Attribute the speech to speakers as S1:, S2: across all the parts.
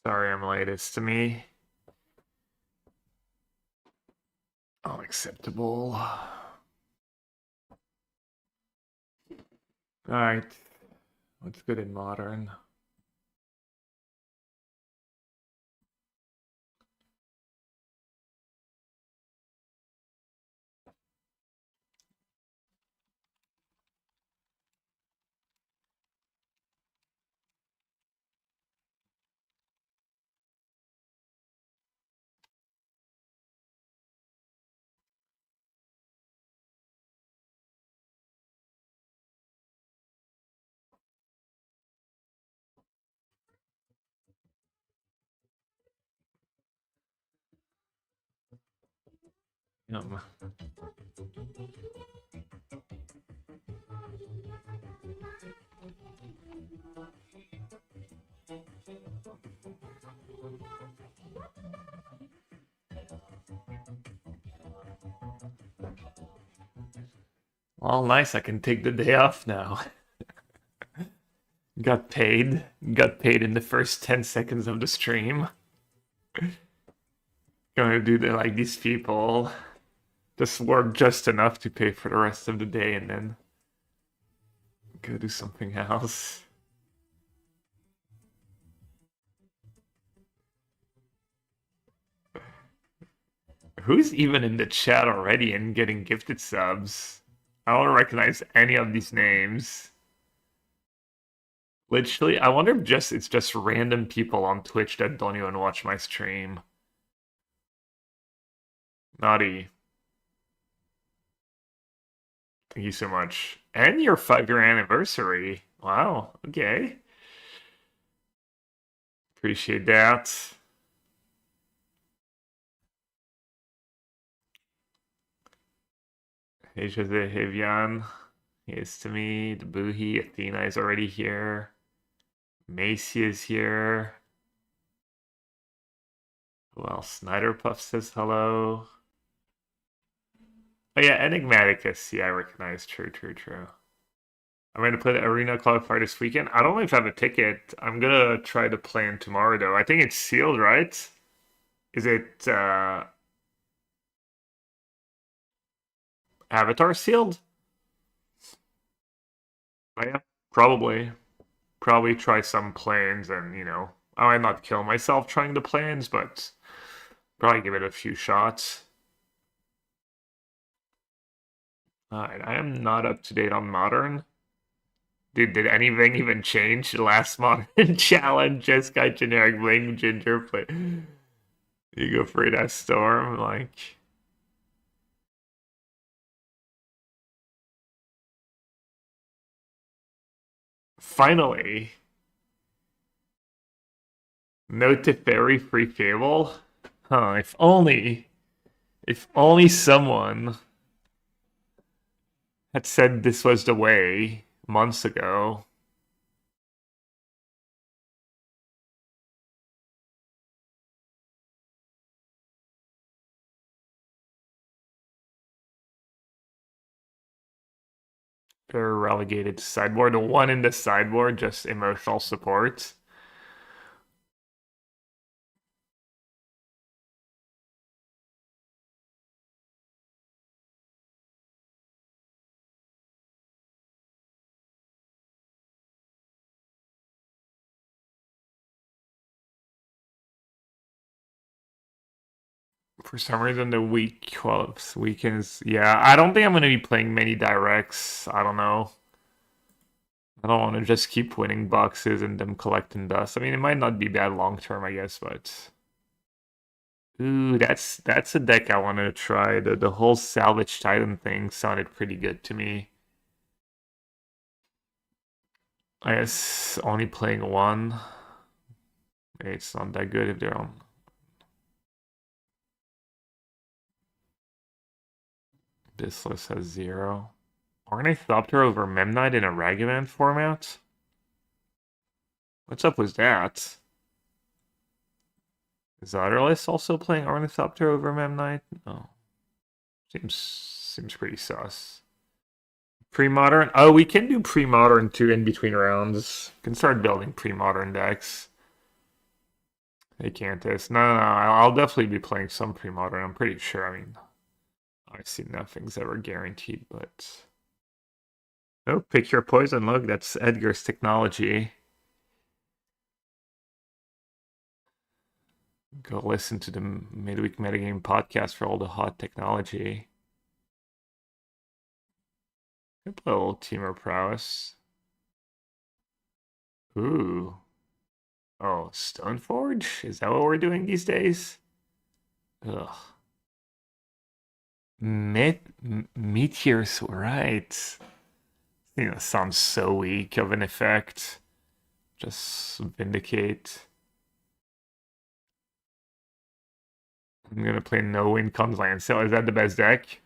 S1: Sorry I'm late. It's to me. Unacceptable. Alright. What's good in modern? Yum. Well, nice. I can take the day off now. Got paid. Got paid in the first 10 seconds of the stream. Gonna do the like these people. Just work just enough to pay for the rest of the day and then go do something else. Who's even in the chat already and getting gifted subs? I don't recognize any of these names. Literally, I wonder if it's just random people on Twitch that don't even watch my stream. Naughty. Thank you so much. And your 5-year anniversary. Wow, okay. Appreciate that. Hey Jose, hey Vian. Here's to me. The Boohie, Athena is already here. Macy is here. Who else? Snyder Puff says hello. Oh yeah, Enigmaticus. Yeah, I recognize. True. I'm going to play the Arena Qualifier this weekend. I don't know if I have a ticket. I'm going to try to play in tomorrow, though. I think it's sealed, right? Is it Avatar sealed? Oh, yeah, probably. Probably try some planes and, I might not kill myself trying the planes, but probably give it a few shots. Alright, I am not up to date on Modern. Dude, did anything even change the last Modern challenge? Just got generic bling ginger play. You go for that storm, like... Finally! No Teferi free Fable? Huh, if only someone had said this was the way months ago. They're relegated to sideboard. The one in the sideboard, just emotional support. For some reason, the weekends. Yeah, I don't think I'm going to be playing many directs. I don't know. I don't want to just keep winning boxes and them collecting dust. I mean, it might not be bad long term, I guess, but ooh, that's a deck I wanted to try. The whole Salvage Titan thing sounded pretty good to me. I guess only playing one. It's not that good if they're on. This list has 0. Ornithopter over Memnite in a Ragavan format? What's up with that? Is Otterless also playing Ornithopter over Memnite? No. Seems pretty sus. Pre-modern? Oh, we can do pre-modern too in between rounds. Can start building pre-modern decks. Hey, Cantus. No, I'll definitely be playing some pre-modern. I'm pretty sure. I mean, obviously nothing's ever guaranteed, but... Oh, pick your poison. Look, that's Edgar's technology. Go listen to the Midweek Metagame podcast for all the hot technology. Good little teamer prowess. Ooh. Oh, Stoneforge? Is that what we're doing these days? Ugh. Meteors, right. You know, sounds so weak of an effect. Just Vindicate. I'm gonna play No Wind Comes Land. So is that the best deck?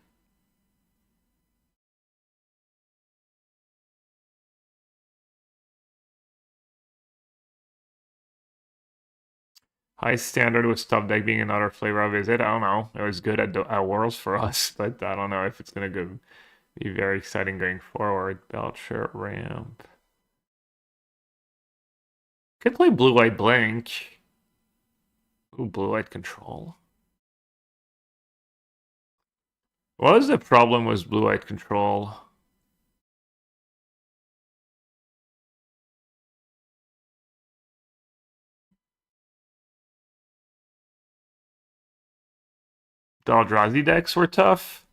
S1: High standard with top deck being another flavor of it. I don't know. It was good at Worlds for us, but I don't know if it's gonna be very exciting going forward. Belcher ramp. Could play blue-white blink. Ooh, blue-white control. What was the problem with blue-white control? The Eldrazi decks were tough.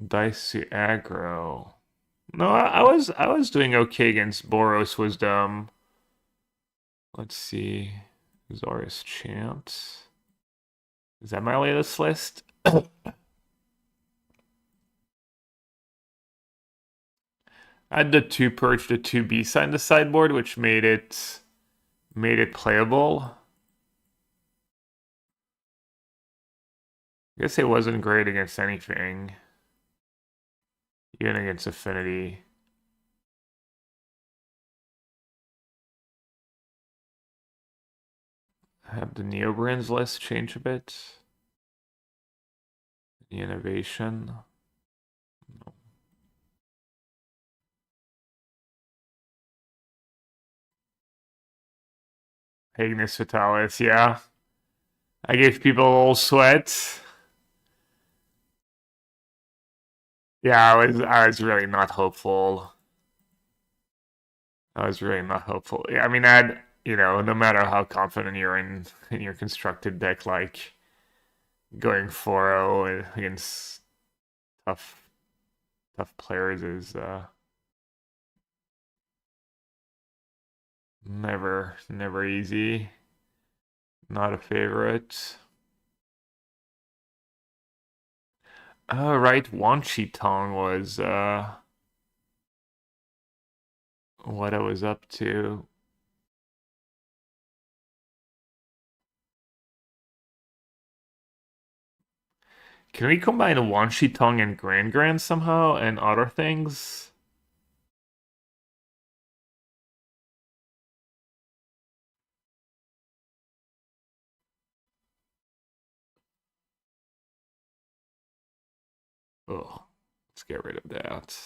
S1: Dicey aggro. No, I was doing okay against Boros Wisdom. Let's see. Azorius Chant. Is that my latest list? I had the 2 Purge, the 2 B-side in the sideboard, which made it playable. I guess it wasn't great against anything. Even against Affinity. Have the Neobrands list change a bit. The innovation. No. Ignis Fatalis, yeah. I gave people a little sweat. Yeah, I was really not hopeful. I was really not hopeful. Yeah, I mean, you know, no matter how confident you're in your constructed deck, like going 4-0 against tough players is never easy. Not a favorite. Oh, right, Wan Shi Tong was what I was up to. Can we combine a Wan Shi Tong and Grand somehow and other things? Oh, let's get rid of that.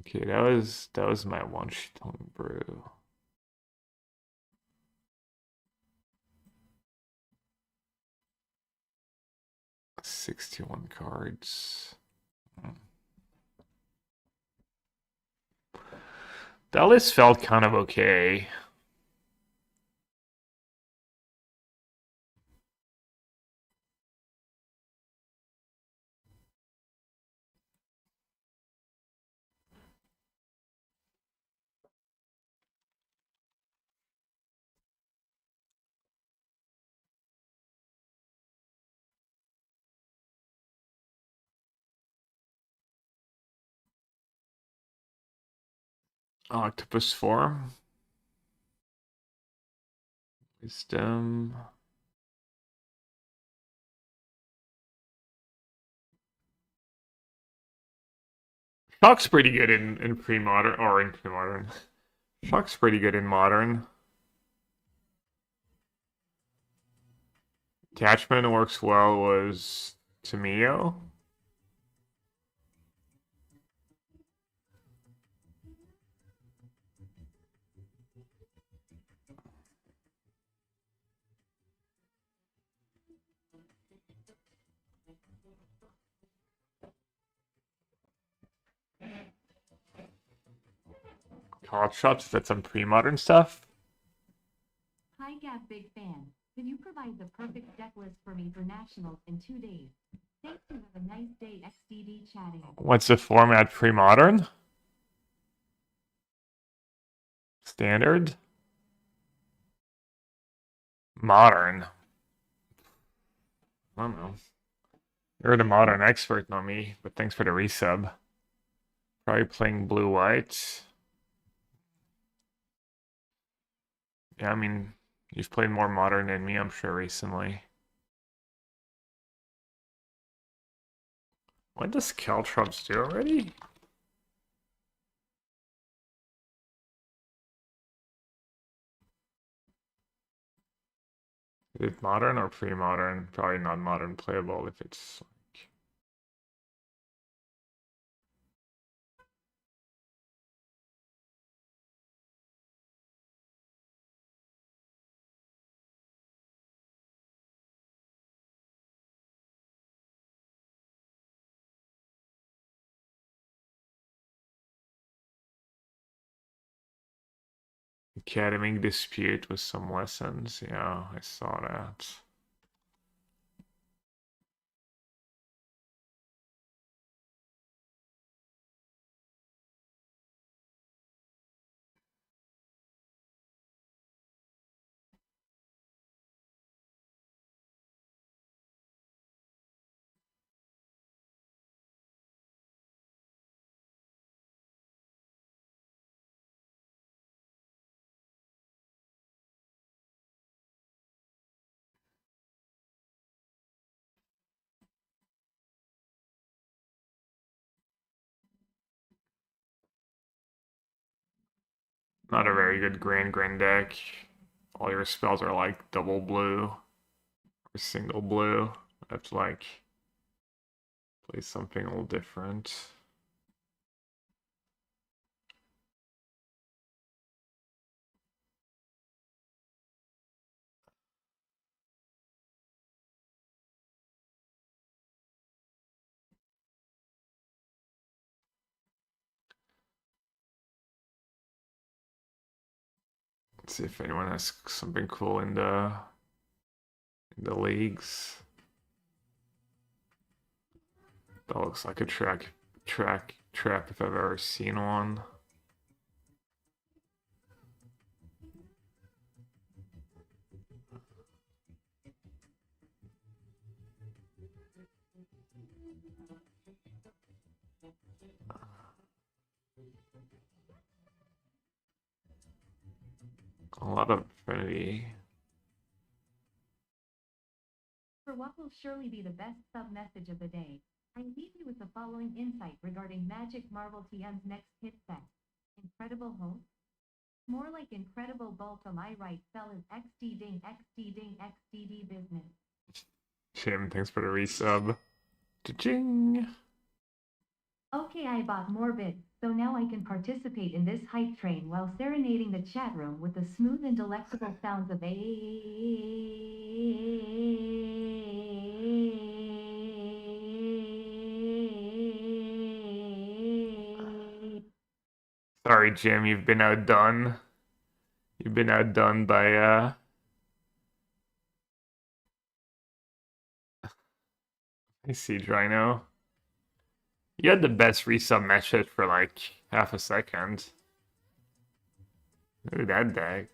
S1: Okay, that was my Wan Shi Tong brew. 61 cards. That list felt kind of okay. Octopus form. Wisdom. Shock's pretty good in pre-modern, or in pre-modern. Shock's pretty good in modern. Attachment works well, was Tamio? Call shops, is that some pre-modern stuff?
S2: Hi, Gab, big fan. Can you provide the perfect deck list for me for Nationals in 2 days? Thanks you. Have a nice day, XDD chatting.
S1: What's the format pre-modern? Standard? Modern? I don't know. You're the modern expert, not me, but thanks for the resub. Probably playing blue-white. Yeah, I mean, you've played more modern than me, I'm sure, recently. What does Caltrops do already? Is it modern or pre-modern? Probably not modern playable if it's like... Academic dispute with some lessons. Yeah, I saw that. Not a very good Grand deck. All your spells are like double blue or single blue. That's like play something a little different. Let's see if anyone has something cool in the leagues. That looks like a trap if I've ever seen one. A lot of affinity.
S2: For what will surely be the best sub-message of the day, I leave you with the following insight regarding Magic Marvel TM's next hit set. Incredible Host? More like Incredible Bolt, am I right? Spell is XD ding XD ding XDD business.
S1: Jim, thanks for the resub. Cha-ching!
S2: Okay, I bought more bits, so now I can participate in this hype train while serenading the chat room with the smooth and delectable sounds of a.
S1: Sorry, Jim, you've been outdone. You've been outdone by I see Drino. You had the best resub message for like half a second. Look at that deck.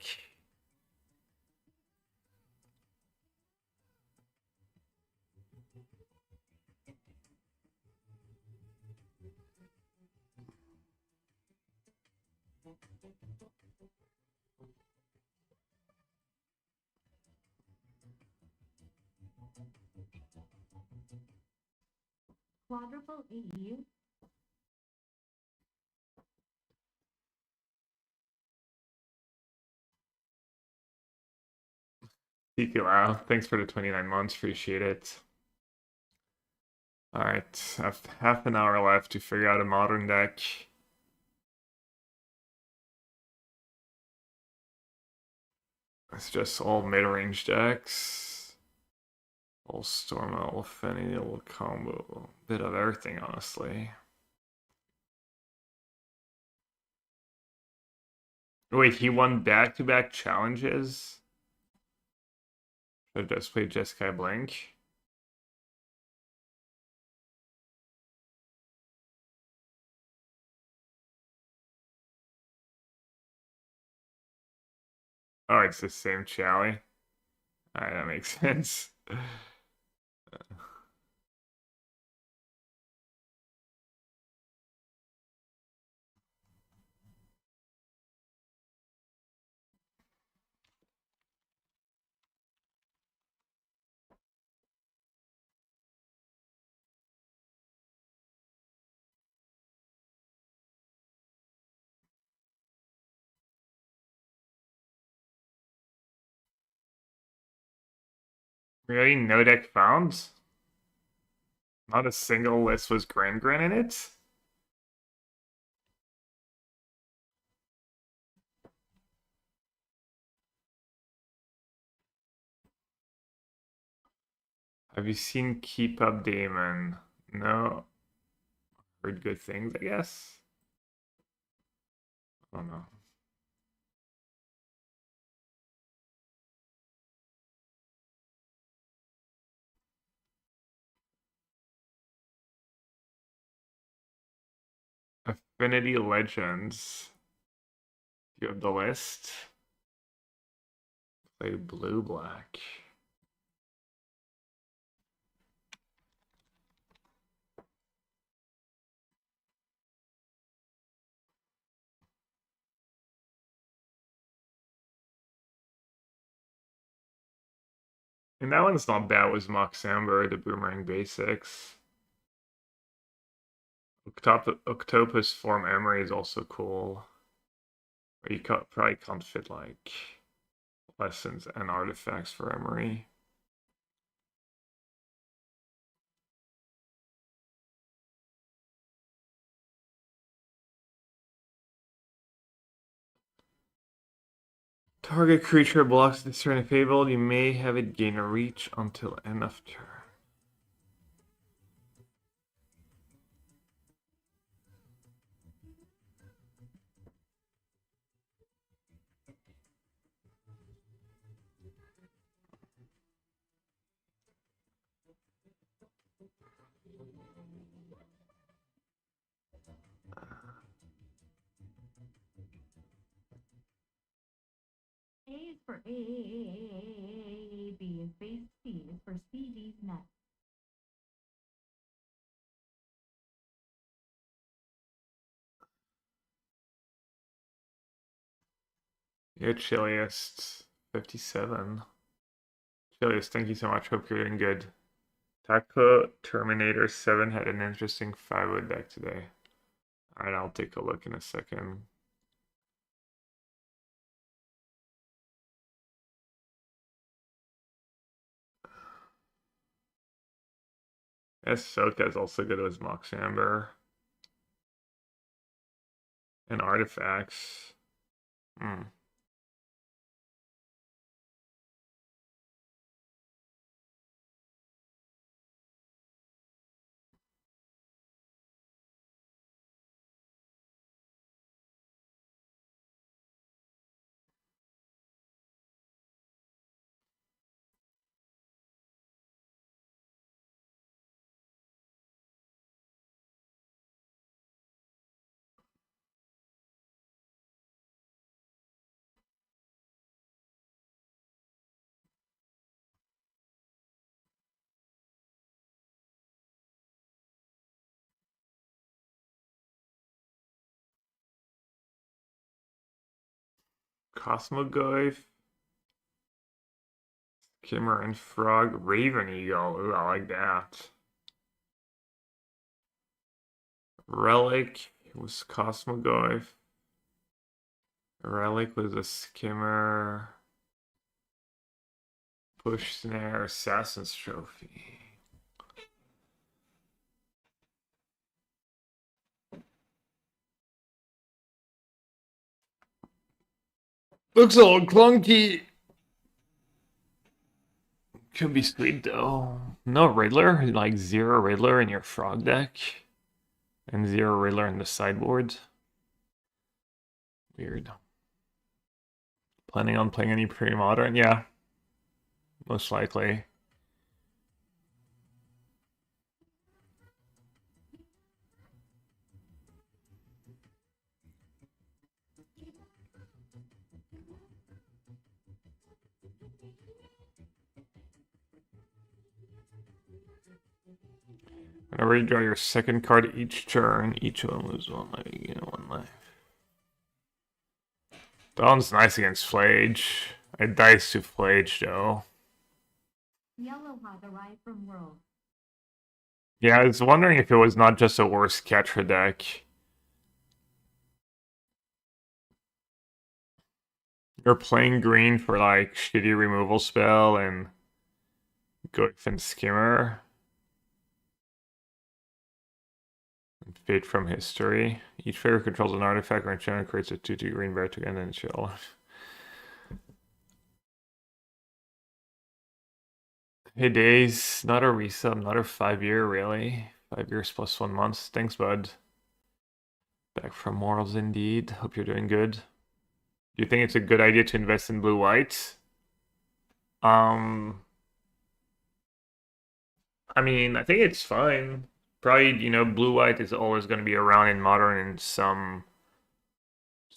S2: Quadruple AU?
S1: Thank you, Lau. Thanks for the 29 months. Appreciate it. Alright, I have half an hour left to figure out a modern deck. It's just all mid-range decks. All Storm Elf, any little combo. Bit of everything, honestly. Wait, he won back-to-back challenges? Should I just play Jeskai Blink? Oh, it's the same Chally. Alright, that makes sense. Really? No deck found? Not a single list was Grand Grand in it? Have you seen Keep Up Damon? No. Heard good things, I guess. I don't know. Affinity Legends. You have the list. Play blue black. And that one's not bad. Was Mox Amber, the Boomerang Basics. Octopus Form Emery is also cool. But you probably can't fit like lessons and artifacts for Emery. Target creature blocks this turn if fabled. You may have it gain a reach until end of turn.
S2: A is for A, B is base, C is for CD's nuts.
S1: You're Chilliest 57. Chilliest, thank you so much. Hope you're doing good. Taco Terminator 7 had an interesting 5-wood deck today. Alright, I'll take a look in a second. Ahsoka is also good as Mox Amber. And artifacts. Hmm. Cosmogoyf. Kimmer and Frog. Raven Eagle. Ooh, I like that. Relic was Cosmogoyf. Relic was a Skimmer. Push Snare. Assassin's Trophy. Looks a little clunky. Could be sweet though. No Riddler, like zero Riddler in your frog deck, and zero Riddler in the sideboard. Weird. Planning on playing any pre-modern? Yeah, most likely. Whenever you draw your second card each turn, each one loses one life. You gain one life. That one's nice against Flage. I dice to Flage though.
S2: Yellow Hog arrived from World.
S1: Yeah, I was wondering if it was not just a worse Ketra deck. You're playing green for like shitty removal spell and Goyf Skimmer. And Fate from History. Each player controls an artifact or enchantment, creates a 2/2 green bear token and chill. Hey Days, not a resub, not a 5-year really. 5 years plus 1 month. Thanks, bud. Back from Morals indeed. Hope you're doing good. Do you think it's a good idea to invest in blue white? I mean, I think it's fine. Probably, blue white is always going to be around in modern in some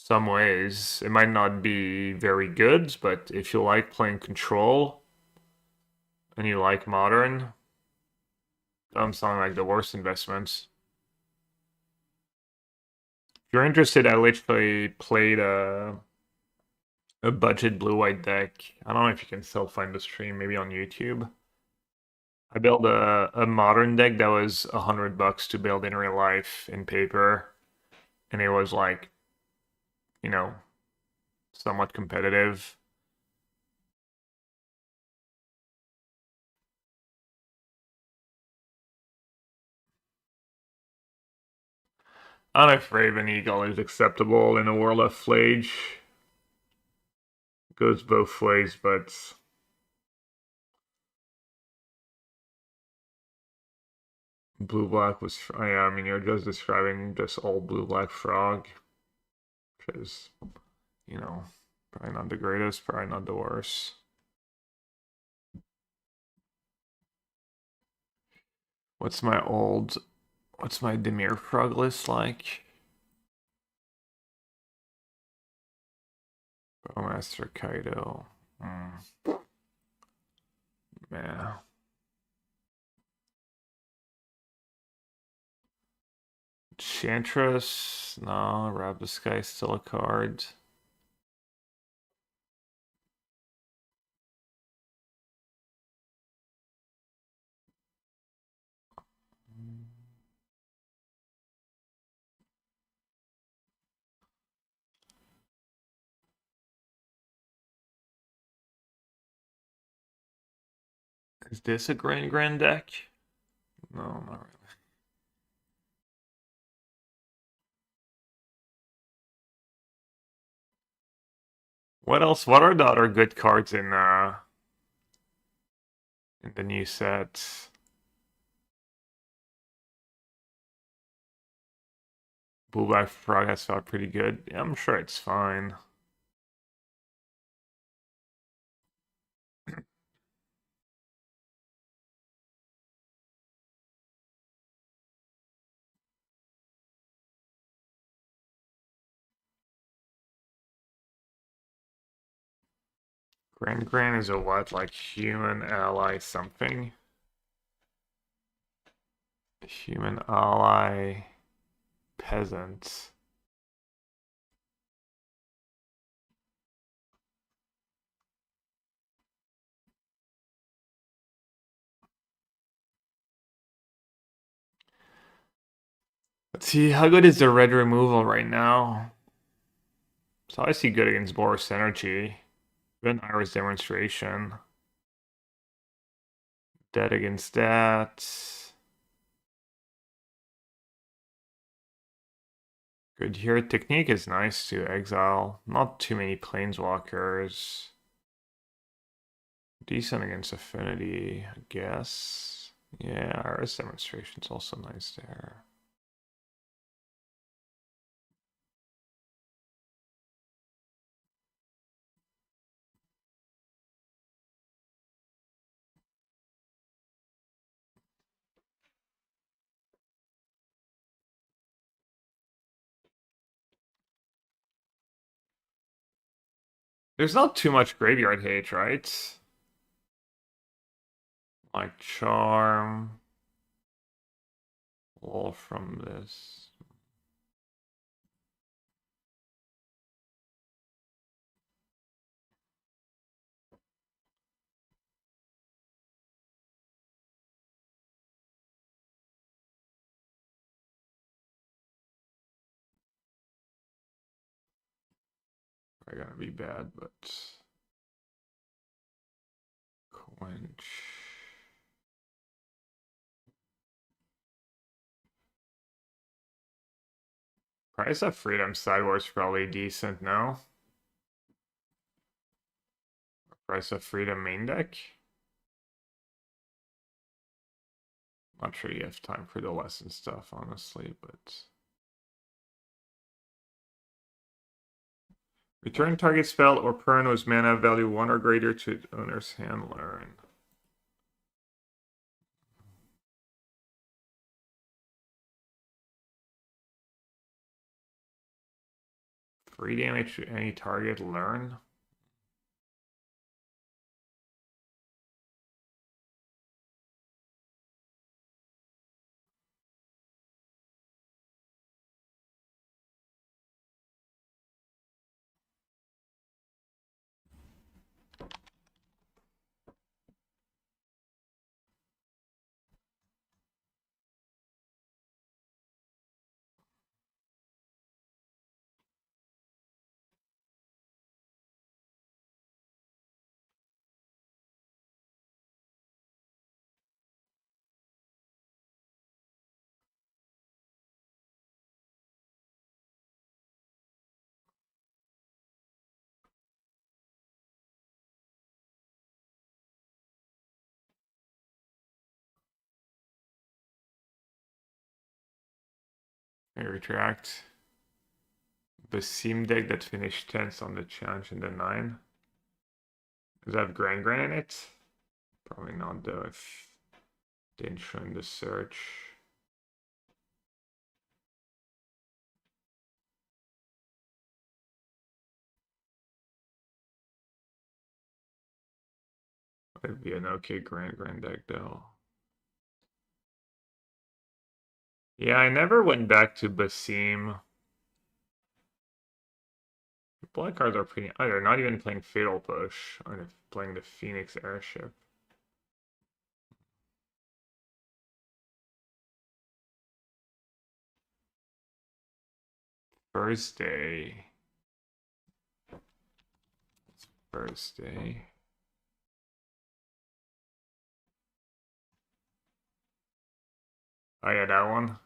S1: ways. It might not be very good, but if you like playing control and you like modern, doesn't sound like the worst investments. If you're interested, I literally played a budget blue white deck. I don't know if you can still find the stream, maybe on YouTube. I built a modern deck that was $100 to build in real life in paper, and it was like, somewhat competitive. I don't know if Raven Eagle is acceptable in a world of Flage. Goes both ways, but blue black was. I mean, you're just describing just all blue black frog, which is, probably not the greatest, probably not the worst. What's my Dimir frog list like? Bowmaster Kaido. Yeah. Chantress. No, Rabiskai is still a card. Is this a Grand deck? No, not really. What else? What are the other good cards in the new set? Blue Black Frog has felt pretty good. Yeah, I'm sure it's fine. Grand is a what? Like human ally something? Human ally peasant. Let's see, how good is the red removal right now? It's obviously good against Boros Energy. Even Iris Demonstration. Dead against that. Good here. Technique is nice to exile. Not too many planeswalkers. Decent against Affinity, I guess. Yeah, Iris Demonstration's also nice there. There's not too much graveyard hate, right? Like Charm. All from this. Probably gonna be bad, but quench. Price of Freedom Sideward's probably decent, no? Price of Freedom main deck? Not sure you have time for the lesson stuff, honestly, but... Return target spell or permanent with mana value 1 or greater to its owner's hand learn. Free damage to any target learn? I retract. The Seam deck that finished 10th on the challenge in the 9. Does that have Grand Grand in it? Probably not though if didn't show in the search. It'd be an okay Grand Grand deck though. Yeah, I never went back to Basim. Black cards are pretty. Oh, they're not even playing Fatal Push, or they're playing the Phoenix Airship. Thursday. Thursday. Oh yeah, that one.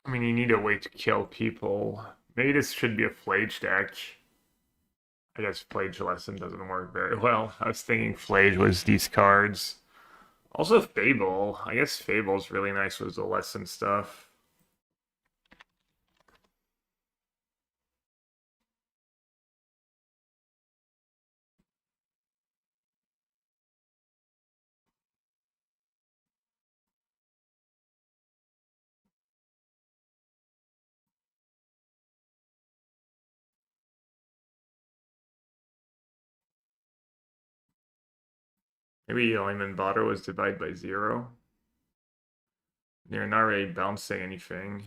S1: I mean, you need a way to kill people. Maybe this should be a Flage deck. I guess Flage Lesson doesn't work very well. I was thinking Flage was these cards. Also Fable. I guess Fable's really nice with the lesson stuff. Maybe Lyman Butter was divided by 0. They're not really bouncing anything.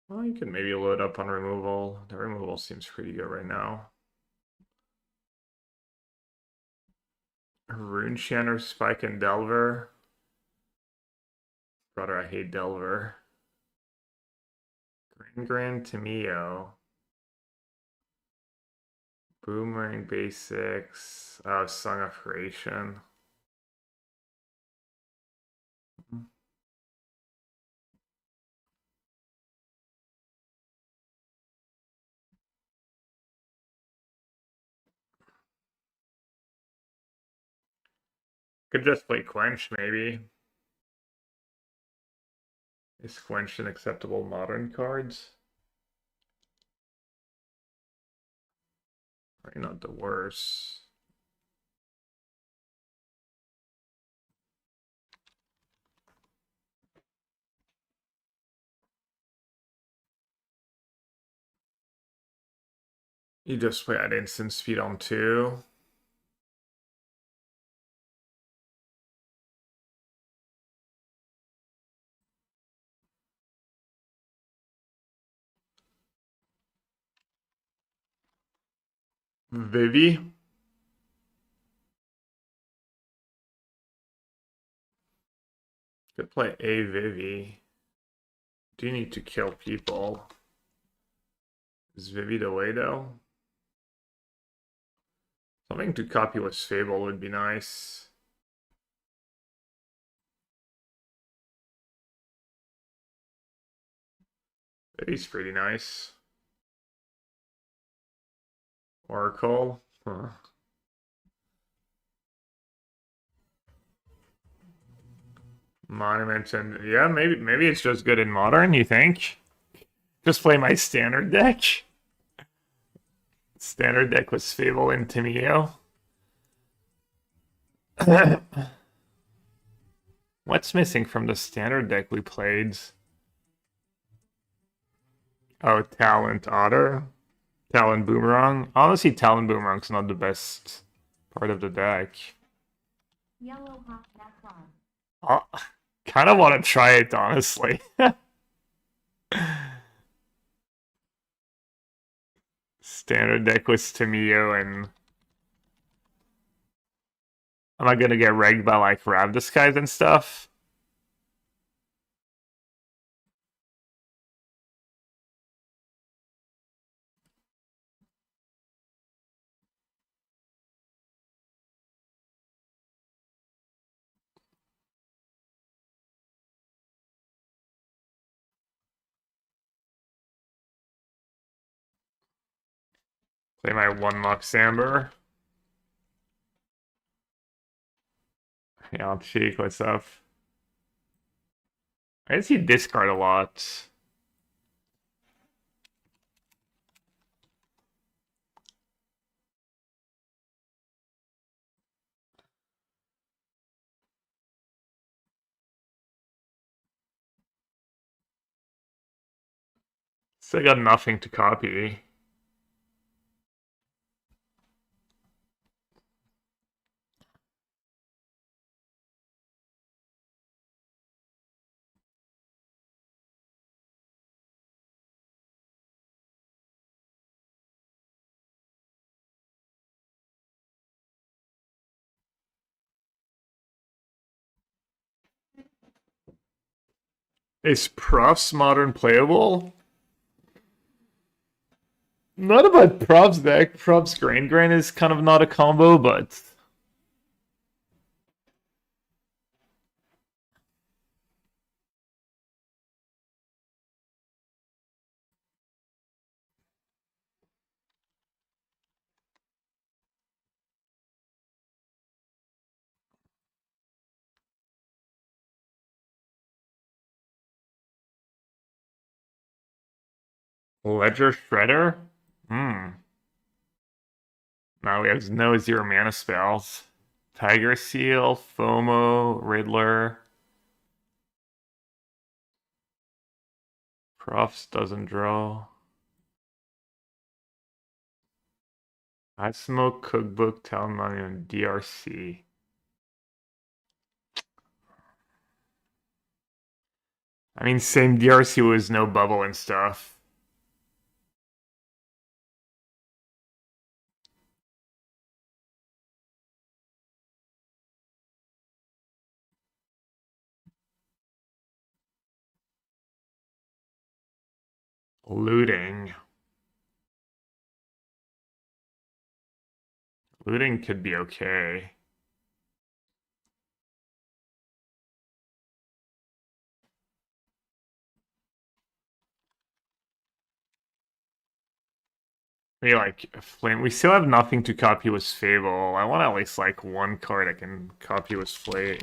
S1: Well, you can maybe load up on removal. The removal seems pretty good right now. Rune Shanner, Spike, and Delver. Brother, I hate Delver. Gran Tamio. Boomerang Basics. Oh, Song of Creation. Could just play Quench, maybe. Is Quench an acceptable modern cards? Probably not the worst. You just play at instant speed on 2. Vivi. Could play a Vivi. Do you need to kill people? Is Vivi the way though? Something to copy with Fable would be nice. Vivi's pretty nice. Oracle. Huh. Monument and yeah, maybe it's just good in modern, you think? Just play my standard deck. Standard deck was Fable and Timio. What's missing from the standard deck we played? Oh, Talent Otter. Talon Boomerang. Honestly, Talon Boomerang's not the best part of the deck.
S2: Yellow hot Necron.
S1: I kind of want to try it, honestly. Standard deck was Tamio, and am I gonna get regged by like Ravdisguise and stuff? Play my 1 Amber. Yeah, I'll cheek, what's up? I see discard a lot. So I got nothing to copy. Is Prof's modern playable? Not about Prof's deck. Prof's Grain is kind of not a combo, but Ledger Shredder? Now we have no 0 mana spells. Tiger Seal, FOMO, Riddler. Profs doesn't draw. I smoke Cookbook, Talon Money, and DRC. I mean, same DRC was no bubble and stuff. Looting. Looting could be okay. We like Flame. We still have nothing to copy with Fable. I want at least like one card I can copy with Flame.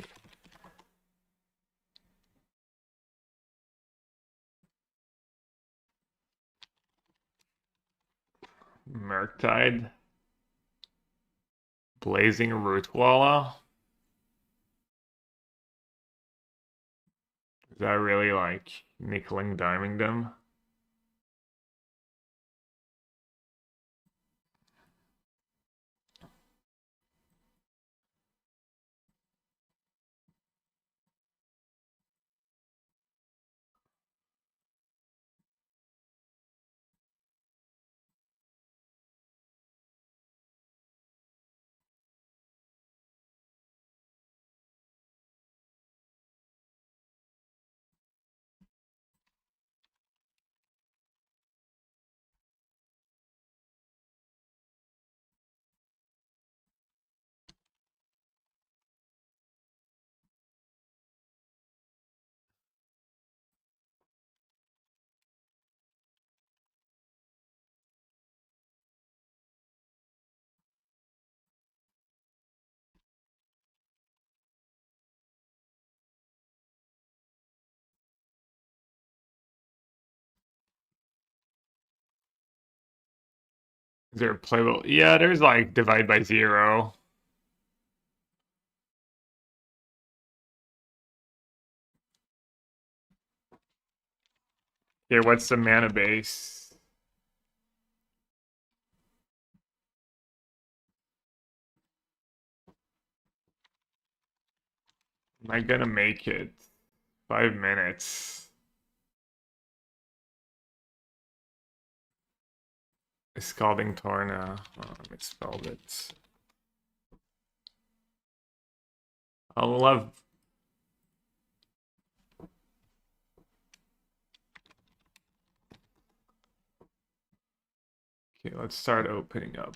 S1: Murktide. Blazing Rootwalla. Is that really like nickeling diming them? Is there a playable? Yeah, there's like divide by zero. Here, what's the mana base? Am I gonna make it? 5 minutes. Scalding Torna. Oh, I misspelled it. I'll love. Okay, let's start opening up.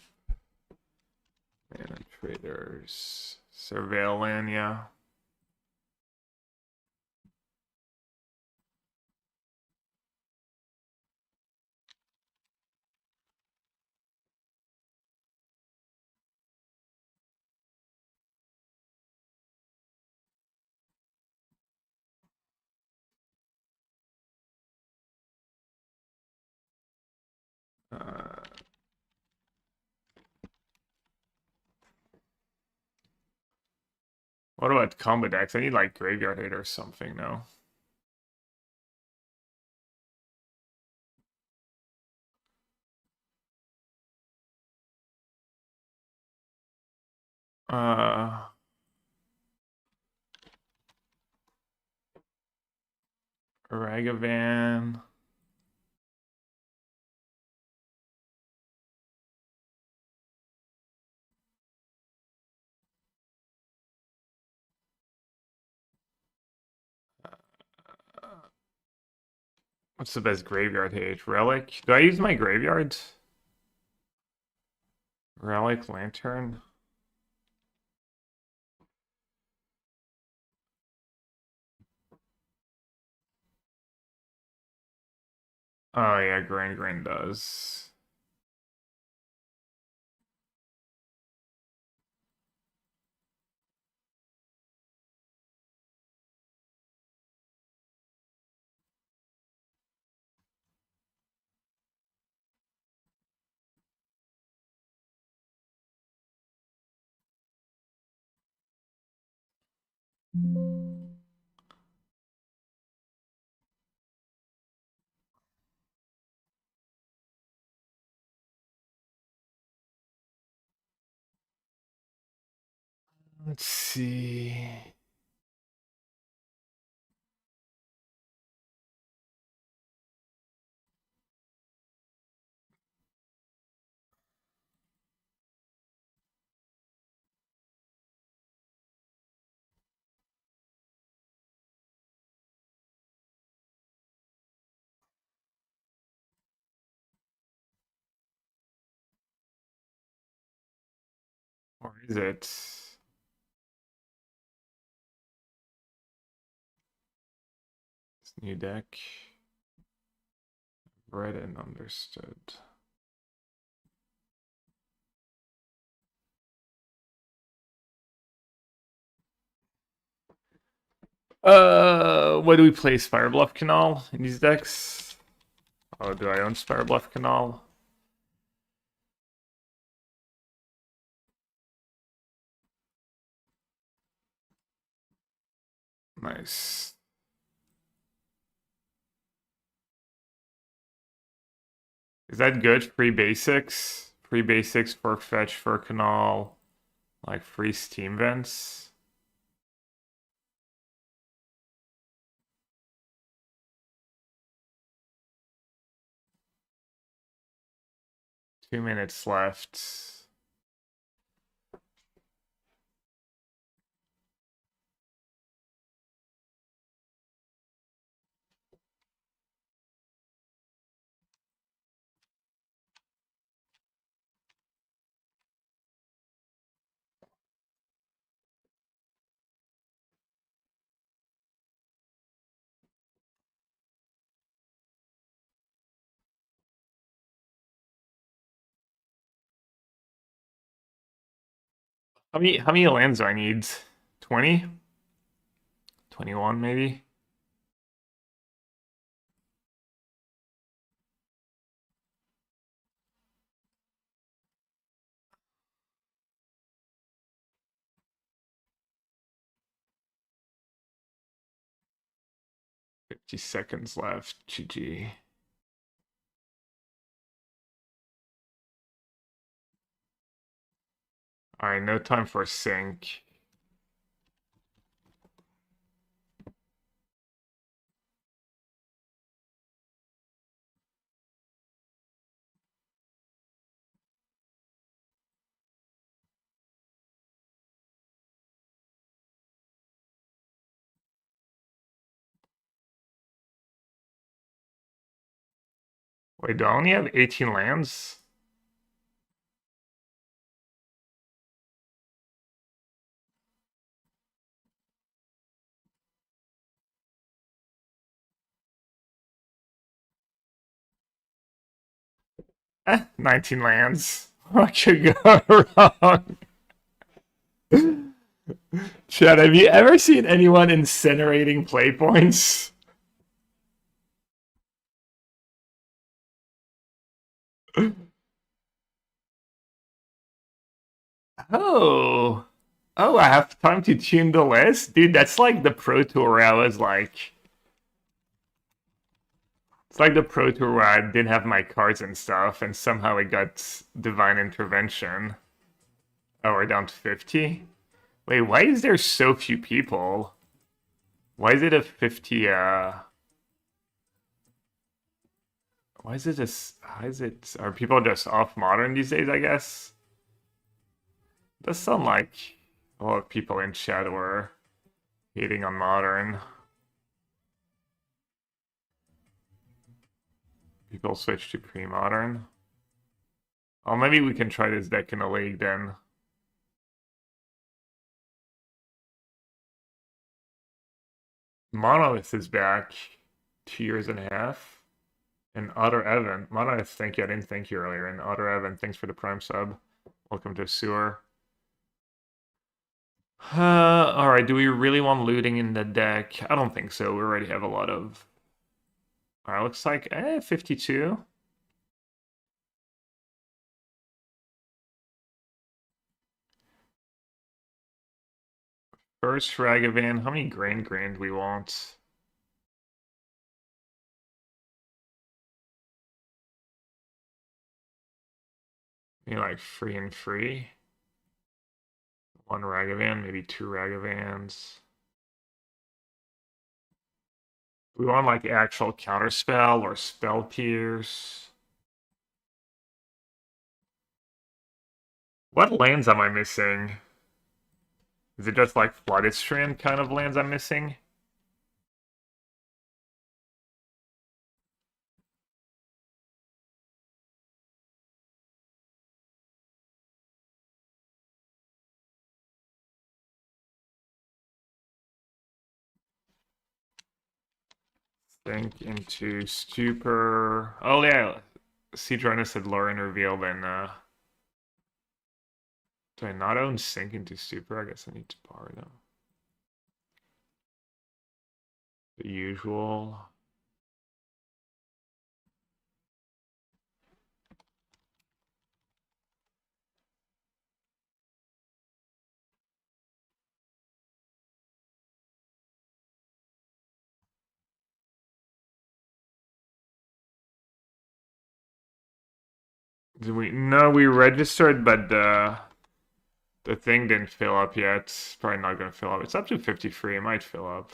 S1: Mana traders. Surveil, yeah. Uh, what about combo decks? I need like Graveyard Hit or something, no? Uh, Ragavan. What's the best graveyard hit? Relic? Do I use my graveyard? Relic, Lantern? Oh yeah, Grain does. Let's see. Is it? This new deck. Read and understood. What do we play? Spirebluff Canal in these decks? Oh, do I own Spirebluff Canal? Nice. Is that good? Free basics? Free basics for fetch for Canal. Like free Steam vents. Two minutes left. How many lands do I need? 20? 21 maybe? $50 left. GG. Alright, no time for sync. Wait, do I only have 18 lands? Eh, 19 lands. What could go wrong? Chad, have you ever seen anyone incinerating play points? Oh. Oh, I have time to tune the list? Dude, that's like the Pro Tour where I was like... It's like the Pro Tour where I didn't have my cards and stuff, and somehow it got Divine Intervention. Oh, we're down to 50? Wait, why is there so few people? Why is it a 50, Why is it just... How is it... Are people just off Modern these days, I guess? Does sound like a lot of people in chat were hating on Modern. People switch to pre-modern. Oh, maybe we can try this deck in a league then. Monolith is back. 2 years and a half. And Otter Evan. Monolith, thank you. I didn't thank you earlier. And Otter Evan, thanks for the Prime sub. Welcome to Sewer. Alright, do we really want looting in the deck? I don't think so. We already have a lot of... Alright, looks like 52. First Ragavan. How many grand do we want? Maybe like free and free. One Ragavan, maybe two Ragavans. We want like actual counterspell or spell pierce. What lands am I missing? Is it just like Flooded Strand kind of lands I'm missing? Sink into stupor. Oh yeah, Seedrunner said Lauren revealed and do I not own Sink into stupor? I guess I need to borrow them. The usual. Did we? No, we registered, but the thing didn't fill up yet. It's probably not gonna fill up. It's up to 53. It might fill up.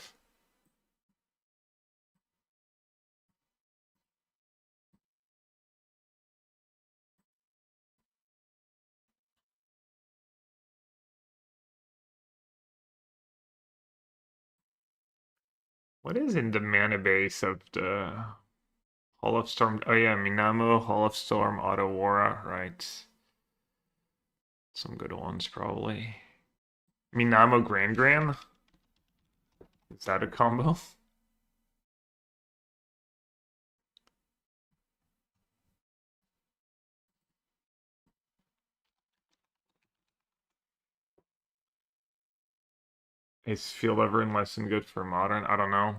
S1: What is in the mana base of the Hall of Storm? Oh yeah, Minamo, Hall of Storm, Otawara, right? Some good ones probably. Minamo Grand Grand? Is that a combo? Is Field Everin less than good for Modern? I don't know.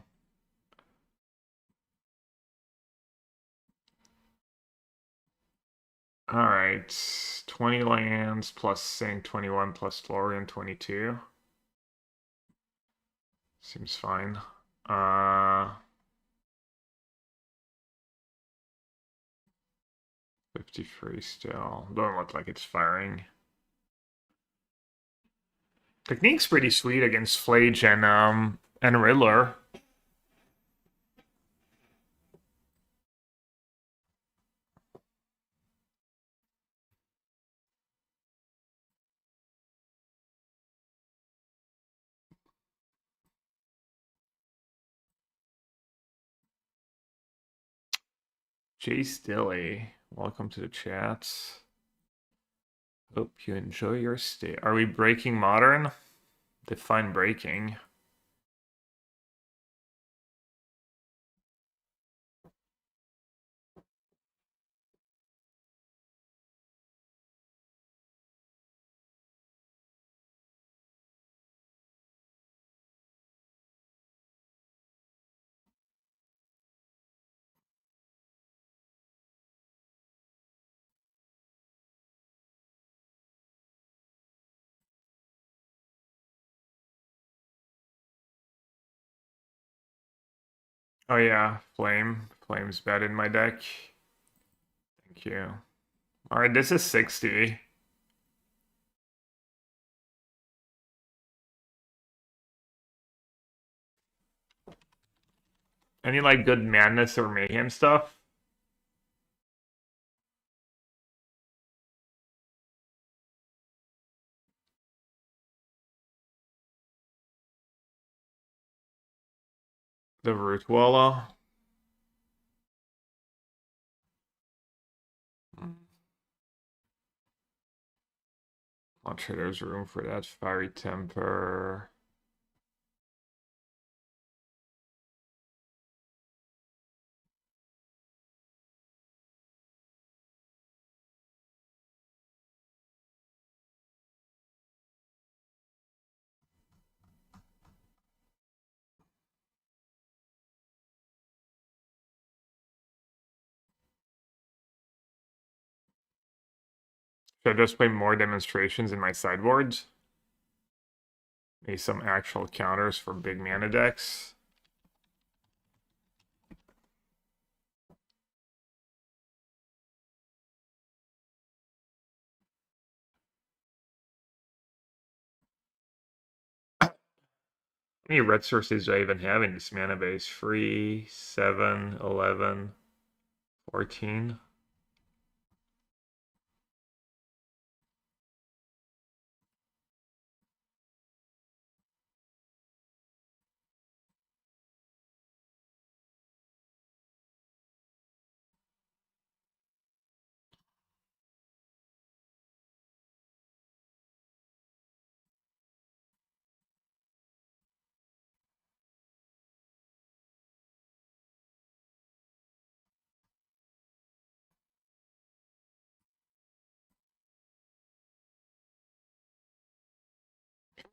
S1: Alright, 20 lands plus Sink 21 plus Florian 22. Seems fine. 53 still. Don't look like it's firing. Technique's pretty sweet against Flage and Riddler. Jay Stilly, welcome to the chat. Hope you enjoy your stay. Are we breaking Modern? Define breaking. Oh yeah, Flame. Flame's bad in my deck. Thank you. Alright, this is 60. Any like good madness or mayhem stuff? The Root Walla. Not sure there's room for that. Fiery Temper. Should I just play more demonstrations in my sideboards? Maybe some actual counters for big mana decks. How many red sources do I even have in this mana base? 3, 7, 11, 14.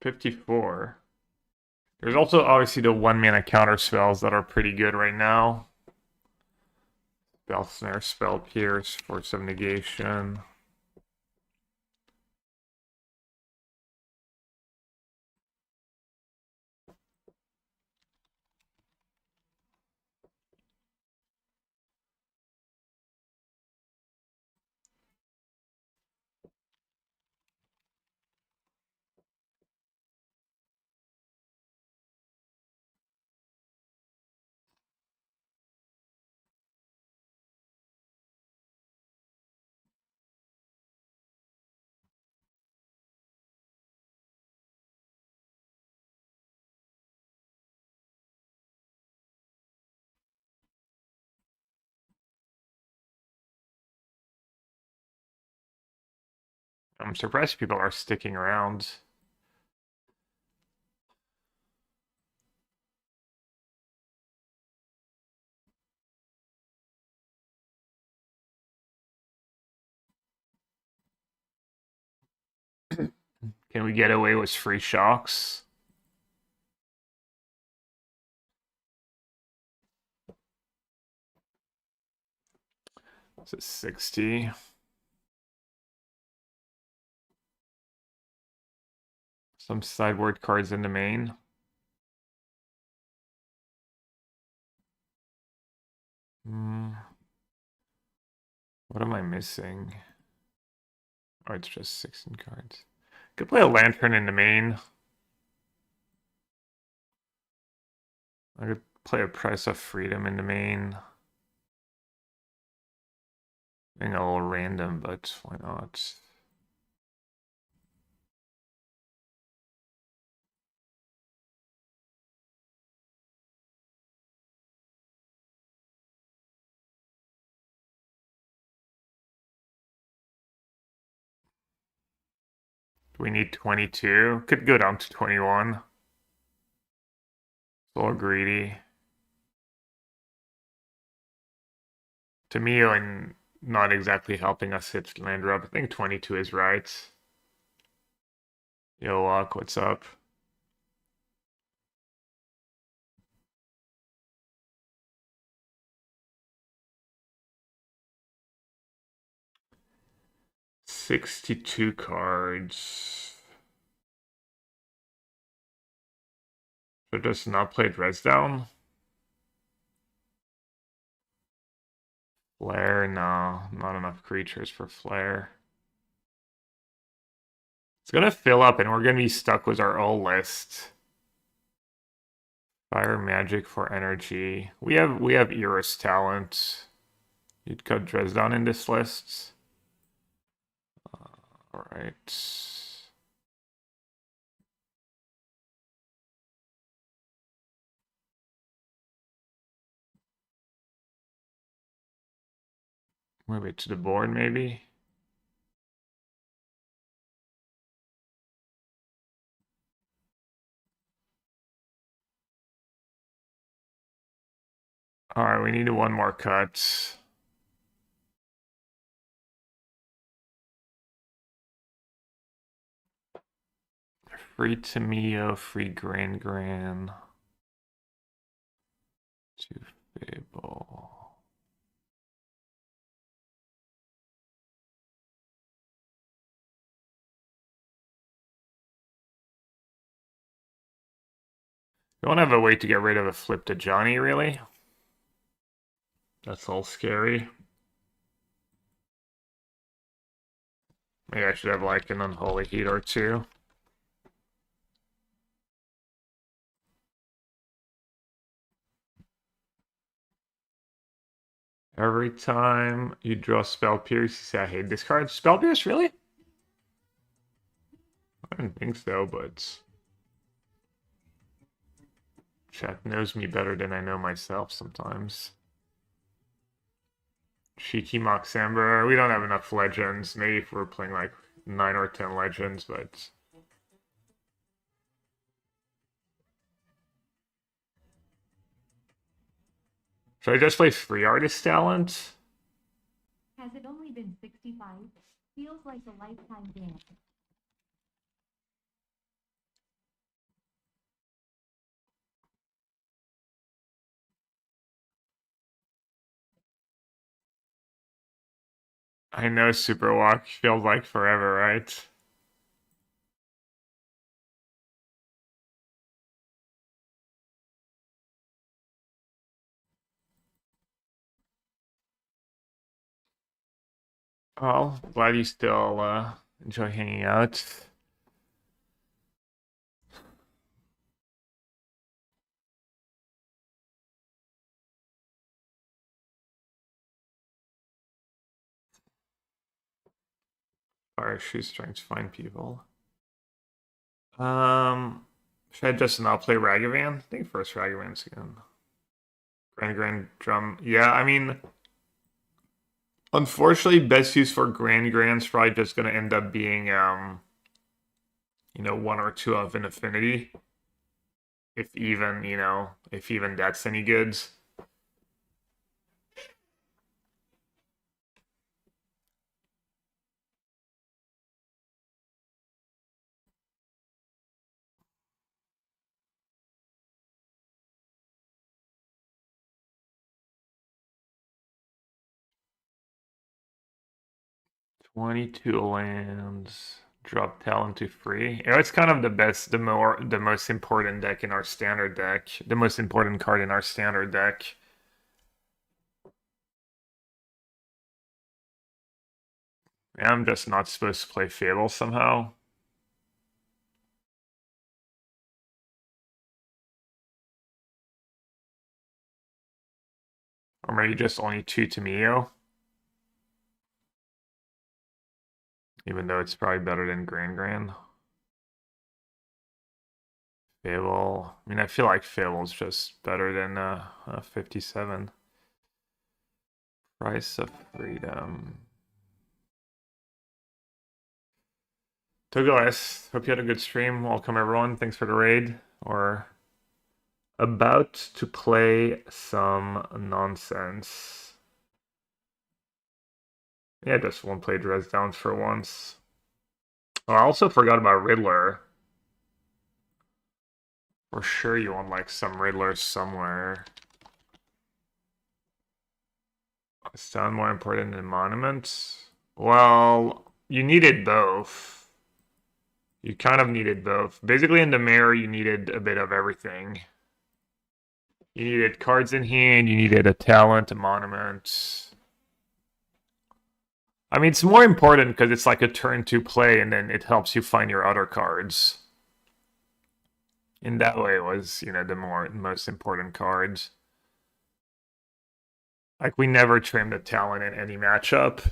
S1: 54. There's also obviously the 1-mana counter spells that are pretty good right now. Spell Snare, Spell Pierce, Force of Negation. I'm surprised people are sticking around. Can we get away with free shocks? This is 60. Some sideboard cards in the main. What am I missing? Oh, it's just 16 cards. Could play a Lantern in the main. I could play a Price of Freedom in the main. Being a little random, but why not? We need 22. Could go down to 21. A little greedy. To me, and not exactly helping us hit land rub. I think 22 is right. Yo, Walk, what's up? $62 cards. So just not played res down? Flare, no, not enough creatures for Flare. It's gonna fill up and we're gonna be stuck with our old list. Fire Magic for energy. We have Eris Talent. You'd cut Dresden in this list. Alright. Move it to the board, maybe. Alright, we need one more cut. Free Tamio, free Gran. To Fable. You don't have a way to get rid of a flip to Johnny, really? That's all scary. Maybe I should have like an Unholy Heat or two. Every time you draw Spell Pierce, you say, I hate this card. Spell Pierce, really? I don't think so, but chat knows me better than I know myself sometimes. Cheeky Moxamber. We don't have enough legends. Maybe if we're playing like 9 or 10 legends, but should I just play Free Artist Talent?
S2: Has it only been 65? Feels like a lifetime dance.
S1: I know Super Walk feels like forever, right? Well, glad you still enjoy hanging out. Or she's trying to find people. Um, should I just not play Ragavan? I think first Ragavan's again. Grand Drum. Yeah, I mean, unfortunately, best use for Grand's probably just gonna end up being one or two of an affinity. If even, if even that's any good. 22 lands. Drop talent to free. It's kind of the best, the most important deck in our standard deck. The most important card in our standard deck. I'm just not supposed to play Fable somehow. Or maybe just only 2 Tamio. Even though it's probably better than Grand. Fable. I mean, I feel like Fable's just better than 57. Price of Freedom. Togelis, hope you had a good stream. Welcome everyone. Thanks for the raid. Or about to play some nonsense. Yeah, just won't play Dress Downs for once. Oh, I also forgot about Riddler. For sure you want like some Riddler somewhere. Sound more important than Monument? Well, you needed both. You kind of needed both. Basically in the mirror you needed a bit of everything. You needed cards in hand, you needed a talent, a monument. I mean, it's more important because it's like a turn to play and then it helps you find your other cards. In that way, it was, the most important cards. Like, we never trimmed a talent in any matchup.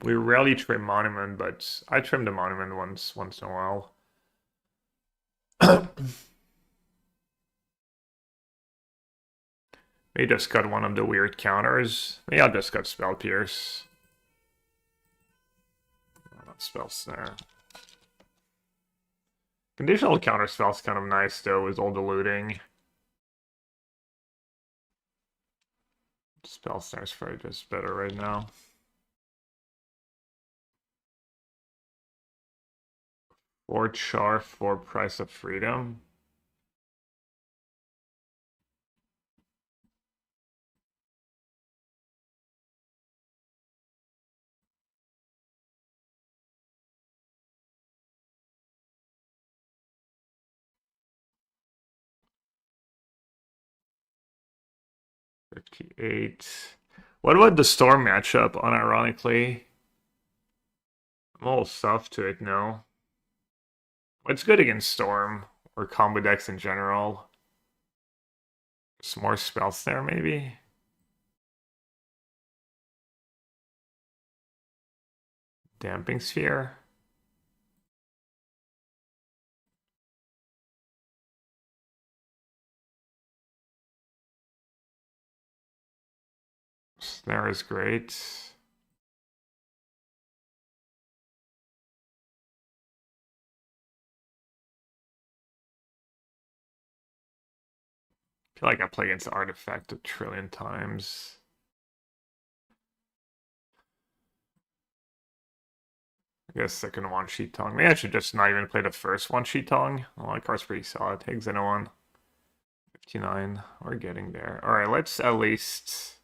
S1: We rarely trim monument, but I trimmed a monument once in a while. Maybe just cut one of the weird counters. Maybe I'll just cut Spell Pierce. Not Spell Snare. Conditional counter spell's kind of nice though, with all the looting. Spell Snare's probably just better right now. Or Char for Price of Freedom. $58. What about the Storm matchup, unironically? I'm a little soft to it now. What's good against Storm? Or combo decks in general? Some more spells there, maybe? Damping Sphere? Snare is great. I feel like I play against Artifact a trillion times. I guess second one Sheet Tongue. Maybe I should just not even play the first one Sheet Tongue. Well, that card's pretty solid. Takes anyone. 59. We're getting there. Alright, let's at least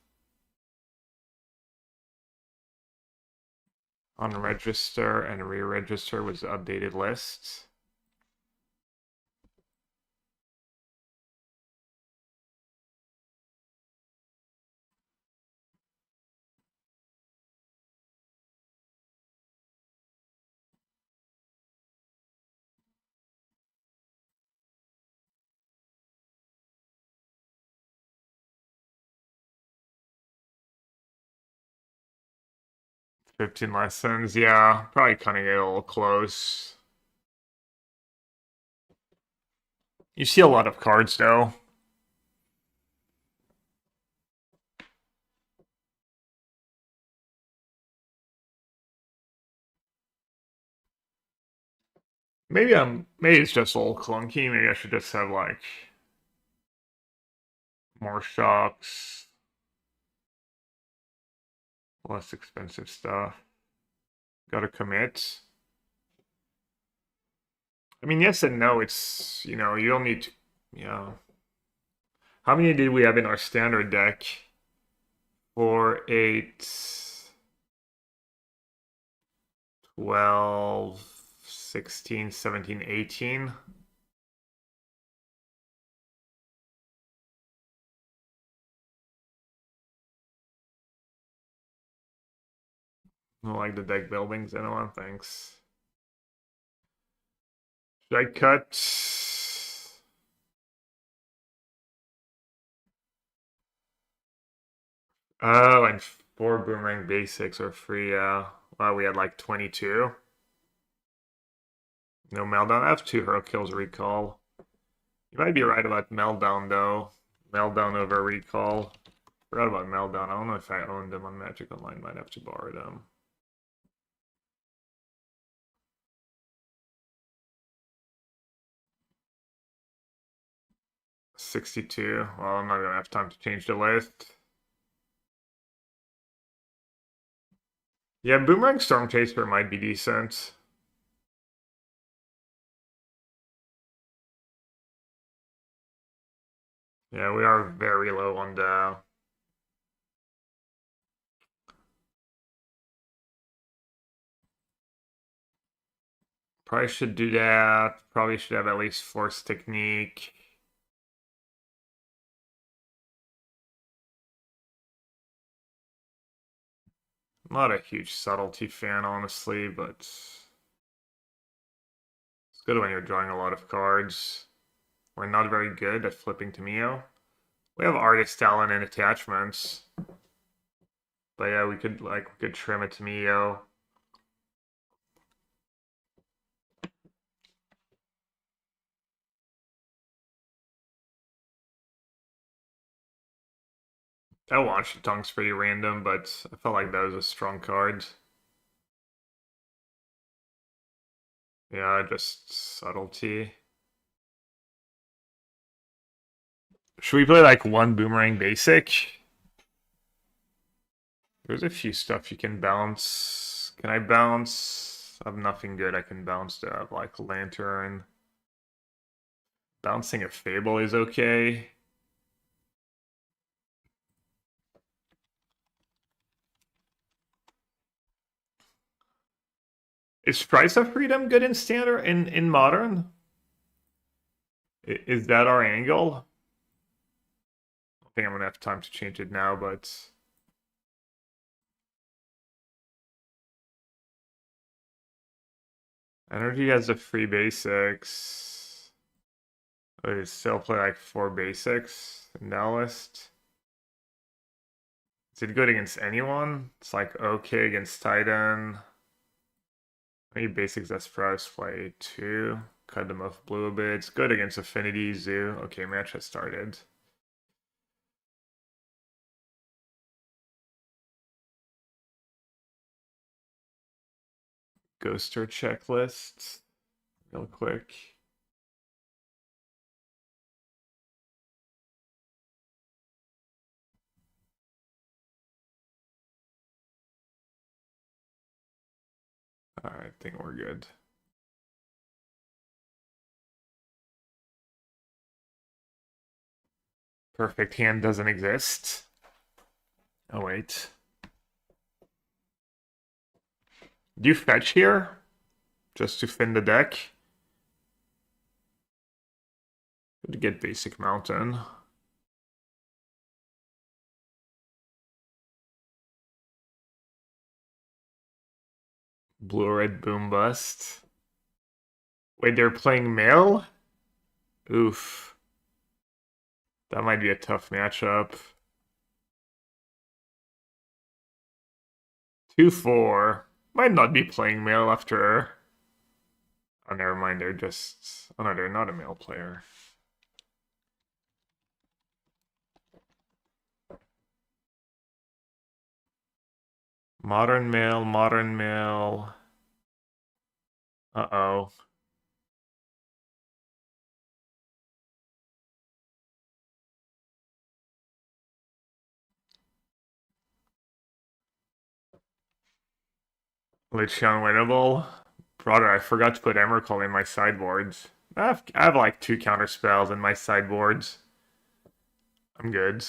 S1: Unregister and re-register was the updated list. $15 lessons, yeah, probably cutting it a little close. You see a lot of cards though. Maybe it's just a little clunky. Maybe I should just have like more shocks, less expensive stuff. Gotta commit. I mean, yes and no. It's, you don't need to, yeah. How many did we have in our standard deck? 4, 8, 12, 16, 17, 18. I don't like the deck buildings, anyone? Thanks. Should I cut? Oh, and 4 boomerang basics are free. Wow, we had like 22. No Meltdown. I have 2 hero kills recall. You might be right about Meltdown though. Meltdown over recall. Forgot about Meltdown. I don't know if I owned them on Magic Online. Might have to borrow them. $62. Well, I'm not gonna have time to change the list. Yeah, Boomerang Storm Chaser might be decent. Yeah, we are very low on the. Probably should do that. Probably should have at least Force Technique. Not a huge subtlety fan, honestly, but it's good when you're drawing a lot of cards. We're not very good at flipping to Mio. We have artist talent and attachments. But yeah, we could trim it to Mio. That Watch Tongue's pretty random, but I felt like that was a strong card. Yeah, just subtlety. Should we play like one boomerang basic? There's a few stuff you can bounce. Can I bounce? I have nothing good I can bounce to have like Lantern. Bouncing a Fable is okay. Is Price of Freedom good in standard in modern? Is that our angle? I don't think I'm gonna have time to change it now, but Energy has the free basics. I still play like 4 basics in that list. Is it good against anyone? It's like okay against Titan. Maybe basics Espresso play 2. Cut them off blue a bit. It's good against Affinity, Zoo. Okay, match has started. Ghoster checklist. Real quick. Alright, I think we're good. Perfect hand doesn't exist. Oh, wait. Do you fetch here? Just to thin the deck? To get basic mountain. Blue red boom bust. Wait, they're playing male? Oof. That might be a tough matchup. 2-4. Might not be playing male after. Oh, never mind. They're just. Oh no, they're not a male player. Modern male, modern male. Uh-oh. Lichian winnable. Brother, I forgot to put Emrakul in my sideboards. I have like 2 counter spells in my sideboards. I'm good.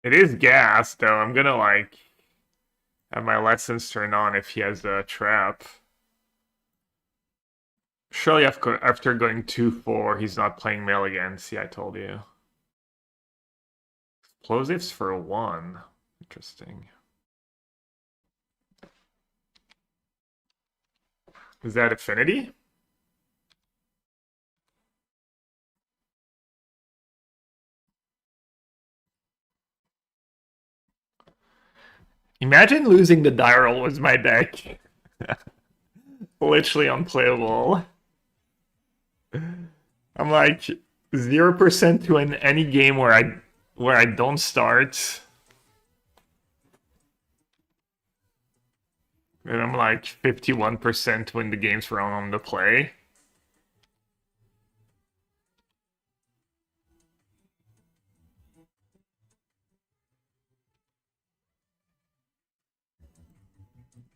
S1: It is gas, though. I'm gonna like have my lessons turned on if he has a trap. Surely after going 2-4, he's not playing male again. See, I told you. Explosives for 1. Interesting. Is that affinity? Imagine losing the Diral was my deck. Literally unplayable. I'm like 0% to win any game where I don't start. And I'm like 51% win the games for on the play.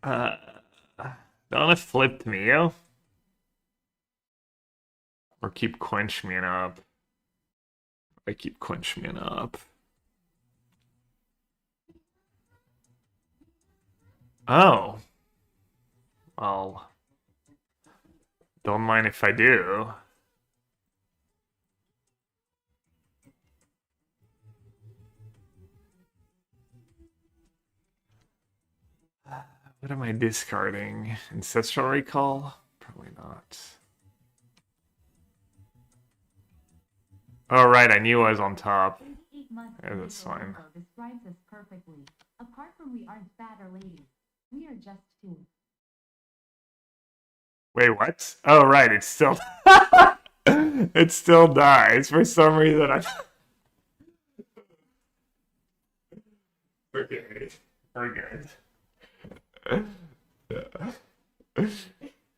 S1: Don't have flipped Mio. Or keep Quench me up. I keep Quench me up. Oh. Well. Don't mind if I do. What am I discarding? Ancestral Recall? Probably not. Oh, right, I knew I was on top. Yeah, that's fine.
S2: Describes us perfectly. Apart from we aren't fat or ladies, we are just two.
S1: Wait, what? Oh, right, it's still... it still dies. For some reason, I... Okay, we're good.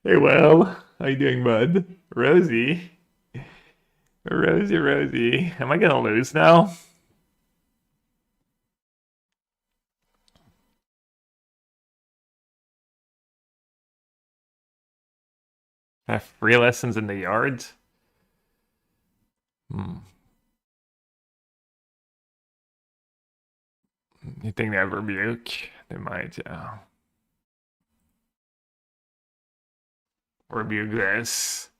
S1: Hey, well, how you doing, bud? Rosie. Rosie. Am I gonna lose now? I have free lessons in the yard? You think they have rebuke? They might, yeah. Rebuke this.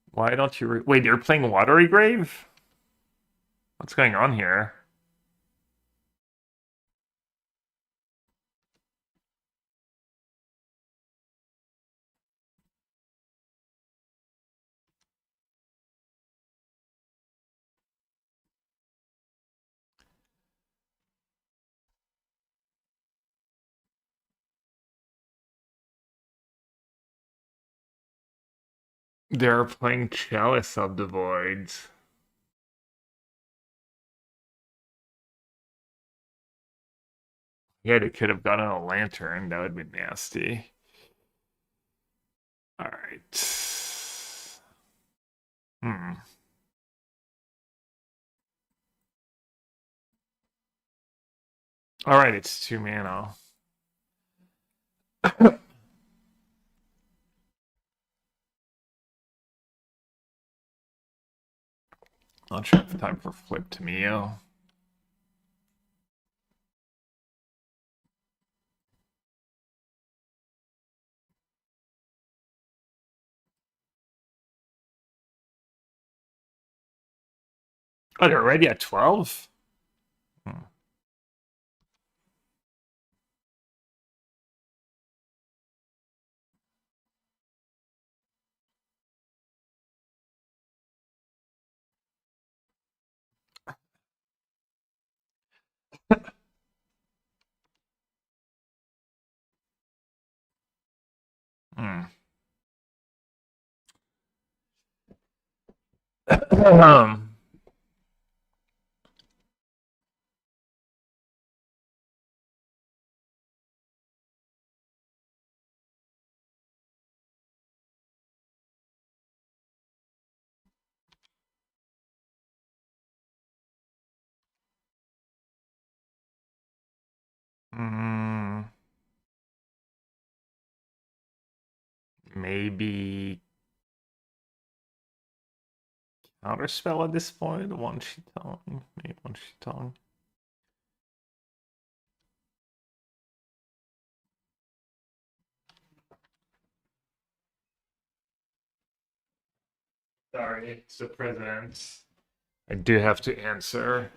S1: Why don't you... Wait, you're playing Watery Grave? What's going on here? They're playing Chalice of the Voids. Yeah, they could have gotten a lantern. That would be nasty. Alright. Hmm. Alright, it's 2 mana. Not sure if time for flip to Mio. Oh, they're already at 12? Hmm. Hmm. um, mm, maybe counterspell at this point. One Shitong. Maybe one Shitong. Sorry, it's the president. I do have to answer.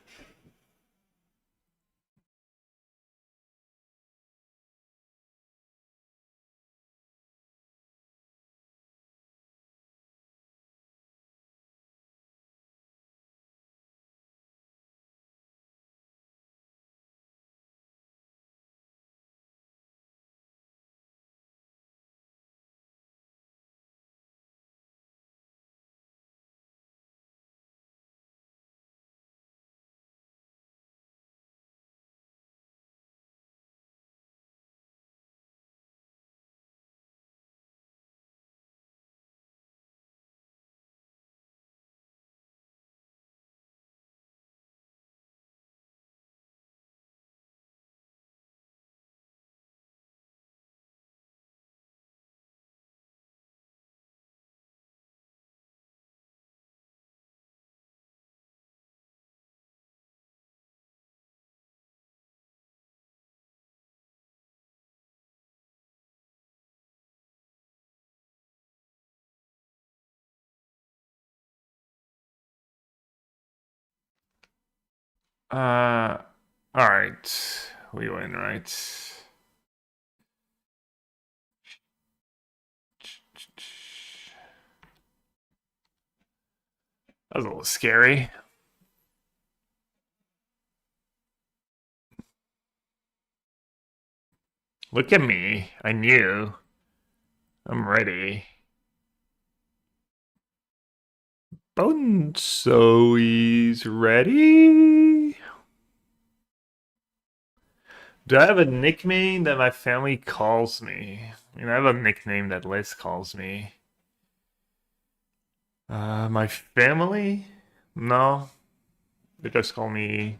S1: Uh, all right, we win, right? That was a little scary. Look at me. I knew. I'm ready. Bonso's ready. Do I have a nickname that my family calls me? I mean, I have a nickname that Liz calls me. My family? No. They just call me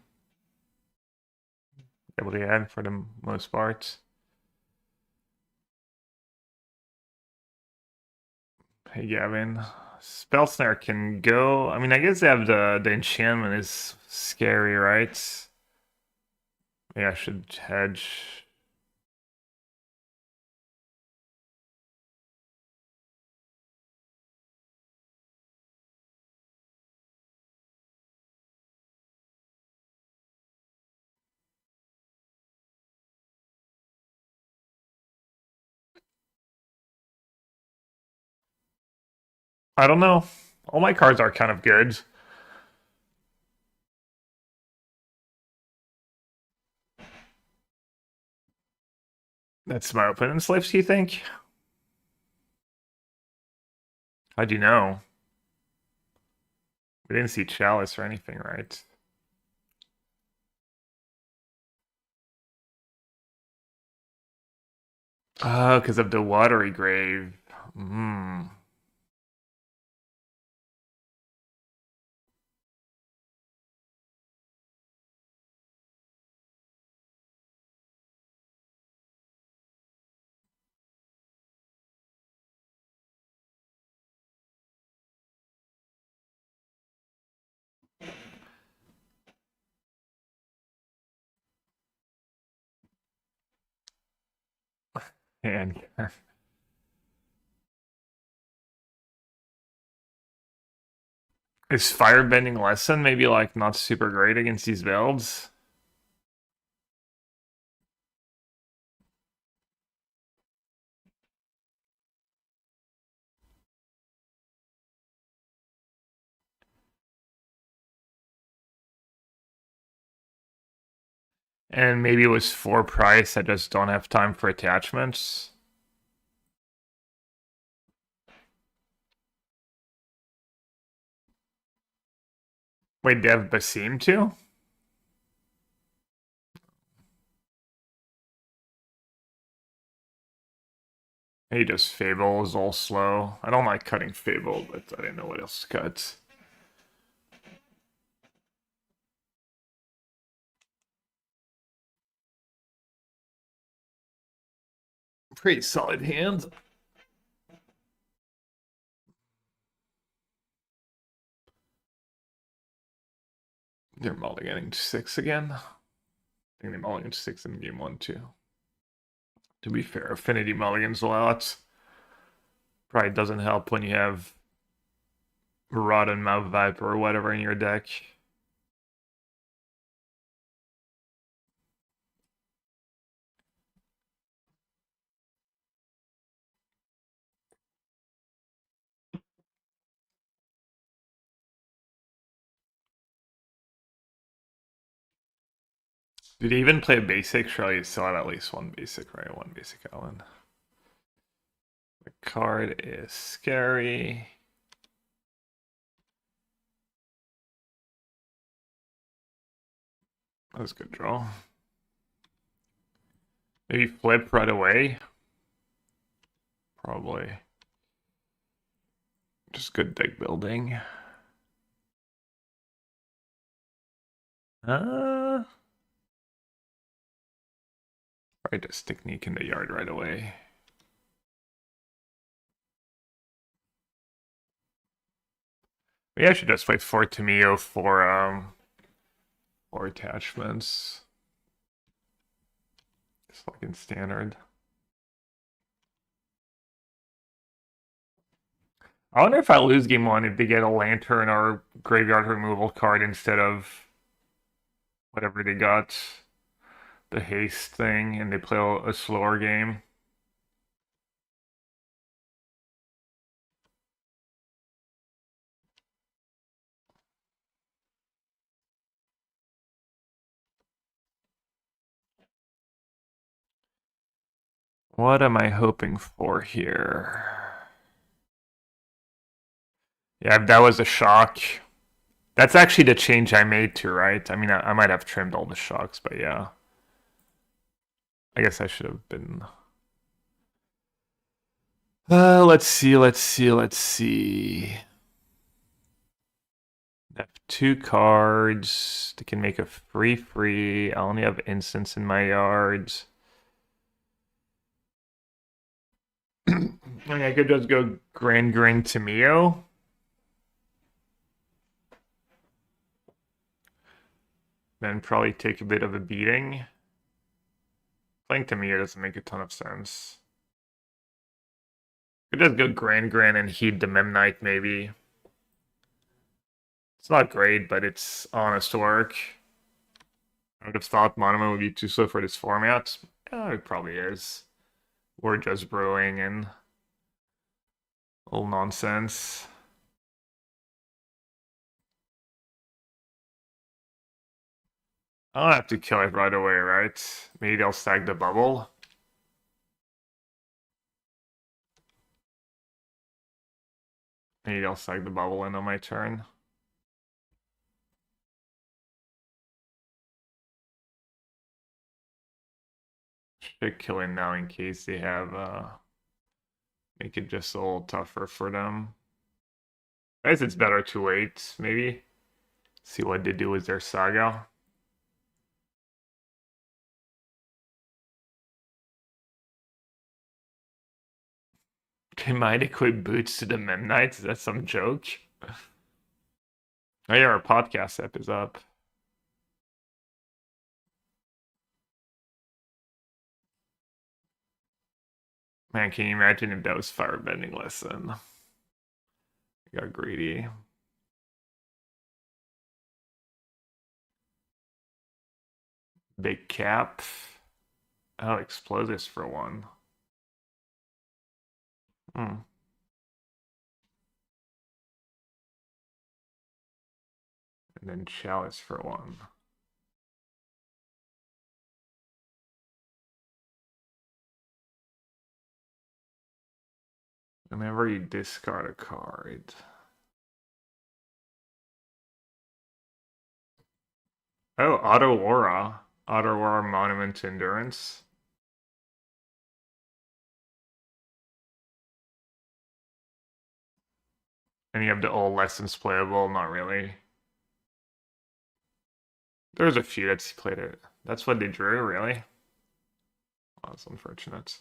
S1: Gabriel for the most part. Hey, Gavin. Spell Snare can go. I mean, I guess they have the enchantment is scary, right? Maybe I should hedge. I don't know. All my cards are kind of good. That's my opponent's life, do you think? How do you know? We didn't see Chalice or anything, right? Oh, because of the watery grave. Hmm. And is firebending lesson maybe like not super great against these builds? And maybe it was for price. I just don't have time for attachments. Wait, they have Basim too? He just Fable is all slow. I don't like cutting Fable, but I didn't know what else to cut. Pretty solid hand. They're mulliganing to 6 again. I think they mulliganed to 6 in game 1 too. To be fair, Affinity mulligans a lot. Probably doesn't help when you have Rod and Mouth Viper or whatever in your deck. Did he even play a basic? Surely he still had at least one basic, right? One basic Ellen. The card is scary. That was a good draw. Maybe flip right away. Probably. Just good deck building. Probably just technique in the yard right away. Maybe I should just wait for Tamio for attachments. Just like in standard. I wonder if I lose game 1 if they get a lantern or graveyard removal card instead of whatever they got. The haste thing, and they play a slower game. What am I hoping for here? Yeah, that was a shock. That's actually the change I made too, right? I mean, I might have trimmed all the shocks, but yeah. I guess I should have been. Let's see. I have 2 cards. They can make a free. I only have instants in my yards. I mean, I could just go Grand Grin Tamio. Then probably take a bit of a beating. Playing Tamio doesn't make a ton of sense. Could just go Grand Gran and heed the Memnite maybe. It's not great, but it's honest work. I would have thought Monument would be too slow for this format. Yeah, it probably is. We're just brewing and all nonsense. I don't have to kill it right away, right? Maybe they'll stack the bubble. Maybe they'll stack the bubble in on my turn. Should kill it now in case they have make it just a little tougher for them. I guess it's better to wait, maybe. See what they do with their saga. They might equip boots to the Memnites. Is that some joke? Oh yeah, our podcast app is up. Man, can you imagine if that was firebending lesson? I got greedy. Big cap. Oh, explosives for one. Hmm. And then chalice for one. Whenever you discard a card. Oh, Auto Aura. Auto Aura Monument to Endurance. And you have the old lessons playable, not really. There's a few that's played it. That's what they drew, really? Oh, that's unfortunate.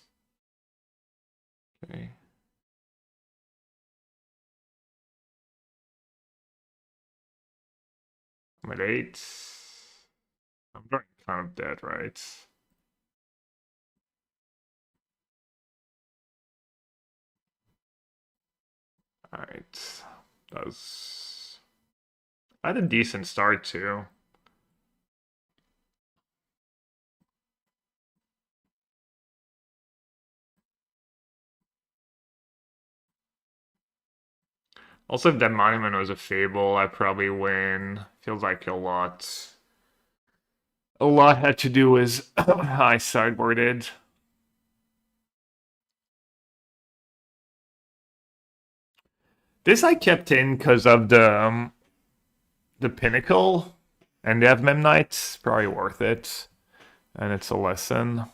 S1: Okay. I'm at 8. I'm drawing kind of dead, right? Alright. That was... I had a decent start, too. Also, if that monument was a fable, I'd probably win. Feels like a lot. A lot had to do with I sideboarded. This I kept in because of the pinnacle, and they have Memnites. Probably worth it, and it's a lesson.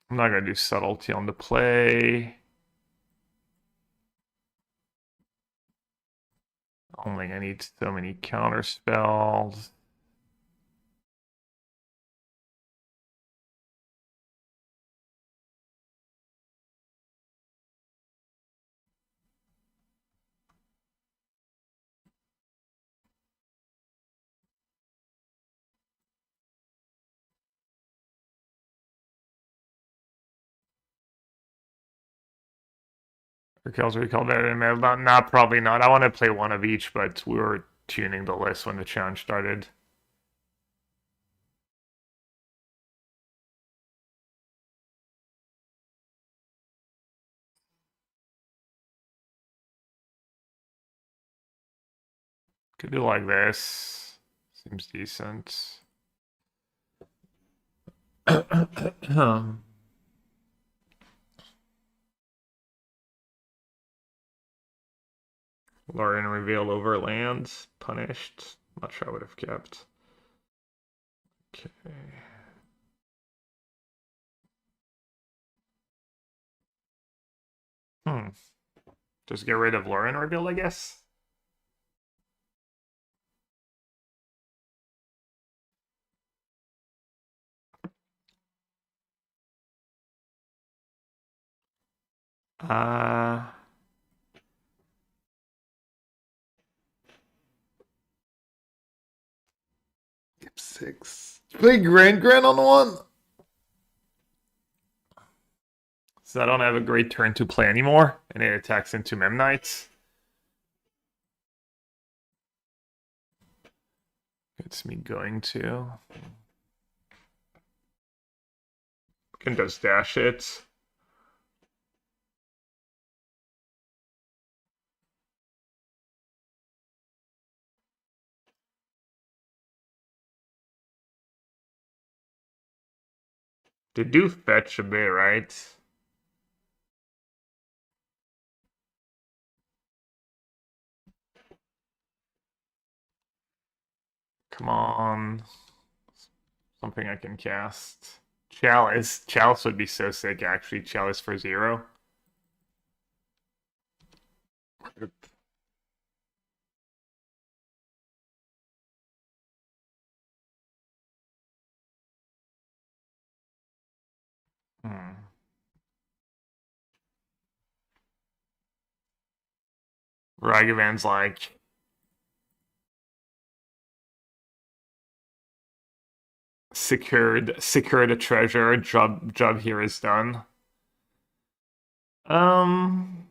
S1: I'm not gonna do subtlety on the play. Only I need so many counter spells. Recalls recall better than not probably not. I want to play one of each, but we were tuning the list when the challenge started. Could do like this. Seems decent. Lorien reveal over lands. Punished. Not sure I would have kept. Okay. Hmm. Just get rid of Lorien reveal, I guess. Uh 6. Play Grand on the one. So I don't have a great turn to play anymore, and it attacks into Memnites. It's me going to. Can just dash it. They do fetch a bit, right? Come on. Something I can cast. Chalice. Chalice would be so sick, actually. Chalice for 0. Hmm. Ragavan's like, secured a treasure. Job here is done. Um,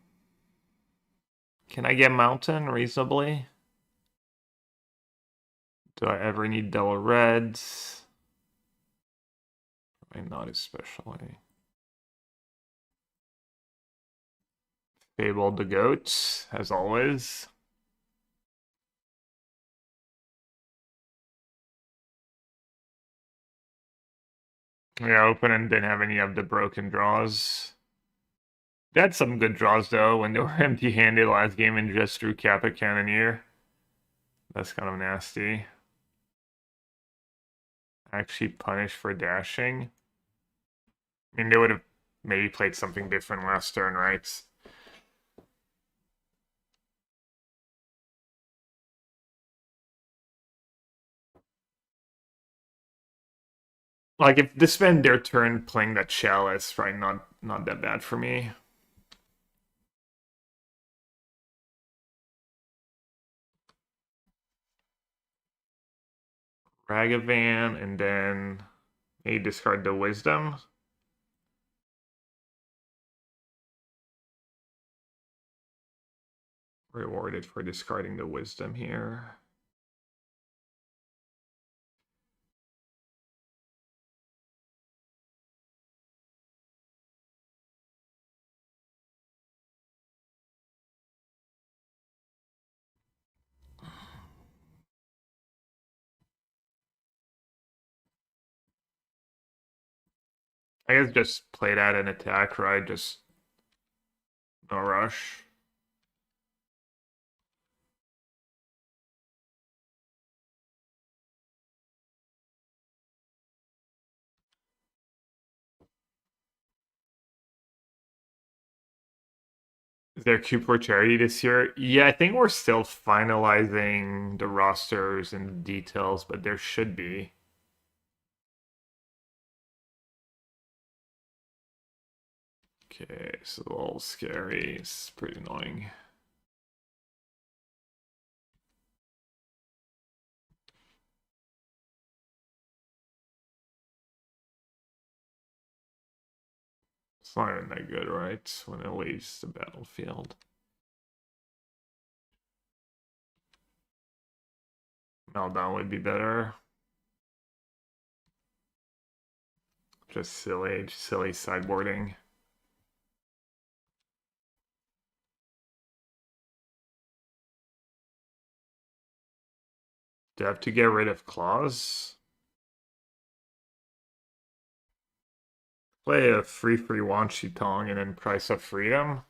S1: can I get mountain reasonably? Do I ever need double reds? Probably not especially. Fabled the goats, as always. Yeah, opening didn't have any of the broken draws. They had some good draws though when they were empty-handed last game and just drew Kappa Cannoneer. That's kind of nasty. Actually punished for dashing. I mean, they would have maybe played something different last turn, right? Like if they spend their turn playing that shell, it's probably not that bad for me. Ragavan, and then maybe discard the wisdom. Rewarded for discarding the wisdom here. I guess just play that and attack, right? Just no rush. Is there Cube for charity this year? Yeah, I think we're still finalizing the rosters and details, but there should be. Okay, it's a little scary. It's pretty annoying. It's not even that good, right? When it leaves the battlefield. Meltdown would be better. Just silly sideboarding. Do I have to get rid of claws? Play a free Wan Shi Tong and then Price of Freedom.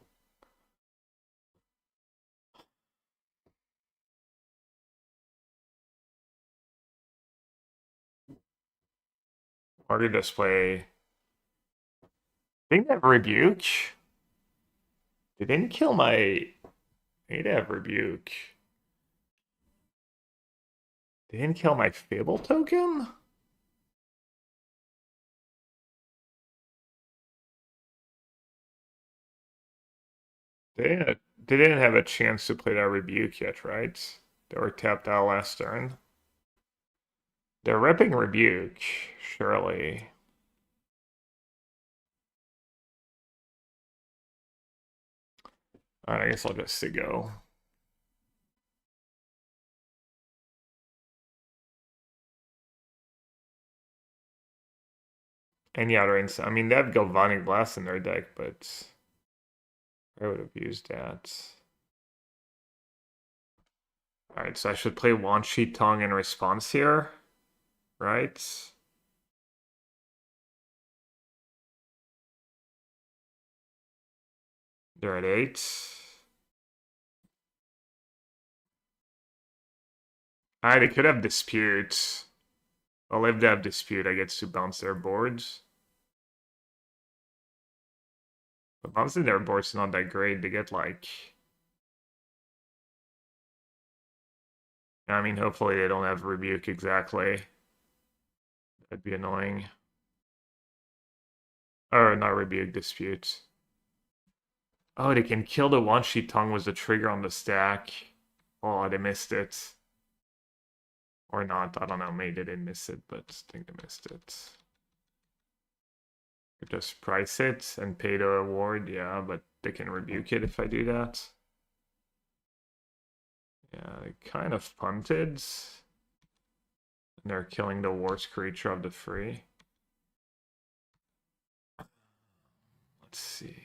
S1: Or you just play. I think that Rebuke. They didn't kill my. They'd have Rebuke. They didn't kill my Fable token? They didn't have a chance to play that Rebuke yet, right? They were tapped out last turn. They're ripping Rebuke, surely. Alright, I guess I'll just go. Any other I mean, they have Galvanic Blast in their deck, but I would have used that. Alright, so I should play Wan Shi Tong in response here, right? They're at 8. Alright, they could have Dispute. Well, if they have Dispute, I get to bounce their boards. But bouncing their board's not that great. They get like... I mean, hopefully they don't have Rebuke exactly. That'd be annoying. Or not Rebuke, Dispute. Oh, they can kill the Wan Shi Tong was the trigger on the stack. Oh, they missed it. Or not, I don't know, maybe they didn't miss it, but I think they missed it. Could just price it and pay the reward, yeah, but they can rebuke it if I do that. Yeah, they kind of punted. And they're killing the worst creature of the free. Let's see.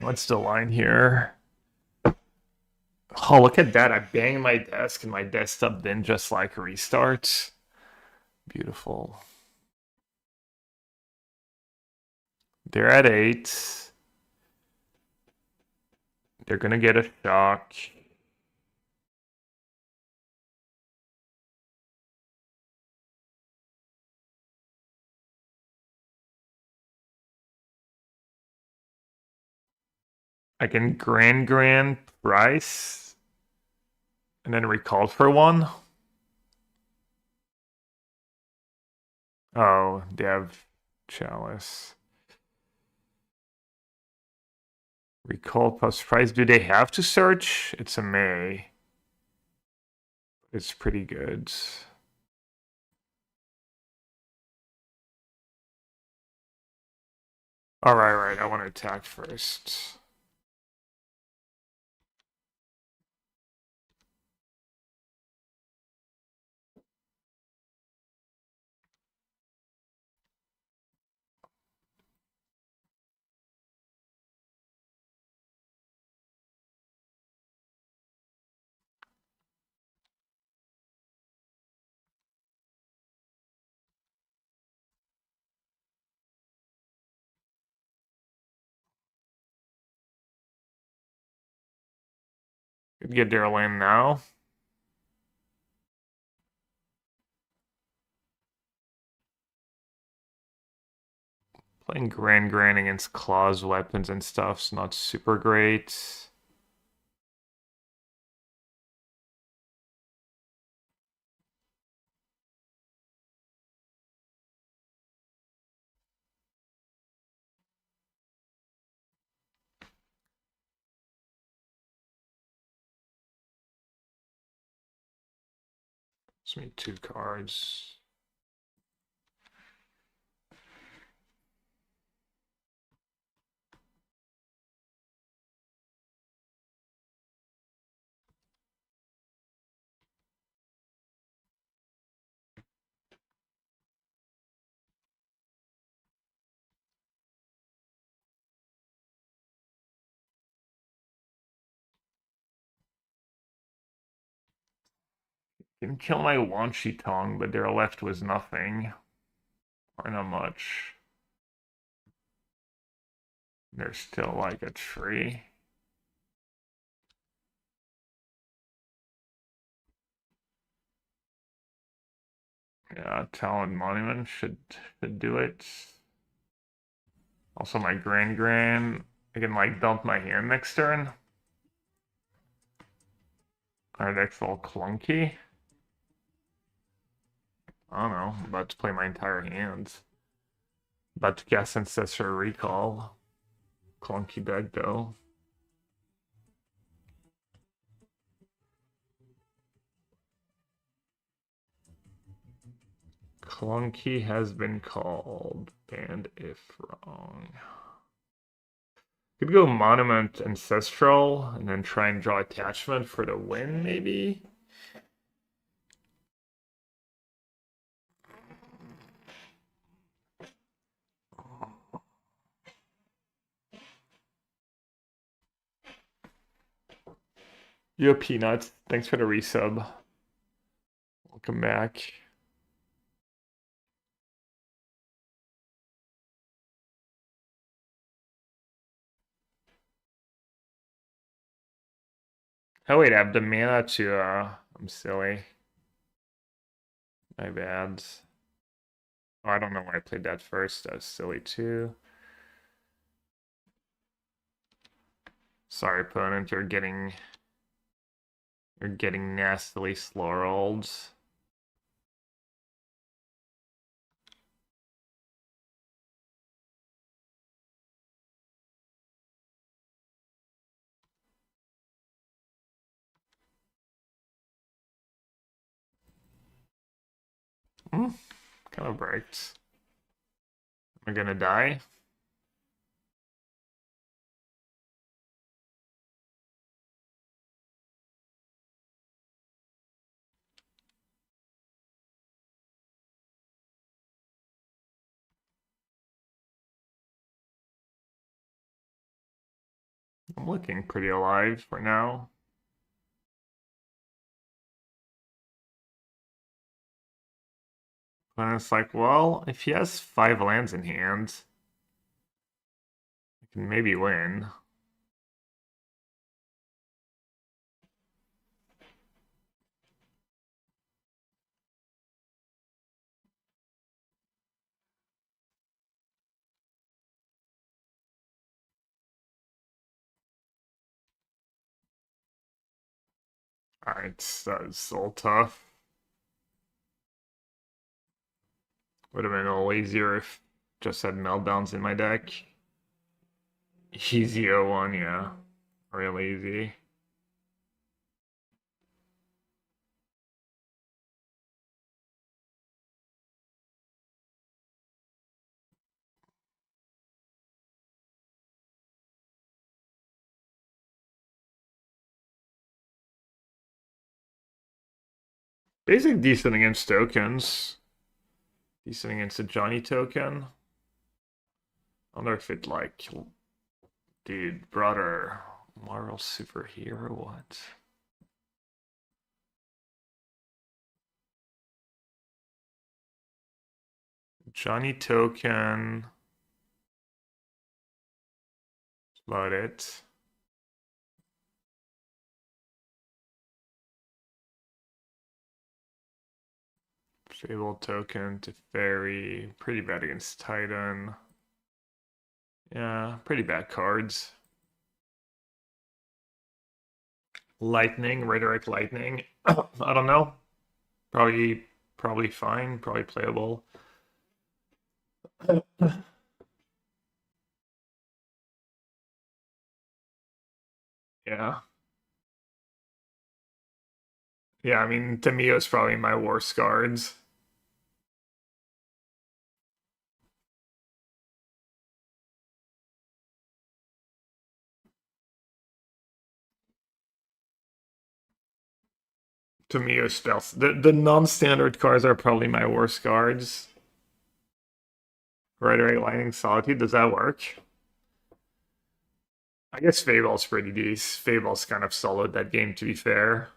S1: What's the line here? Oh, look at that. I banged my desk and my desktop didn't just like restart. Beautiful. They're at 8. They're gonna get a shock. I can grand price and then recall for 1. Oh, they have Chalice. Recall plus price. Do they have to search? It's a May. It's pretty good. Alright, right. I want to attack first. Could get their land now. Playing Grand against claws, weapons, and stuff's not super great. Just need 2 cards. Can kill my Wan Shi Tong, but their left was nothing. Or not much. They're still like a tree. Yeah, Talon Monument should do it. Also my Grand. I can like dump my hand next turn. Our deck's all clunky. I don't know. I'm about to play my entire hand. About to cast Ancestral Recall. Clunky deck though. Clunky has been called. Banned if wrong. Could go Monument Ancestral and then try and draw attachment for the win, maybe? Yo, Peanuts. Thanks for the resub. Welcome back. Oh wait, I have the mana to I'm silly. My bad. Oh, I don't know why I played that first. That was silly too. Sorry, opponent, you're getting nastily slow-rolled. Hmm, kind of breaks. Am I gonna die? I'm looking pretty alive for now. But it's like, well, if he has 5 lands in hand, I can maybe win. Alright, that's all tough. Would have been a little easier if just had meltdowns in my deck. Easy 0-1, yeah. Real easy. Basic decent against tokens. Decent against a Johnny token. I wonder if it like, dude, brother, Marvel superhero, what? Johnny token. That's about it. Fable token to fairy. Pretty bad against Titan. Yeah, pretty bad cards. Lightning, Rhetoric Lightning. I don't know. Probably fine, probably playable. Yeah. Yeah, I mean, Tamiyo's probably my worst cards. Tamiyo spells. The non-standard cards are probably my worst cards. Rhetoric Lightning Solitude, does that work? I guess Fable's pretty decent. Fable's kind of solid that game, to be fair.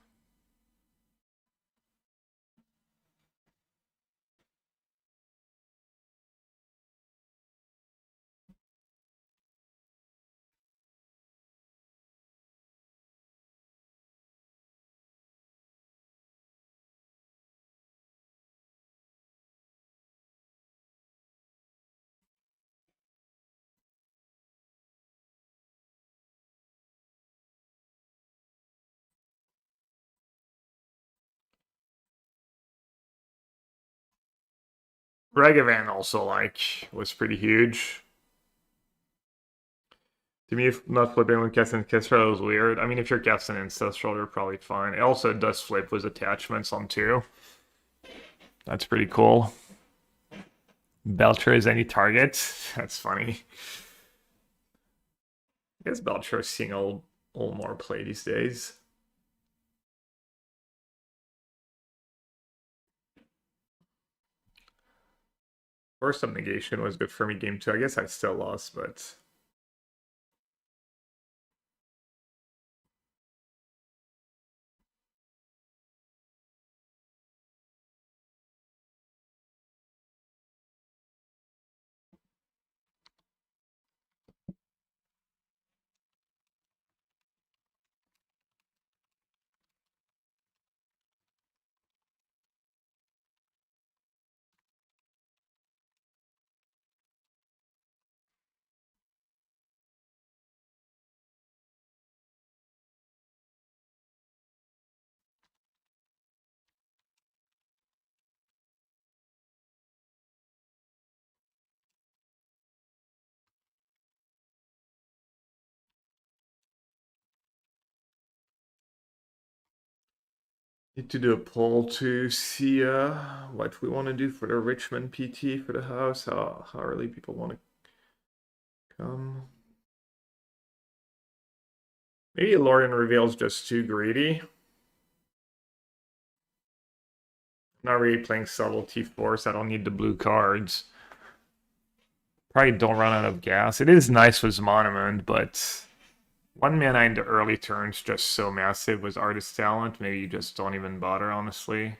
S1: Ragavan also, like, was pretty huge. To me, if not flipping with Guess Ancestral was weird. I mean, if you're guessing Ancestral, you're probably fine. It also does flip with attachments on 2. That's pretty cool. Belcher is any target? That's funny. I guess Belcher is seeing a little more play these days. Force of Negation was good for me game 2. I guess I still lost, but Need to do a poll to see what we want to do for the Richmond PT for the house. How early people want to come. Maybe Lorien Reveal's just too greedy. Not really playing Subtlety Force. I don't need the blue cards. Probably don't run out of gas. It is nice with Monument, but 1 mana into early turns just so massive with Artist Talent. Maybe you just don't even bother, honestly.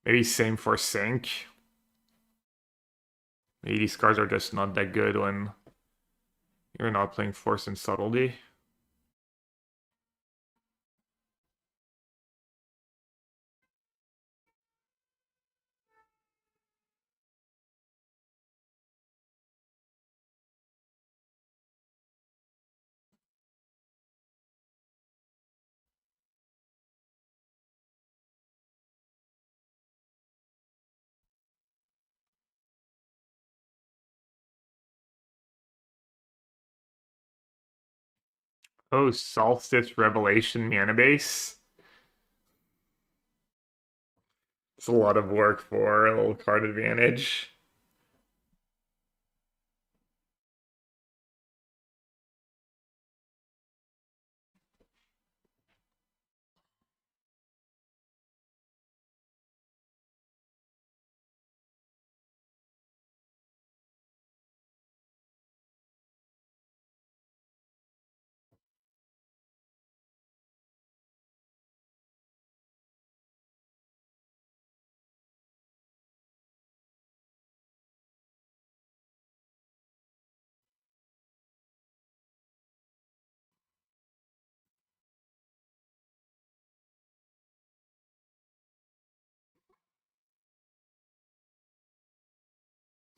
S1: Maybe same for Sync. Maybe these cards are just not that good when you're not playing Force and Subtlety. Oh, Solstice Revelation mana base. It's a lot of work for a little card advantage.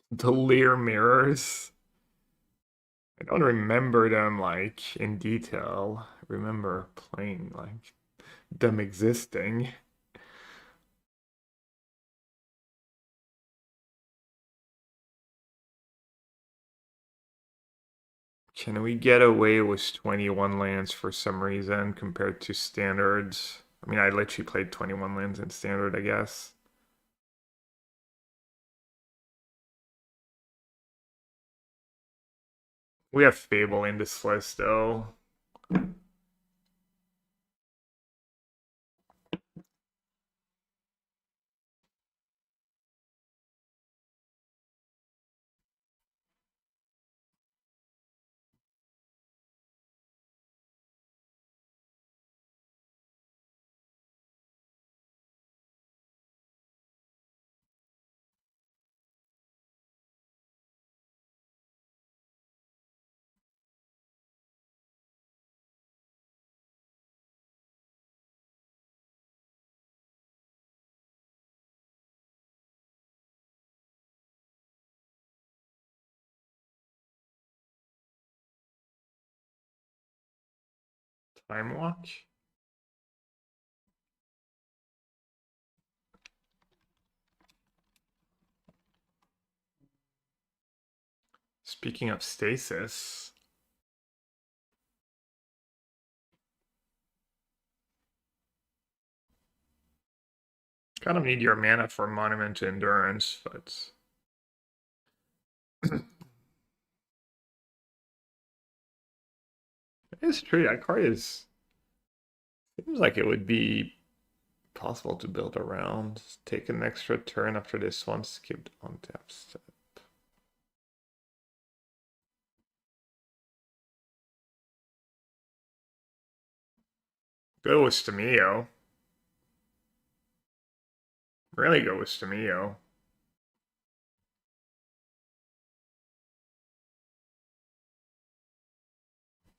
S1: The Lear Mirrors. I don't remember them like in detail. I remember playing like them existing. Can we get away with 21 lands for some reason compared to standards? I mean, I literally played 21 lands in standard, I guess. We have Fable in this list, though. Time Walk? Speaking of stasis. Kind of need your mana for Monument to Endurance, but... It's true, that card is... Seems like it would be possible to build around. Take an extra turn after this one, skipped on tap step. Go with Stamio. Really go with Stamio.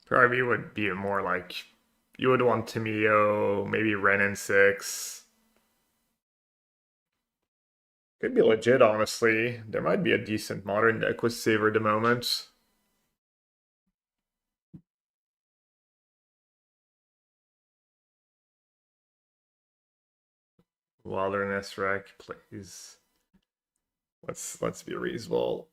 S1: Probably would be more like you would want Tamio, maybe Ren and 6. Could be legit, honestly. There might be a decent modern deck with Savor the Moment. Wilderness Wreck, please. Let's be reasonable.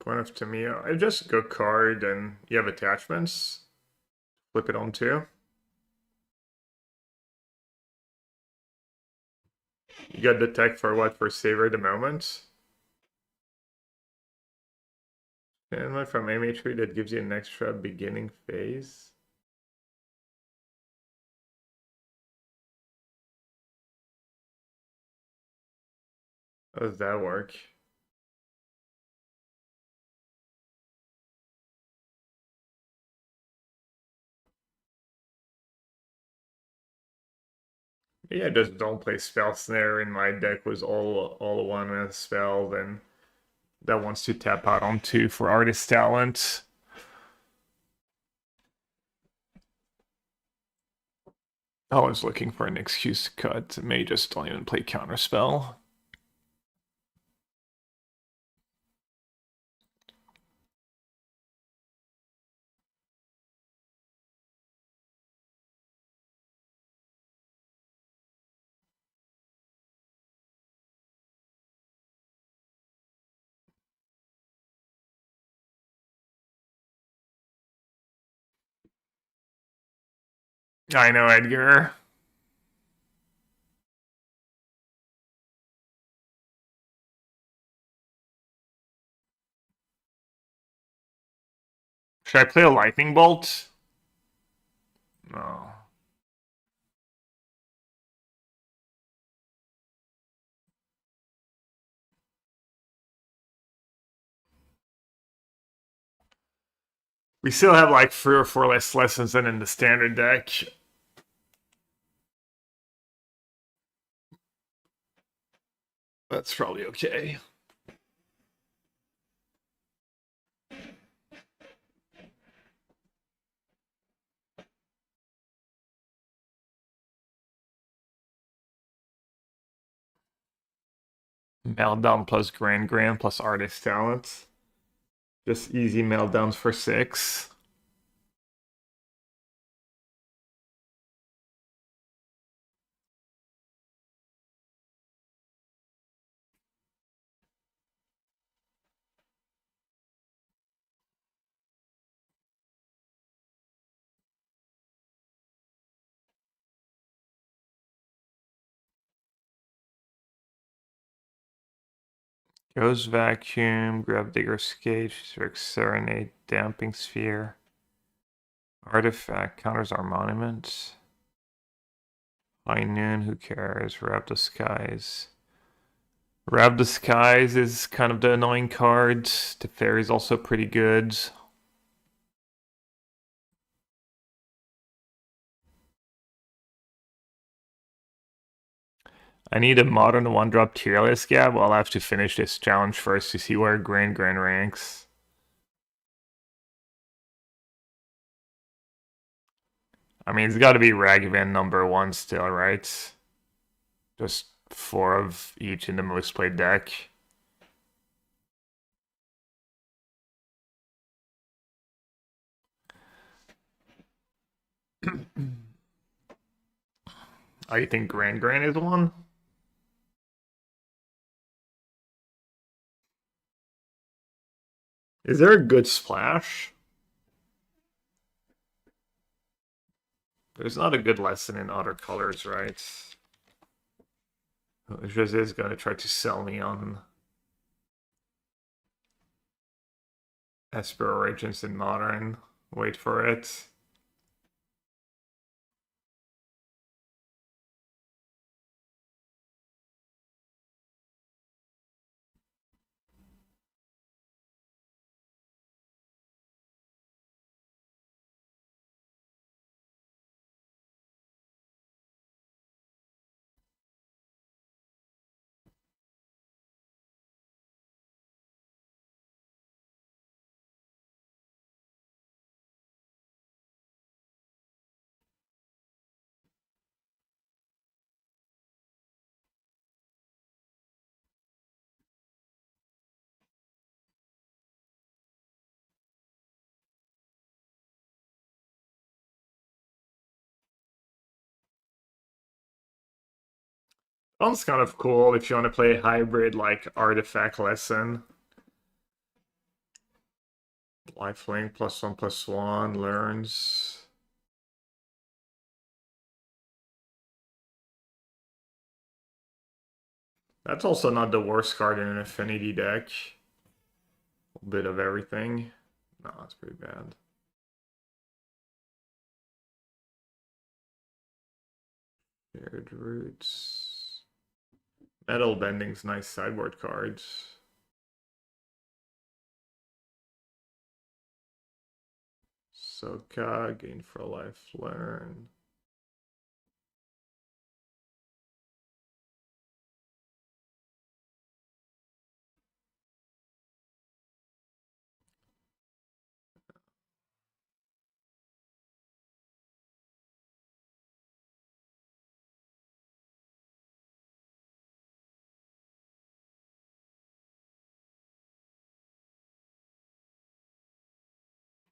S1: Coin of Tamio. I just go card and you have attachments. Flip it on two. You got the tech for what? For Savor at the moment. And one from MH3 that gives you an extra beginning phase. How does that work? Yeah, just don't play Spell Snare. In my deck was all one spell, then that wants to tap out on two for Artist Talent. I was looking for an excuse to cut. May just don't even play Counterspell. I know, Edgar. Should I play a Lightning Bolt? No. We still have like 3 or 4 less lessons than in the standard deck. That's probably okay. Meltdown plus Grand plus Artist Talent. Just easy meltdowns for 6. Goes Vacuum, Gravedigger's Cage, Serenade, Damping Sphere. Artifact counters our monuments. High Noon, who cares? Wrap the Skies. Wrap the Skies is kind of the annoying card. The Fairy's also pretty good. I need a modern 1-drop tier list gap. I'll have to finish this challenge first to see where Grand ranks. I mean, it's got to be Ragavan #1 still, right? Just 4 of each in the most played deck. Oh, you think Grand is one? Is there a good splash? There's not a good lesson in other colors, right? Jose is gonna try to sell me on Esper Origins in Modern. Wait for it. Sounds kind of cool if you want to play a hybrid like Artifact Lesson. Lifelink +1/+1 learns. That's also not the worst card in an affinity deck. A bit of everything. No, that's pretty bad. Shared Roots. Metal Bending's nice sideboard cards. Soka, gain for life, learn.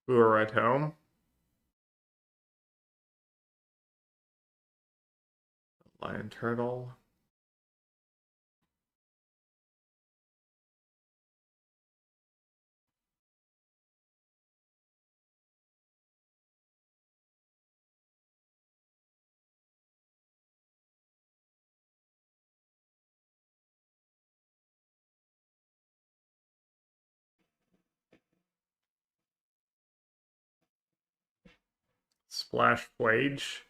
S1: Who are at home? Lion Turtle. Splash Flage.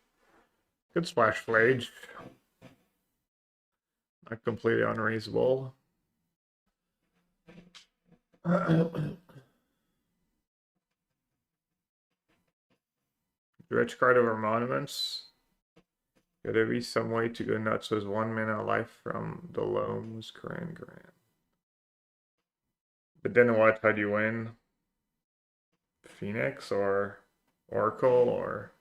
S1: Good Splash Flage. Not completely unreasonable. Dredge card over Monuments. Could there be some way to go nuts with 1 mana life from the Loams Grand? But then what? How do you win? Phoenix or Oracle or...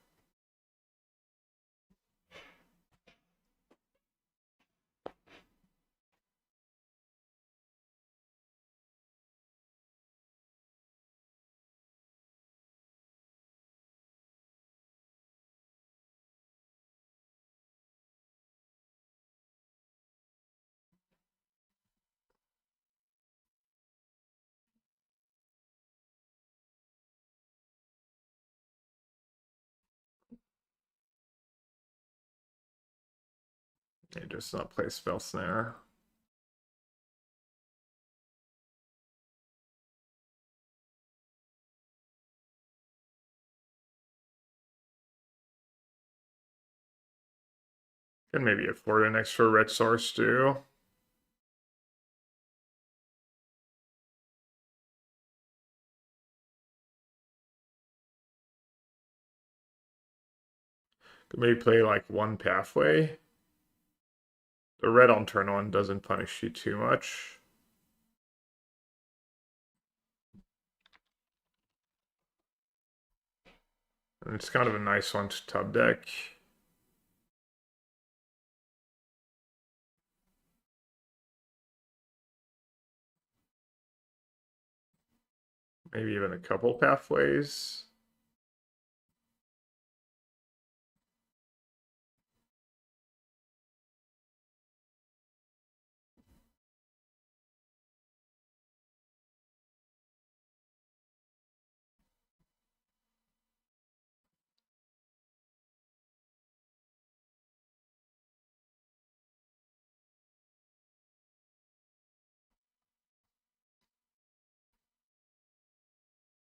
S1: They just not play Spell Snare. And maybe afford an extra red source too. Could maybe play like one Pathway. The red on turn 1 doesn't punish you too much. And it's kind of a nice one to tub deck. Maybe even a couple Pathways.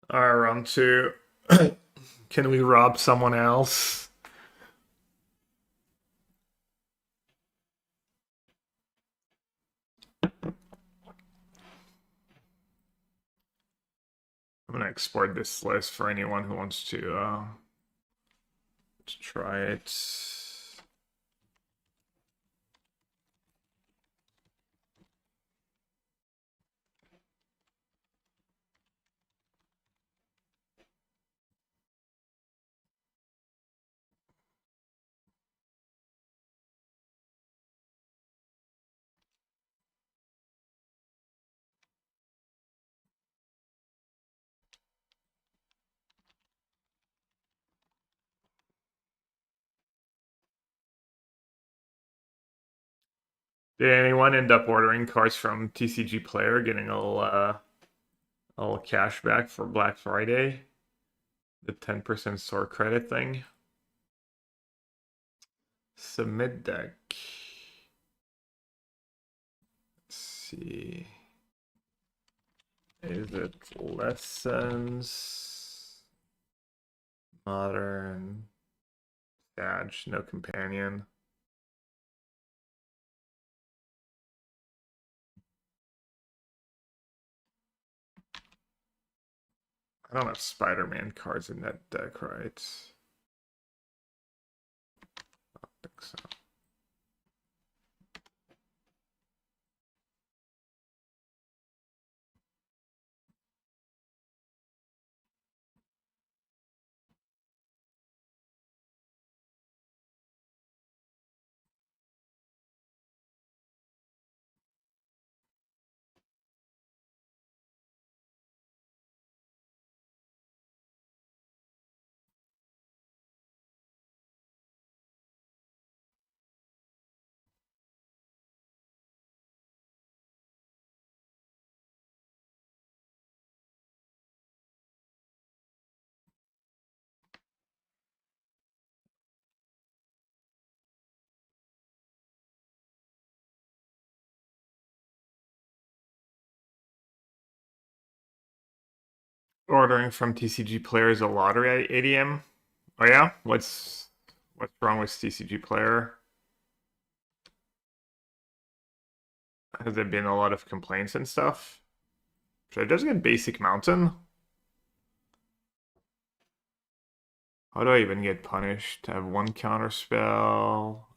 S1: Alright, round 2. Can we rob someone else? I'm gonna export this list for anyone who wants to try it. Did anyone end up ordering cards from TCG Player, getting a little a little cash back for Black Friday. The 10% store credit thing. Submit deck. Let's see. Is it lessons? Modern. Sag, no companion. I don't have Spider-Man cards in that deck, right? I don't think so. Ordering from TCG Player is a lottery ADM. Oh yeah? What's wrong with TCG Player? Has there been a lot of complaints and stuff? Should I just get Basic Mountain? How do I even get punished? I have one counter spell.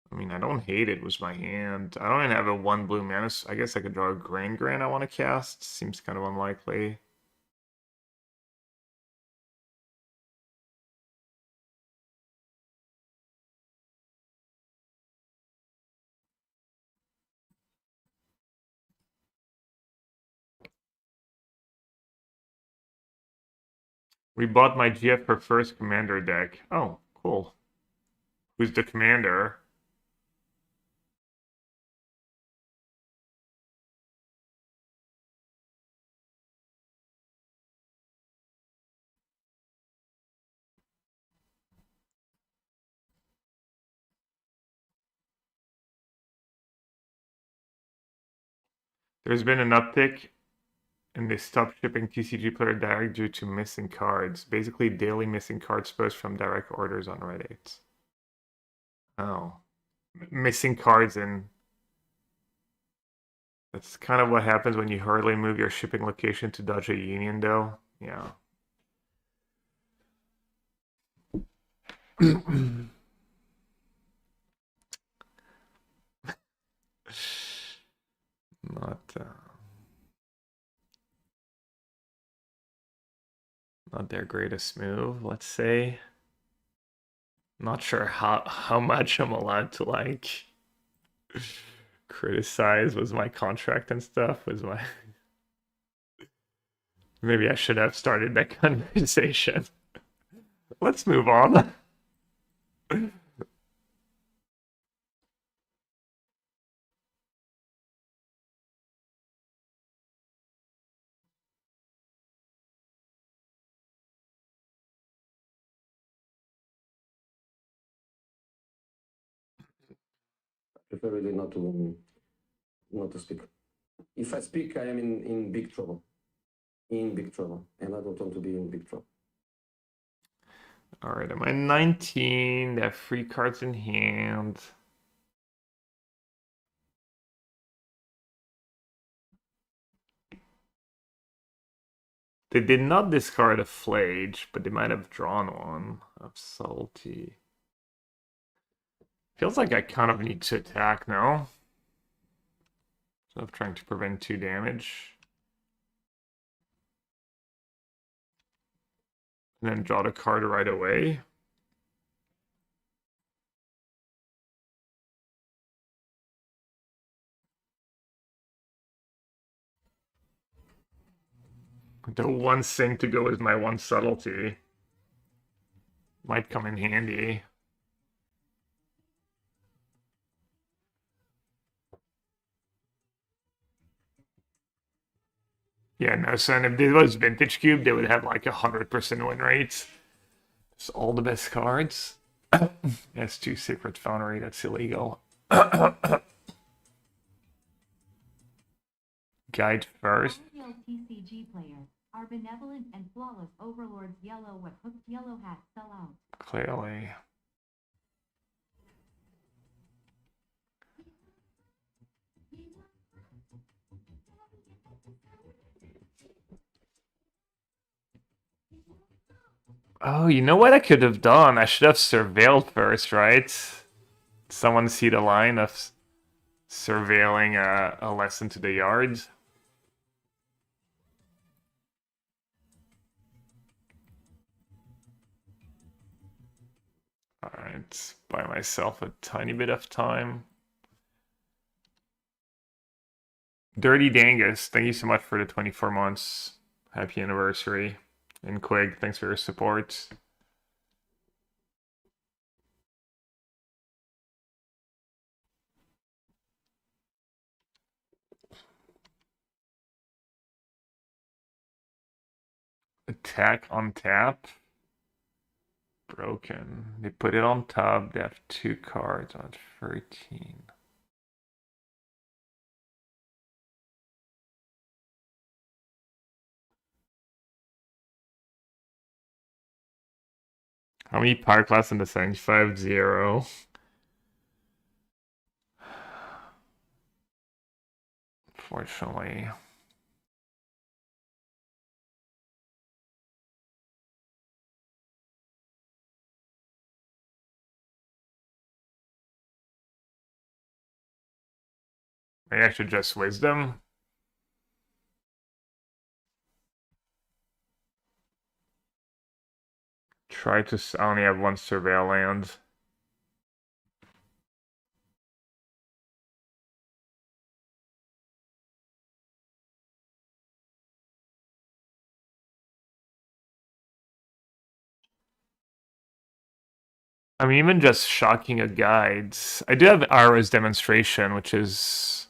S1: I mean, I don't hate it with my hand. I don't even have a one blue mana. I guess I could draw a Grand I want to cast. Seems kind of unlikely. We bought my GF for first commander deck. Oh, cool. Who's the commander? There's been an uptick and they stopped shipping TCG Player Direct due to missing cards. Basically, daily missing cards posts from direct orders on Reddit. Oh. Missing cards in. That's kind of what happens when you hurriedly move your shipping location to dodge a union, though. Yeah. Not their greatest move, let's say. Not sure how much I'm allowed to like criticize was my contract and stuff. Was my maybe I should have started that conversation. Let's move on.
S3: Prefer really not to speak. If I speak, I am in big trouble. In big trouble. And I don't want to be in big trouble.
S1: Alright, am I 19? They have free cards in hand. They did not discard a Flage, but they might have drawn one of Subtlety. Feels like I kind of need to attack now. So I'm trying to prevent 2 damage. And then draw the card right away. The one sync to go with my one subtlety might come in handy. Yeah, no, son, if this was Vintage Cube, they would have like 100% win rates. It's all the best cards. S2 Secret Foundry, that's illegal. Guide first.
S2: Yell TCG player. Our benevolent and flawless overlords yellow what hooked yellow hats sell out.
S1: Clearly. Oh, you know what I could have done? I should have surveilled first, right? Someone see the line of surveilling a lesson to the yards. Alright, buy myself a tiny bit of time. Dirty Dangus, thank you so much for the 24 months. Happy anniversary. And Quig, thanks for your support. Attack on tap. Broken. They put it on top. They have 2 cards on 13. How many Pyroclasts in the 75? 0. Unfortunately. Maybe I should just Wisdom. Try to. I only have 1 Surveil land. I mean, even just shocking a guides. I do have Ara's demonstration, which is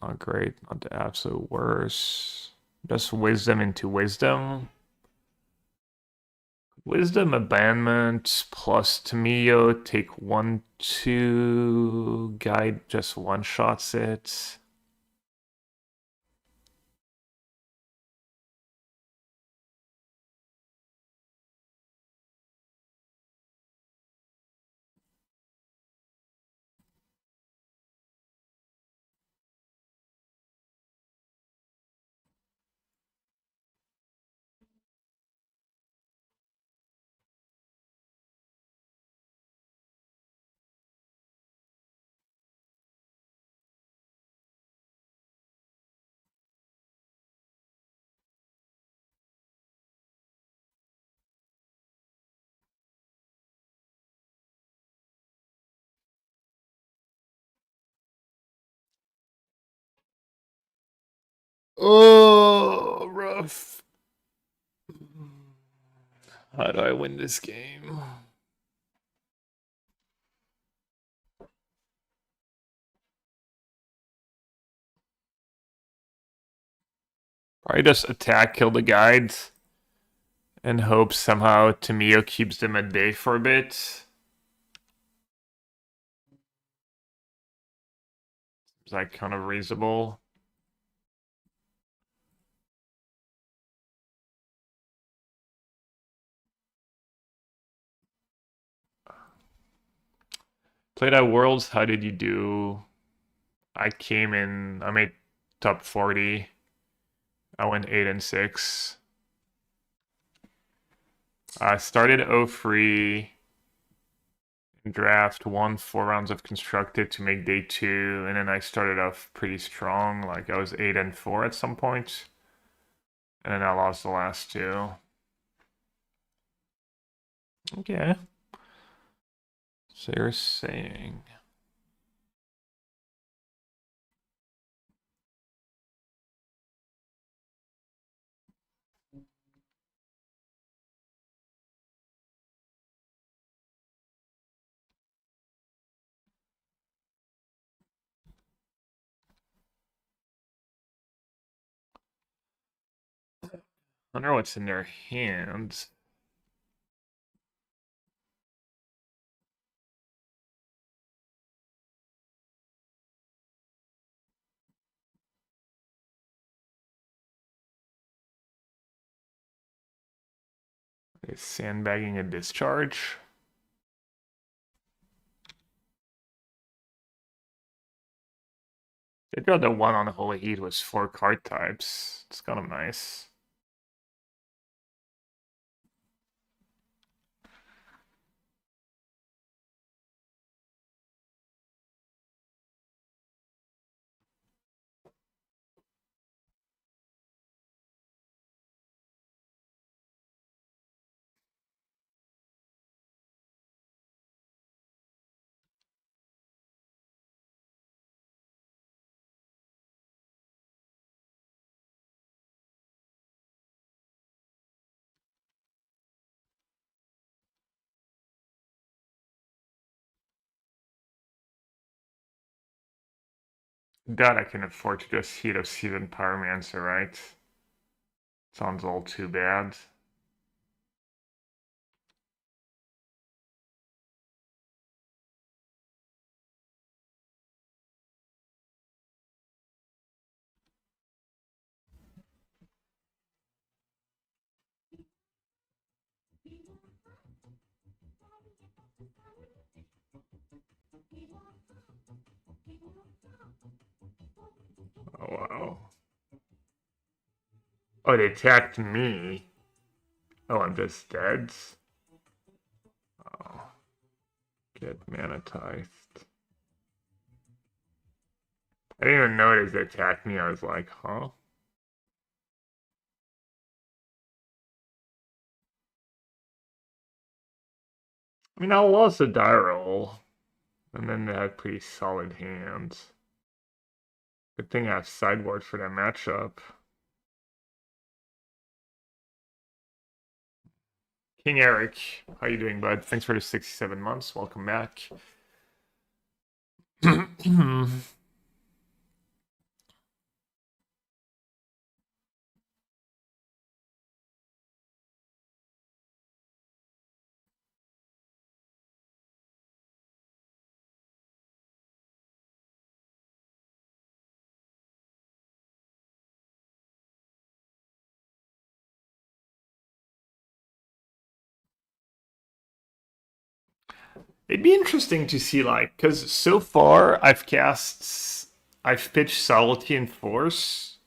S1: not great, not the absolute worst. Just wisdom into wisdom. Wisdom abandonment plus Tamiyo, take 1/2. Guide just one shots it. Oh, rough. How do I win this game? Probably just attack, kill the guides, and hope somehow Tamiyo keeps them at bay for a bit. Is that kind of reasonable? Played at Worlds, how did you do? I made top 40. I went 8 and 6. I started 0-3 in draft, won 4 rounds of constructed to make day 2, and then I started off pretty strong. Like I was 8 and 4 at some point, and then I lost the last 2. Okay. So you're saying. Wonder what's in their hands. Is sandbagging a discharge? They draw the one on the Holy Heat was 4 card types. It's kind of nice. That I can afford to just Heat of Seven Pyromancer, right? Sounds all too bad. Oh, wow. Oh, they attacked me. Oh, I'm just dead. Oh. Get manatized. I didn't even notice they attacked me. I was like, huh? I mean, I lost a die roll. And then they had pretty solid hands. Good thing I have sideboard for that matchup. King Eric, how you doing, bud? Thanks for the 67 months. Welcome back. It'd be interesting to see, like, because so far I've pitched Subtlety and Force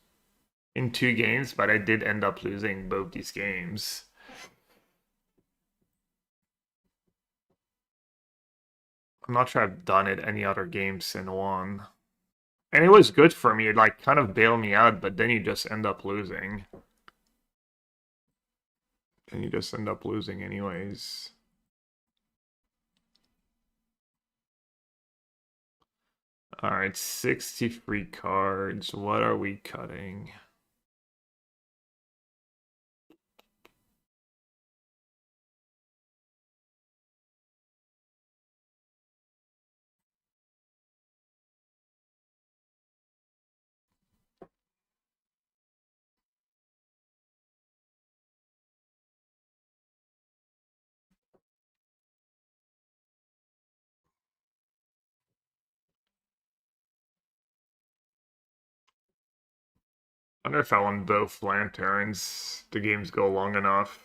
S1: in 2 games, but I did end up losing both these games. I'm not sure I've done it any other games in one. And it was good for me. It like kind of bailed me out, but then you just end up losing. And you just end up losing anyways. Alright, 63 cards. What are we cutting? I wonder if I want both lanterns. The games go long enough.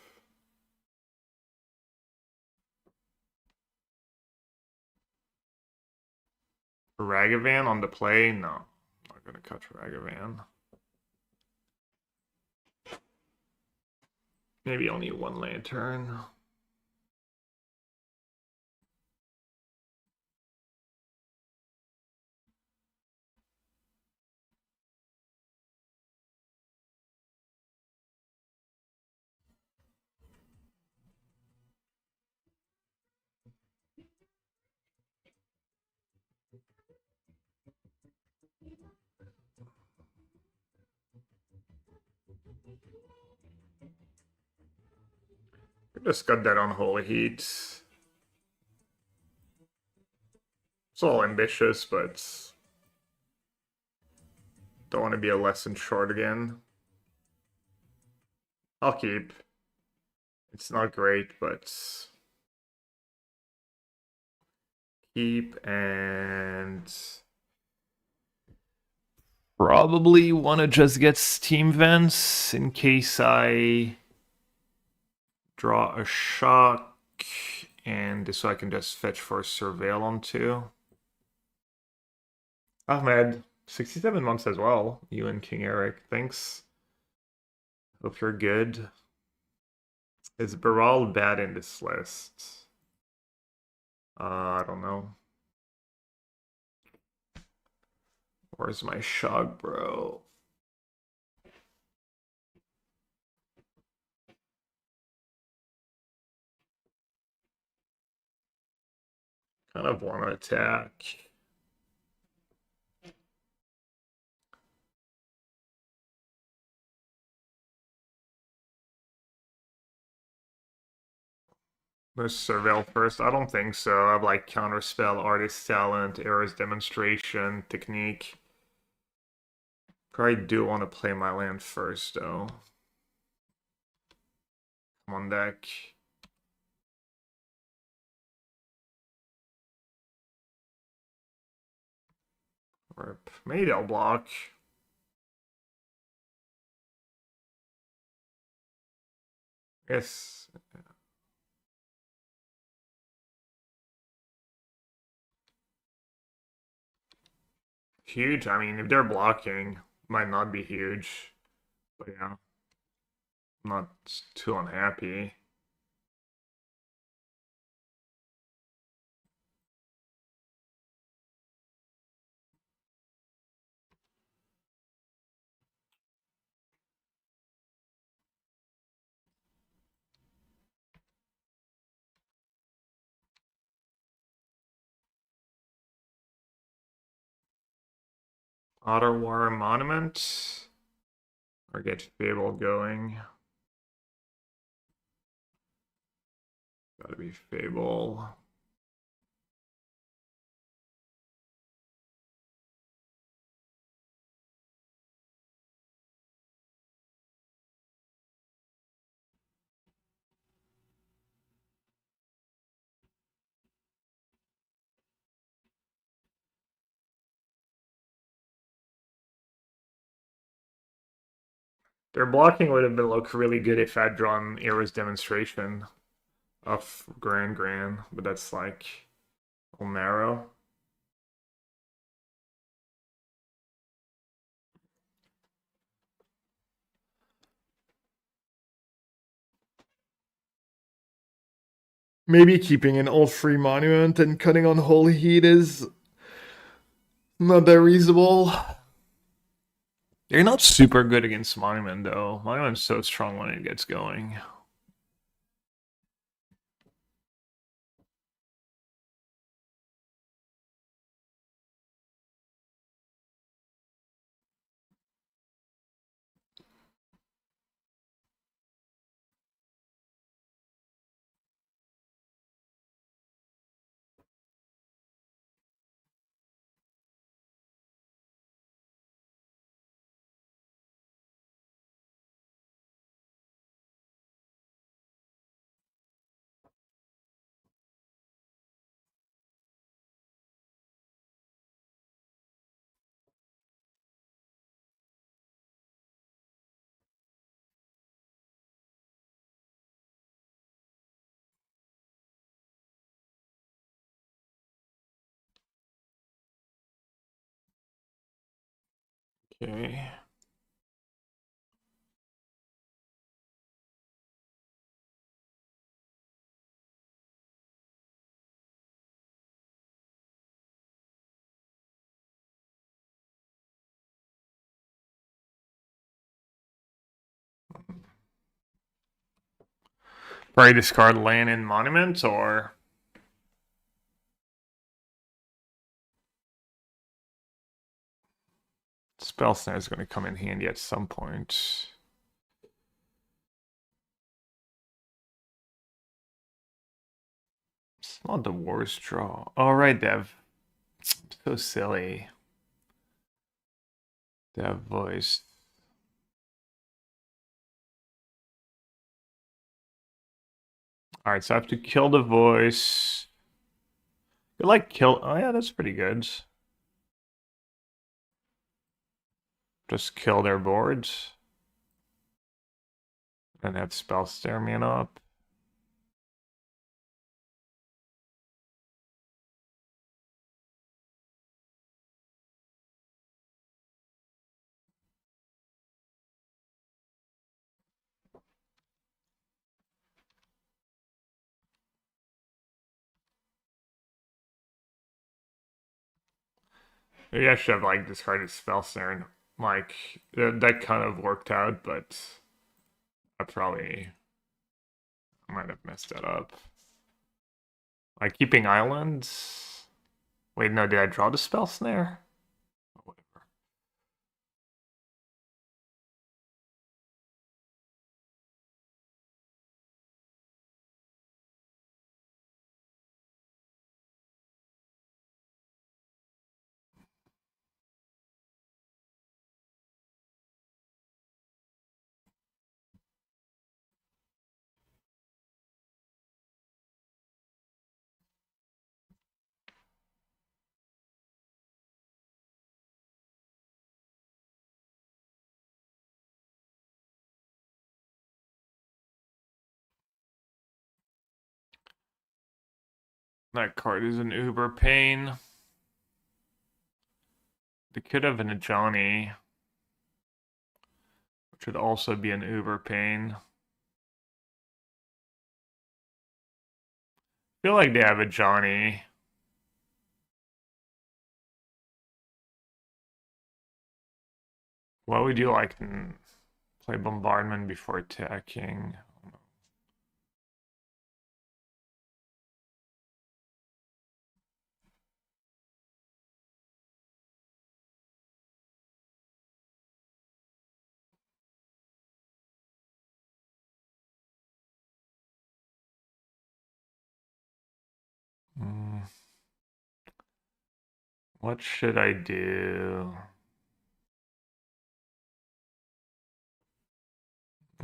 S1: Ragavan on the play? No. I'm not gonna cut Ragavan. Maybe only one lantern. Just got that on Holy Heat. It's all ambitious, but don't want to be a lesson short again. I'll keep. It's not great, but keep, and probably want to just get Steam Vents in case I draw a shock, and so I can just fetch for Surveil on 2. Ahmed, 67 months as well. You and King Eric, thanks. Hope you're good. Is Baral bad in this list? I don't know. Where's my shock, bro? Kind of want to attack. Let's Surveil first. I don't think so. I have like Counterspell, Artist Talent, Era's Demonstration, Technique. Probably do want to play my land first, though. Come on deck. Rip. Maybe they'll block. Yes. Huge. I mean, if they're blocking, might not be huge. But yeah. I'm not too unhappy. Ottawa Monument. Or get Fable going. Gotta be Fable. Their blocking would have been look really good if I'd drawn Era's Demonstration of Grand, but that's like a little narrow. Maybe keeping an all free monument and cutting on Holy Heat is not that reasonable. They're not super good against Monument, though. Monument's so strong when it gets going. Okay. Probably discard land in Monument, or Spell Snare is going to come in handy at some point. It's not the worst draw. All right, Dev. So silly. Dev voice. Alright, so I have to kill the voice. You like kill. Oh, yeah, that's pretty good. Just kill their boards. And have spell stare man up. Maybe I should have like discarded spell snare and like that kind of worked out, but I probably might have messed that up. Like keeping islands. Wait, no, did I draw the spell snare? Oh, whatever. That card is an uber pain. The Kid of Najani, which would also be an uber pain. I feel like they have a Johnny. What would you like to play bombardment before attacking? Mm, what should I do?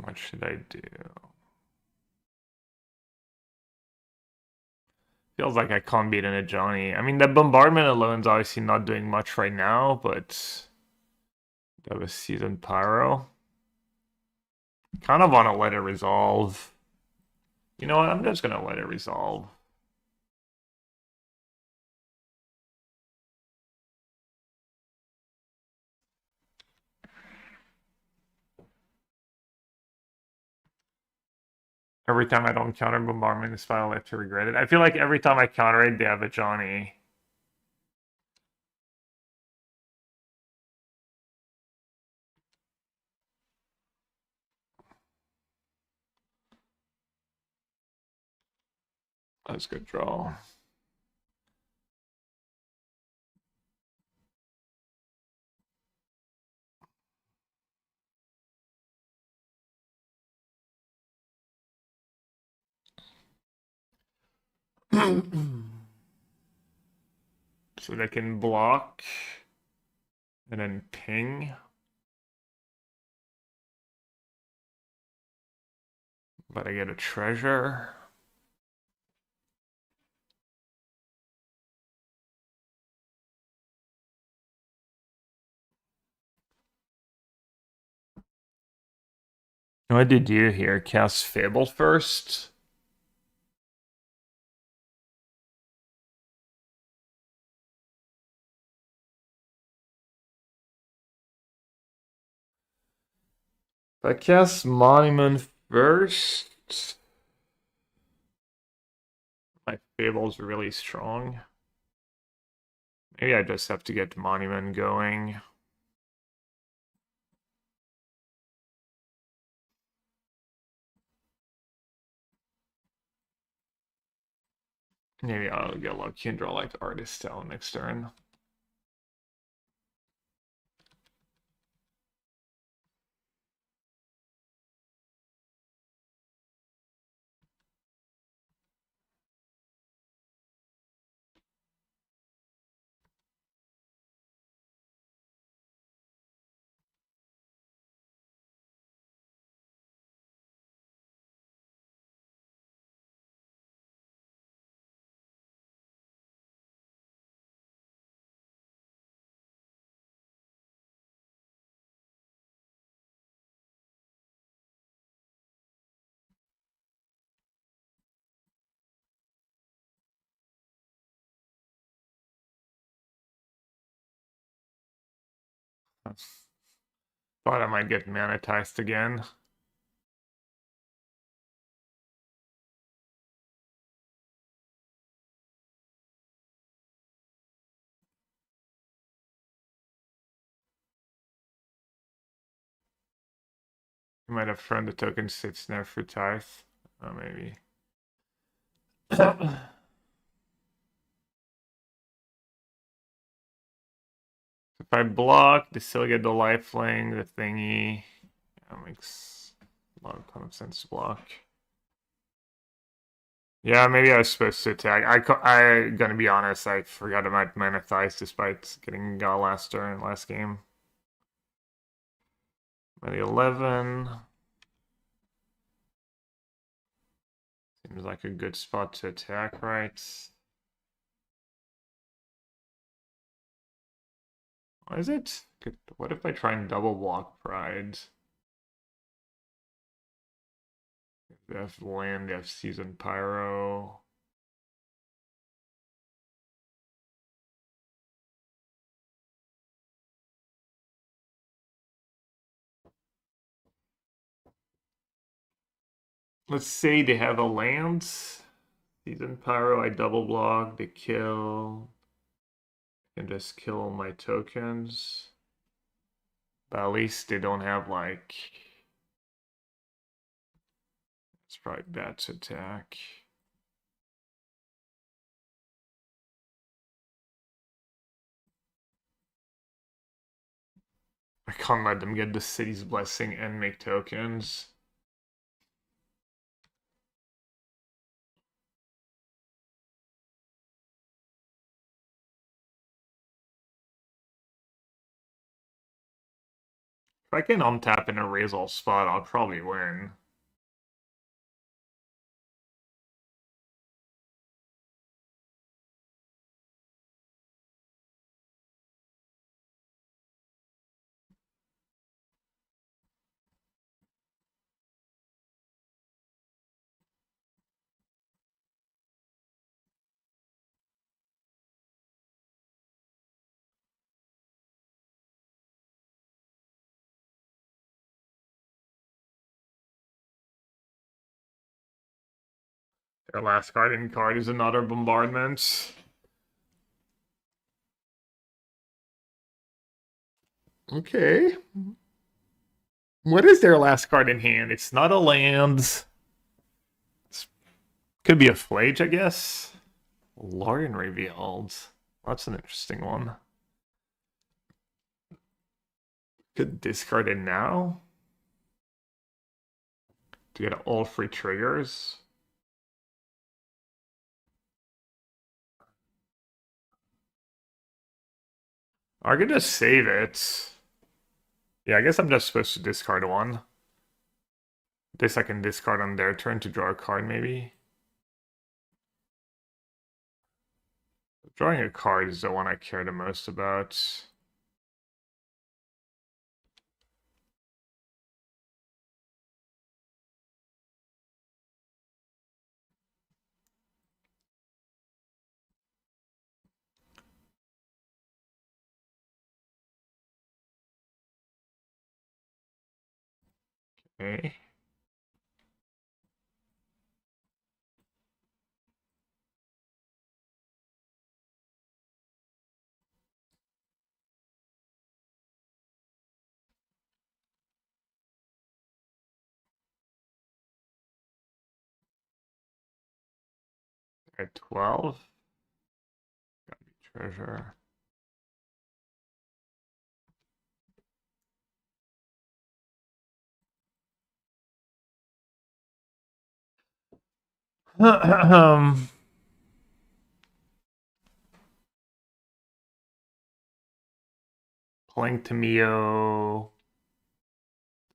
S1: What should I do? Feels like I can't beat an Ajani. I mean, that bombardment alone's obviously not doing much right now, but that was seasoned pyro. Kind of want to let it resolve. You know what? I'm just gonna let it resolve. Every time I don't counter bombardment this file, I have to regret it. I feel like every time I counter it, they have a Johnny. That's a good draw. So they can block and then ping. But I get a treasure. What did you here? Cast Fable first? I cast Monument first. My Fable's really strong. Maybe I just have to get Monument going. Maybe I'll get lucky and draw like Artist Style next turn. Thought I might get monetized again. You might have thrown the token sits there for tithe. Oh, maybe. If I block, they still get the lifelink, the thingy. That makes a ton of sense to block. Yeah, maybe I was supposed to attack. I gonna be honest, I forgot about monetize despite getting last turn, last game. By the 11. Seems like a good spot to attack, right? What is it? What if I try and double block Pride? They have land, they have Season Pyro. Let's say they have a land. Season Pyro, I double block, they kill. I can just kill my tokens. But at least they don't have like... It's probably bad to attack. I can't let them get the city's blessing and make tokens. If I can untap and erase all spot, I'll probably win. Their last card is another bombardment. Okay. What is their last card in hand? It's not a land. Could be a Flage, I guess. Lorien revealed. That's an interesting one. Could discard it now to get all free triggers. I could just save it. Yeah, I guess I'm just supposed to discard one. This I can discard on their turn to draw a card, maybe. Drawing a card is the one I care the most about. Okay. At 12. Gotta be treasure. Playing Tamio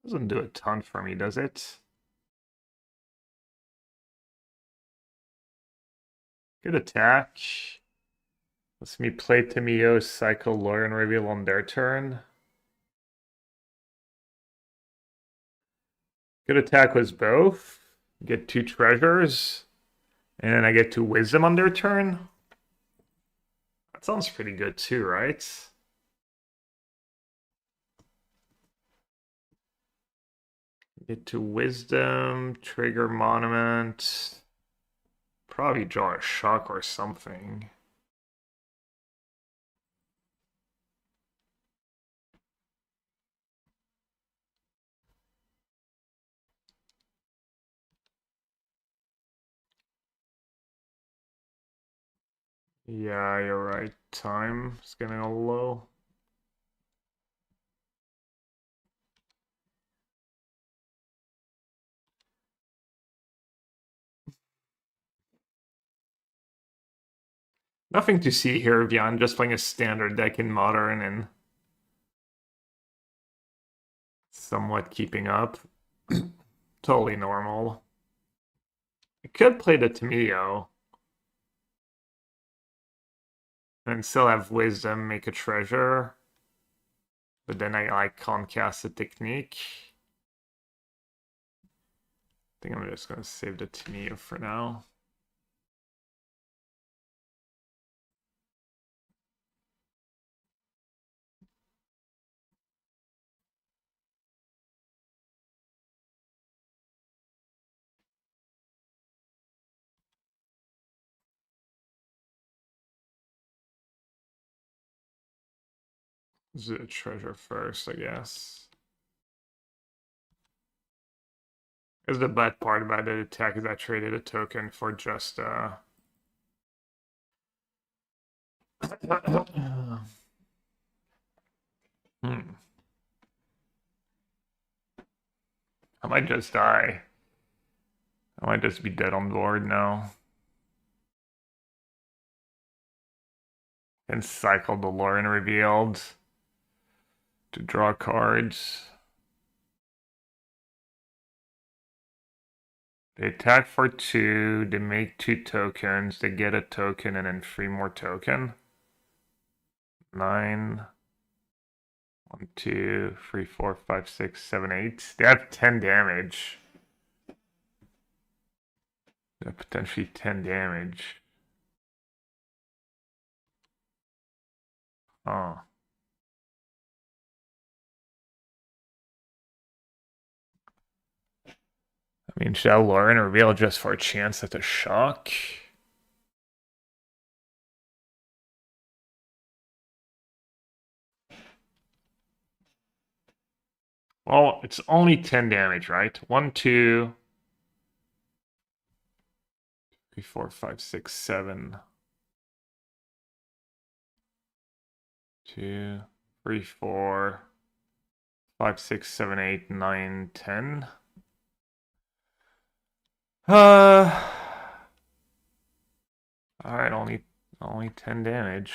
S1: doesn't do a ton for me, does it? Good attack. Let's me play Tamio, cycle Lorien reveal on their turn. Good attack was both. Get 2 treasures. And then I get 2 wisdom on their turn. That sounds pretty good too, right? Get to Wisdom, trigger Monument. Probably draw a shock or something. Yeah, you're right. Time is getting a little low. Nothing to see here beyond just playing a standard deck in Modern and somewhat keeping up. Totally normal. I could play the Tameo and still have Wisdom, make a treasure. But then I like can't cast a technique. I think I'm just gonna save the Tameo for now. This is a treasure first, I guess. Because the bad part about the attack is I traded a token for just Hmm. I might just die. I might just be dead on board now. And cycle the Lauren revealed to draw cards. They attack for 2, they make 2 tokens, they get a token and then 3 more token. 9. 1, 2, 3, 4, 5, 6, 7, 8. They have 10 damage. They have potentially 10 damage. Oh. I mean, shall Lauren reveal just for a chance at a shock? Well, it's only 10 damage, right? 1, 2, 3, 4, 5, 6, 7. 2, 3, 4, 5, 6, 7, 8, 9, 10. Alright, only 10 damage.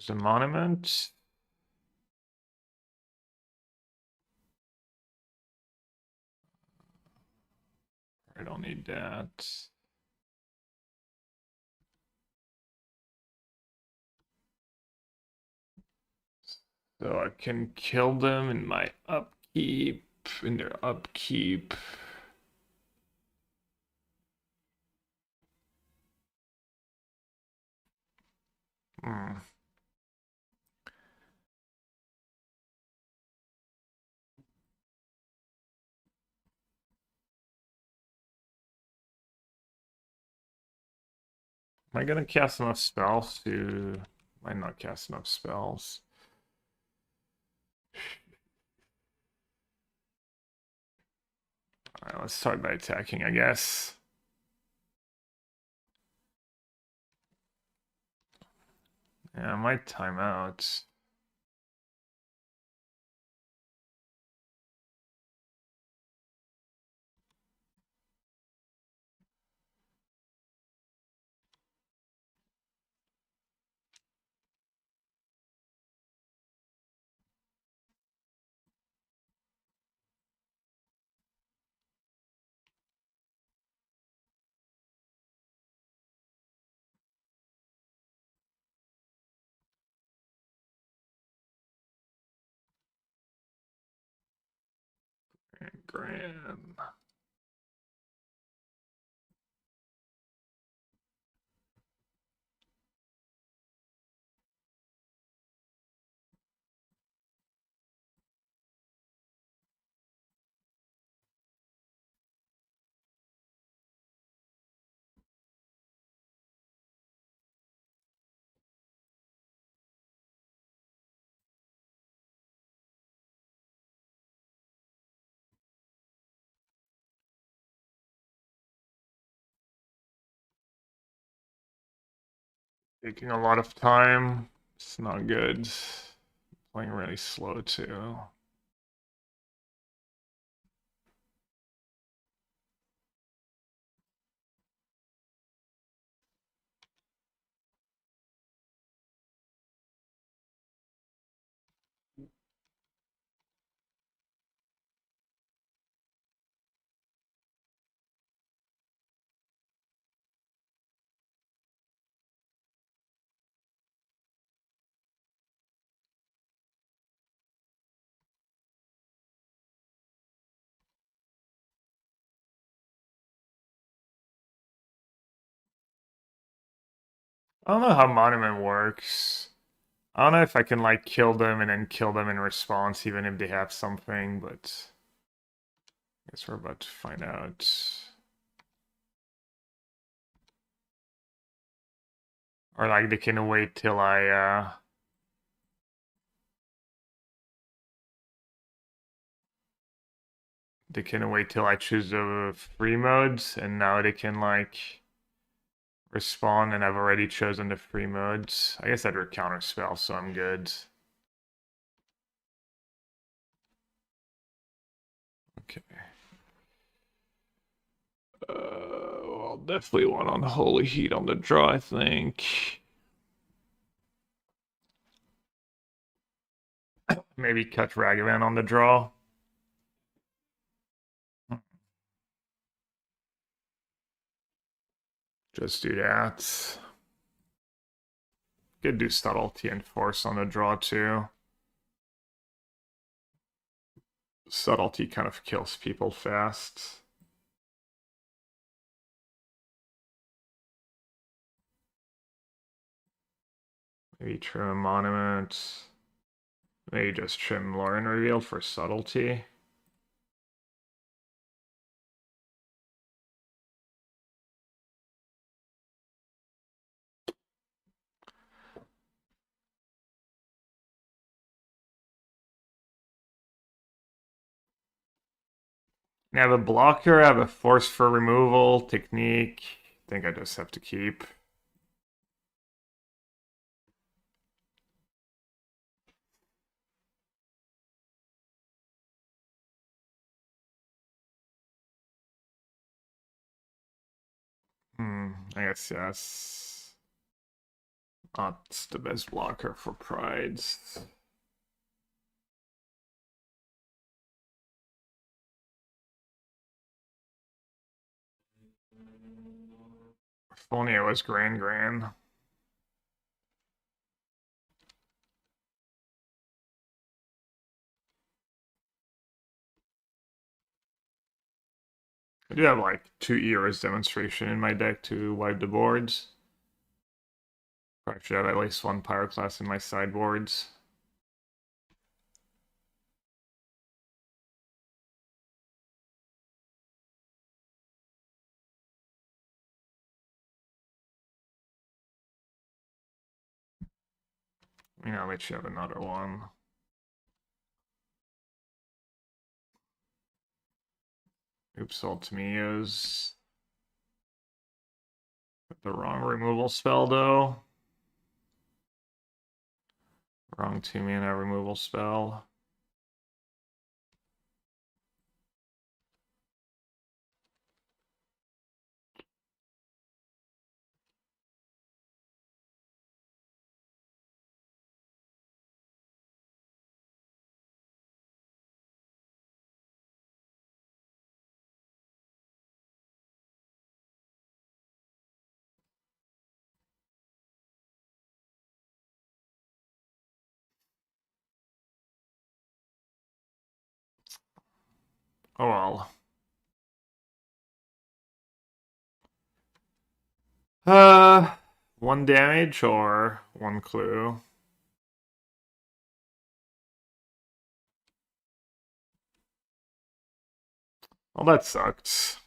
S1: There's a monument. I don't need that. So I can kill them in my upkeep, in their upkeep. Hmm. Am I gonna cast enough spells to... Might not cast enough spells. Alright, let's start by attacking, I guess. Yeah, I might time out. Grand. Taking a lot of time. It's not good. Playing really slow too. I don't know how Monument works. I don't know if I can like kill them and then kill them in response, even if they have something, but I guess we're about to find out. Or like they can wait till I choose the free modes, and now they can like respawn, and I've already chosen the free modes. I guess that would counter spell, so I'm good. Okay. Well, definitely one on Holy Heat on the draw, I think. Maybe cut Ragavan on the draw. Just do that. Could do Subtlety and Force on the draw too. Subtlety kind of kills people fast. Maybe trim a Monument. Maybe just trim Lauren Reveal for Subtlety. I have a blocker, I have a Force for removal, technique. I think I just have to keep. I guess yes. Not the best blocker for Prides. If only it was Grand. I do have like 2 Eras demonstration in my deck to wipe the boards. Probably should have at least 1 Pyroclast in my sideboards. I'll let you have another one. Oops, Ultimios. The wrong removal spell though. Wrong 2-mana removal spell. Oh well. One damage or one clue? Well, that sucked.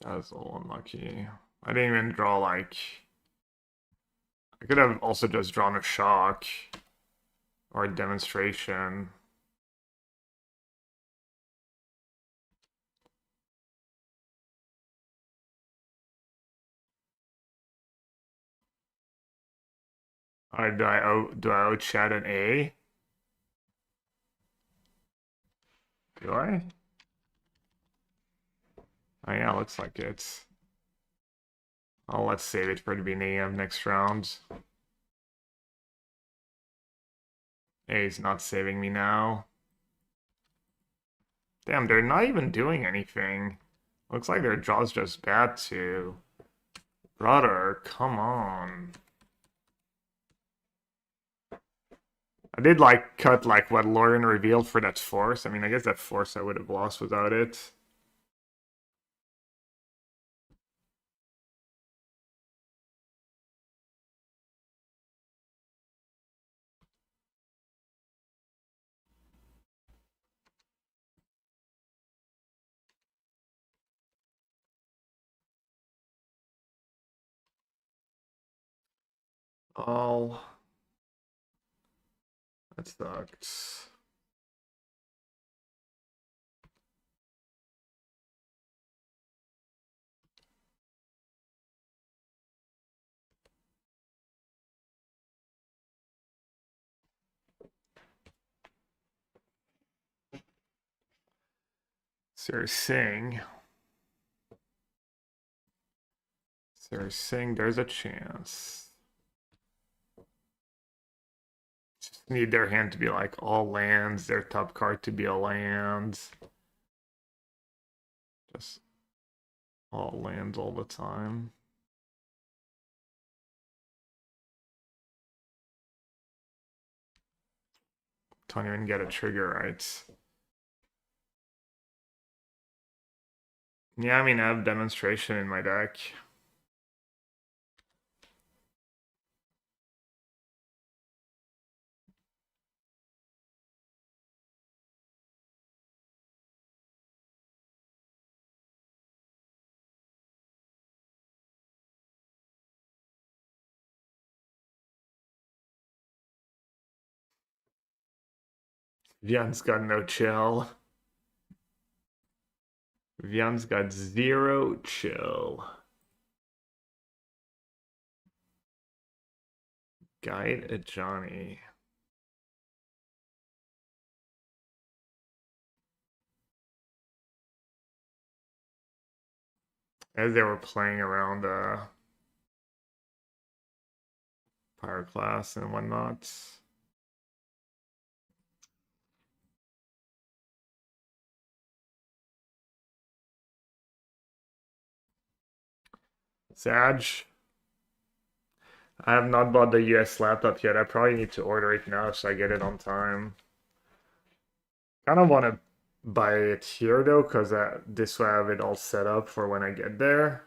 S1: That was a little unlucky. I didn't even draw like. I could have also just drawn a shock or a demonstration. Do I owe Chad an A? Do I? Oh yeah, looks like it. Oh, let's save it for the beginning of next round. A's not saving me now. Damn, they're not even doing anything. Looks like their draw's just bad too. Brother, come on. I did like cut like what Lauren revealed for that force. I mean, I guess that force I would have lost without it. Oh, that sucked. Sir Singh. Sir Singh, there's a chance. Just need their hand to be like all lands, their top card to be a land. Just all lands all the time. Don't even get a trigger right. Yeah, I mean, I have demonstration in my deck. Vian's got no chill. Vian's got zero chill. Guide at Johnny. As they were playing around Pyroclast and whatnot. Sag. I have not bought the US laptop yet. I probably need to order it now so I get it on time. Kind of want to buy it here though, because this way I have it all set up for when I get there.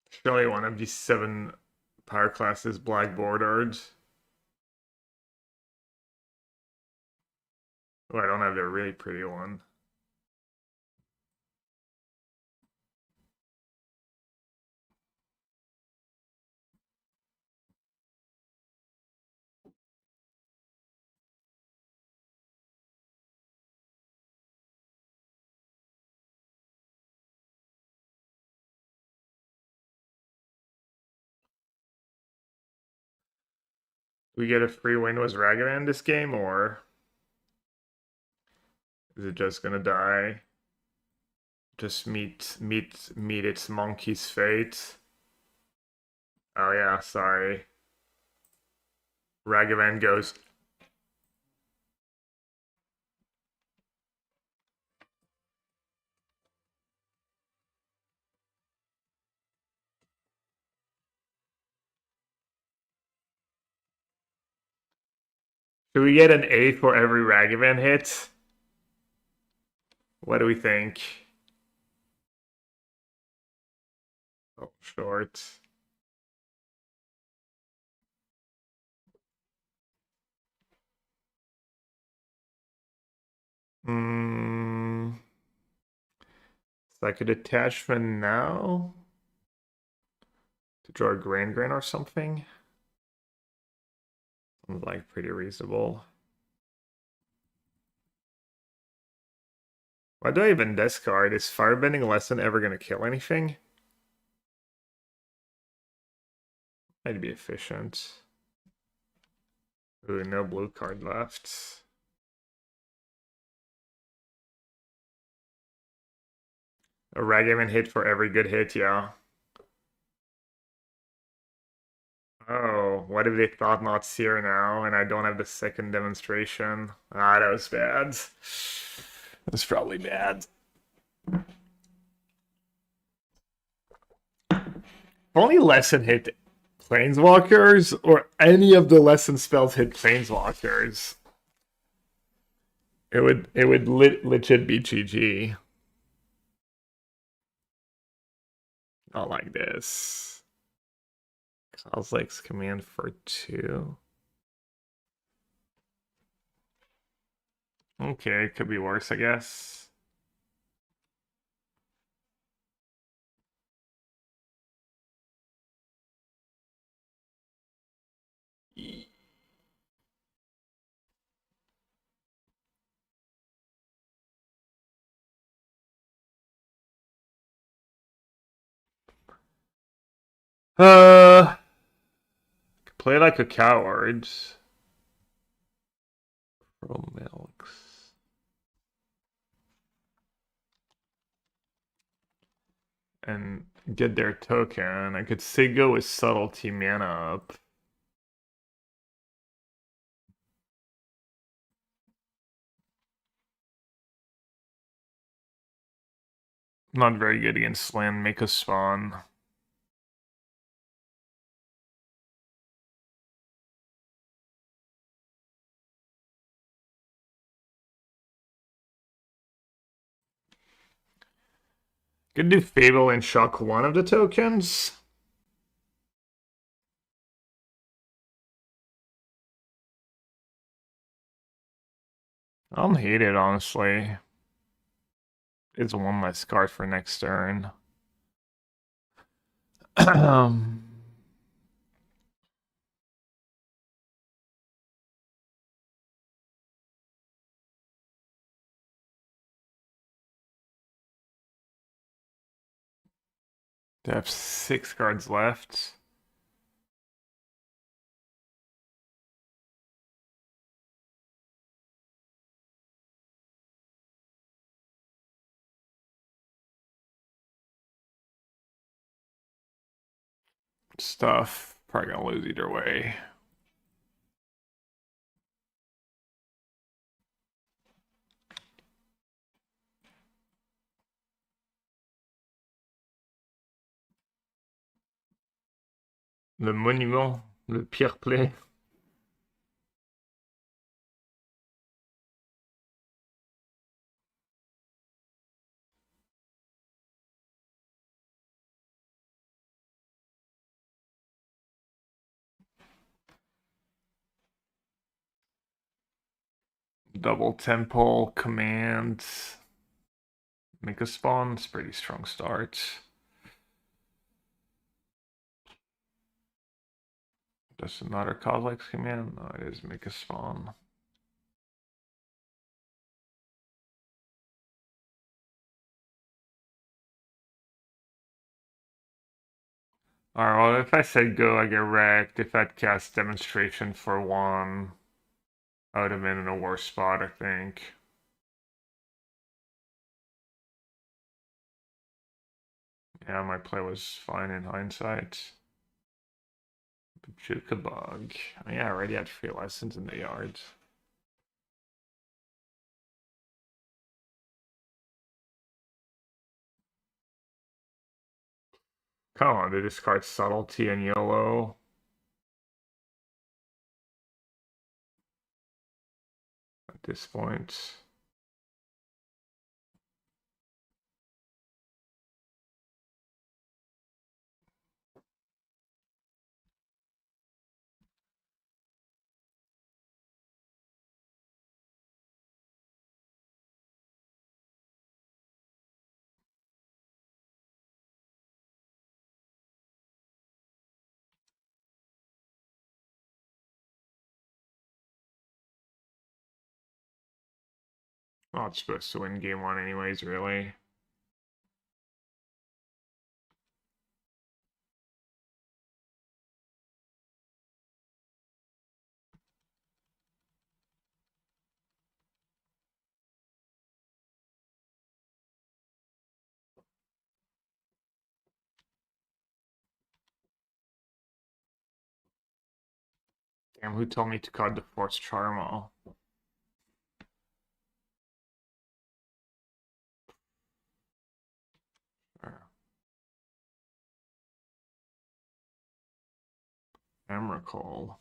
S1: Surely one of these 7 power classes black bordered. Oh, I don't have the really pretty one. Do we get a free win with Ragavan this game, or is it just gonna die? Just meet its monkey's fate. Oh yeah, sorry. Ragavan goes. Should we get an A for every Ragavan hit? What do we think? Oh, short. Hmm. It's like a detachment now to draw a Grand or something. Sounds like pretty reasonable. Why do I even discard? Is Firebending Lesson ever gonna kill anything? Might be efficient. Ooh, no blue card left. A Ragavan hit for every good hit, yeah. Oh, what if they thought not Seer now and I don't have the second demonstration? Ah, that was bad. That was probably bad. Only lesson hit Planeswalkers, or any of the lesson spells hit Planeswalkers. It would legit be GG. Not like this. Kozilek's command for 2. Okay, it could be worse, I guess. Play like a coward. Pro Milks. And get their token. I could say go with Subtlety mana up. Not very good against land. Make a spawn. Could do Fable and shock one of the tokens. I don't hate it, honestly. It's one less card for next turn. They have 6 cards left. Stuff. Probably gonna lose either way. Le monument, le pire play. Double temple, command, make a spawn. It's pretty strong start. Just another Kozilek's command? No, it is make a spawn. Alright, well, if I said go, I get wrecked. If I'd cast demonstration for 1, I would have been in a worse spot, I think. Yeah, my play was fine in hindsight. Bajuka Bug. Oh, yeah, I already had free license in the yard. Come on, they discard subtlety and YOLO. At this point. Not supposed to win game 1 anyways, really. Damn, who told me to cut the Force Charmal? Emrakul.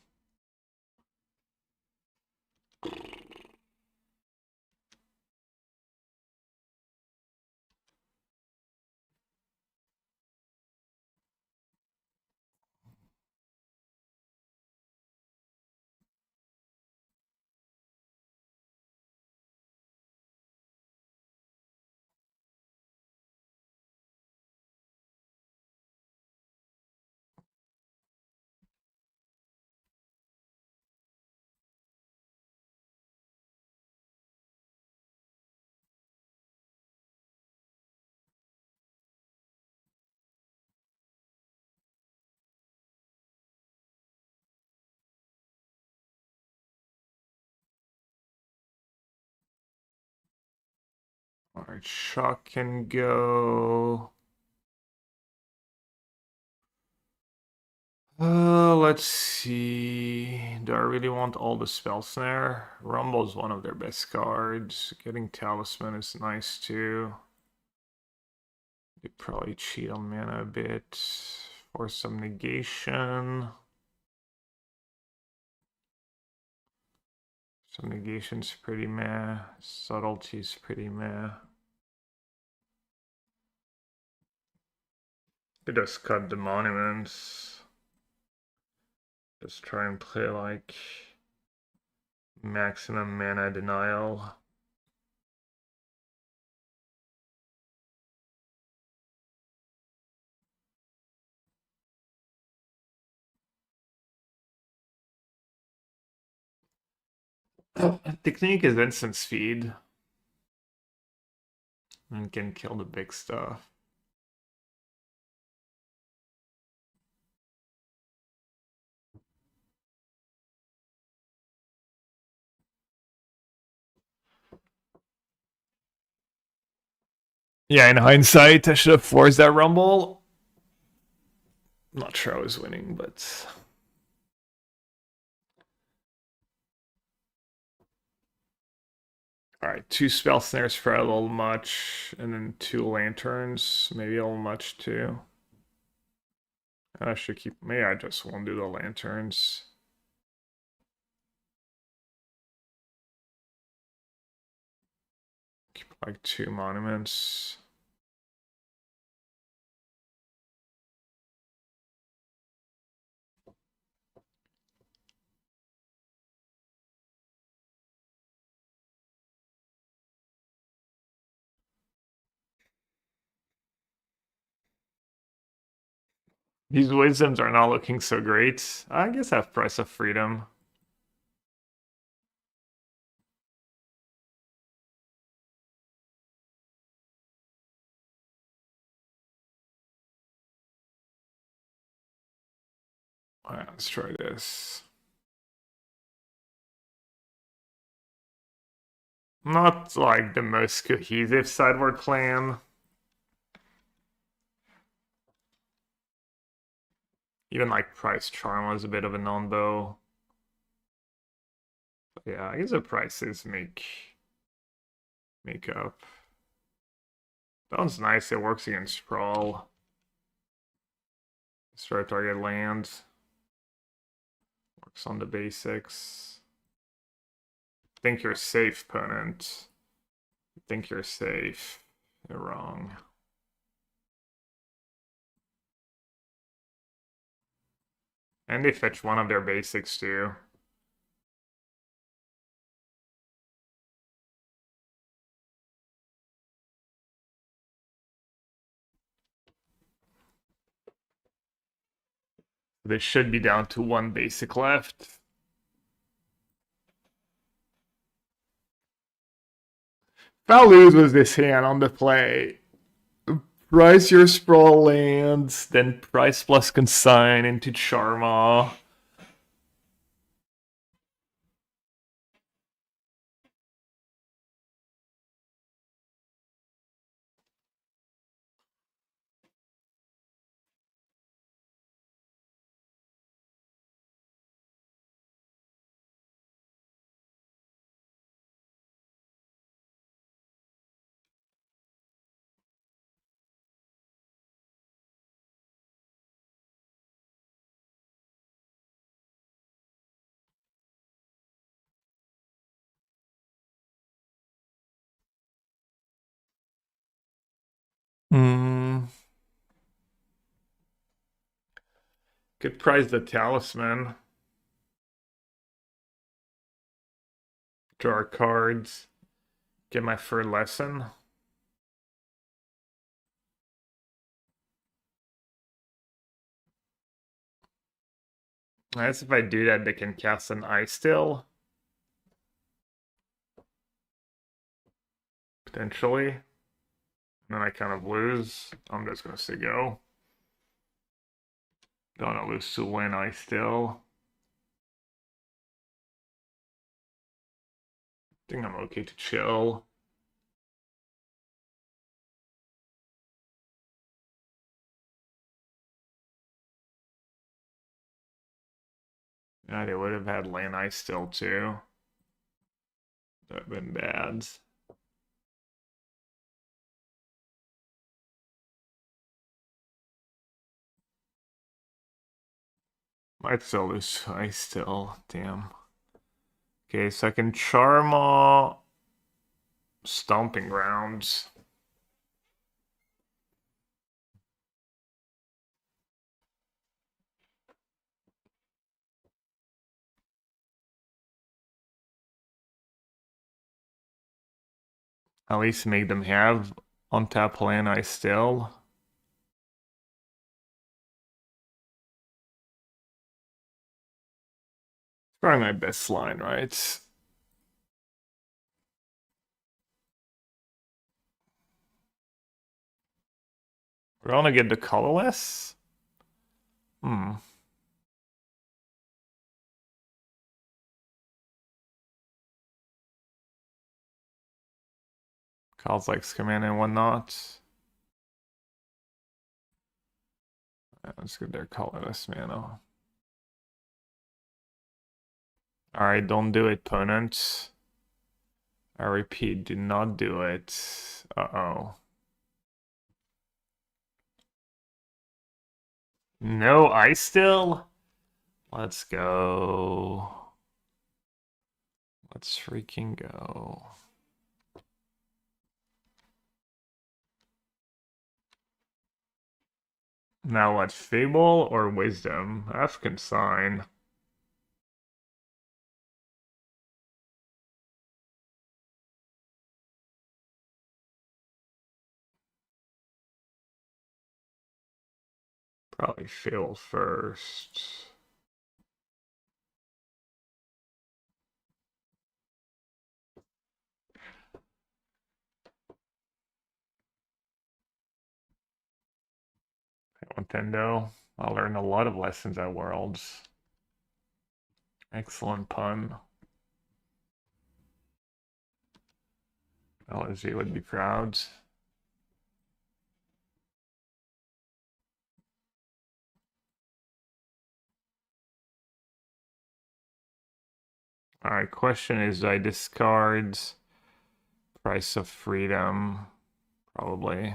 S1: Alright, Shock can go. Let's see. Do I really want all the Spell Snare? Rumble's one of their best cards. Getting Talisman is nice too. They probably cheat on mana a bit. For some negation. Some negation's pretty meh. Subtlety's pretty meh. They just cut the monuments. Just try and play like maximum mana denial. Technique is instant speed. And can kill the big stuff. Yeah, in hindsight, I should have forced that rumble. Not sure I was winning, but alright, 2 spell snares for a little much, and then 2 lanterns, maybe a little much too. I should keep, maybe I just won't do the lanterns. Keep like 2 monuments. These wisdoms are not looking so great. I guess I have Price of Freedom. Alright, let's try this. Not like the most cohesive sideboard plan. Even like Price Charm was a bit of a non-bow. Yeah, I guess the prices make up. That one's nice, it works against Sprawl. Start target land. Works on the basics. Think you're safe, opponent. Think you're safe. You're wrong. And they fetch one of their basics too. They should be down to one basic left. If I lose with this hand on the play, price your Sprawl lands, then price plus consign into Charma. Could prize the Talisman. Draw cards. Get my third lesson. I guess if I do that, they can cast an Ice Still. Potentially. And then I kind of lose. I'm just gonna say go. Don't want to lose to win Ice Still. I think I'm okay to chill. Yeah, they would have had land Ice Still too. That would have been bad. Might still lose Ice Still. Damn. Okay, so I can Charma Stomping Grounds. At least make them have on tap land Ice Still. Probably my best line, right? We're gonna get the colorless? Hmm. Calls like command and whatnot. Yeah, let's get their colorless mana. Alright, don't do it, opponent. I repeat, do not do it. Uh-oh. No Ice Still? Let's go. Let's freaking go. Now what, Fable or Wisdom? F consign. Probably fail first. Nintendo. I learned a lot of lessons at Worlds. Excellent pun. LSG would be proud. Alright, question is, do I discard Price of Freedom? Probably.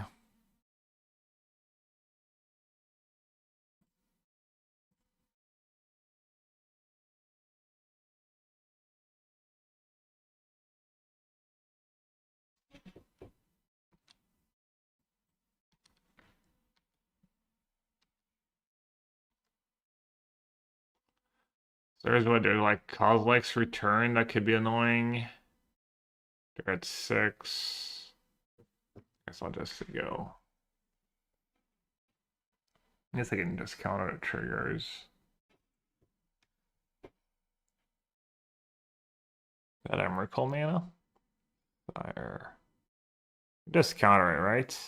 S1: There's what, there's like Kozilek's Return that could be annoying. They're at 6. Guess I'll just go. I guess I can just counter the triggers. That Emrakul mana? Fire. Just counter it, right?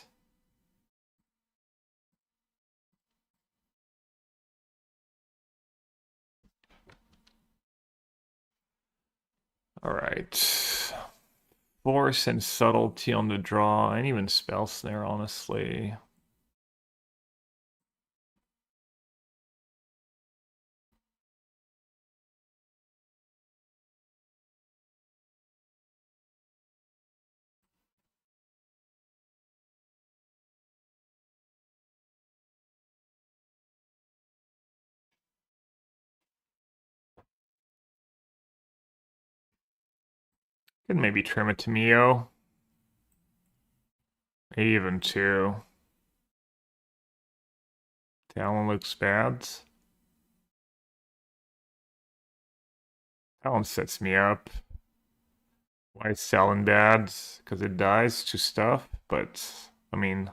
S1: Alright. Force and Subtlety on the draw, and even Spell Snare, honestly. Could maybe trim it to Mio. Even 2. Talon looks bad. Talon sets me up. Why is Talon bad? Because it dies to stuff, but I mean,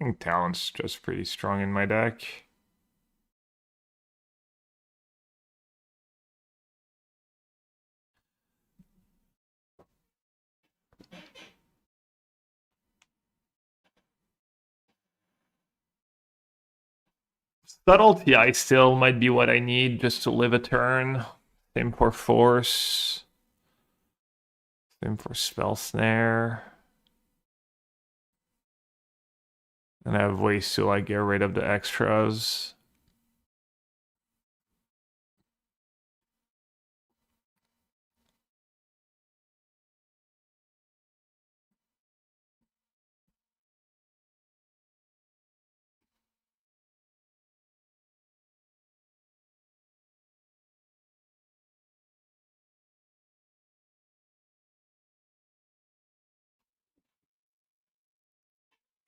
S1: I think Talon's just pretty strong in my deck. Subtlety, I still might be what I need just to live a turn. Same for Force. Same for Spell Snare. And I have ways to like get rid of the extras.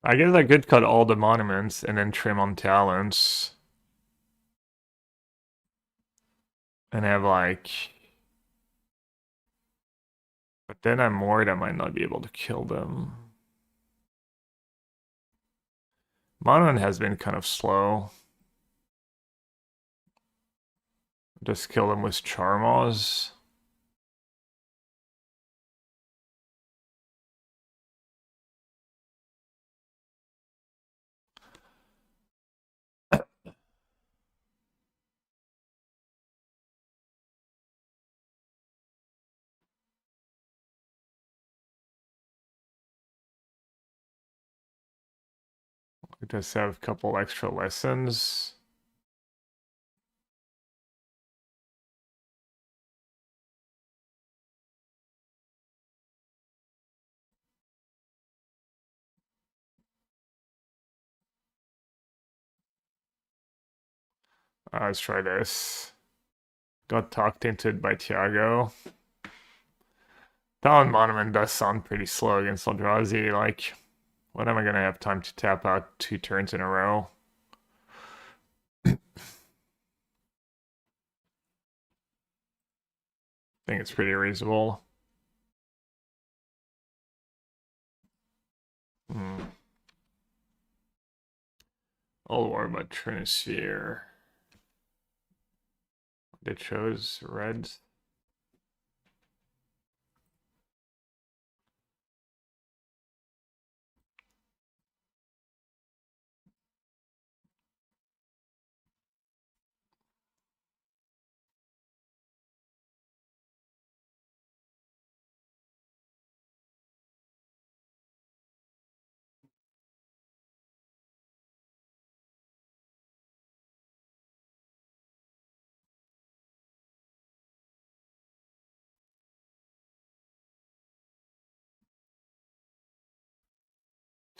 S1: I guess I could cut all the monuments and then trim on talents. And have like... But then I'm worried I might not be able to kill them. Monument has been kind of slow. Just kill them with Charmos. We just have a couple extra lessons. Let's try this. Got talked into it by Tiago. Talon Monument does sound pretty slow against Eldrazi. Like, when am I gonna have time to tap out 2 turns in a row? I think it's pretty reasonable. All war about Trinisphere. They chose red.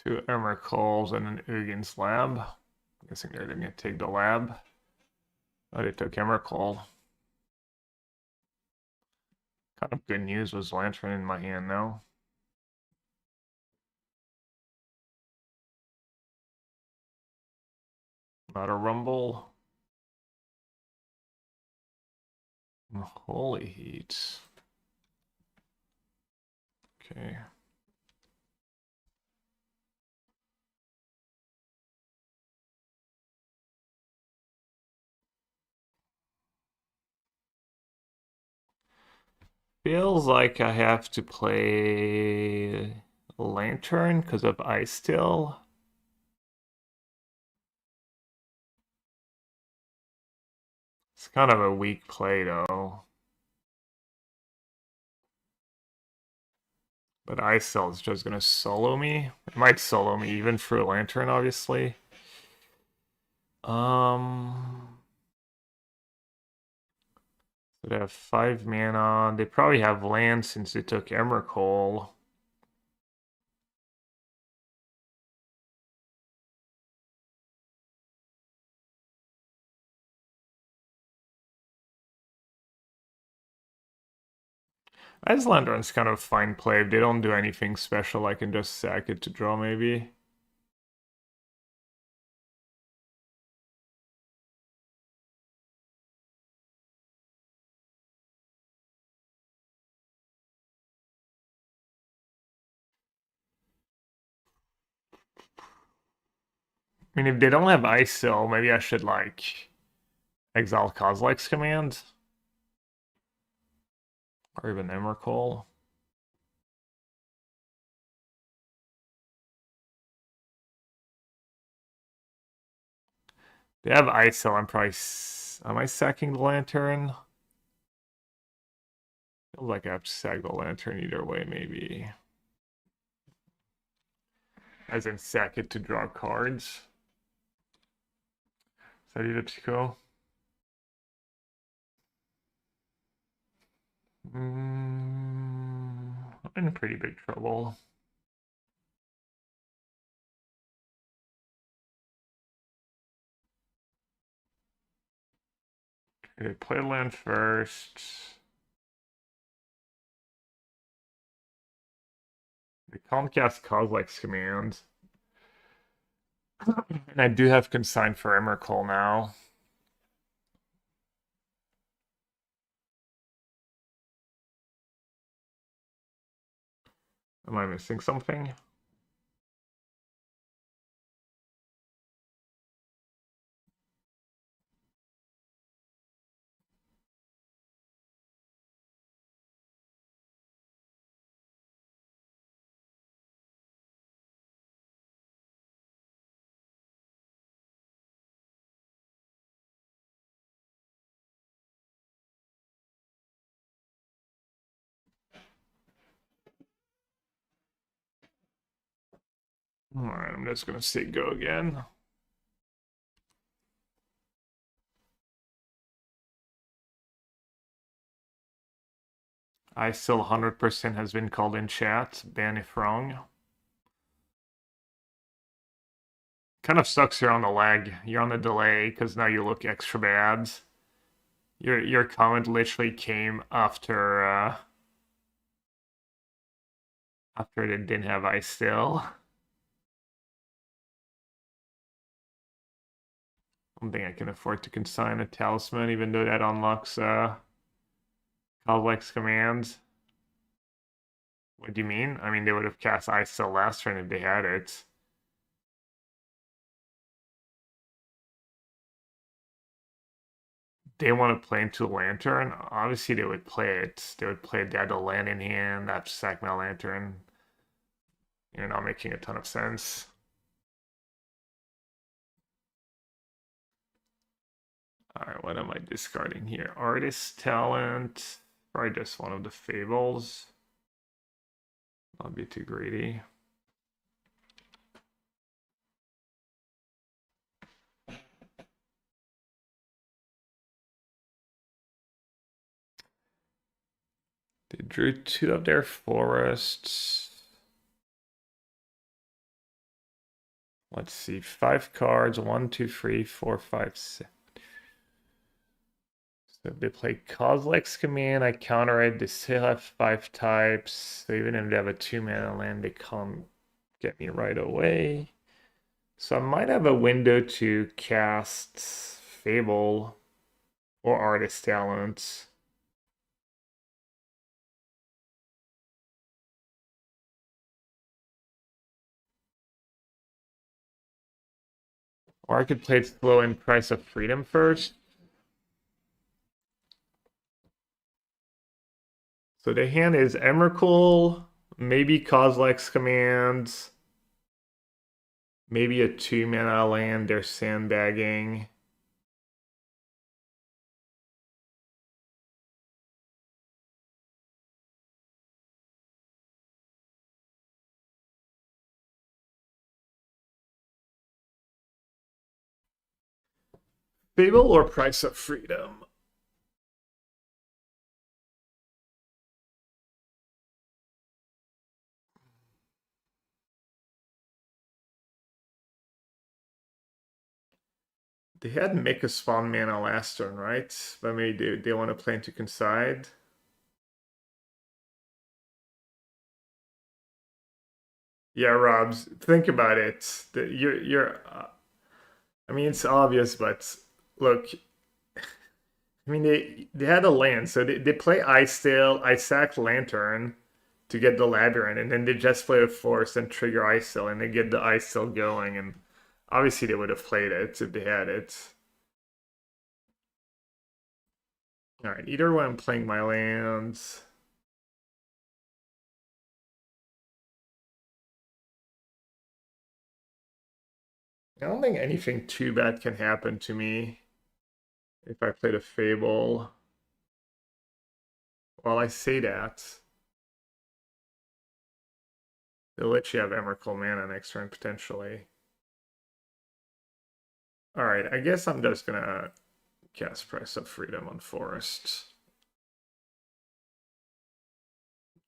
S1: Two Emrakul's and an Ugin's lab. I'm guessing they're gonna take the lab. Oh, they took Emrakul. Kind of good news was Lantern in my hand now. Not a rumble. Holy heat. Okay. Feels like I have to play Lantern because of Ice Still. It's kind of a weak play though. But Ice Still is just gonna solo me. It might solo me even for Lantern, obviously. So they have 5 mana. They probably have land since they took Emrakul. Icelander kind of fine play. If they don't do anything special, I can just sack it to draw maybe. I mean, if they don't have ISO, maybe I should, like, exile Kozilek's command. Or even Emrakul. They have ISO, I'm probably... Am I sacking the Lantern? Feels like I have to sack the Lantern either way, maybe. As in sack it to draw cards. Is that either to go? I'm in pretty big trouble. Okay, play land first. They can't cast Kozilek's command. And I do have consign for Emrakul now. Am I missing something? Alright, I'm just gonna say go again. I still 100% has been called in chat. Ban if wrong. Kind of sucks you're on the lag. You're on the delay because now you look extra bad. Your comment literally came after after they didn't have ice still. I don't think I can afford to consign a talisman, even though that unlocks Kozilek's command. What do you mean? I mean, they would have cast ice still last turn if they had it. they want to play into Lantern, obviously they would play it. They would play Dead to Land in hand, after sack my Lantern. You're not making a ton of sense. Alright, what am I discarding here? Artist Talent. Probably just one of the Fables. Not be too greedy. They drew 2 of their forests. Let's see, 5 cards. 1, 2, 3, 4, 5, 6. So if they play Kozilek's Command, I counter it. They still have 5 types. So even if they have a 2-mana land, they can't get me right away. So I might have a window to cast Fable or Artist Talent. Or I could play slow in Price of Freedom first. So the hand is Emrakul, maybe Kozilek's Commands, maybe a 2-mana land they're sandbagging. Fable or Price of Freedom? They had make a spawn mana last turn, right? But maybe they want to play into Concide. Yeah, Robs, think about it. You're I mean, it's obvious, but look, I mean, they had a land, so they play Ice Tail, I sack Lantern to get the Labyrinth, and then they just play a Force and trigger Ice Tail, and they get the Ice Tail going, and obviously they would have played it if they had it. Alright, either way I'm playing my lands. I don't think anything too bad can happen to me if I played a Fable. Well, I say that. They'll let you have Emrakul mana next turn, potentially. Alright, I guess I'm just gonna cast Price of Freedom on Forest.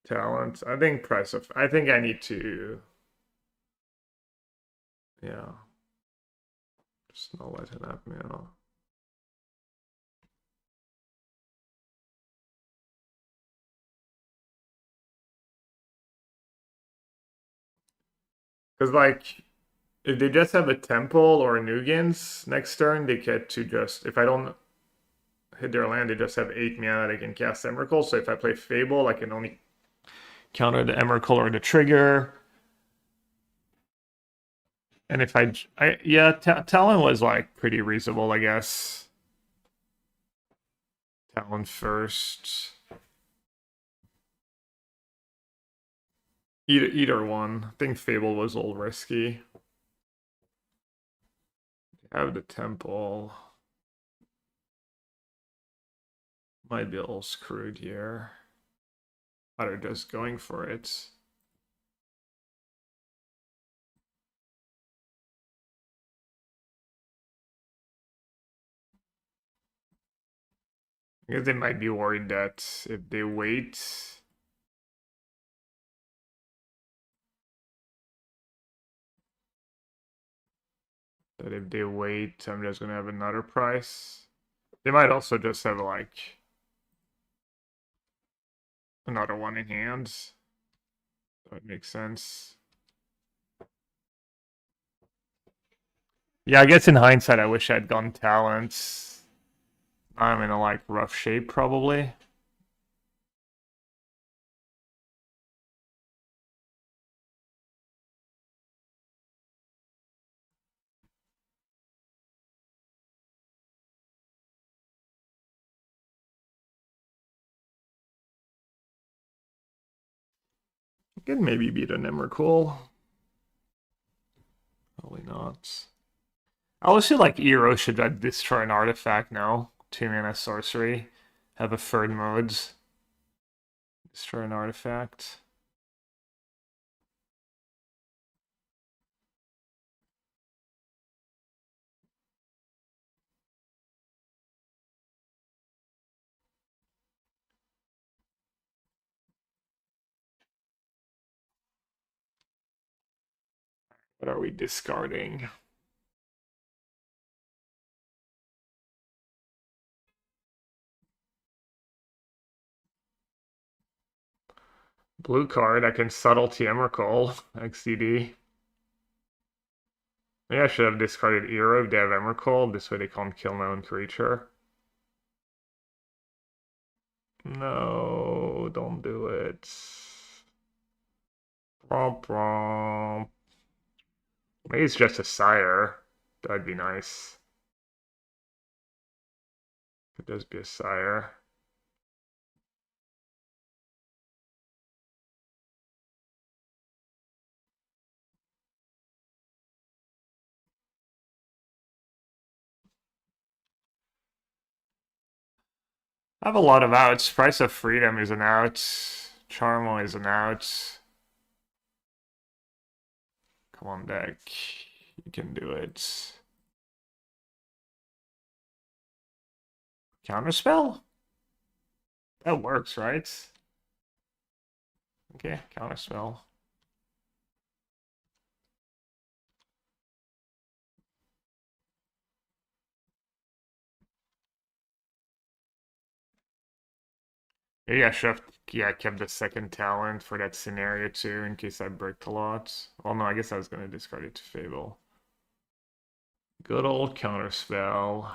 S1: Talent. I think I think I need to... Yeah. Just not let it happen, you know. Because, like, if they just have a Temple or a Nugans next turn, they get to just... If I don't hit their land, they just have 8 mana, they can cast Emrakul. So if I play Fable, I can only counter the Emrakul or the trigger. And if yeah, Talon was, like, pretty reasonable, I guess. Talon first. Either one. I think Fable was a little risky. Have the Temple. Might be a little screwed here. But are just going for it. I guess they might be worried that if they wait... That if they wait, I'm just gonna have another price. They might also just have, like... Another one in hand. That makes sense. Yeah, I guess in hindsight, I wish I'd gone Talents. I'm in a, like, rough shape, probably. Can maybe beat an Emrakul. Probably not. I also like Eero should destroy an artifact now. 2-mana sorcery. Have a third modes. Destroy an artifact. What are we discarding? Blue card, I can Subtlety Emrakul, XCD. Maybe I should have discarded Eero if they have Emrakul, this way they can't kill my own creature. No, don't do it. Maybe it's just a Sire. That'd be nice. Could just be a Sire. I have a lot of outs. Price of Freedom is an out. Charmo is an out. Come on, deck. You can do it. Counterspell? That works, right? Okay, Counterspell. Maybe I should have kept the second talent for that scenario too, in case I bricked a lot. Well, no, I guess I was going to discard it to Fable. Good old Counterspell.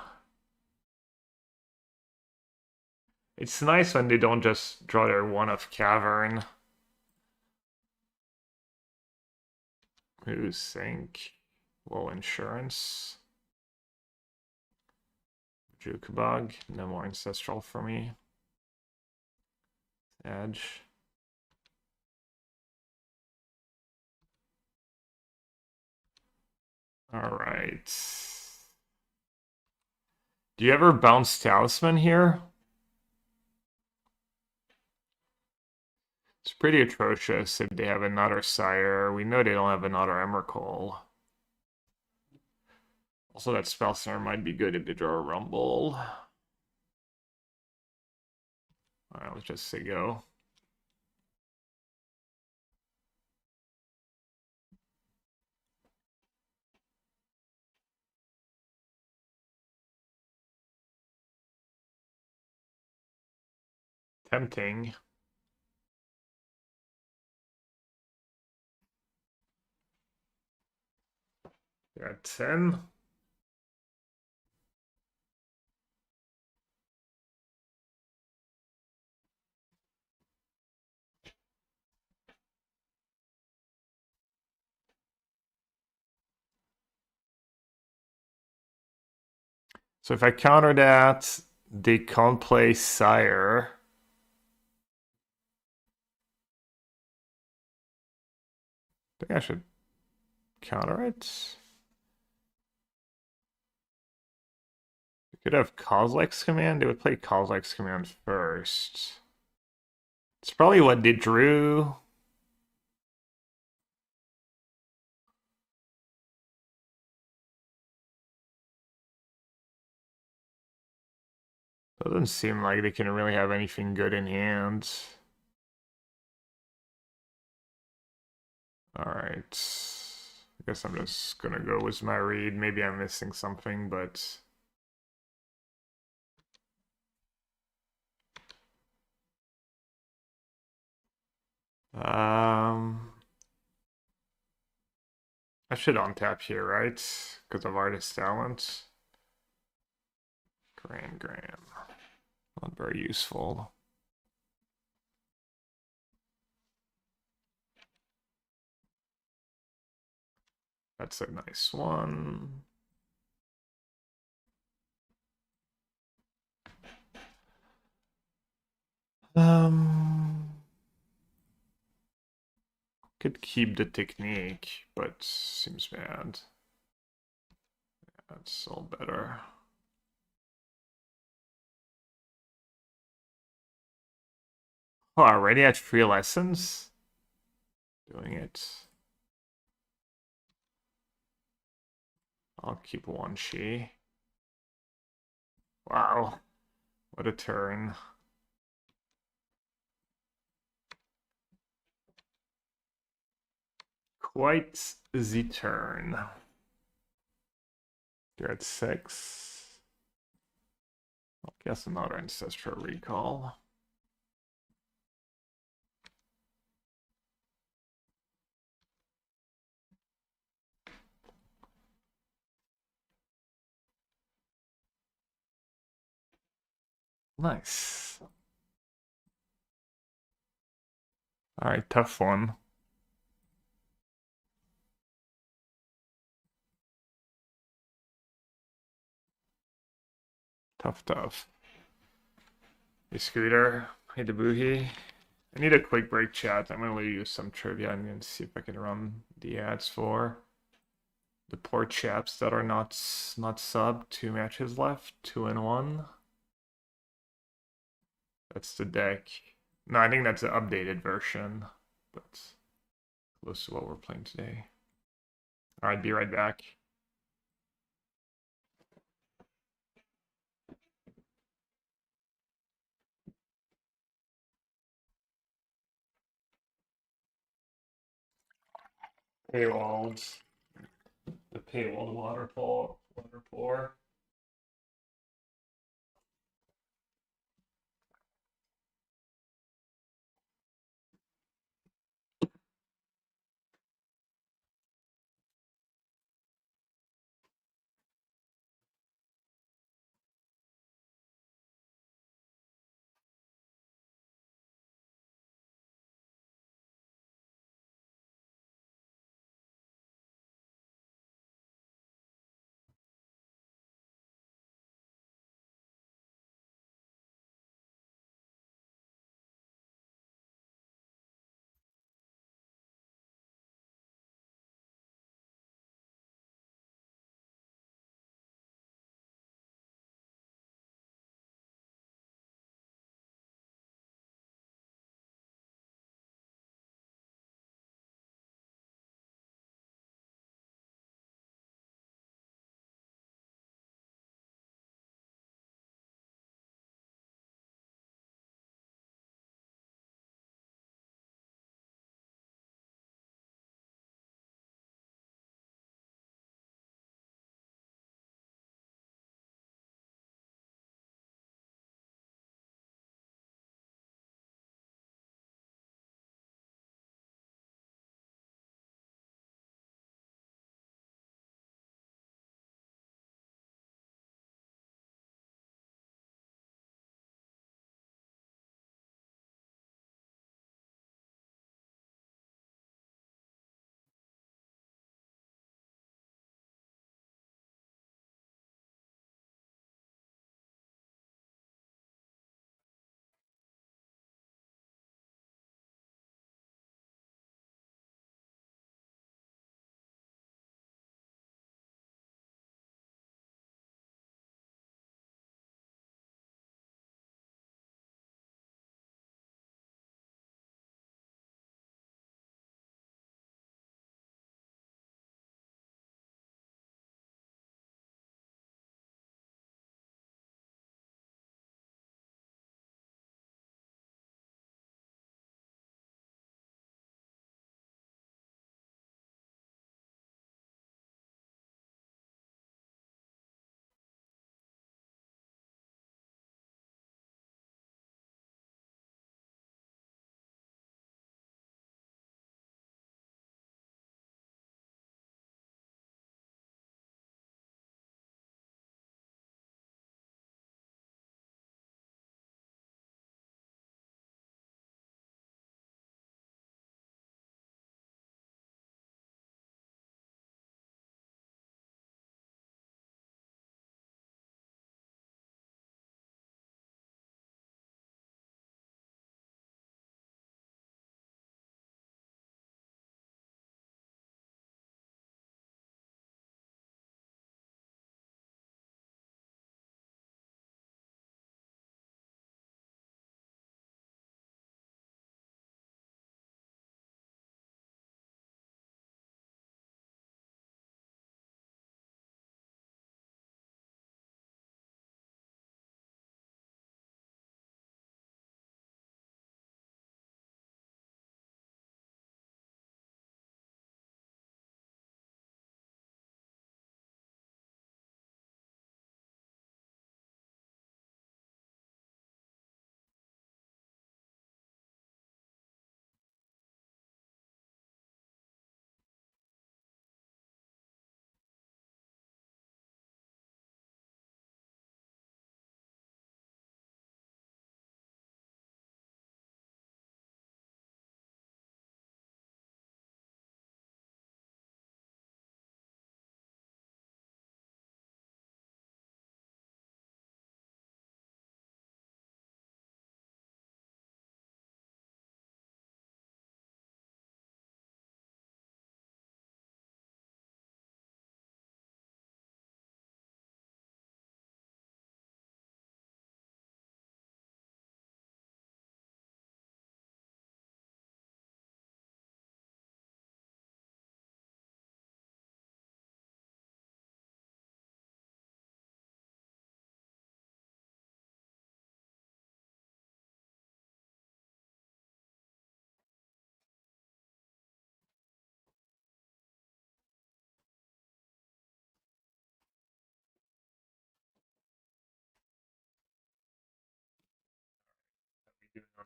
S1: It's nice when they don't just draw their one of Cavern. Who Sink? Low Insurance. Jukebug. No more Ancestral for me. Edge. Alright. Do you ever bounce Talisman here? It's pretty atrocious if they have another Sire. We know they don't have another Emrakul. Also, that Spellstorm might be good if they draw a Rumble. Alright, let's just say go. Tempting. You're at 10. So if I counter that, they can't play Sire. I think I should counter it. We could have Kozilek's Command. They would play Kozilek's Command first. It's probably what they drew. Doesn't seem like they can really have anything good in hand. Alright. I guess I'm just gonna go with my read. Maybe I'm missing something, but... I should untap here, right? Because of Artist Talent. Gram. Not very useful. That's a nice one. Could keep the technique, but seems bad. That's all better. Oh, already at 3 lessons? Doing it. I'll keep one Shi. Wow. What a turn. Quite the turn. You're at 6. I guess another Ancestral Recall. Nice. Alright, tough one. Tough. Hey, Scooter. Hey, Debuhi. I need a quick break, chat. I'm gonna use some trivia. I'm gonna see if I can run the ads for the poor chaps that are not sub. 2 matches left, 2-1. That's the deck. No, I think that's the updated version, but close to what we're playing today. Alright, be right back. Paywalled. The paywalled water pour.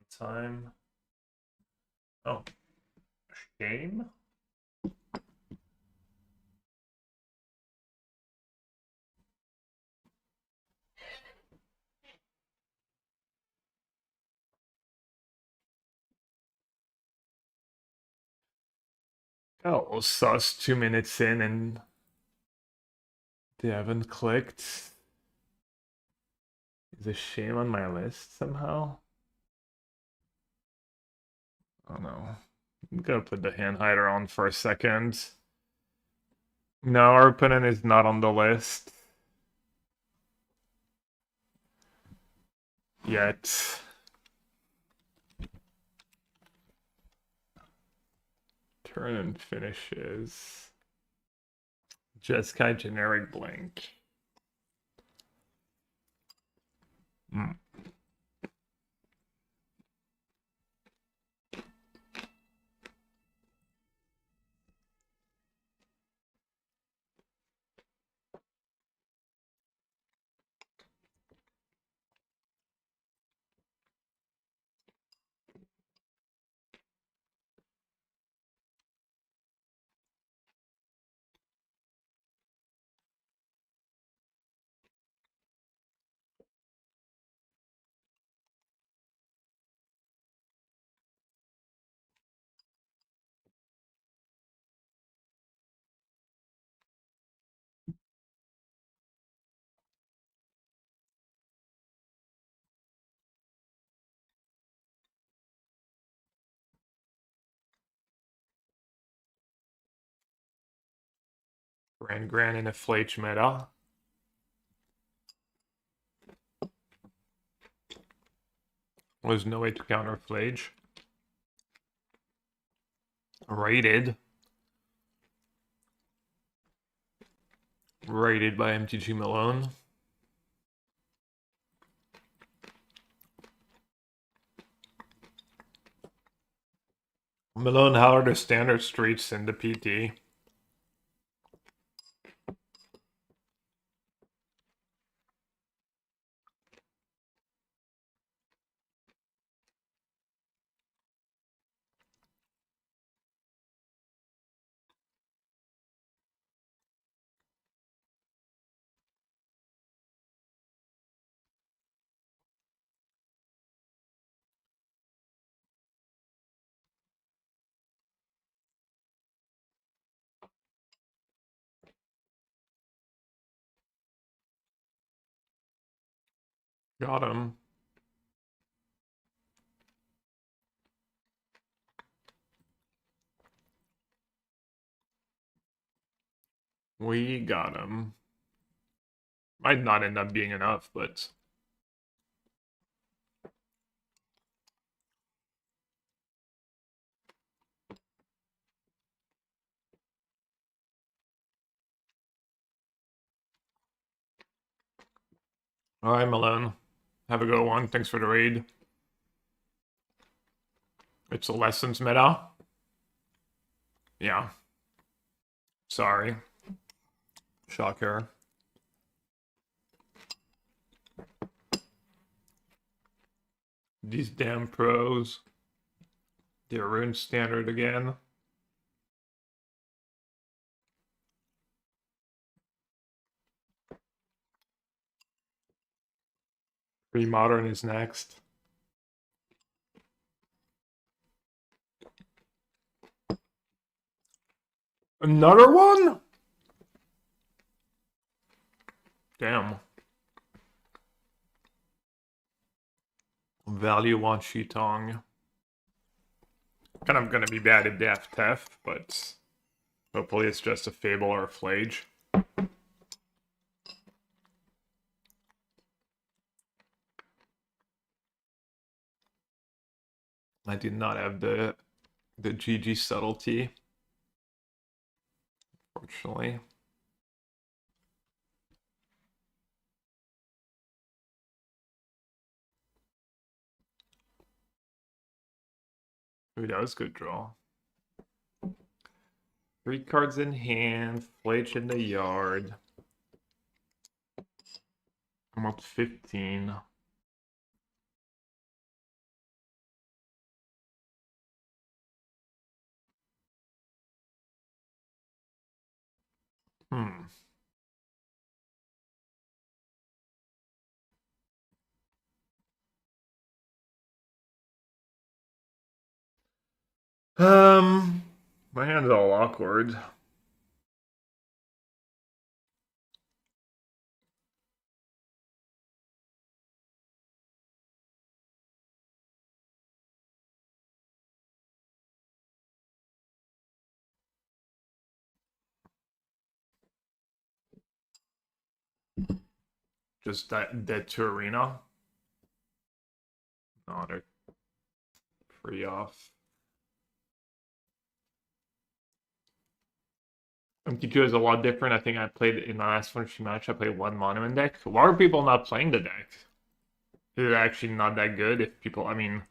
S1: time. Oh, shame. Oh, well, sus 2 minutes in and they haven't clicked. Is a shame on my list somehow? Oh no. I'm gonna put the hand hider on for a second. No, our opponent is not on the list. Yet. Turn and finishes. Jeskai generic blank. Hmm. Gran in a Flage meta. There's no way to counter Flage. Rated. Rated by MTG Malone. Malone, how are the standard streets in the PT? Got him. We got him. Might not end up being enough, but... Alright, Malone. Have a good one. Thanks for the raid. It's a lessons meta. Yeah. Sorry. Shocker. These damn pros. They're rune standard again. Pre-modern is next. Another one? Damn. Value Wan Shitong. Kind of gonna be bad at Death Tef, but hopefully it's just a Fable or a Flage. I did not have the GG subtlety, fortunately. Ooh, that was a good draw. 3 cards in hand, Flage in the yard. I'm up 15. Hmm. My hand's all awkward. Just that dead to arena. No, they're free off. MT2 is a lot different. I think I played in the last Funshi match. I played one Monument deck. Why are people not playing the deck? Is it actually not that good? If people, I mean,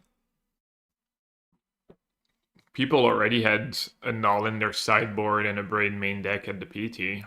S1: people already had a Null in their sideboard and a Braid main deck at the PT.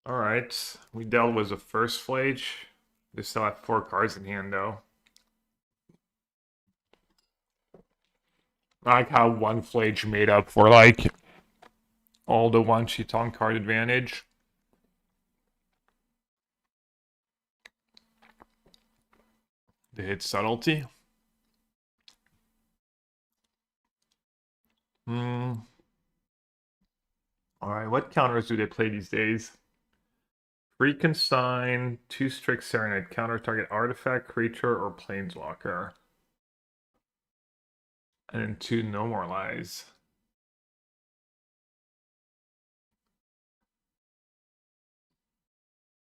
S1: Alright, we dealt with the first Flage. They still have 4 cards in hand though. I like how one Flage made up for like all the one sheet on card advantage. They hit subtlety. Hmm. Alright, what counters do they play these days? Freakenstein, 2 Strict Serenade, counter target artifact, creature, or planeswalker. And then 2 No More Lies.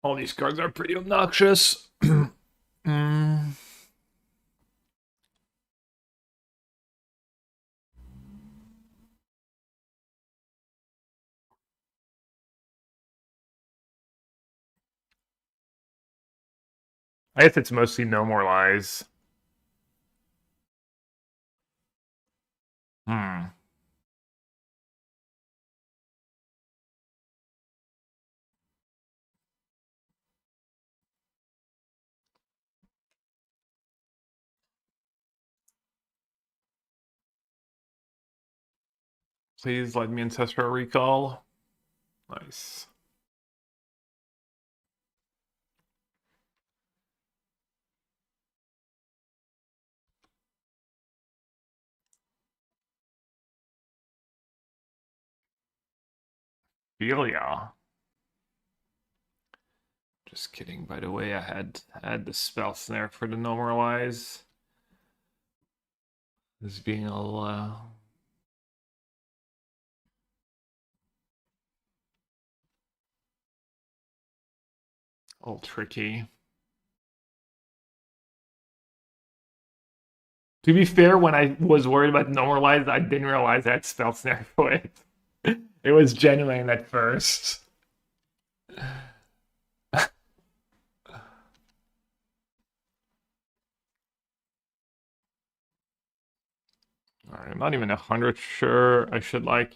S1: All these cards are pretty obnoxious. mm. I guess it's mostly No More Lies. Hmm. Please let me Ancestral Recall. Nice. Delia. Just kidding. By the way, I had the spell snare for the No More Lies. This being all tricky. To be fair, when I was worried about No More Lies, I didn't realize I had spell snare for it. It was genuine at first. Alright, I'm not even 100 sure I should like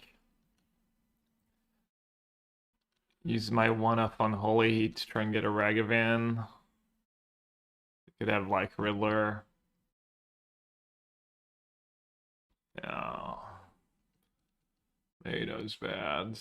S1: use my 1-up on Holy Heat to try and get a Ragavan. Could have like Riddler. Yeah. Mato's bad.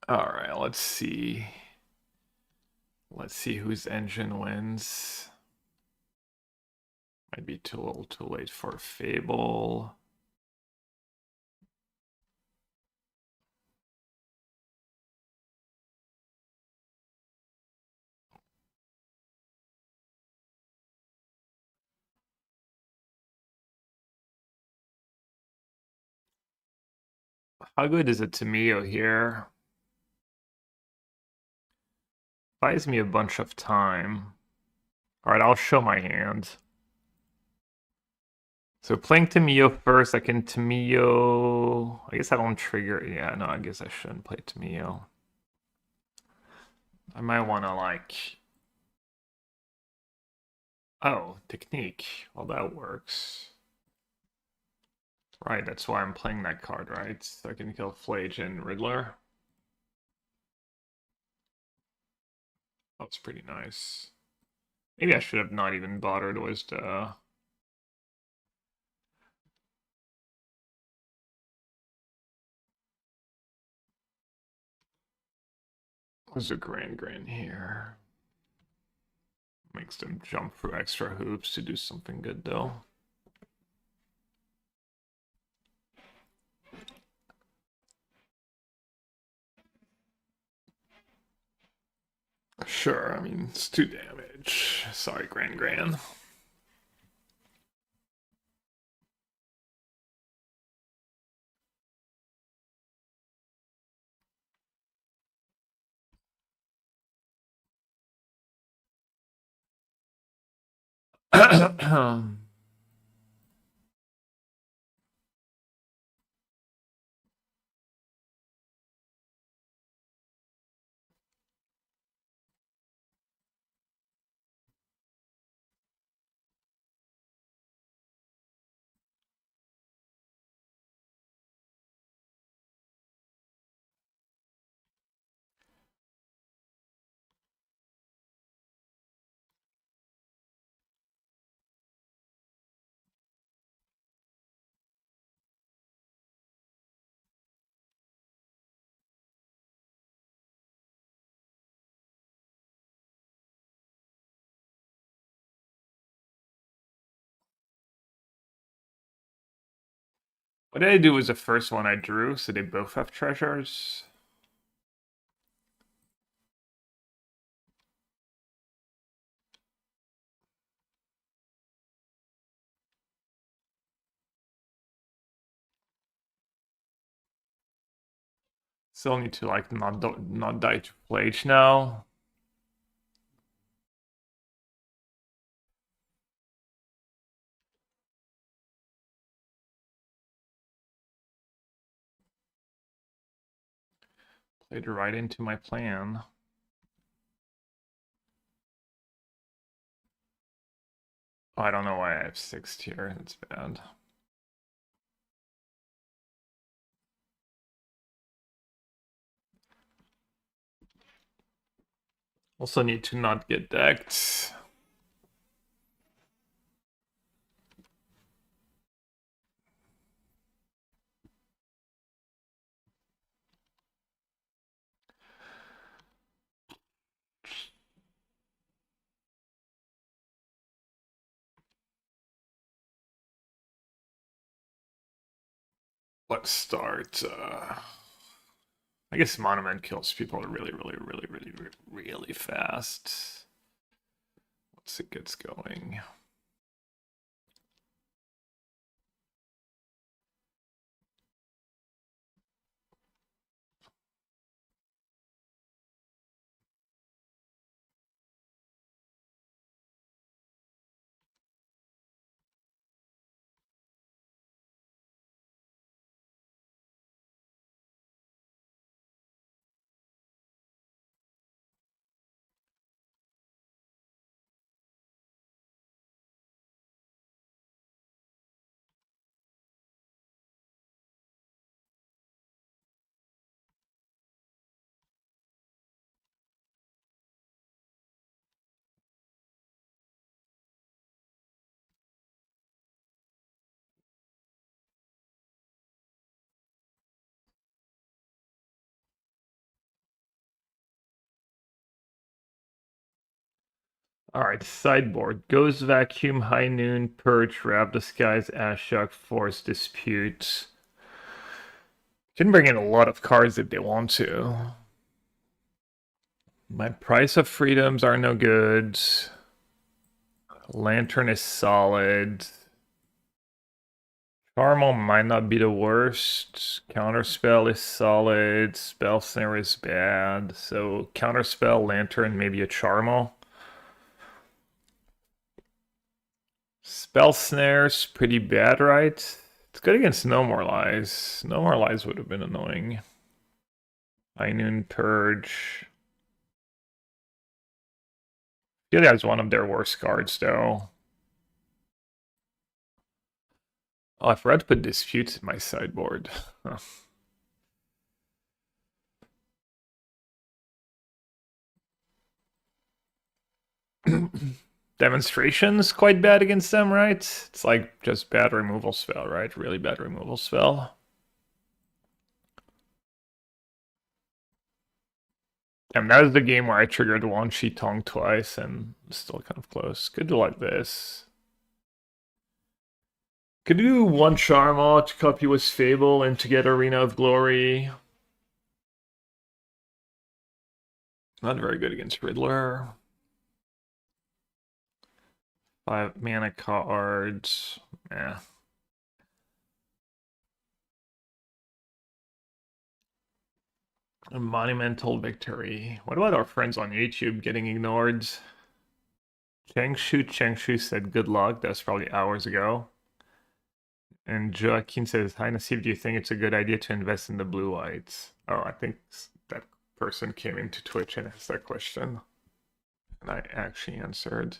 S1: All right, let's see. Let's see whose engine wins. Might be too little too late for Fable. How good is it Tamio here? Buys me a bunch of time. Alright, I'll show my hand. So playing Tamio first, I can Tamio... I guess I don't trigger... Yeah, no, I guess I shouldn't play Tamio. I might want to, like... Oh, technique. Well, that works. Right, that's why I'm playing that card, right? So I can kill Flage and Riddler. That's pretty nice. Maybe I should have not even bothered with the... What's the Grand here? Makes them jump through extra hoops to do something good, though. Sure, I mean, it's 2 damage. Sorry, Grand. What did I do was the first one I drew, so they both have treasures. Still need to like not die to Plage now. Played right into my plan. Oh, I don't know why I have 6 here. That's bad. Also need to not get decked. Let's start. I guess Monument kills people really fast. Once it gets going. Alright, sideboard. Ghost Vacuum, High Noon, Purge, Wrap Disguise, Ashok, Force Dispute. Can bring in a lot of cards if they want to. My Price of Freedoms are no good. Lantern is solid. Charmal might not be the worst. Counterspell is solid. Spell Snare is bad. So Counterspell, Lantern, maybe a Charmal. Spell Snare's pretty bad, right? It's good against No More Lies. No More Lies would have been annoying. High Noon Purge. I feel that's one of their worst cards, though. Oh, I forgot to put Dispute in my sideboard. Demonstration's quite bad against them, right? It's like just bad removal spell, right? Really bad removal spell. And that was the game where I triggered Wan Shi Tong twice and still kind of close. Could do like this. Could do one Charma to copy with Fable and to get Arena of Glory. Not very good against Riddler. 5 mana cards. Yeah. A monumental victory. What about our friends on YouTube getting ignored? Chengshu said good luck. That's probably hours ago. And Joaquin says, Hi Nasib, do you think it's a good idea to invest in the blue whites? Oh, I think that person came into Twitch and asked that question. And I actually answered.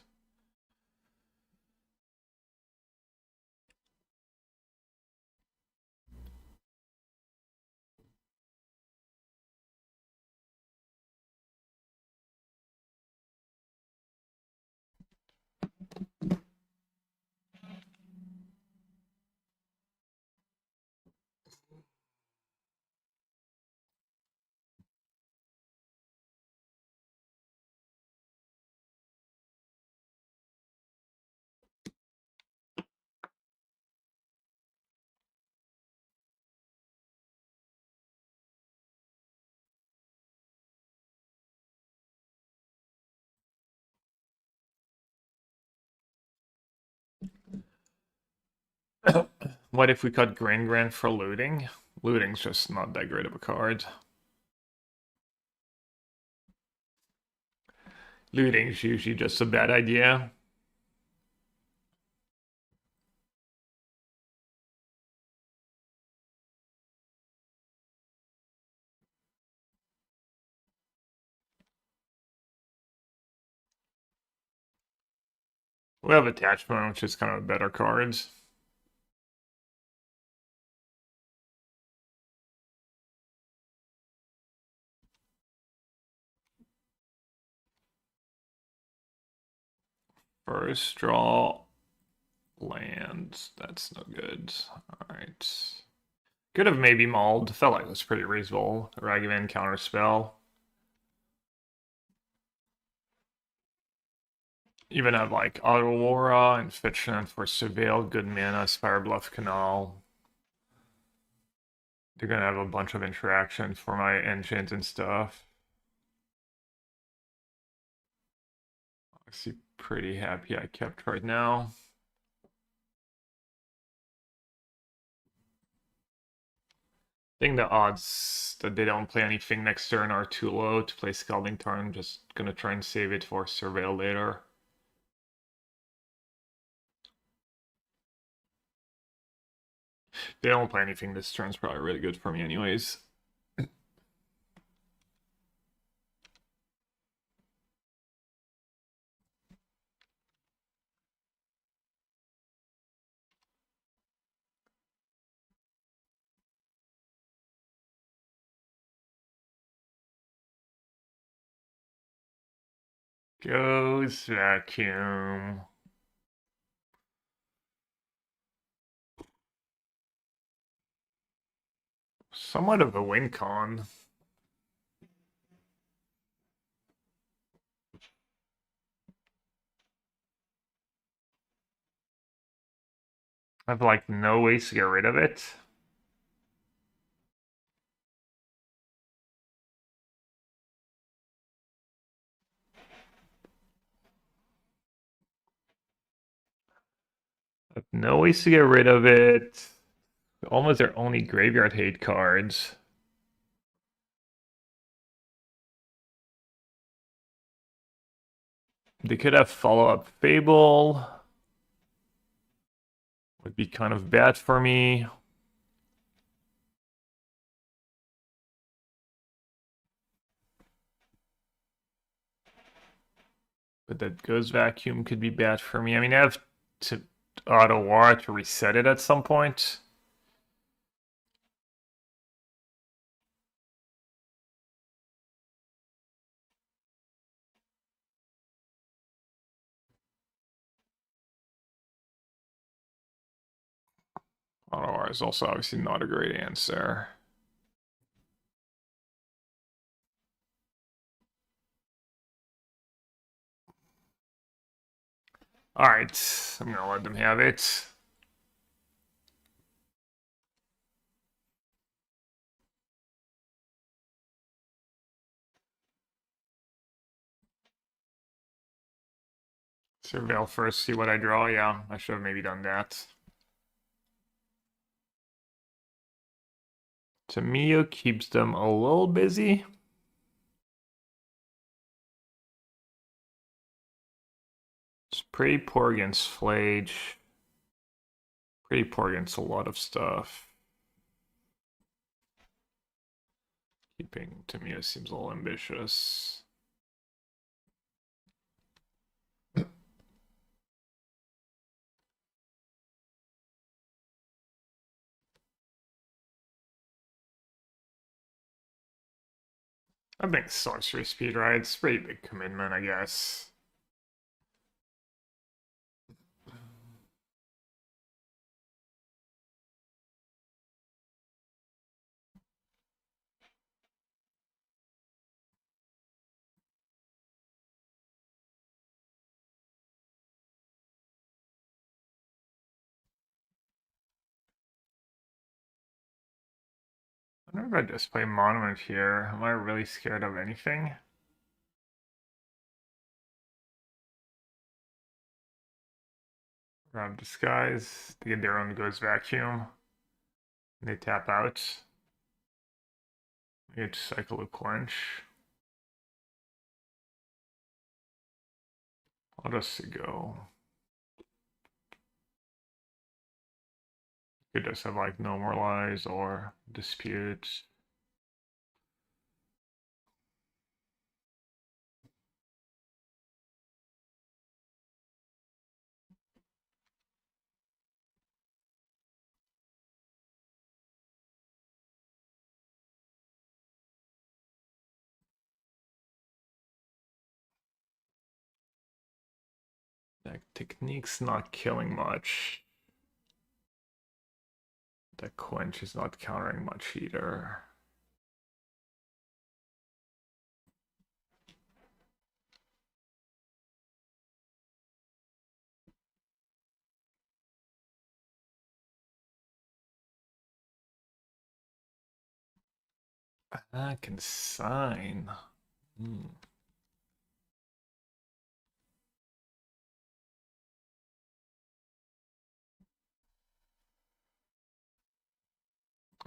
S1: What if we cut Gran for looting? Looting's just not that great of a card. Looting's usually just a bad idea. We have Attachment, which is kind of a better card. First draw land. That's no good. Alright. Could have maybe mauled. Felt like it was pretty reasonable. Ragavan counterspell. Even have like Aurora and Fitchland for Surveil, good mana, Spire Bluff Canal. They're gonna have a bunch of interaction for my engines and stuff. Actually pretty happy I kept right now. I think the odds that they don't play anything next turn are too low to play Scalding Tarn. Just gonna try and save it for Surveil later. They don't play anything this turn's probably really good for me anyways. Ghost Vacuum. Somewhat of a win con. I have like no ways to get rid of it. I have no ways to get rid of it. Almost their only graveyard hate cards. They could have follow-up Fable. Would be kind of bad for me. But that Ghost Vacuum could be bad for me. I mean, I have to auto war to reset it at some point. Auto war is also obviously not a great answer. Alright, I'm gonna let them have it. Surveil first, see what I draw. Yeah, I should have maybe done that. Tamiyo keeps them a little busy. It's pretty poor against Flage. Pretty poor against a lot of stuff. Keeping Tamiyo seems a little ambitious. I think sorcery speed, right? It's a pretty big commitment, I guess. I wonder if I just play Monument here. Am I really scared of anything? Grab Disguise. They get their own Ghost Vacuum. They tap out. They get Cycle of Quench. I'll just go. Could just have like No More Lies or Dispute. That technique's not killing much. The Quench is not countering much either. I can sign.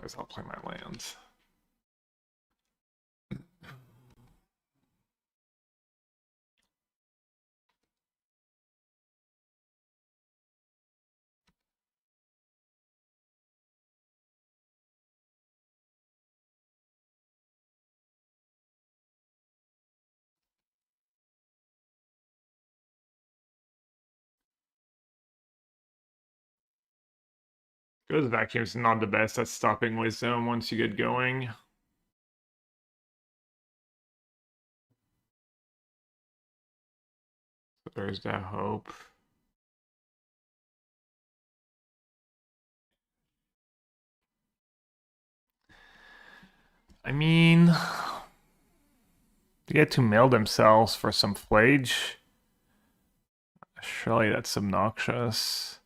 S1: Guess I'll play my lands. Ghost Vacuum's not the best at stopping Wisdom once you get going. So there's that hope. I mean, they get to mail themselves for some Flage. Surely that's obnoxious.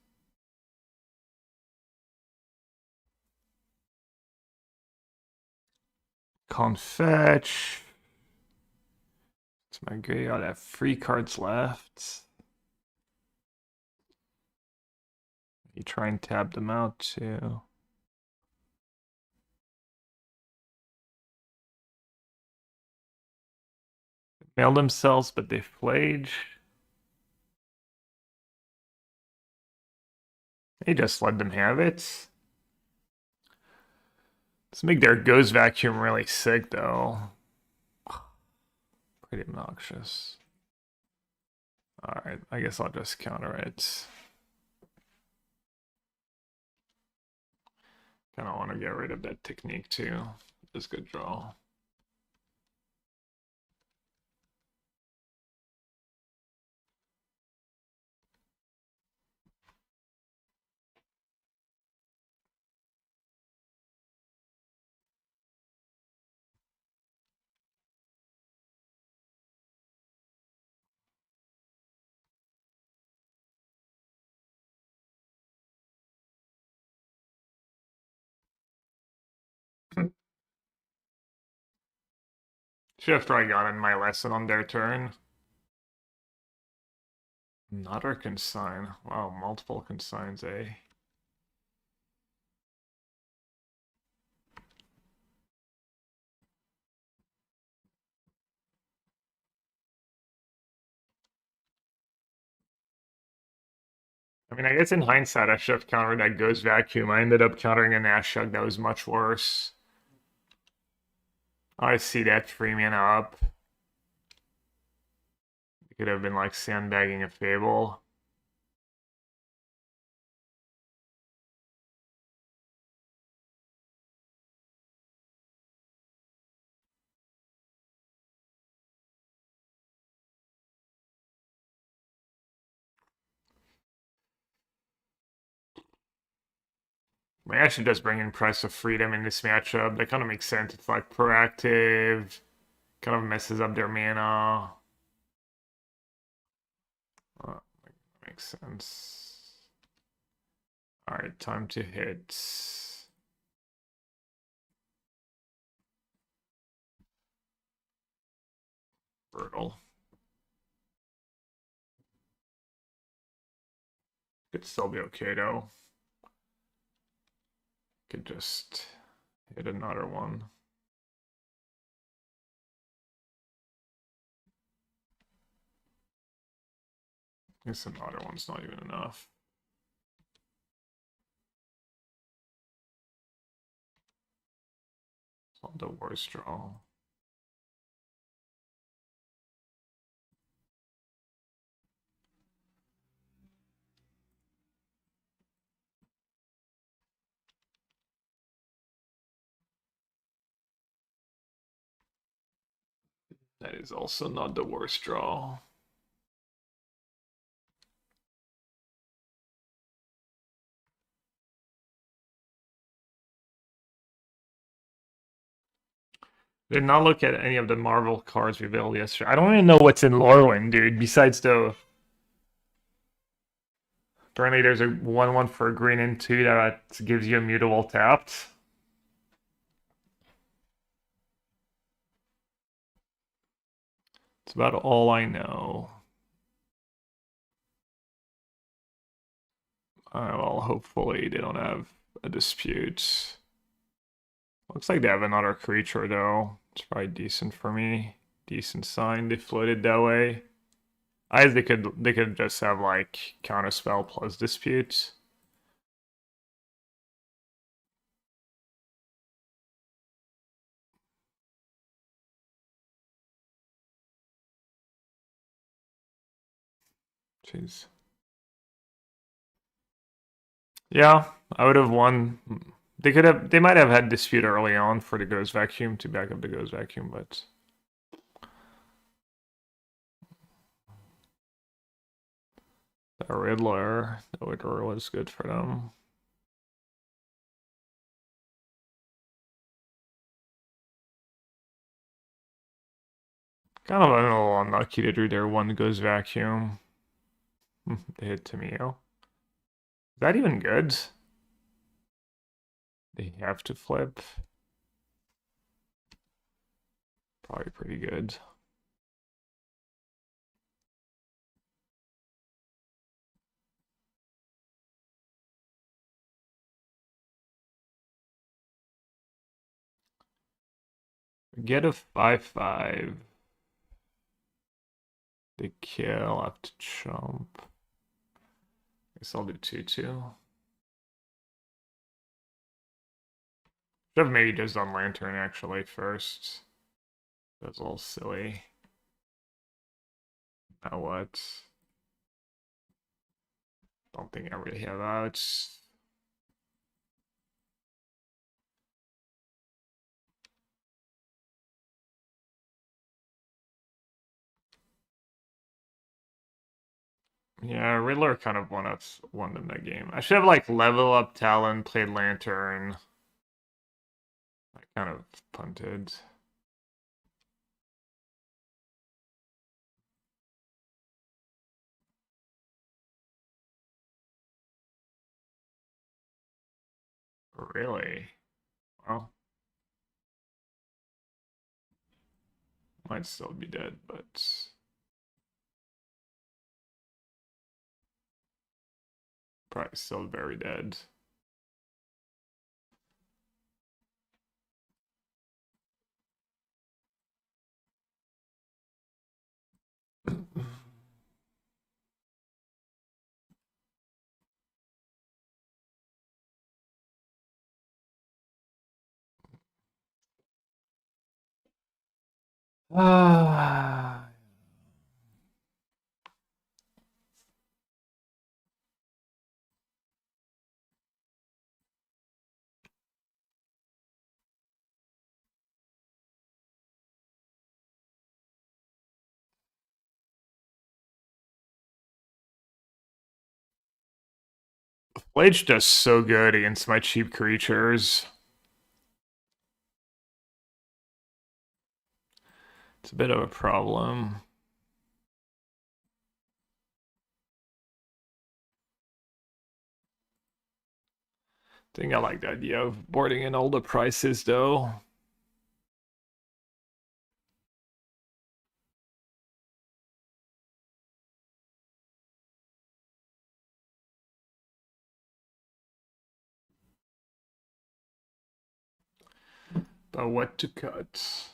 S1: Can't fetch. It's my graveyard. I have 3 cards left. You try and tap them out too. Mail themselves, but they flage. They just let them have it. Let's make their Ghost Vacuum really sick, though. Pretty obnoxious. Alright, I guess I'll just counter it. Kinda wanna get rid of that technique too. It's a good draw. Should have probably gotten my lesson on their turn. Another consign. Wow, multiple consigns, eh? I mean, I guess in hindsight, I should have countered that Ghost Vacuum. I ended up countering a Nashug that was much worse. I see that 3-mana up. It could have been like sandbagging a Fable. I actually does bring in Price of Freedom in this matchup. That kind of makes sense. It's like proactive, kind of messes up their mana. Makes sense. Alright, time to hit. Brutal. Could still be okay though. Could just hit another one. I guess another one's not even enough. It's not the worst draw. That is also not the worst draw. Did not look at any of the Marvel cards revealed yesterday. I don't even know what's in Lorwyn, dude, besides the... Apparently there's a 1/1 for a green and 2 that gives you a mutable tapped. It's about all I know. Well, hopefully they don't have a dispute. Looks like they have another creature though. It's probably decent for me. Decent sign. They floated that way. I guess they could just have like counterspell plus dispute. Jeez. Yeah, I would have won. They might have had dispute early on for the Ghost Vacuum to back up the Ghost Vacuum, but the Riddler was good for them. Kind of a little unlucky to do their one Ghost Vacuum. They hit Tamio. Is that even good? They have to flip. probably pretty good. Get a 5/5. They kill after chump. Guess I'll do 2/2. Should have maybe just done Lantern actually first. That's all silly. Now what? Don't think I really have outs. Yeah, Riddler kind of won them that game. I should have like level up Talon, played Lantern. I kind of punted. Really? Well, might still be dead, but probably still very dead. Ah. Blade does so good against my cheap creatures. It's a bit of a problem. I think I like the idea of boarding in all the prices though. But what to cut?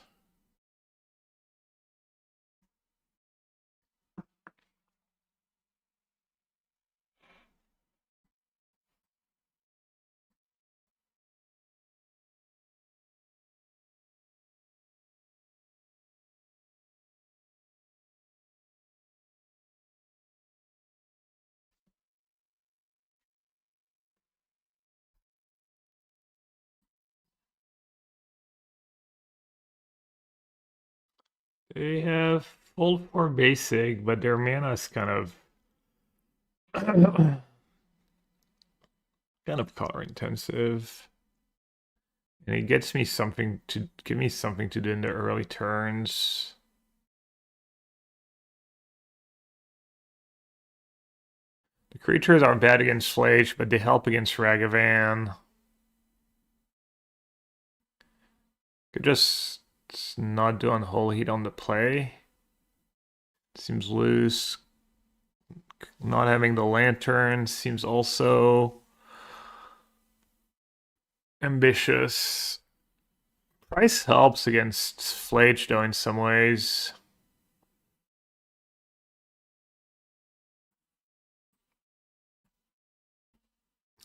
S1: They have full for basic, but their mana's kind of kind of color intensive. And it gets me something to give me something to do in the early turns. The creatures are bad against Flage, but they help against Ragavan. Could just not do Unholy Heat on the play. Seems loose. Not having the Lantern seems also ambitious. Price helps against Flage though in some ways.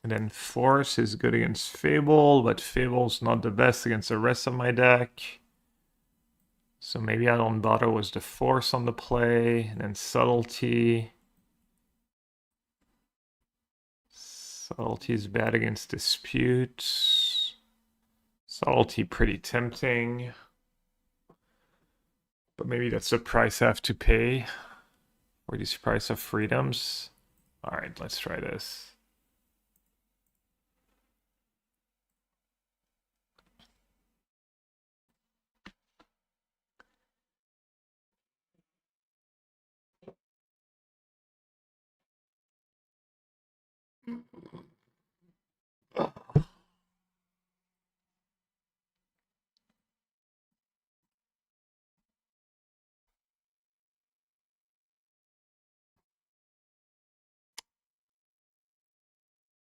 S1: And then Force is good against Fable, but Fable's not the best against the rest of my deck. So maybe I don't bother with the Force on the play, and then Subtlety. Subtlety is bad against Dispute. Subtlety pretty tempting. But maybe that's the price I have to pay for these price of freedoms. Alright, let's try this.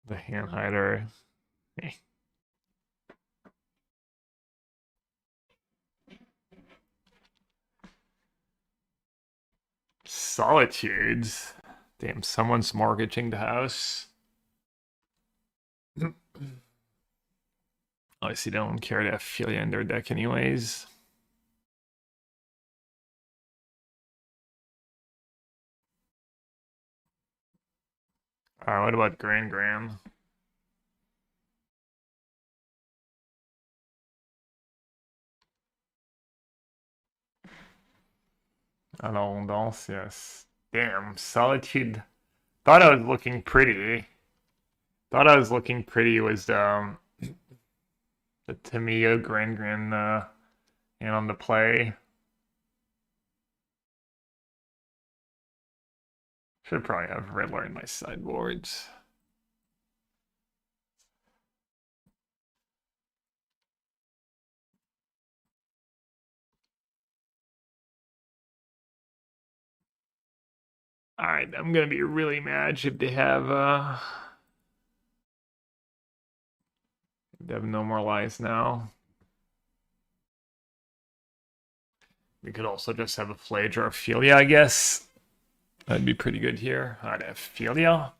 S1: The hand hider. Eh. Solitudes. Damn, someone's mortgaging the house. Obviously, they don't care to have Philia in their deck anyways. Alright, what about Grand Gram? Alondance, yes. Damn, Solitude. Thought I was looking pretty. Thought I was looking pretty was the Tamiyo Grand Grand and on the play. Should probably have Riddler in my sideboards. Alright, I'm gonna be really mad if they have no more lies now. We could also just have a Phaedra or Philia, I guess. That'd be pretty good here. I'd have Philia.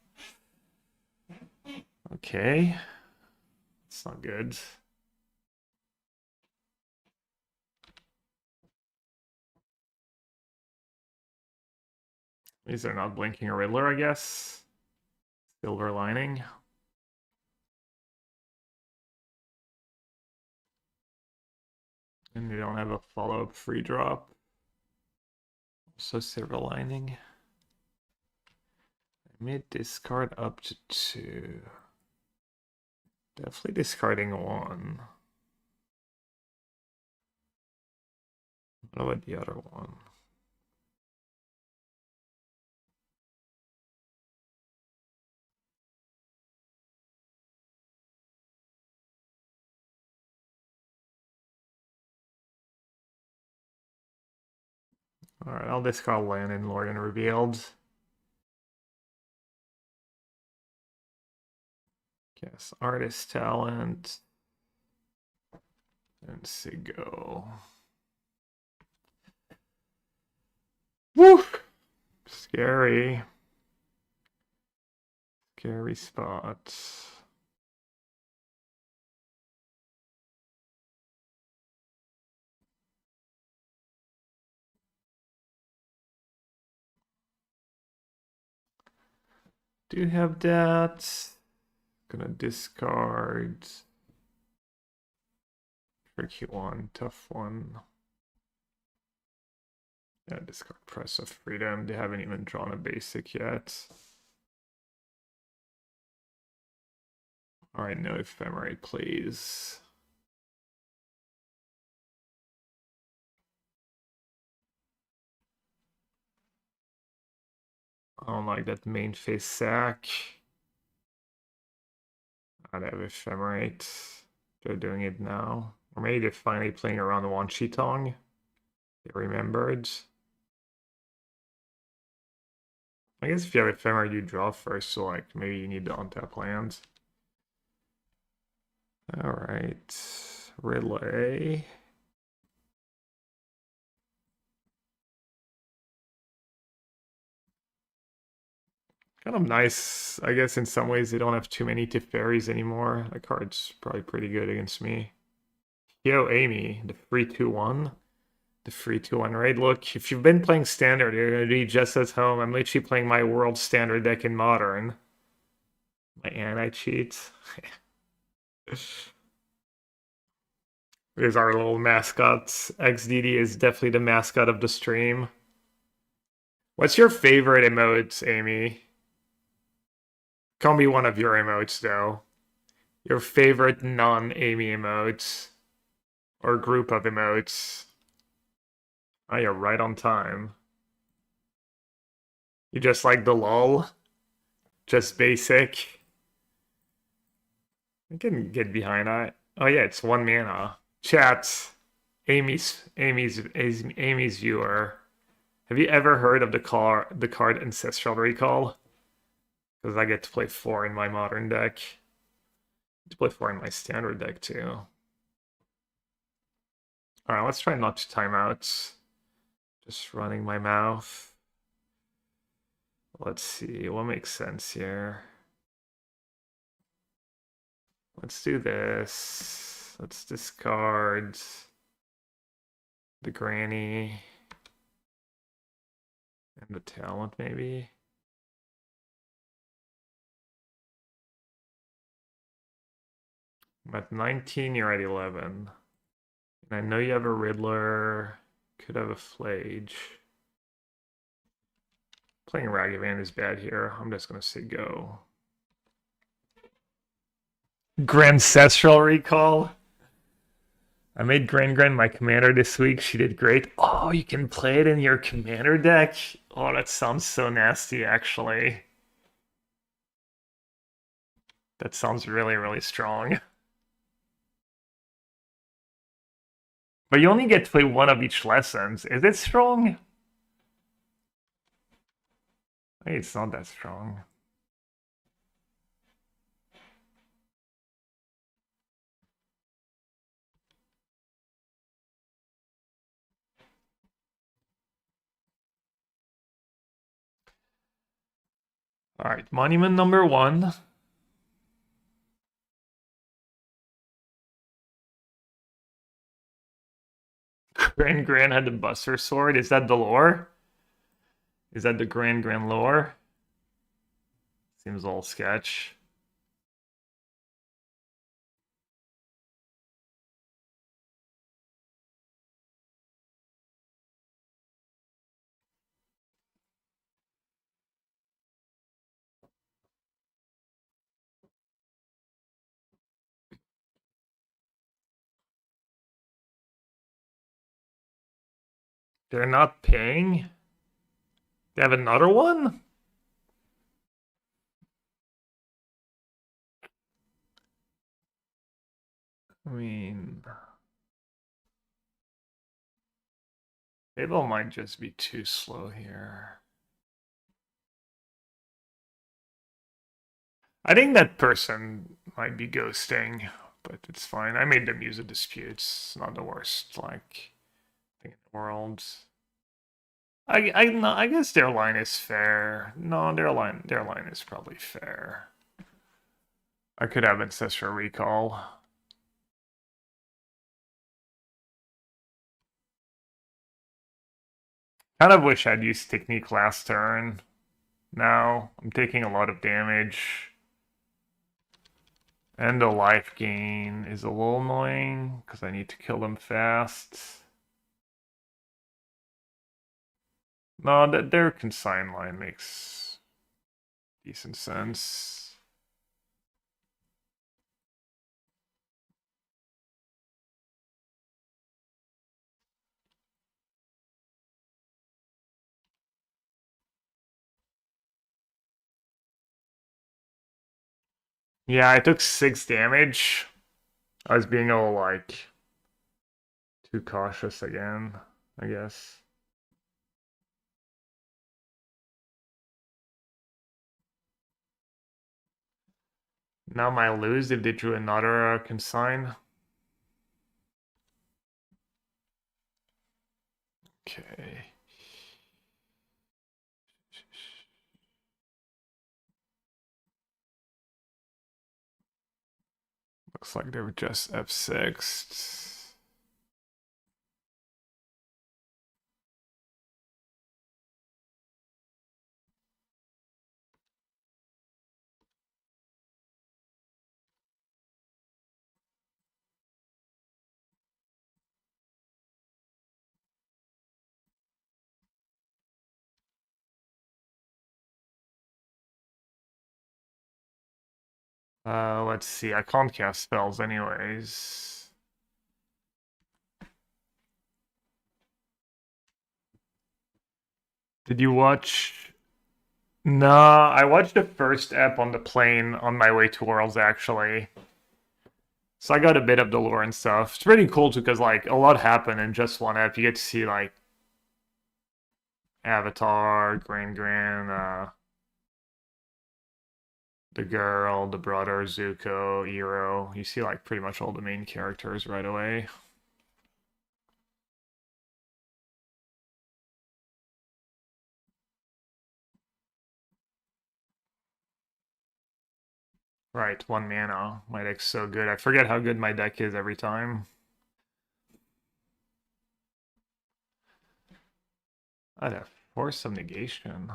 S1: Okay. It's not good. These are not blinking a Riddler, I guess. Silver Lining. And they don't have a follow-up free drop. Also Silver Lining. I may discard up to 2. Definitely discarding 1. What about the other one? Alright, I'll discard Land and Lord and Revealed. Yes, Artist Talent. And Sigo. Woo! Scary. Scary spot. Do have that. Gonna discard. Tricky one, tough one. Yeah, discard Press of Freedom. They haven't even drawn a basic yet. Alright, no Ephemerate, please. I don't like that main phase sack. I'd have Ephemerate. They're doing it now. Or maybe they're finally playing around the Wan Chitong. They remembered. I guess if you have Ephemerate, you draw first, so like maybe you need to untap land. Alright. Relay. Kind of nice, I guess in some ways they don't have too many Teferis anymore. That card's probably pretty good against me. Yo, Amy, the free 2-1. The free 2-1 raid. Look, if you've been playing Standard, you're going to be just as home. I'm literally playing my World Standard deck in Modern. My anti-cheat. Here's our little mascot. XDD is definitely the mascot of the stream. What's your favorite emotes, Amy? Call me one of your emotes, though. Your favorite non-Amy emotes. Or group of emotes. Oh, you're right on time. You just like the lull? Just basic? I can get behind that. Oh yeah, it's 1 mana. Chat. Amy's viewer. Have you ever heard of the card Ancestral Recall? Because I get to play 4 in my modern deck. To play 4 in my standard deck too. Alright, let's try not to time out. Just running my mouth. Let's see, what makes sense here? Let's do this. Let's discard the granny and the talent, maybe. I'm at 19, you're at 11. And I know you have a Riddler, could have a Flage. Playing Ragavan is bad here. I'm just gonna say go. Grancestral Recall. I made Gran my commander this week. She did great. Oh, you can play it in your commander deck? Oh, that sounds so nasty, actually. That sounds really, really strong. But you only get to play one of each lessons. Is it strong? Hey, it's not that strong. All right, monument number 1. Gran had the Buster Sword. Is that the lore? Is that the Gran lore? Seems all sketch. They're not paying? They have another one? I mean... Fable might just be too slow here. I think that person might be ghosting, but it's fine. I made them use a dispute. It's not the worst, like, thing in the world. I guess their line is fair. No, their line is probably fair. I could have Ancestral Recall. Kind of wish I'd used Technique last turn. Now I'm taking a lot of damage. And the life gain is a little annoying because I need to kill them fast. No, their consign line makes decent sense. Yeah, I took 6 damage. I was being a little, like, too cautious again, I guess. Now might lose if they drew another consign. Okay. Looks like they were just F6. Let's see. I can't cast spells anyways. Did you watch? No, I watched the first ep on the plane on my way to Worlds, actually. So I got a bit of the lore and stuff. It's pretty cool too, because like a lot happened in just one ep. You get to see like Avatar, Gran, the girl, the brother, Zuko, Iroh. You see like pretty much all the main characters right away. Right, 1 mana. My deck's so good. I forget how good my deck is every time. I'd have Force of Negation.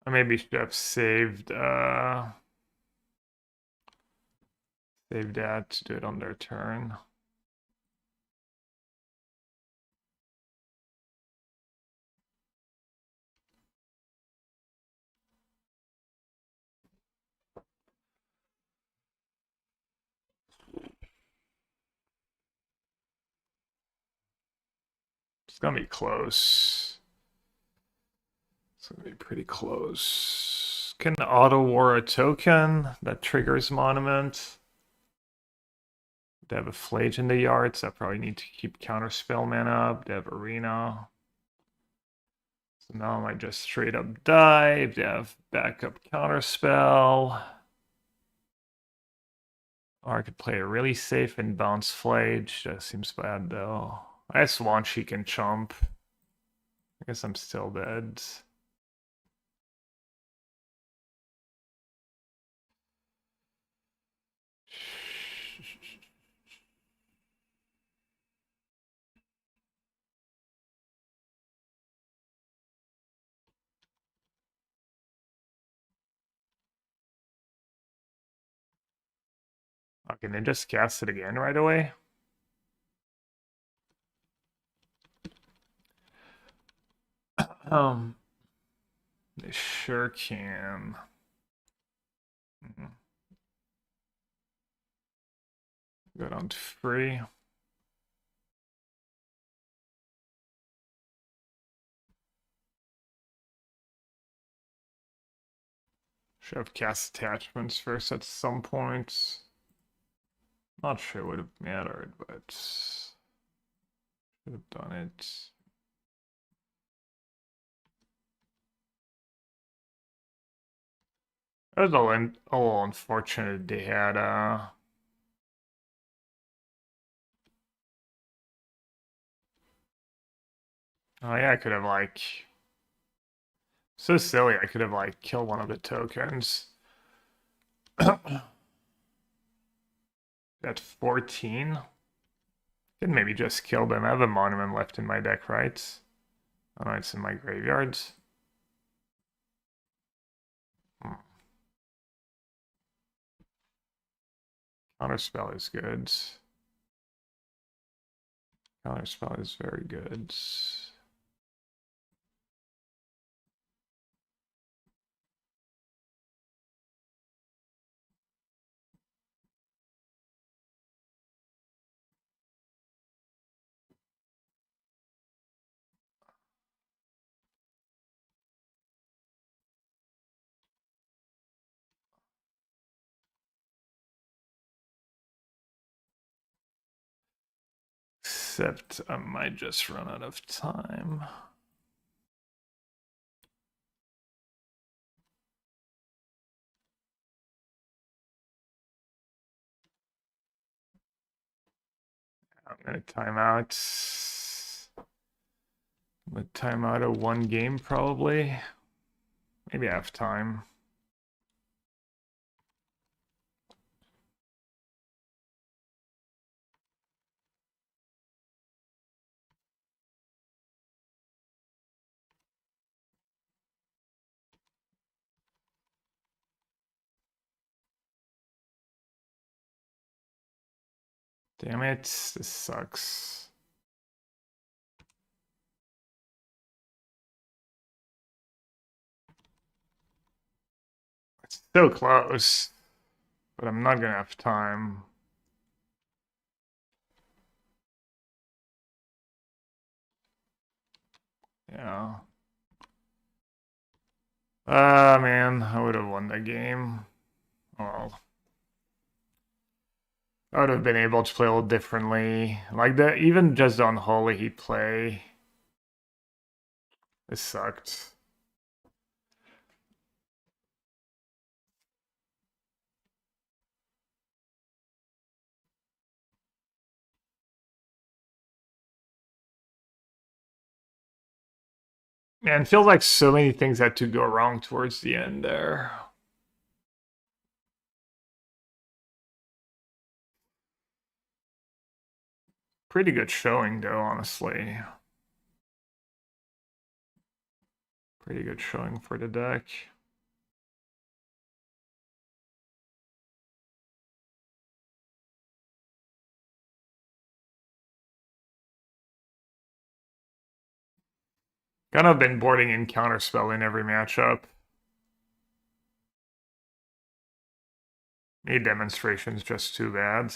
S1: I maybe should have saved save that to do it on their turn. It's gonna be close. It's gonna be pretty close. Can auto war a token that triggers monument? They have a Flage in the yards. I probably need to keep counterspell mana up. They have arena. So now I might just straight up dive. They have backup counterspell. Or I could play a really safe and bounce Flage. That seems bad though. I have Swan Cheek and Chomp. I guess I'm still dead. Okay, then just cast it again right away. They sure can. Go down to free. Should have cast attachments first at some point. Not sure it would have mattered, but should have done it. It was a little unfortunate they had oh yeah, I could have like so silly. I could have like killed one of the tokens. At 14. Could maybe just kill them. I have a monument left in my deck, right? Oh no, it's in my graveyard. Counterspell is good. Counterspell is very good. Except I might just run out of time. I'm gonna time out. I'm gonna time out a 1 game probably. Maybe I have time. Damn it, this sucks. So close. But I'm not gonna have time. Yeah. Ah, man, I would have won that game. Well, I would have been able to play a little differently. Like that, even just on Holy Heat play. This sucked. Man, it feels like so many things had to go wrong towards the end there. Pretty good showing, though, honestly. Pretty good showing for the deck. Kind of been boarding in Counterspell in every matchup. Need demonstrations just too bad.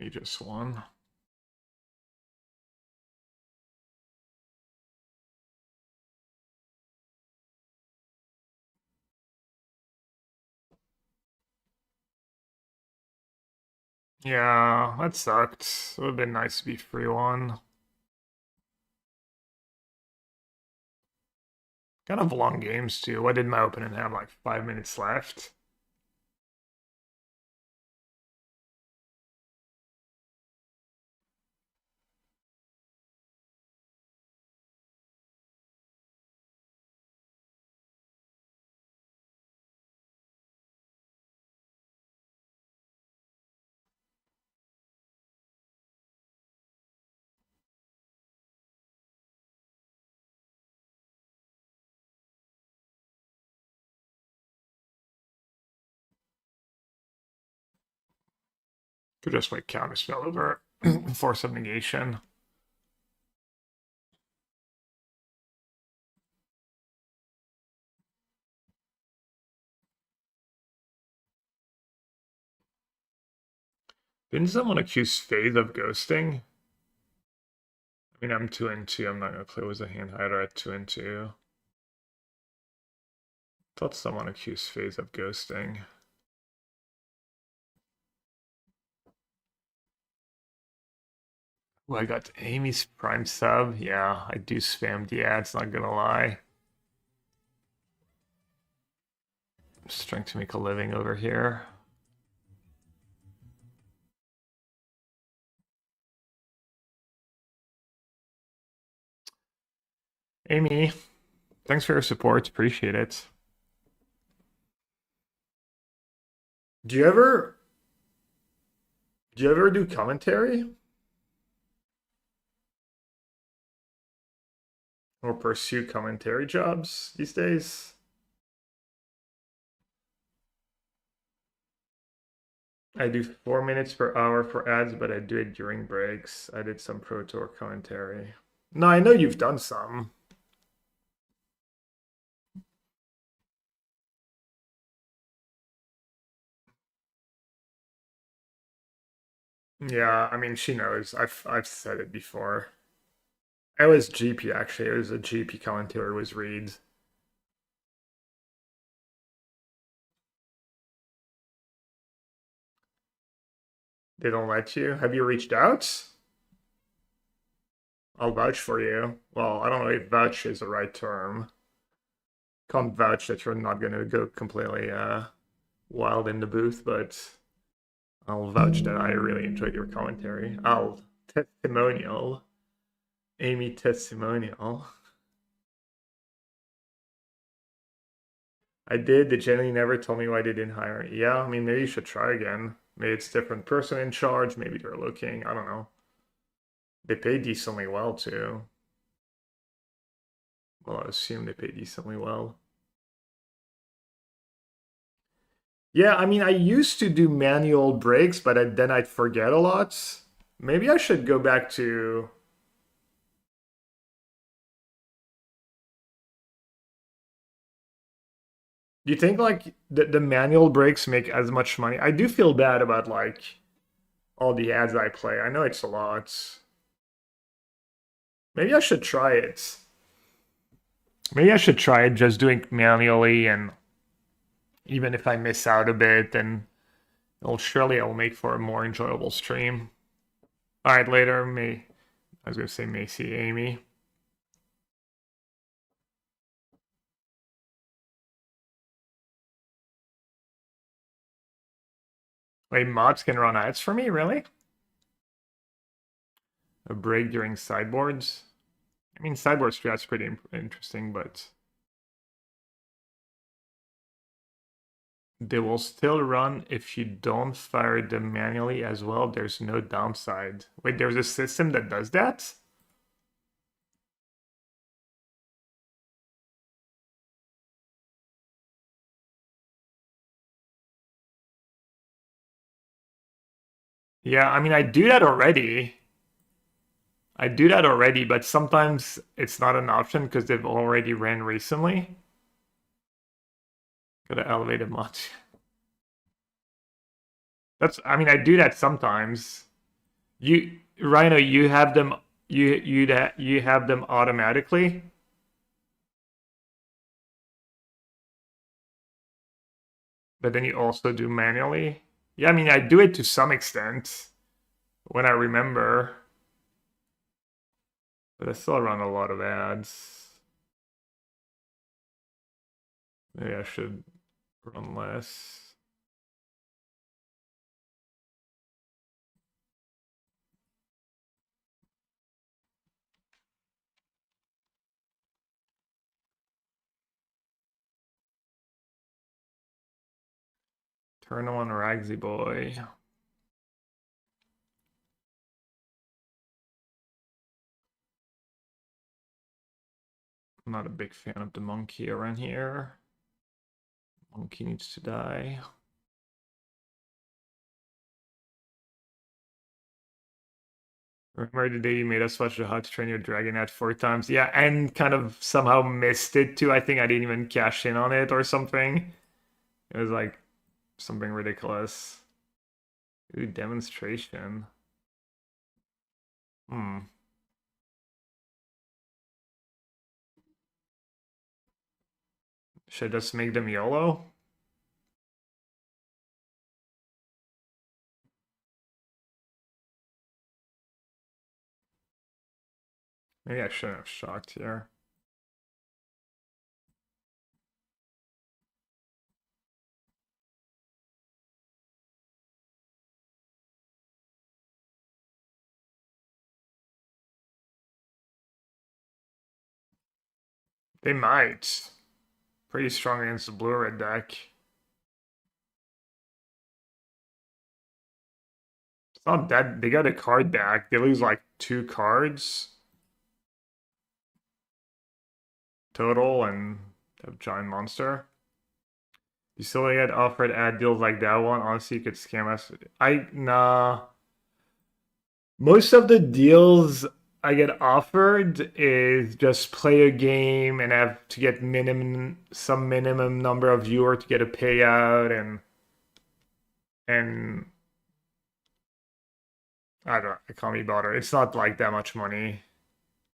S1: He just won. Yeah, that sucked. It would have been nice to be 3-1. Kind of long games, too. Why did my opponent have like 5 minutes left? Could just like Counterspell over Force of Negation. Didn't someone accuse Faith of ghosting? I mean, I'm 2-2. I'm not gonna play with a hand hider at 2-2. Thought someone accused Faith of ghosting. Oh, I got Amy's Prime sub. Yeah, I do spam the ads, not gonna lie. I'm just trying to make a living over here. Amy, thanks for your support. Appreciate it. Do you ever do commentary? Or pursue commentary jobs these days? I do 4 minutes per hour for ads, but I do it during breaks. I did some Pro Tour commentary. No, I know you've done some. Yeah, I mean she knows. I've said it before. I was GP actually. It was a GP commentary was Reed. They don't let you? Have you reached out? I'll vouch for you. Well, I don't know if vouch is the right term. Can't vouch that you're not gonna go completely wild in the booth, but I'll vouch that I really enjoyed your commentary. I'll testimonial. Amy testimonial. I did. They generally never told me why they didn't hire. Yeah, I mean, maybe you should try again. Maybe it's a different person in charge. Maybe they're looking. I don't know. They pay decently well, too. Well, I assume they pay decently well. Yeah, I mean, I used to do manual breaks, but then I'd forget a lot. Maybe I should go back to Do you think like the manual breaks make as much money? I do feel bad about like all the ads I play. I know it's a lot. Maybe I should try it. Maybe I should try it just doing manually, and even if I miss out a bit, then it'll make for a more enjoyable stream. All right, later, I was gonna say Macy, Amy. Wait, mods can run ads for me, really? A break during sideboards? I mean, sideboard strat's pretty interesting, but they will still run if you don't fire them manually as well. There's no downside. Wait, there's a system that does that? Yeah, I mean, I do that already. I do that already, but sometimes it's not an option because they've already ran recently. Gotta elevate a much. I mean, I do that sometimes. Rhino, you have them, you have them automatically. But then you also do manually. Yeah, I mean, I do it to some extent when I remember. But I still run a lot of ads. Maybe I should run less. Turn on Ragsy Boy. I'm not a big fan of the monkey around here. Monkey needs to die. Remember the day you made us watch the How to Train Your Dragon at 4 times? Yeah, and kind of somehow missed it too. I think I didn't even cash in on it or something. It was like something ridiculous. Ooh, demonstration. Should I just make them YOLO? Maybe I shouldn't have shocked here. They might. Pretty strong against the blue-red deck. It's not that they got a card back. They lose like 2 cards total and have giant monster. You still get offered ad deals like that one. Honestly, you could scam us. Nah. Most of the deals I get offered is just play a game and have to get some minimum number of viewer to get a payout, and I can't be bothered. It's not like that much money,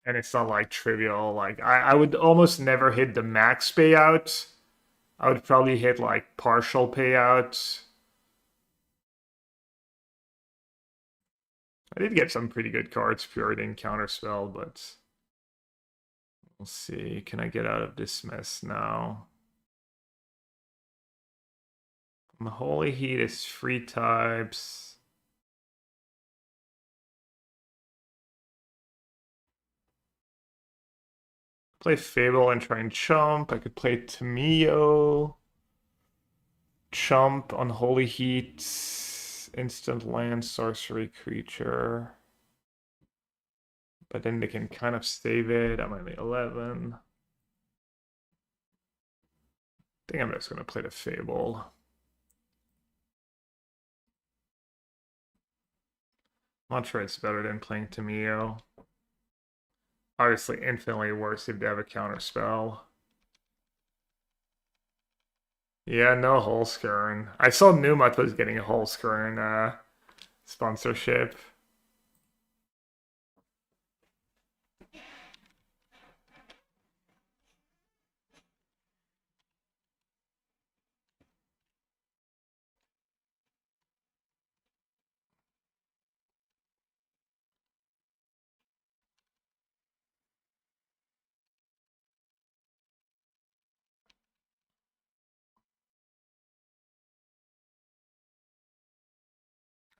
S1: and it's not like trivial. Like I would almost never hit the max payout. I would probably hit like partial payouts. I did get some pretty good cards, Purity and Counterspell, but we'll see. Can I get out of this mess now? Holy Heat is 3 types. Play Fable and try and chump. I could play Tamio. Chump on Holy Heat. Instant land sorcery creature. But then they can kind of save it. I'm only 11. I think I'm just going to play the Fable. I'm not sure it's better than playing Tamio. Obviously, infinitely worse if they have a counter spell. Yeah, no Holskern. I saw Numat was getting a Holskern sponsorship.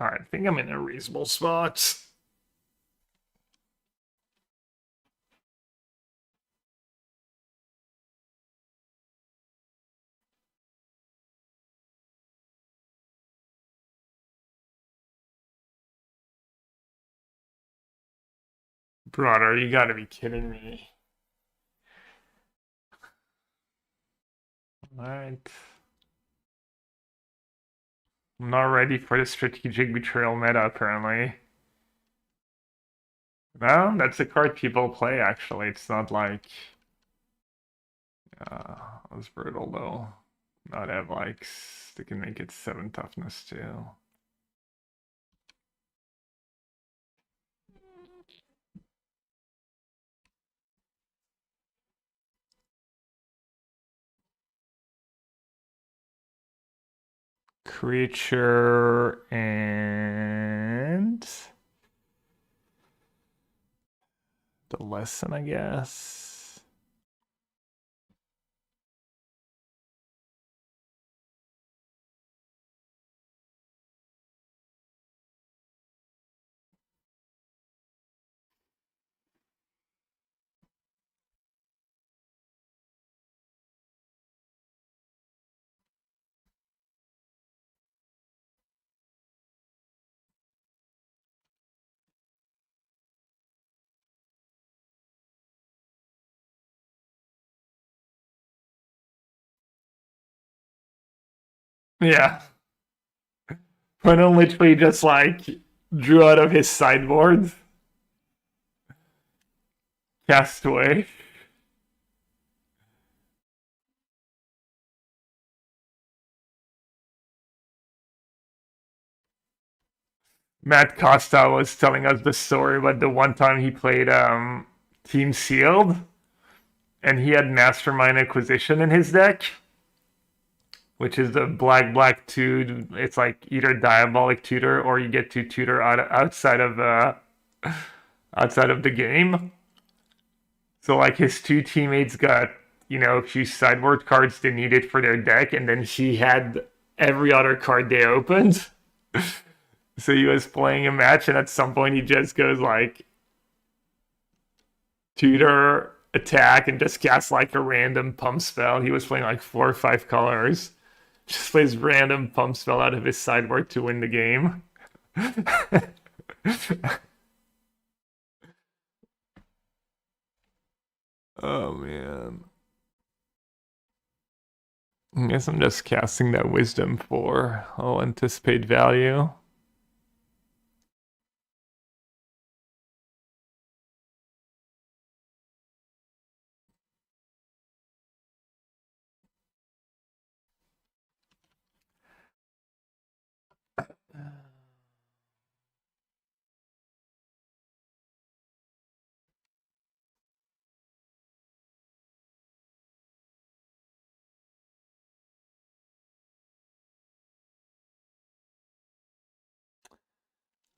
S1: Alright, I think I'm in a reasonable spot. Brother, you gotta be kidding me. Alright. I'm not ready for the strategic betrayal meta, apparently. Well, that's a card people play, actually. It's not like... that was brutal, though. Not have likes. They can make it 7 toughness, too. Creature and the lesson, I guess. Yeah. Brennan literally just like drew out of his sideboard. Castaway. Matt Costa was telling us the story about the one time he played Team Sealed and he had Mastermind Acquisition in his deck, which is the black 2. It's like either Diabolic Tutor or you get to tutor outside of the game. So like his 2 teammates got, a few sideboard cards they needed for their deck, and then he had every other card they opened. So he was playing a match, and at some point he just goes like tutor, attack, and just casts like a random pump spell. He was playing like 4 or 5 colors. Just plays random pump spell out of his sideboard to win the game. Oh man. I guess I'm just casting that wisdom for I'll anticipate value.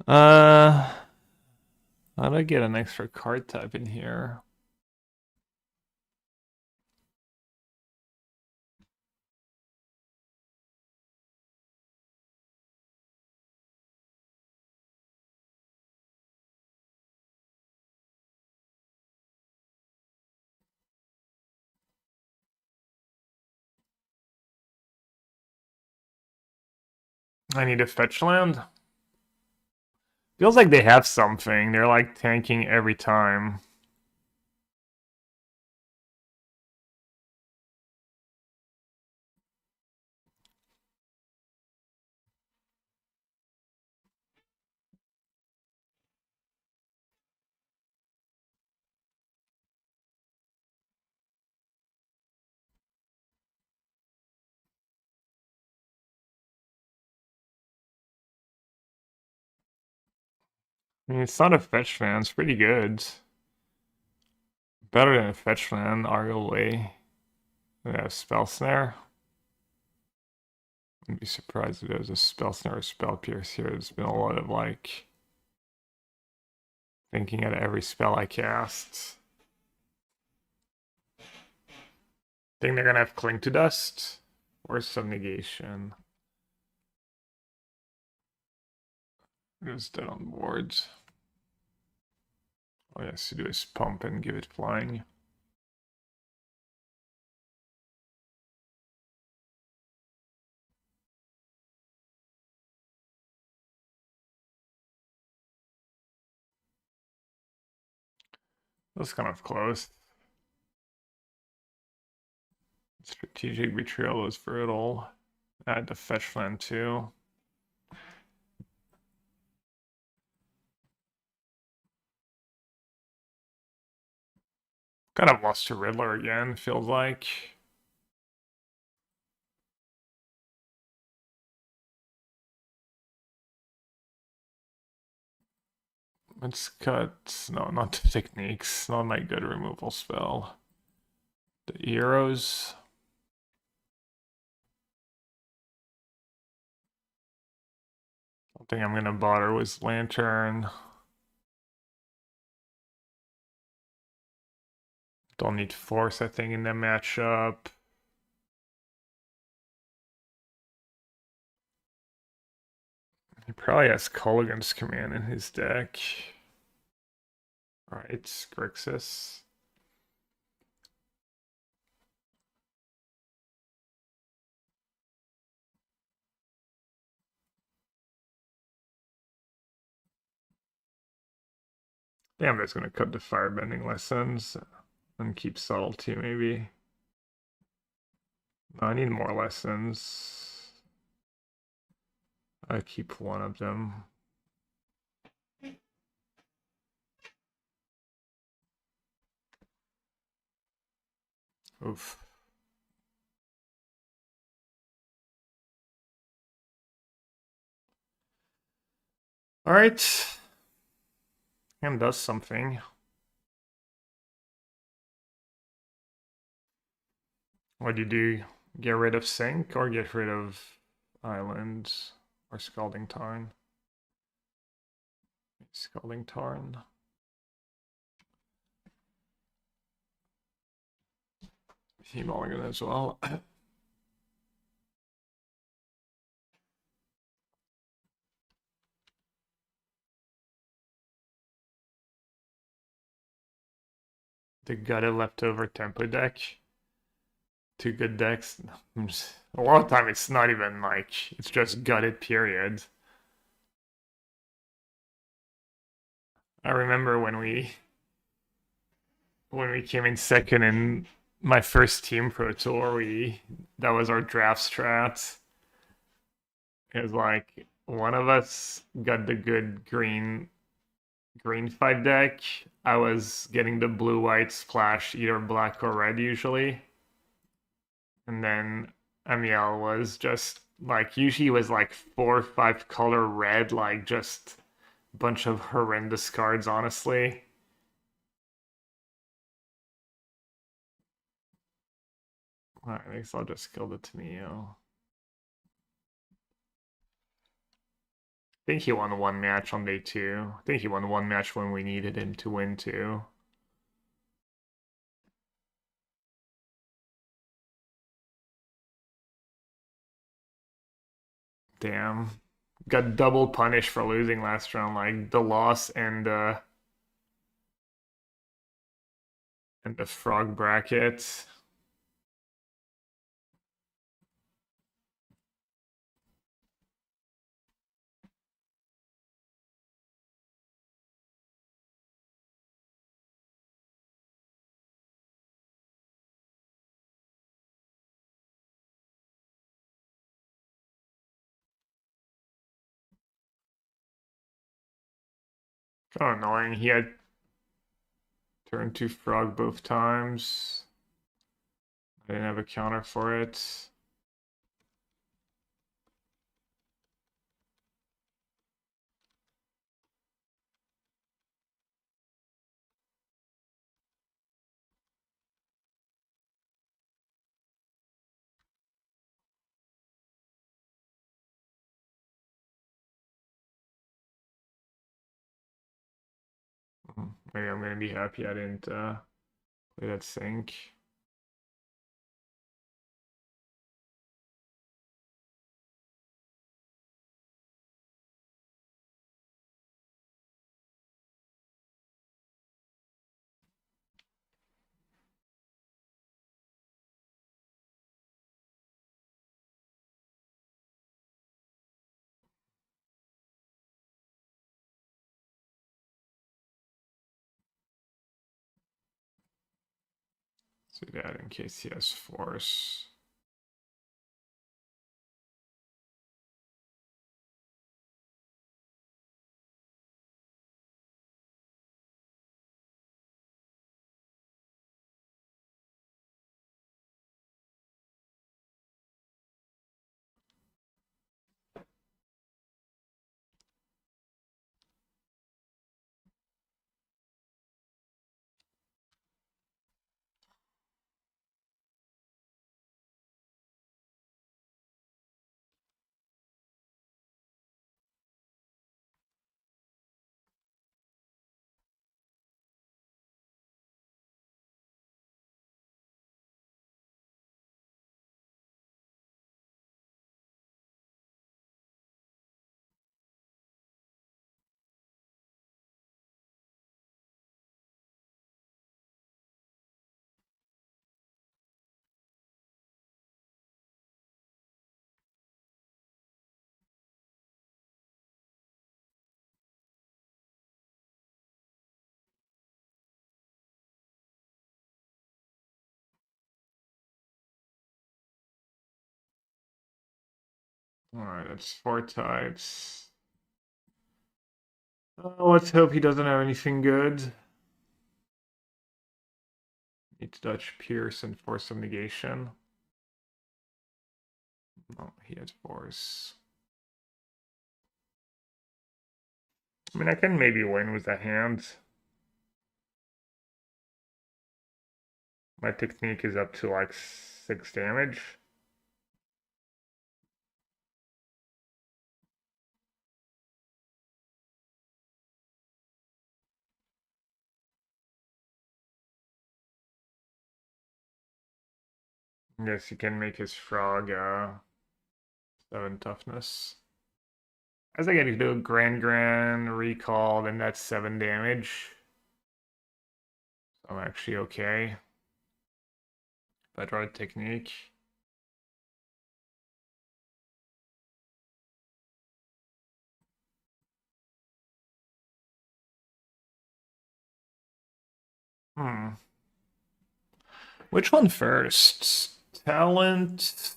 S1: How do I get an extra card type in here? I need a fetch land. Feels like they have something. They're like tanking every time. I mean, it's not a fetch land. It's pretty good. Better than a fetch land, arguably. Yeah, spell snare. Wouldn't be surprised if there was a spell snare or spell pierce here. There's been a lot of like thinking at every spell I cast. Think they're gonna have Cling to Dust or some negation. Who's dead on boards? Oh yes, you do is pump and give it flying. That's kind of close. Strategic Betrayal was for it all. Add the fetch land too. Kind of lost to Riddler again, feels like. Let's cut. No, not the techniques. Not my good removal spell. The heroes. Don't think I'm gonna bother with Lantern. Don't need Force, I think, in that matchup. He probably has Kolaghan's Command in his deck. Alright, Grixis. Damn, that's gonna cut the firebending lessons and keep subtlety, maybe. I need more lessons. I keep one of them. Oof. Alright. And does something. What do you do? Get rid of Sink or get rid of Islands or Scalding Tarn? Scalding Tarn. He mulligan as well. The gutted leftover tempo deck. Two good decks. A lot of time it's not even like, it's just gutted, period. I remember when we came in second in my first Team Pro Tour, that was our draft strat. It was like one of us got the good green 5 deck. I was getting the blue white splash, either black or red usually. And then Amiel was just like, usually was like 4 or 5 color red, like just a bunch of horrendous cards, honestly. Alright, I guess I'll just kill the Tameo. I think he won one match on day 2. I think he won one match when we needed him to win too. Damn. Got double punished for losing last round, like the loss and the frog bracket. Kind of annoying. He had turn 2 frog both times. I didn't have a counter for it. Maybe I'm gonna be happy I didn't play that sync. Do that in case he has force. Alright, that's 4 types. Let's hope he doesn't have anything good. Need to dodge Pierce and force some negation. Oh, he has force. I mean, I can maybe win with the hand. My technique is up to like 6 damage. Yes, he can make his frog 7 toughness. As I get to do a Grand recall, then that's 7 damage. So I'm actually okay. If I draw a technique. Which one first? Talent.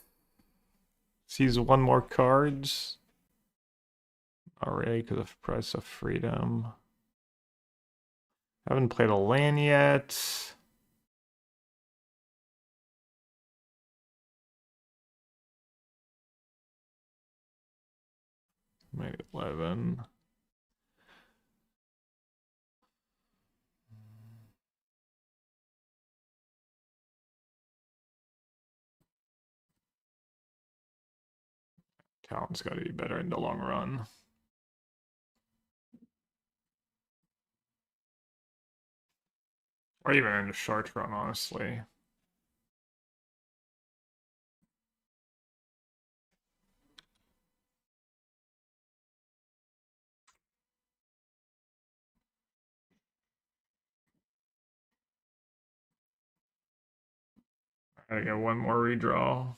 S1: Sees 1 more card. Already because of Price of Freedom. Haven't played a land yet. Maybe 11. Talent's got to be better in the long run. Or even in the short run, honestly. I get 1 more redraw.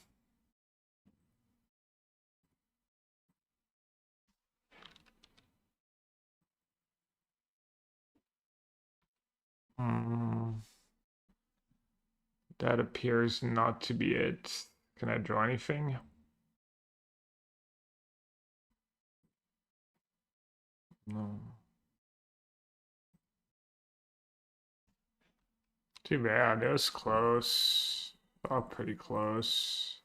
S1: That appears not to be it. Can I draw anything? No. Too bad. It was close. Oh, pretty close.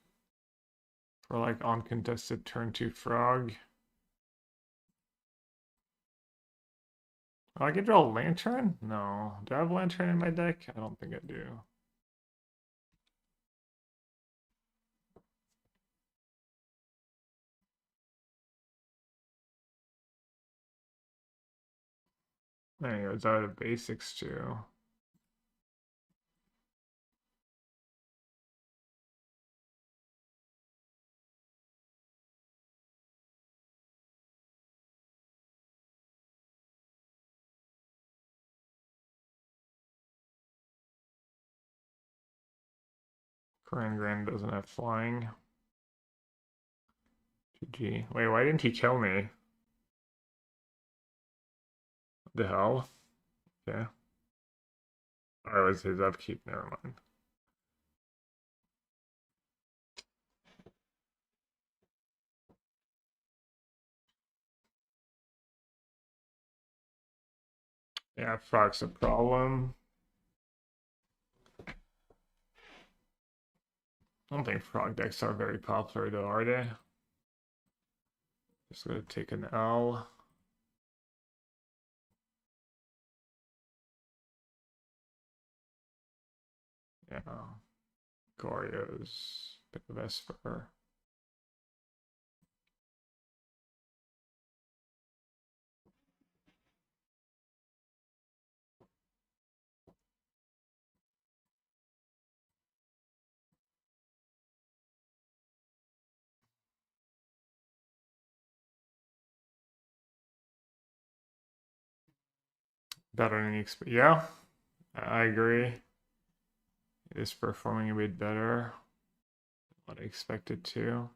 S1: For like uncontested turn 2 frog. Oh, I could draw a lantern? No. Do I have lantern in my deck? I don't think I do. There he goes out of basics too. Grand doesn't have flying. GG. Wait, why didn't he kill me? The hell? Okay. Oh, it was his upkeep, never mind. Yeah, Frog's a problem. I don't think Frog decks are very popular though, are they? Just gonna take an L. Yeah. Goryo's bit of Esper. Better than you expect. Yeah, I agree. It is performing a bit better than what I expected to.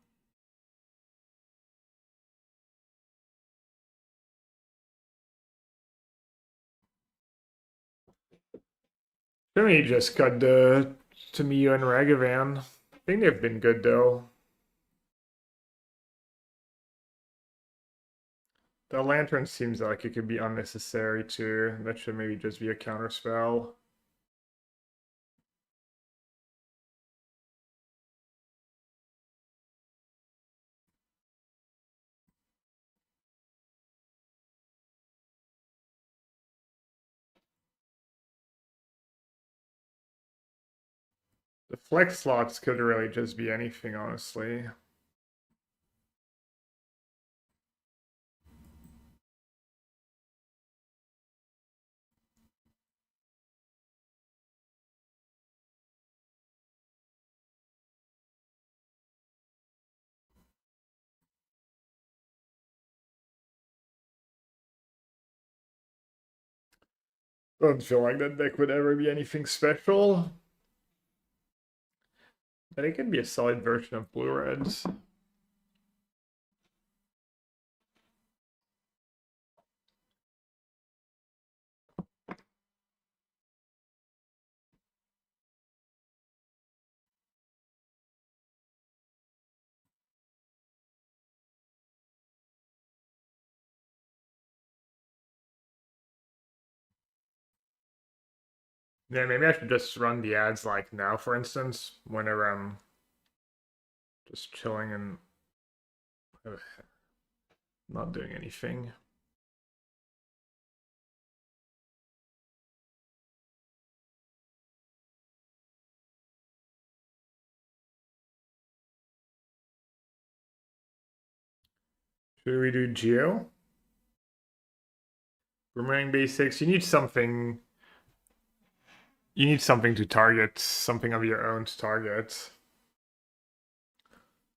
S1: Jimmy just got the Tamiyo and Ragavan. I think they've been good though. The lantern seems like it could be unnecessary too. That should maybe just be a counter spell. The flex slots could really just be anything, honestly. Don't feel like that deck would ever be anything special. But it could be a solid version of blue reds. Yeah, maybe I should just run the ads like now, for instance, whenever I'm just chilling and not doing anything. Should we do Geo? Boomerang basics. You need something. You need something to target, something of your own to target.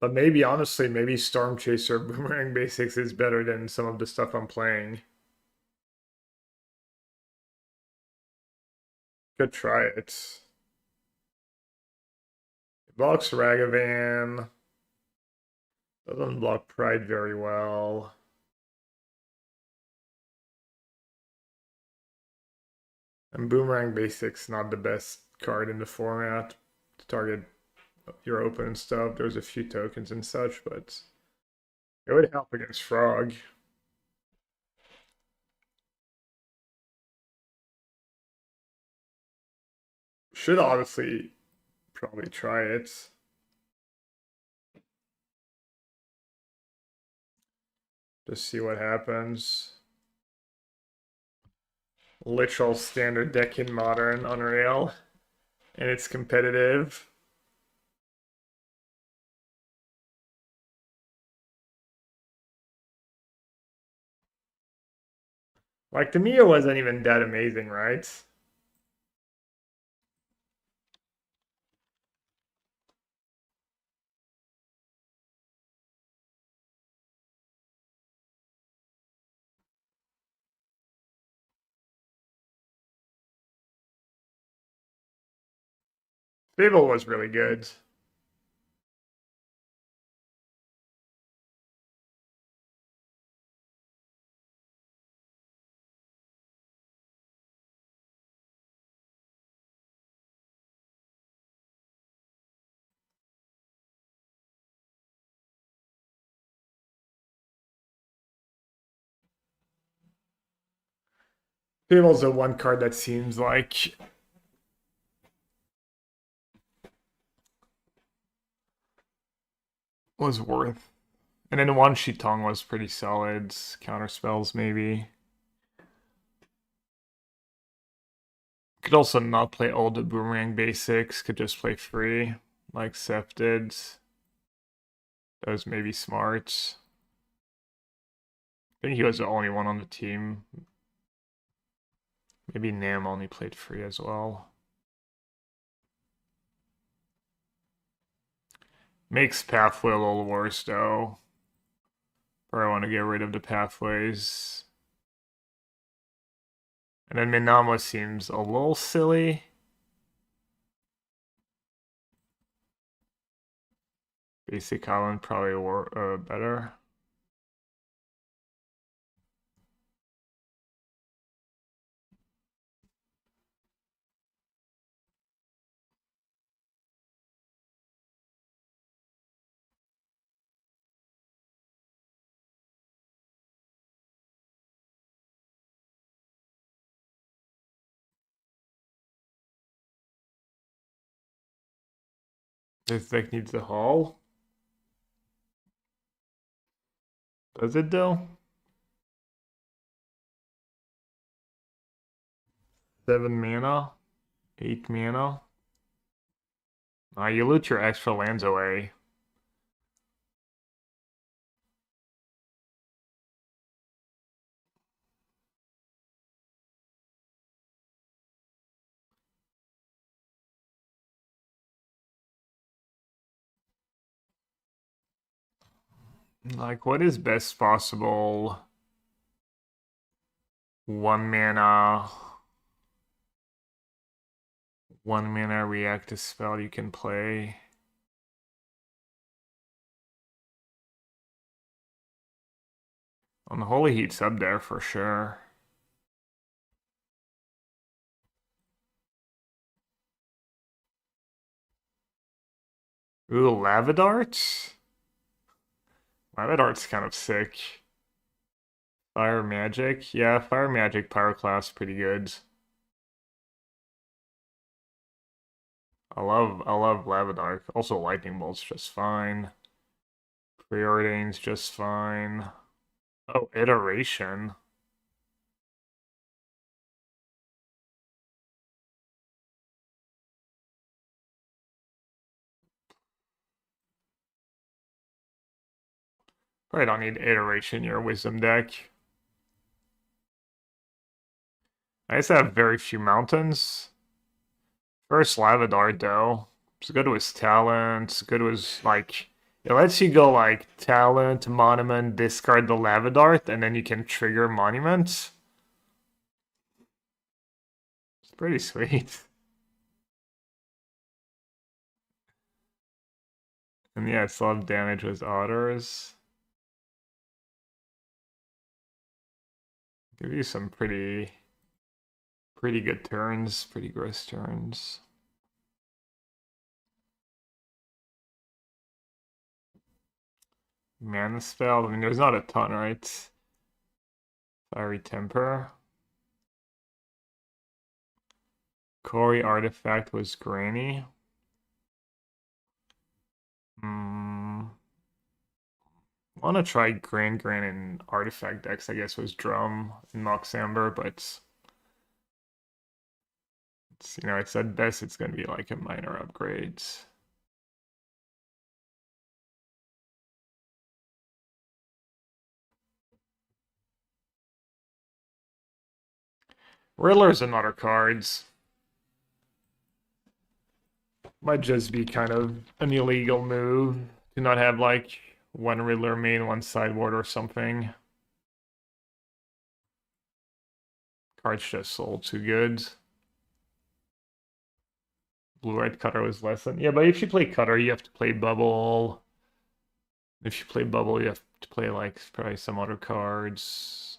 S1: But maybe, honestly, maybe Storm Chaser Boomerang Basics is better than some of the stuff I'm playing. Could try it. It blocks Ragavan. Doesn't block Pride very well. And Boomerang Basics not the best card in the format to target your open stuff. There's a few tokens and such, but it would help against Frog. Should honestly probably try it. Just see what happens. Literal standard deck in Modern, unreal. And it's competitive. Like, to me, it wasn't even that amazing, right? Fable was really good. Fable's the one card that seems like was worth. And then Wan Shi Tong was pretty solid. Counter spells, maybe. Could also not play all the boomerang basics, could just play free, like Seth did. That was maybe smart. I think he was the only one on the team. Maybe Nam only played free as well. Makes pathway a little worse though. Or I want to get rid of the pathways. And then Minamo seems a little silly. Basic Island probably better. This deck needs a haul. Does it though? 7 mana, 8 mana. You loot your extra lands away. Like, what is best possible? 1 mana. 1 mana react a spell you can play. Unholy Heat's up there for sure. Ooh, Lava Darts? Lava Dart's kind of sick. Fire Magic? Yeah, Fire Magic Pyroclast pretty good. I love Lava Dart. Also Lightning Bolt's just fine. Preordain's just fine. Oh, Iteration. Probably don't need Iteration in your Wisdom deck. I just have very few mountains. First Lava Dart though. It's good with talent. It's good with like it lets you go like talent, monument, discard the Lava Dart, and then you can trigger monuments. It's pretty sweet. And yeah, it's a lot of damage with otters. Give you some pretty good turns, pretty gross turns. Mana spell, I mean there's not a ton, right? Fiery Temper. Cory Artifact was Granny. Hmm. Want to try Gran in Artifact decks, I guess, was Drum and Mox Amber, but it's, it's at best it's going to be like a minor upgrade. Riddlers and other cards. Might just be kind of an illegal move to not have like one Riddler main, one sideboard or something. Cards just sold too good. Blue-red Cutter was less than... Yeah, but if you play Cutter, you have to play Bubble. If you play Bubble, you have to play like probably some other cards.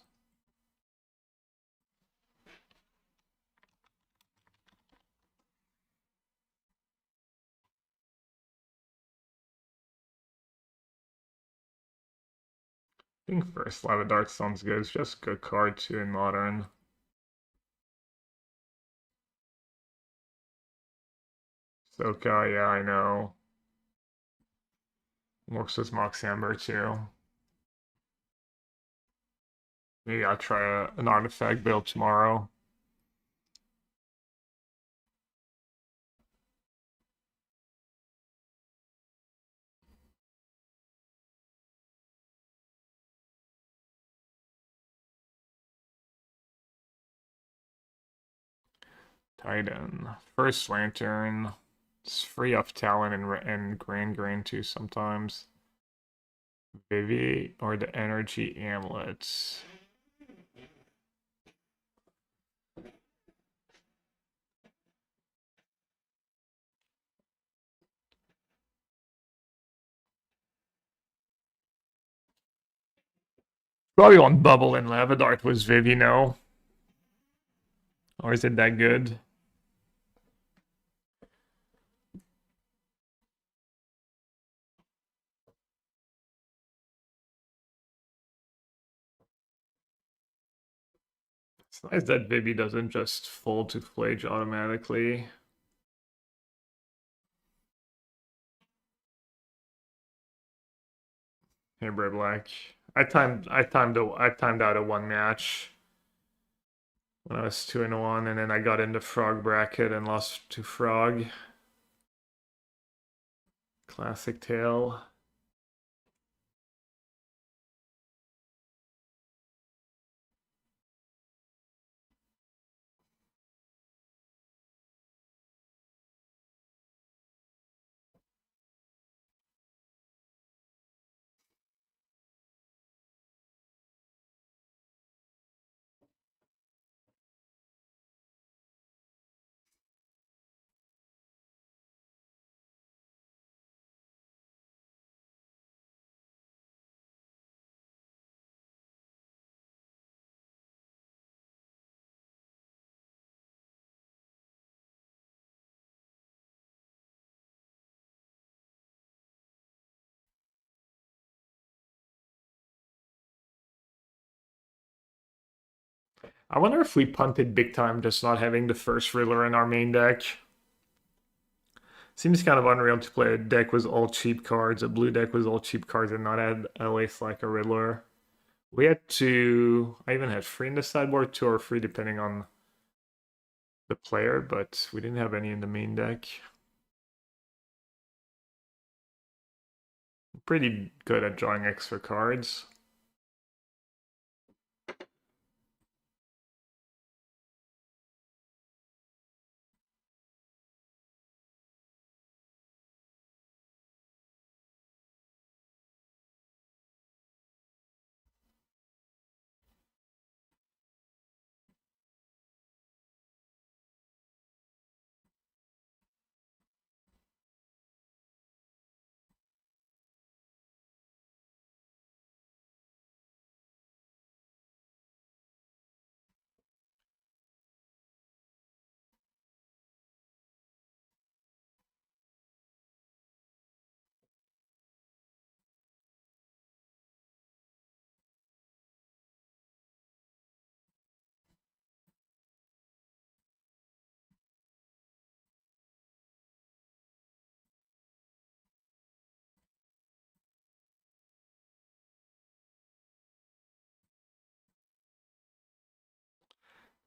S1: I think first Lava Dart sounds good. It's just a good card too in Modern. Soka, yeah, I know. Works with Mox Amber too. Maybe I'll try an artifact build tomorrow. Titan. First Lantern. It's free off Talon and Grand Grain too sometimes. Vivi or the Energy Amulet. Probably on Bubble and Lava Dart was Vivi, no? Or is it that good? It's nice that Vivi doesn't just fold to Flage automatically. Hey, Bray Black. I timed out a one match when I was 2-1, and then I got into Frog bracket and lost to Frog. Classic tale. I wonder if we punted big time just not having the first Riddler in our main deck. Seems kind of unreal to play a deck with all cheap cards, a blue deck with all cheap cards, and not add at least like a Riddler. We had two. I even had three in the sideboard, two or three depending on the player, but we didn't have any in the main deck. Pretty good at drawing extra cards.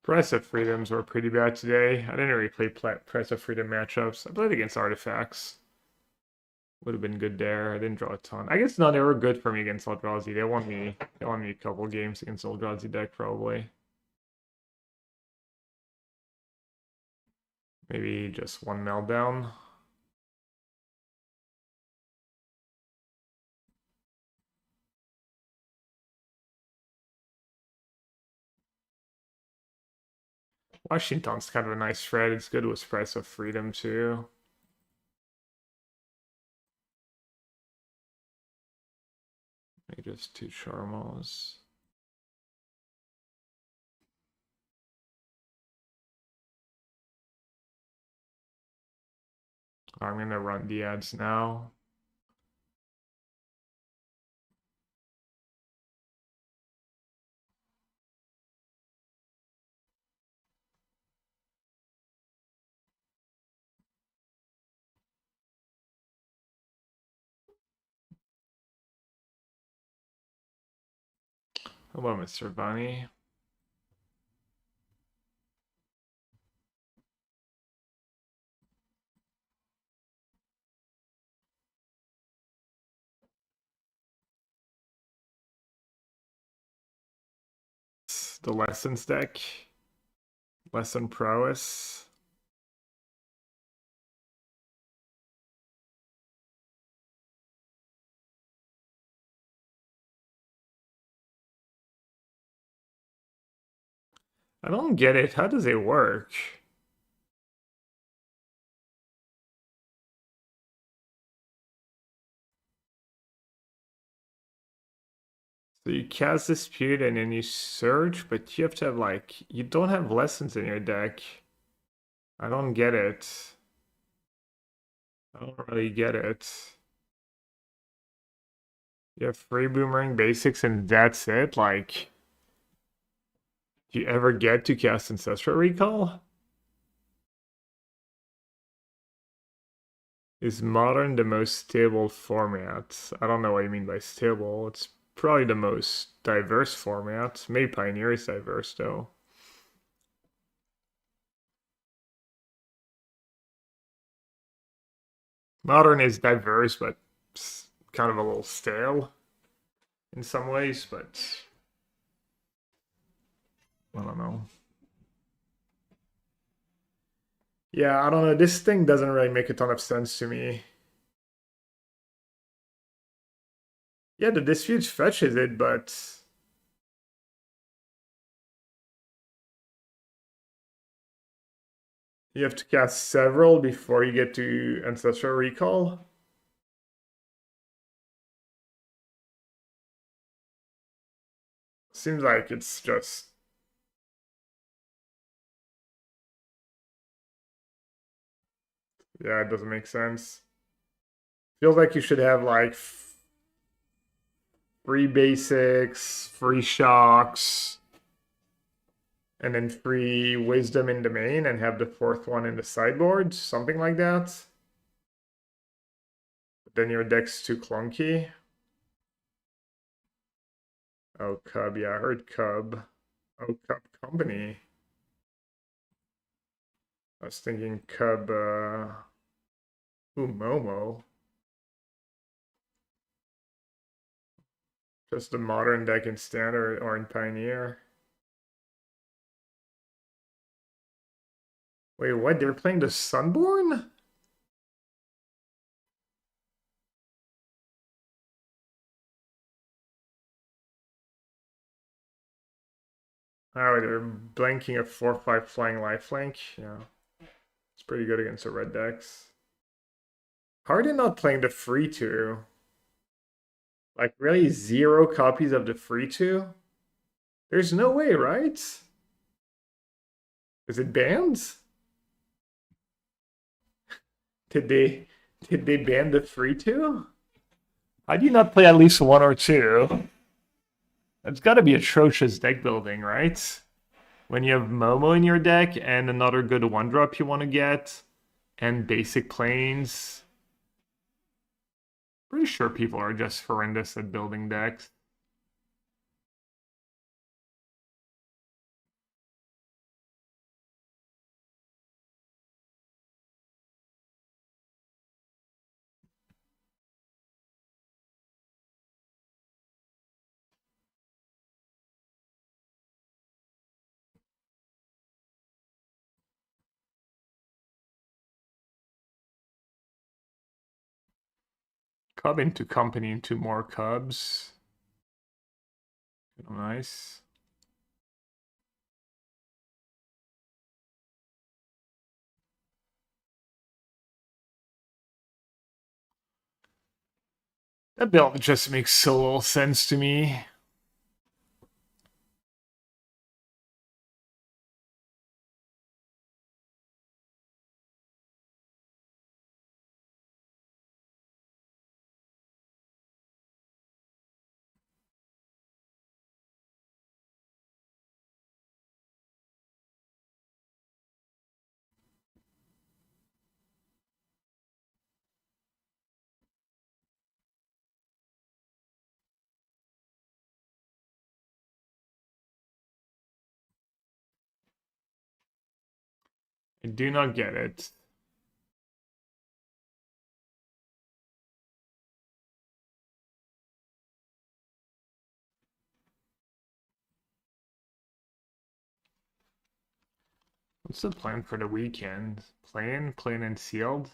S1: Press of Freedoms were pretty bad today. I didn't really play Press of Freedom matchups. I played against Artifacts. Would have been good there. I didn't draw a ton. I guess no, they were good for me against Eldrazi. They won me a couple games against Eldrazi deck probably. Maybe just one meltdown. Washington's kind of a nice threat. It's good with Price of Freedom too. Maybe just 2 Charmos. I'm gonna run the ads now. Hello, Mr. Bunny. The Lessons deck. Lesson Prowess. I don't get it. How does it work? So you cast Dispute and then you search, but you have to have like, you don't have Lessons in your deck. I don't get it. I don't really get it. You have free Boomerang Basics and that's it? Like, do you ever get to cast Ancestral Recall? Is Modern the most stable format? I don't know what you mean by stable. It's probably the most diverse format. Maybe Pioneer is diverse though. Modern is diverse, but kind of a little stale in some ways, but I don't know. Yeah, I don't know. This thing doesn't really make a ton of sense to me. Yeah, the dispute fetches it, but you have to cast several before you get to Ancestral Recall. Seems like it's just... Yeah, it doesn't make sense. Feels like you should have like free basics, free shocks, and then free wisdom in the main and have the 4th one in the sideboard, something like that. But then your deck's too clunky. Oh, Cub, yeah, I heard Cub. Oh, Cub Company. I was thinking Cub, ooh, Momo. Just a modern deck in Standard or in Pioneer. Wait, what? They're playing the Sunborn? Oh, they're blanking a 4/5 flying lifelink. Yeah. It's pretty good against the red decks. How are they not playing the free 2? Like, really 0 copies of the free 2? There's no way, right? Is it banned? Did they ban the free 2? How do you not play at least 1 or 2? That's gotta be atrocious deck building, right? When you have Momo in your deck and another good 1-drop you want to get, and basic planes. Pretty sure people are just horrendous at building decks. Cub into company into more cubs. Nice. That build just makes so little sense to me. I do not get it. What's the plan for the weekend? Plain and sealed?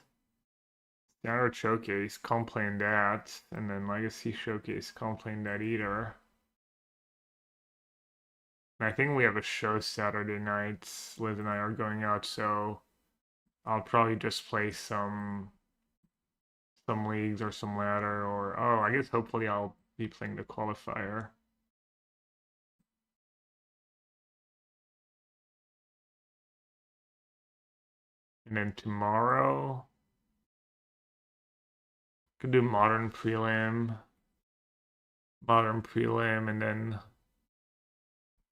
S1: Standard showcase, can't play in that. And then legacy showcase, can't play in that either. And I think we have a show Saturday night. Liz and I are going out, so I'll probably just play some leagues or some ladder, or oh, I guess hopefully I'll be playing the qualifier. And then tomorrow, could do modern prelim, and then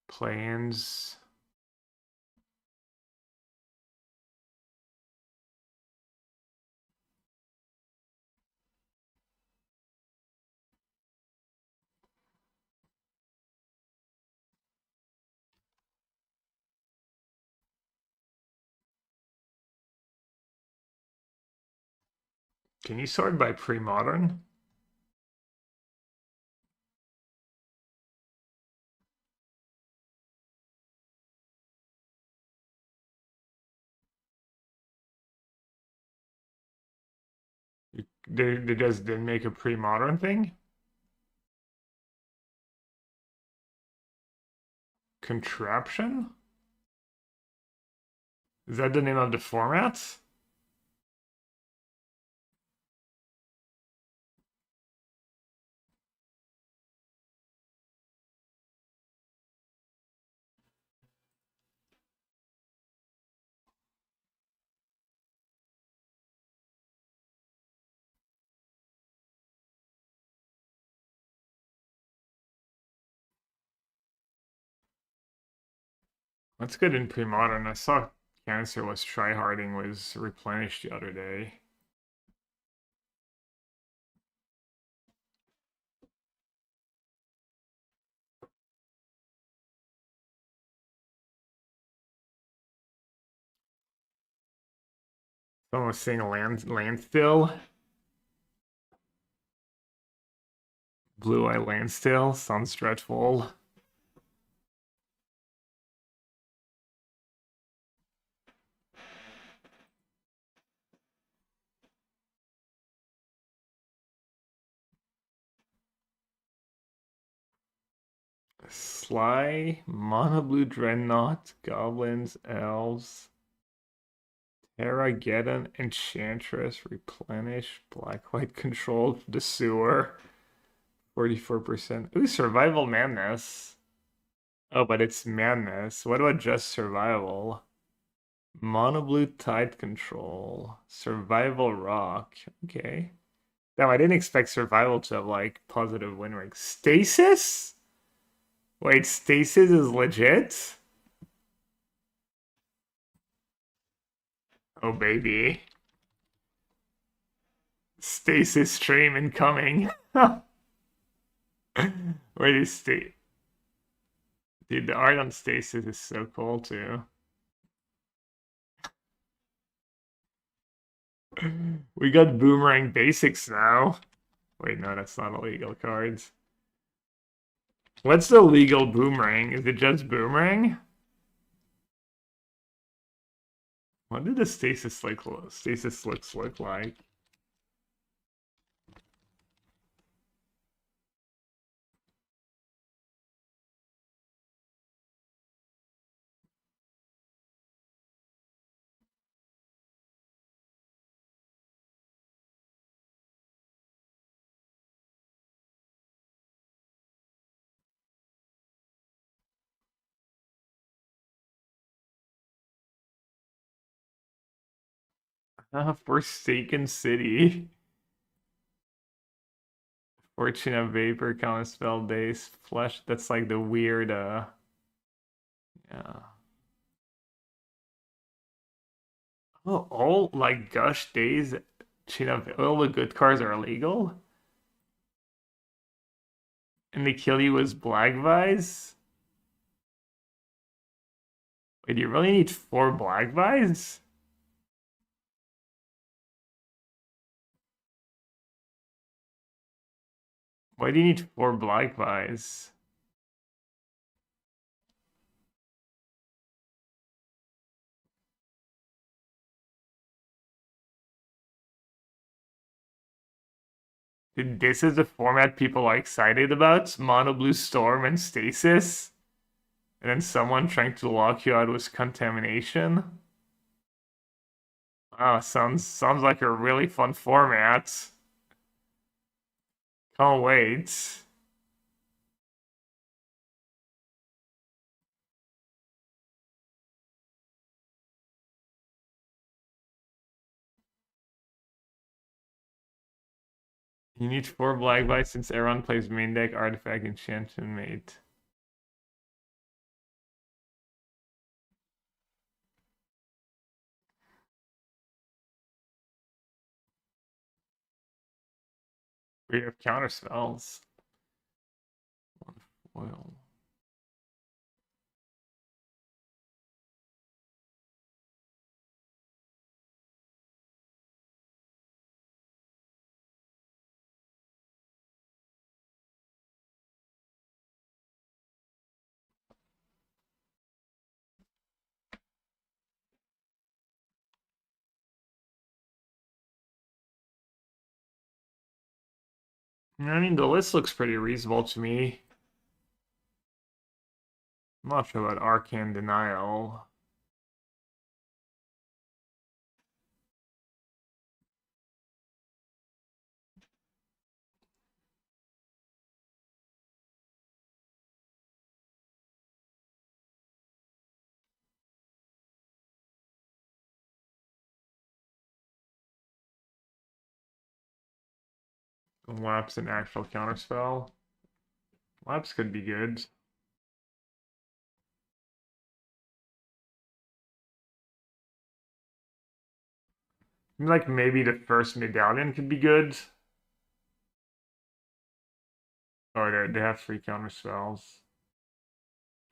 S1: play-ins. Can you sort by pre-modern? They just didn't make a pre-modern thing? Contraption? Is that the name of the format? That's good in pre-modern. I saw Cancer was tryharding was replenished the other day. Someone was saying landstill. Blue Eye landstill sounds dreadful. Sly, Mono Blue Dreadnought, Goblins, Elves, Terrageddon, Enchantress, Replenish, Black White Control, the Sewer, 44%. Ooh, Survival Madness. Oh, but it's Madness. What about just Survival? Mono Blue Tide Control, Survival Rock. Okay. Damn, I didn't expect Survival to have like positive win rate. Stasis? Wait, Stasis is legit? Oh, baby. Stasis stream incoming. Wait, is Stasis? Dude, the art on Stasis is so cool, too. We got Boomerang Basics now. Wait, no, that's not illegal cards. What's the legal Boomerang? Is it just Boomerang? What did the stasis looks look like? Forsaken City. Fortune of Vapor, counter spell base, flesh. That's like the weird, yeah. Oh, all like Gush Days, all the good cards are illegal? And they kill you as Black Vise? Wait, do you really need 4 Black Vise? Why do you need 4 Black Vise? This is the format people are excited about? Mono Blue Storm and Stasis? And then someone trying to lock you out with Contamination? Wow, sounds like a really fun format. Can't wait. You need 4 Black Vice since everyone plays main deck Artifact Enchantment Mate. We have counter spells. One foil. I mean, the list looks pretty reasonable to me. I'm not sure about Arcane Denial. Lapse an actual counterspell. Lapse could be good. Like maybe the first medallion could be good. Oh, they have 3 counterspells.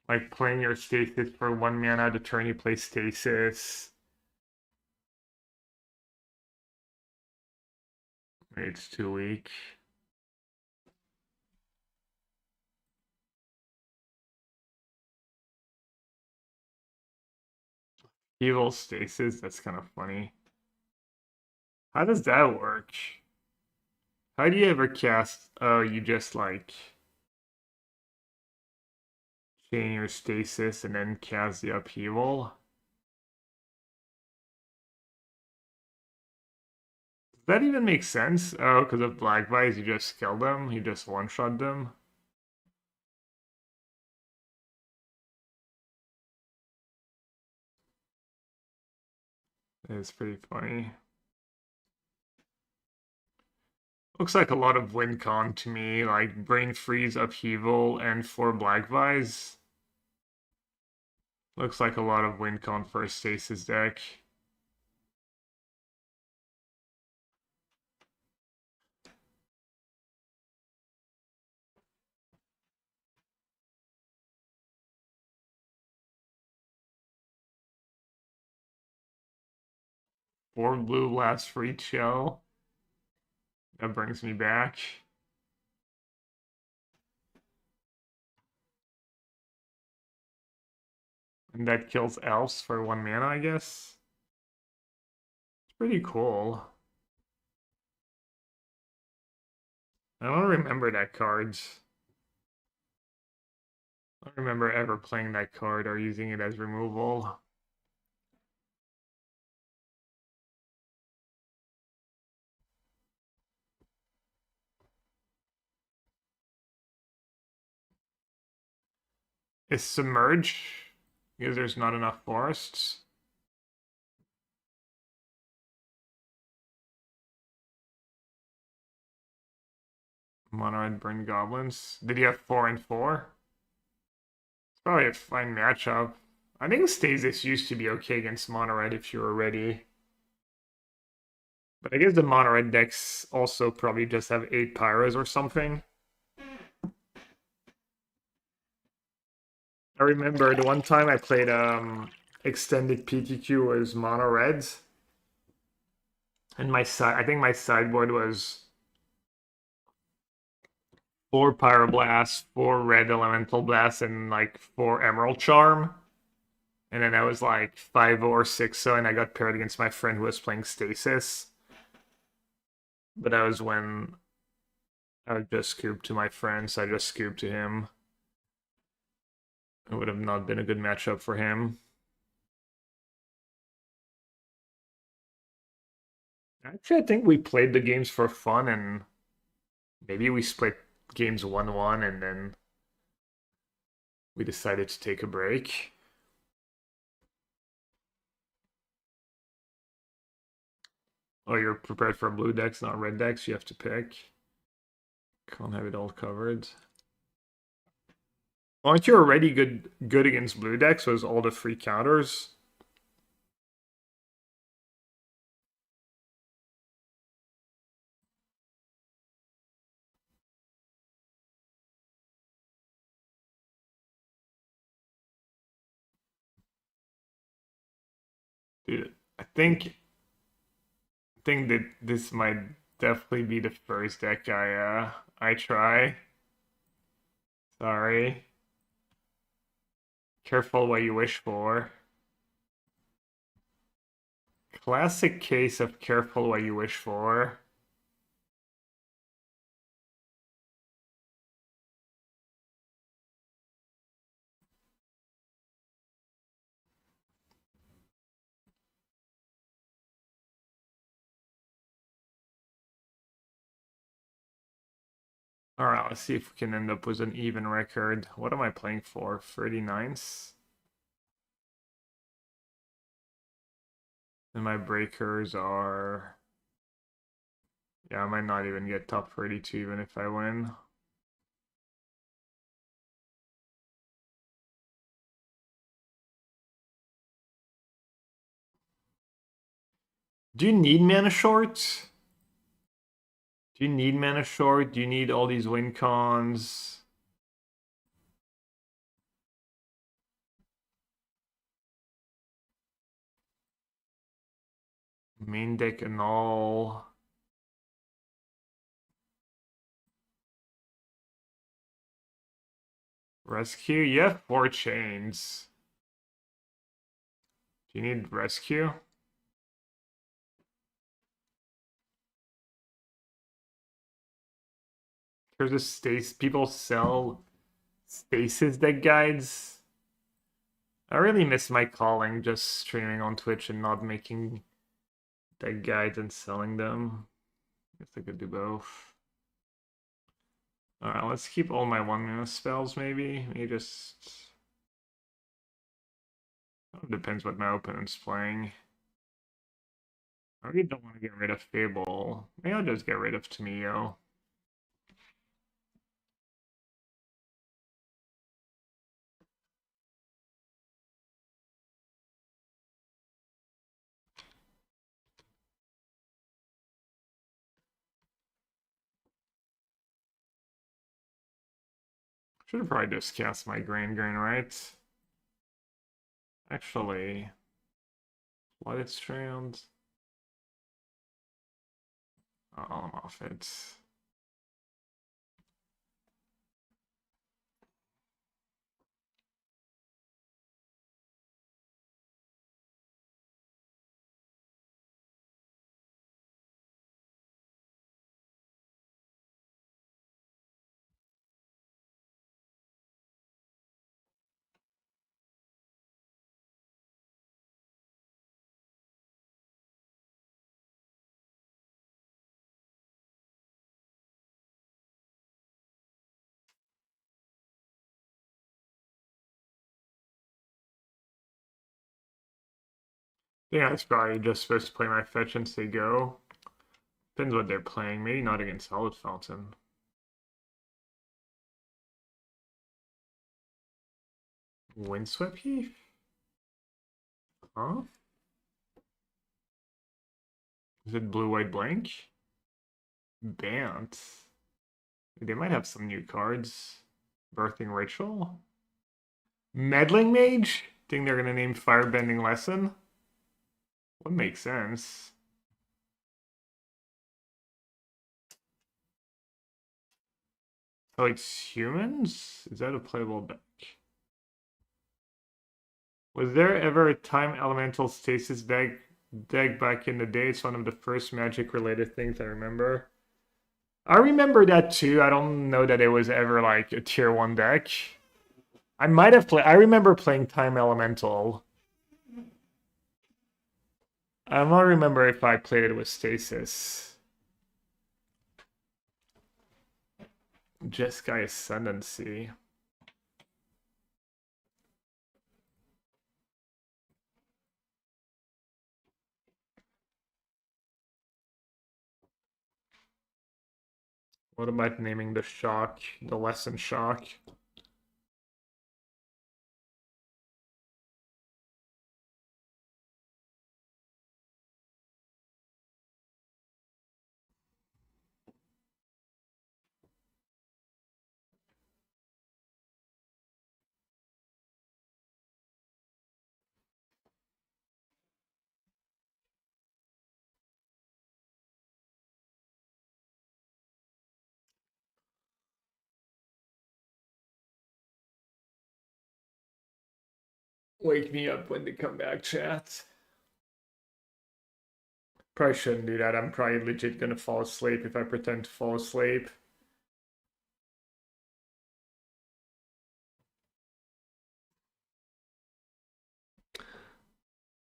S1: Like playing your stasis for 1 mana to turn you play stasis. It's too weak. Evil stasis, that's kind of funny. How does that work? How do you ever cast? Oh, you just like chain your stasis and then cast the upheaval? Does that even make sense? Oh, because of Black Vice, you just kill them? You just one-shot them? It's pretty funny. Looks like a lot of win con to me, like Brain Freeze, Upheaval, and 4 Black Vise. Looks like a lot of win con for a Stasis deck. Four blue last free shell. That brings me back. And that kills elves for 1 mana, I guess. It's pretty cool. I don't remember that card. I don't remember ever playing that card or using it as removal. Is Submerge? Because there's not enough forests. Mono Red Burn Goblins. Did he have 4 and 4? It's probably a fine matchup. I think Stasis used to be okay against Mono Red if you were ready. But I guess the Mono Red decks also probably just have 8 Pyros or something. I remember the one time I played extended PTQ was Mono Reds. And I think my sideboard was 4 Pyroblast, 4 Red Elemental Blast, and like 4 Emerald Charm. And then I was like 5 or 6, and I got paired against my friend who was playing Stasis. But that was when I just scooped to my friend, so I just scooped to him. It would have not been a good matchup for him. Actually, I think we played the games for fun, and maybe we split games 1-1, and then we decided to take a break. Oh, you're prepared for blue decks, not red decks. You have to pick. Can't have it all covered. Aren't you already good against blue decks with all the free counters? Dude, I think that this might definitely be the first deck I try. Sorry. Careful what you wish for. Classic case of careful what you wish for. Alright, let's see if we can end up with an even record. What am I playing for? 39s? And my breakers are... Yeah, I might not even get top 32 even if I win. Do you need mana short? Do you need mana short? Do you need all these win cons? Main deck and all. Rescue? You have 4 chains. Do you need rescue? There's a stasis. People sell stasis deck guides. I really miss my calling, just streaming on Twitch and not making deck guides and selling them. Guess I could do both. Alright, let's keep all my 1-mana spells maybe. Maybe just... Depends what my opponent's playing. I really don't want to get rid of Fable. Maybe I'll just get rid of Tamio. Should have probably just cast my Grain, right? Actually, Flooded Strand. Oh, I'm off it. Yeah, it's probably just supposed to play my fetch and say go. Depends what they're playing. Maybe not against Solid Fountain. Windswept Heath? Huh? Is it blue white blank? Bant. They might have some new cards. Birthing Ritual? Meddling Mage? Think they're gonna name Firebending Lesson? Would make sense. Oh, it's humans? Is that a playable deck? Was there ever a time elemental stasis deck back in the day? It's one of the first magic related things I remember. I remember that too. I don't know that it was ever like a tier 1 deck. I might have played. I remember playing Time Elemental. I don't remember if I played it with Stasis. Jeskai Ascendancy. What about naming the shock, the lesson shock? Wake me up when they come back, chat. Probably shouldn't do that. I'm probably legit gonna fall asleep if I pretend to fall asleep.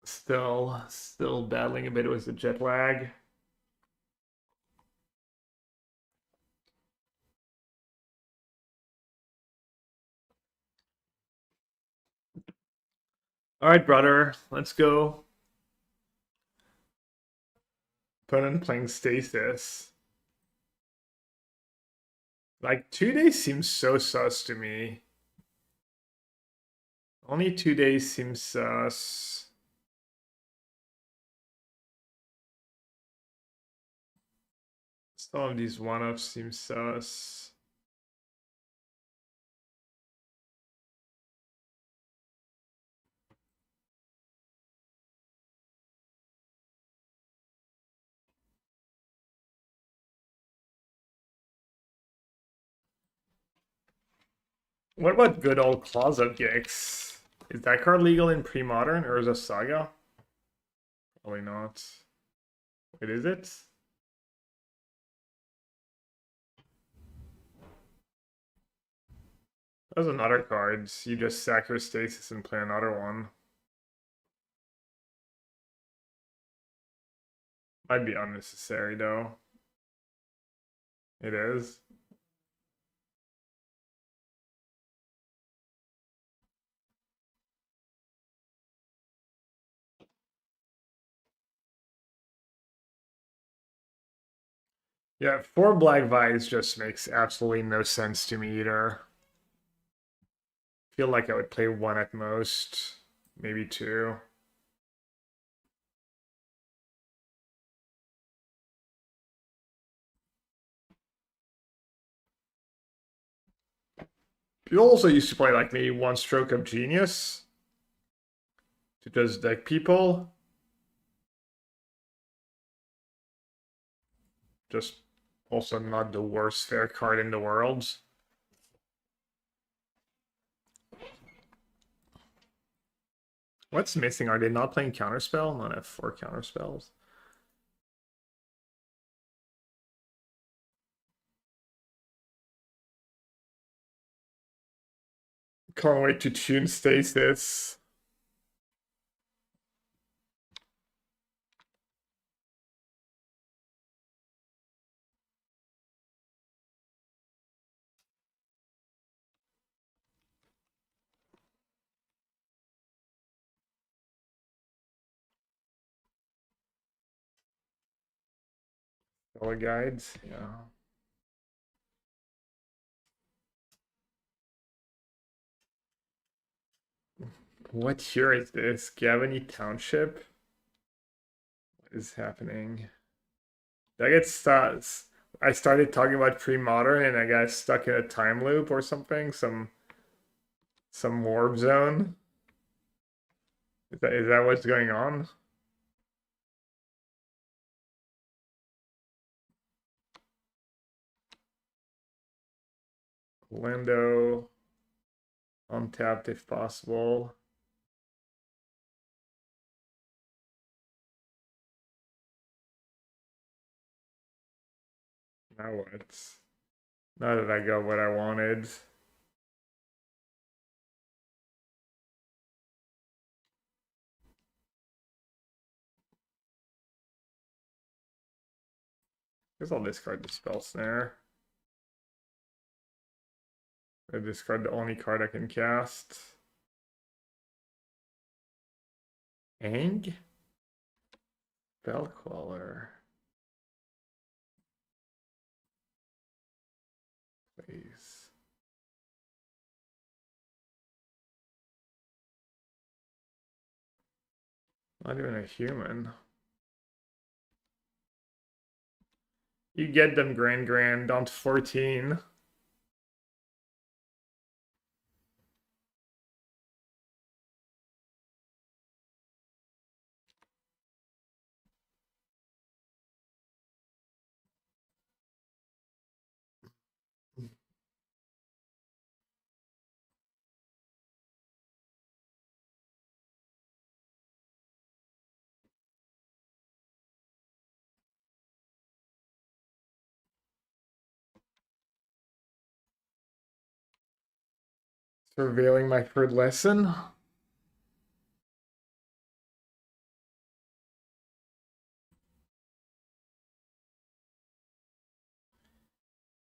S1: Still battling a bit with the jet lag. All right, brother, let's go. Opponent playing Stasis. Like 2 days seems so sus to me. Only 2 days seems sus. Some of these one-offs seem sus. What about good old Claws of Gix? Is that card legal in pre-modern or is it Saga? Probably not. Wait, is it? Those another cards. You just sack your Stasis and play another one. Might be unnecessary though. It is. Yeah, 4 Black Vise just makes absolutely no sense to me either. Feel like I would play 1 at most, maybe 2. You also used to play like maybe 1 Stroke of Genius to just deck people. Just also not the worst fair card in the world. What's missing? Are they not playing Counterspell? Not have 4 Counterspells. Can't wait to tune Stasis. Color guides, yeah. What year is this? Gavany Township? What is happening? Did I get stuck? I started talking about pre-modern and I got stuck in a time loop or something. Some warp zone. Is that what's going on? Lando untapped if possible. Now what? Now that I got what I wanted. Guess I'll discard the Spell Snare. I discard the only card I can cast. Ang? Spellcaller. Please. Not even a human. You get them, Grand, down to 14. Surveilling my third lesson.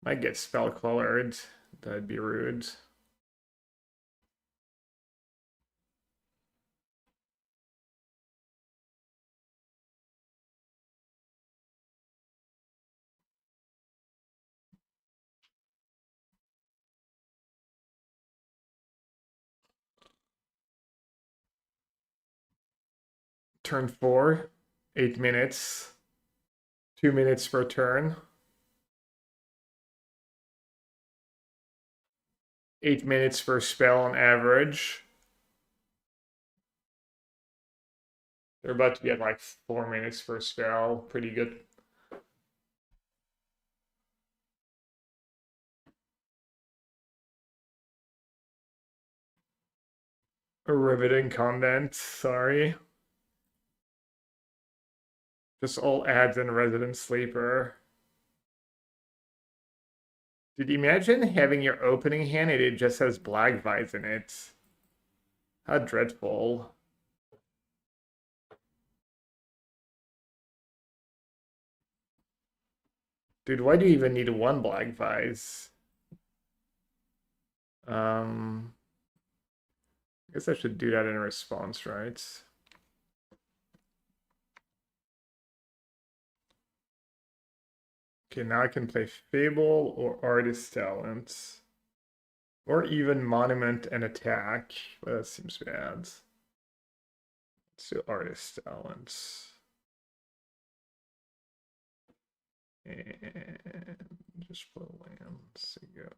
S1: Might get Spellcaller. That'd be rude. Turn 4, 8 minutes, 2 minutes per turn. 8 minutes per spell on average. They're about to be at like 4 minutes per spell. Pretty good. Riveting content, sorry. Just all ads and Resident Sleeper. Dude, imagine having your opening hand and it just has Black Vines in it. How dreadful. Dude, why do you even need one Black Vise? I guess I should do that in response, right? Okay, now I can play Fable or Artist Talent. Or even Monument and Attack. Well, that seems bad. Let's do Artist Talent. And just put lands to go.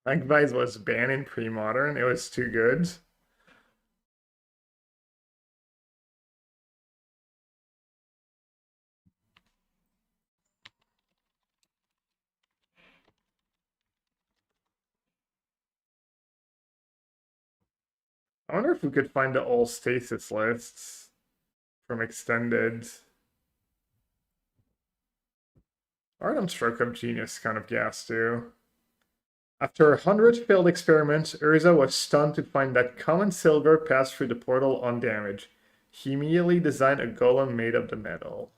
S1: Black was banned in pre-modern. It was too good. I wonder if we could find the all stasis lists from extended. Ardent Stroke of Genius kind of gas too. After 100 failed experiments, Urza was stunned to find that common silver passed through the portal undamaged. He immediately designed a golem made of the metal.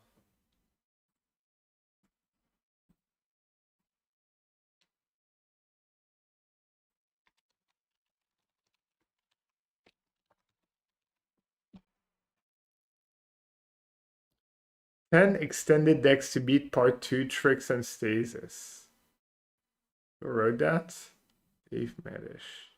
S1: 10 extended decks to beat part 2 tricks and stasis. Who wrote that? Dave Medish.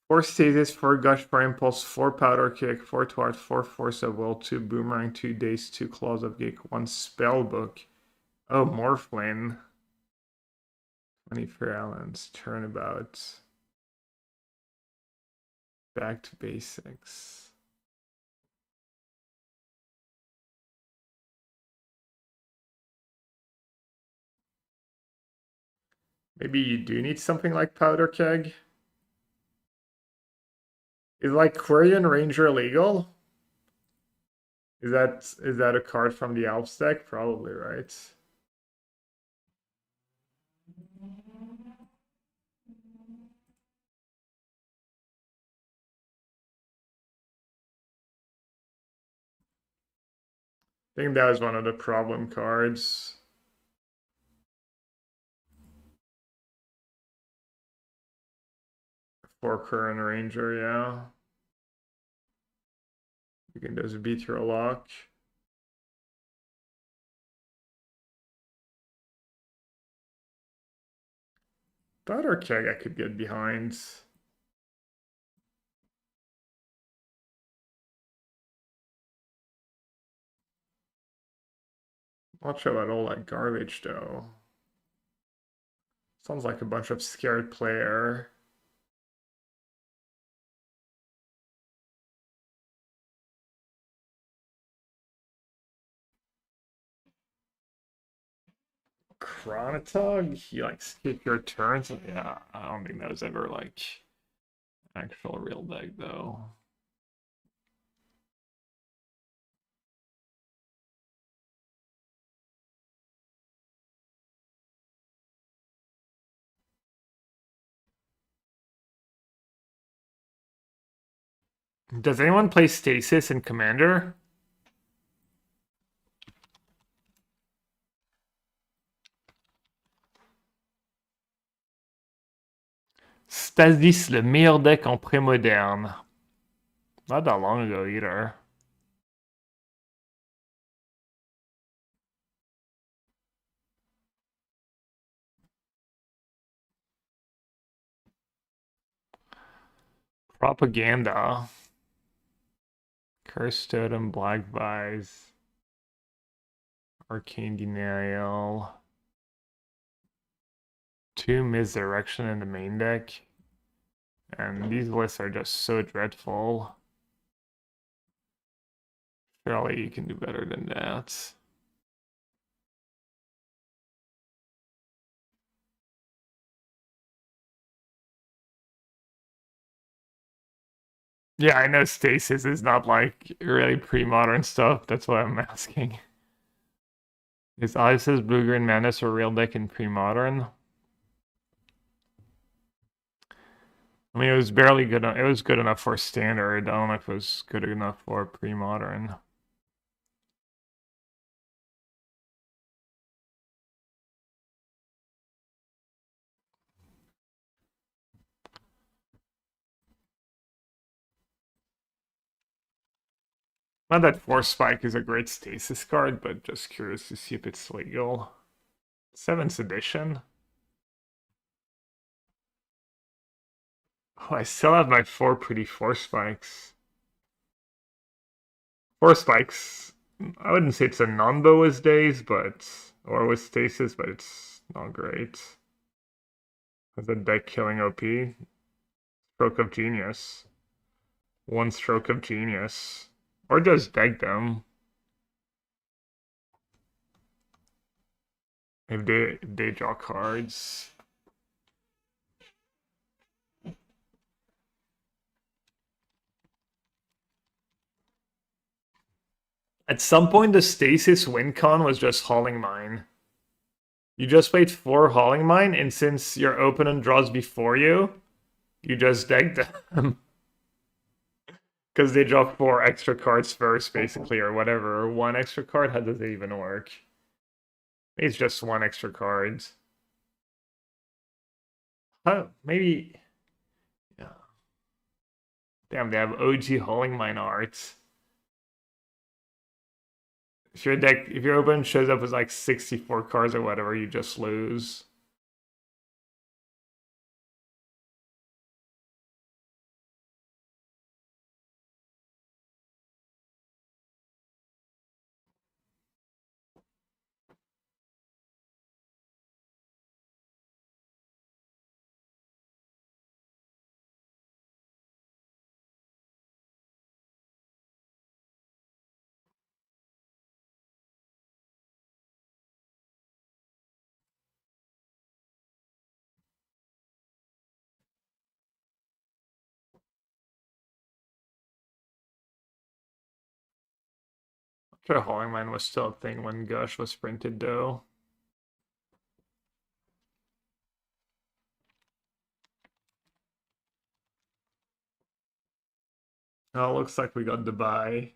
S1: Four stasis, 4 gush, 4 impulse, 4 powder kick, 4 twat, 4 force of will, 2 boomerang, 2 daze, 2 claws of geek, 1 spell book. Oh, Morphlin. 24 Allens, turnabout. Back to basics. Maybe you do need something like Powder Keg. Is like Quirion Ranger legal? Is that a card from the Alps deck? Probably, right? I think that was one of the problem cards. For Quirion Ranger, yeah. You can just beat your lock. Powder Keg I could get behind. Not sure about all that garbage though. Sounds like a bunch of scared player. Chronotog? You like skip your turns? Yeah, I don't think that was ever like actual real deck though. Does anyone play Stasis in Commander? Stasis, le meilleur deck en pré-moderne. Not that long ago either. Propaganda. Curse Totem, Black Vise. Arcane Denial. 2 Misdirection in the main deck. And these lists are just so dreadful. Surely you can do better than that. Yeah, I know Stasis is not like really pre-modern stuff. That's why I'm asking. Is Isis Blue-Green Madness a real deck in pre-modern? I mean, it was barely good. It was good enough for standard. I don't know if it was good enough for pre-modern. Not that Force Spike is a great stasis card, but just curious to see if it's legal. 7th edition. Oh, I still have my 4 pretty Force Spikes. Force Spikes, I wouldn't say it's a non-Boas days, but or with stasis, but it's not great. As a deck killing OP. Stroke of Genius. 1 Stroke of Genius. Or just deck them. If they draw cards. At some point, the Stasis win con was just Hauling Mine. You just played 4 Hauling Mine, and since your opponent draws before you, you just deck them. Because they draw 4 extra cards first, basically, or whatever. Or 1 extra card? How does it even work? Maybe it's just 1 extra card. Huh, maybe... Yeah. Damn, they have OG Hauling Mine art. If your deck, if your opponent shows up with like 64 cards or whatever, you just lose. I'm sure Hauling Mine was still a thing when Gush was printed, though. Oh, looks like we got the buy.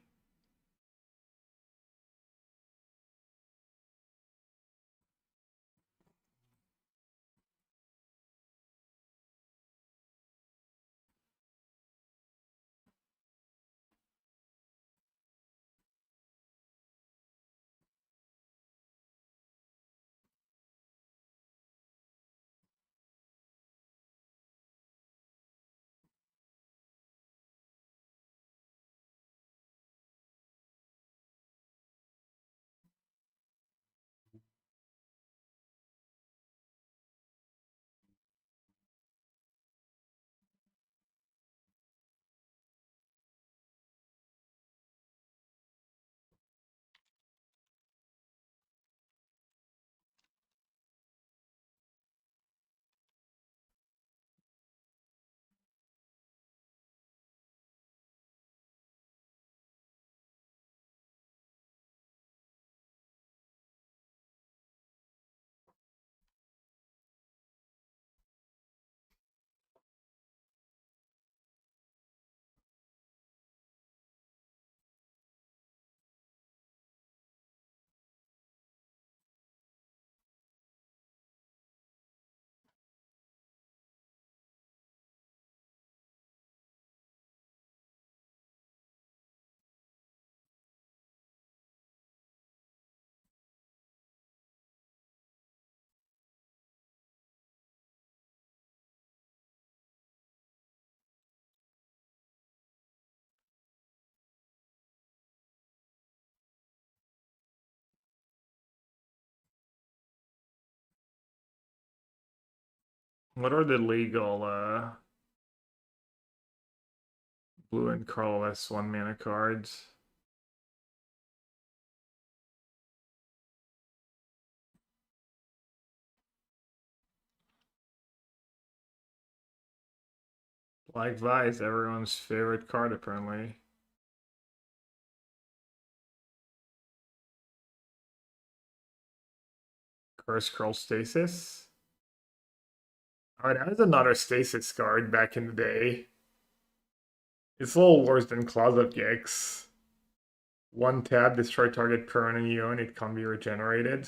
S1: What are the legal blue and colorless 1-mana cards? Black Vise, everyone's favorite card, apparently. Curse Scroll Stasis. Alright, that was another Stasis card back in the day. It's a little worse than Claws of Gex. 1 tap, destroy target permanent you own, it can't be regenerated.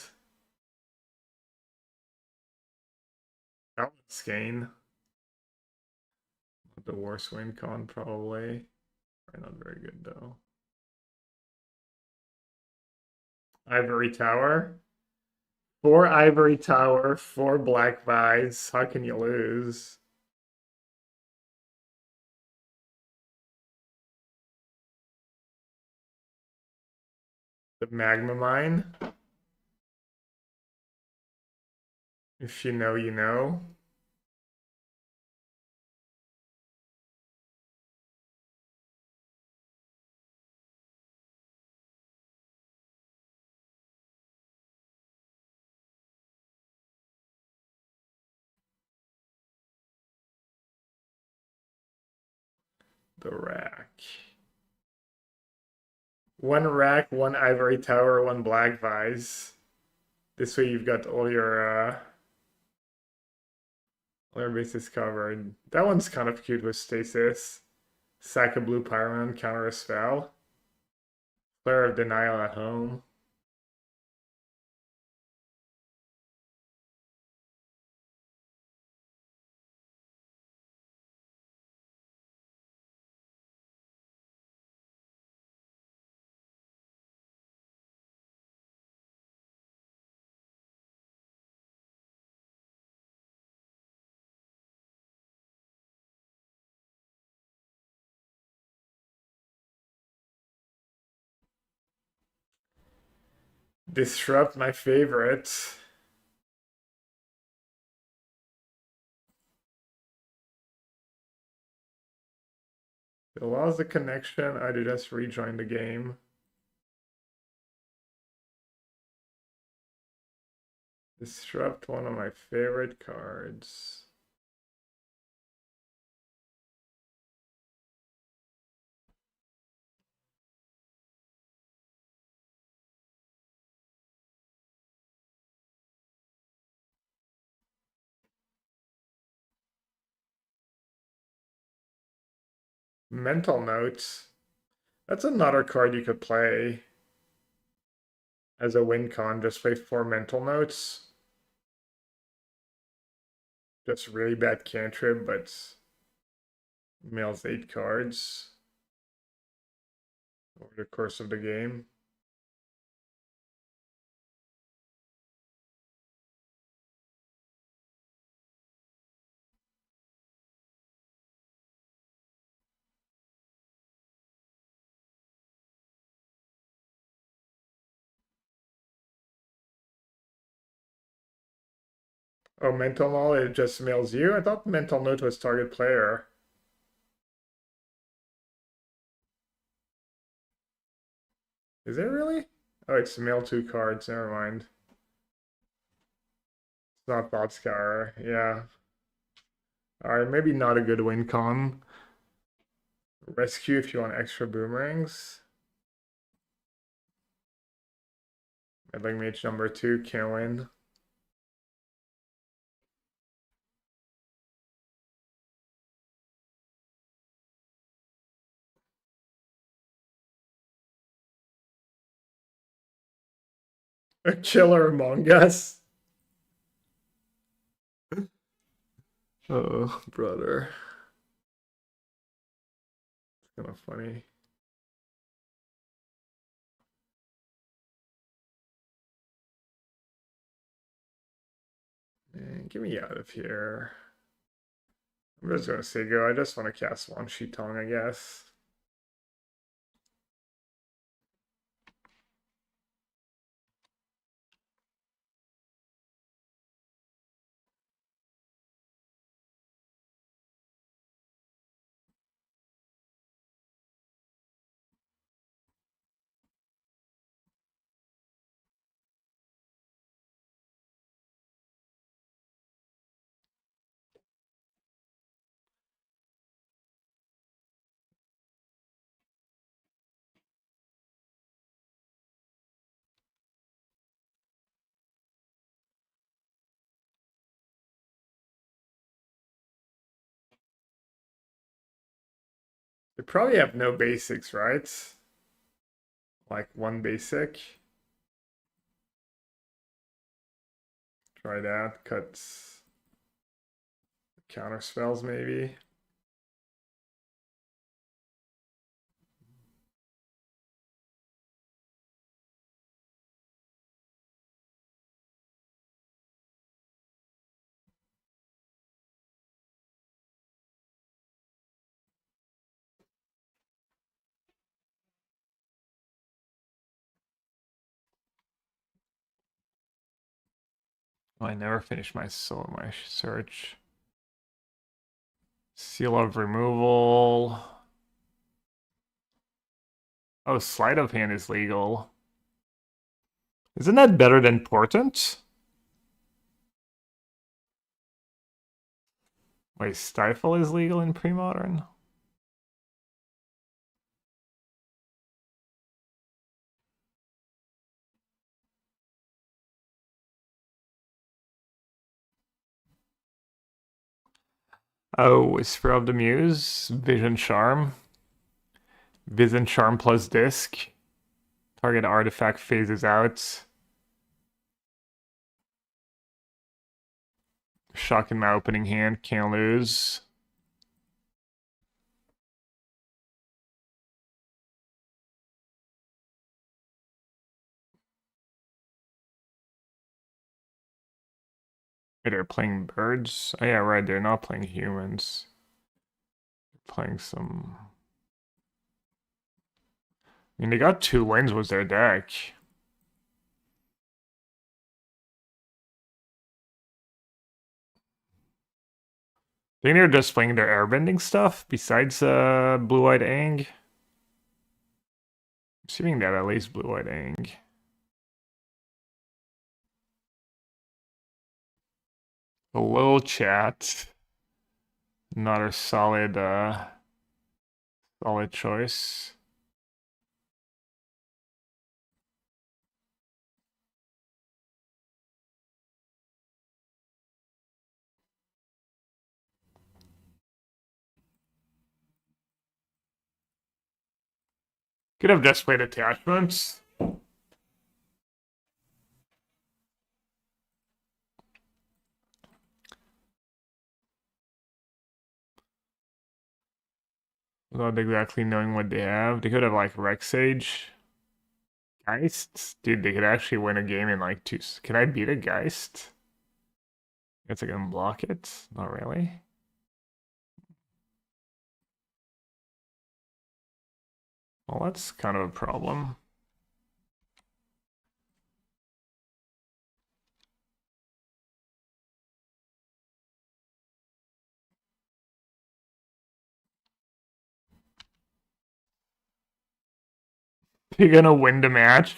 S1: Outlet Skein. Not the worst win con, probably. Probably not very good, though. Ivory Tower. 4 Ivory Tower, 4 Black Vise. How can you lose? The Magma Mine. If you know, you know. The Rack. 1 Rack, 1 Ivory Tower, 1 Black Vise. This way you've got all your bases covered. That one's kind of cute with Stasis. Sack a blue Pyron, counter a spell. Flare of Denial at home. Disrupt, my favorite. It lost the connection. I did just rejoin the game. Disrupt, one of my favorite cards. Mental Notes. That's another card you could play as a win con. Just play 4 Mental Notes. Just really bad cantrip, but mails 8 cards over the course of the game. Oh, Mental Null, it just mails you? I thought Mental Note was target player. Is it really? Oh, it's mail 2 cards, never mind. It's not Thought Scourer, yeah. Alright, maybe not a good win con. Rescue if you want extra boomerangs. Meddling Mage number 2, can't win. A killer among us. Oh, brother. It's kind of funny. Man, get me out of here. I'm just gonna say go. I just want to cast Wan Shi Tong, I guess. They probably have no basics, right? Like 1 basic. Try that. Cut counter spells, maybe. Oh, I never finished my search. Seal of removal. Oh, sleight of hand is legal. Isn't that better than Portent? Wait, Stifle is legal in pre-modern? Oh, Whisper of the Muse, Vision Charm. Vision Charm plus disc. Target artifact phases out. Shock in my opening hand, can't lose. They're playing birds. Oh yeah, right, they're not playing humans. They're playing some... I mean, they got 2 wins was their deck. I think they're just playing their airbending stuff besides Blue-Eyed Aang. Assuming that at least Blue-Eyed Aang. A little chat. Not a solid solid choice. Could have just played attachments. Without exactly knowing what they have. They could have like Rex Sage. Geist? Dude, they could actually win a game in like 2. Can I beat a Geist? Guess I can block it? Not really. Well, that's kind of a problem. You're gonna win the match?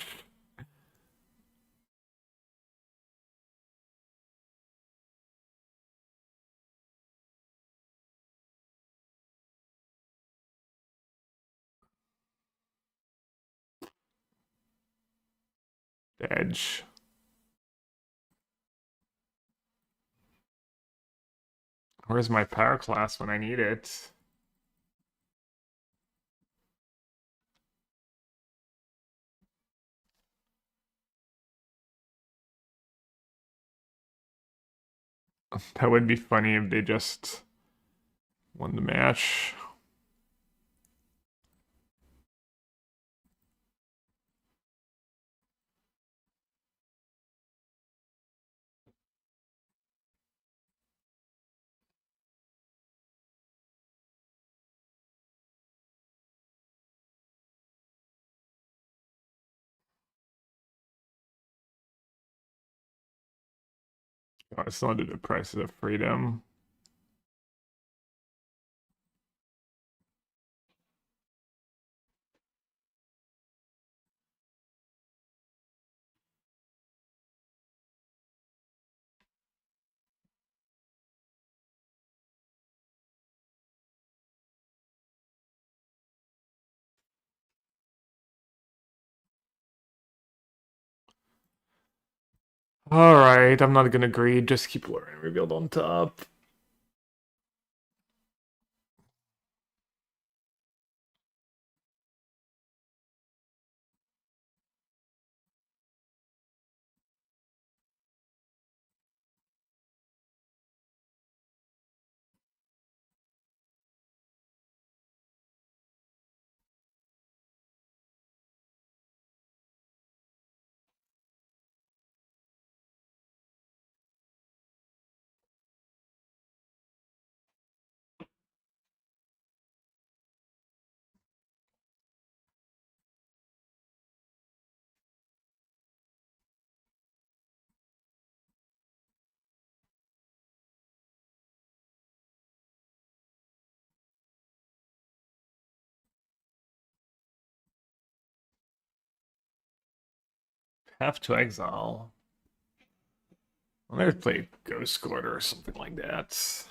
S1: Edge. Where's my power class when I need it? That would be funny if they just won the match. Oh, it's not the prices of freedom. Alright, I'm not gonna greed, just keep luring revealed on top. Have to exile. I'll never play Ghost Quarter or something like that.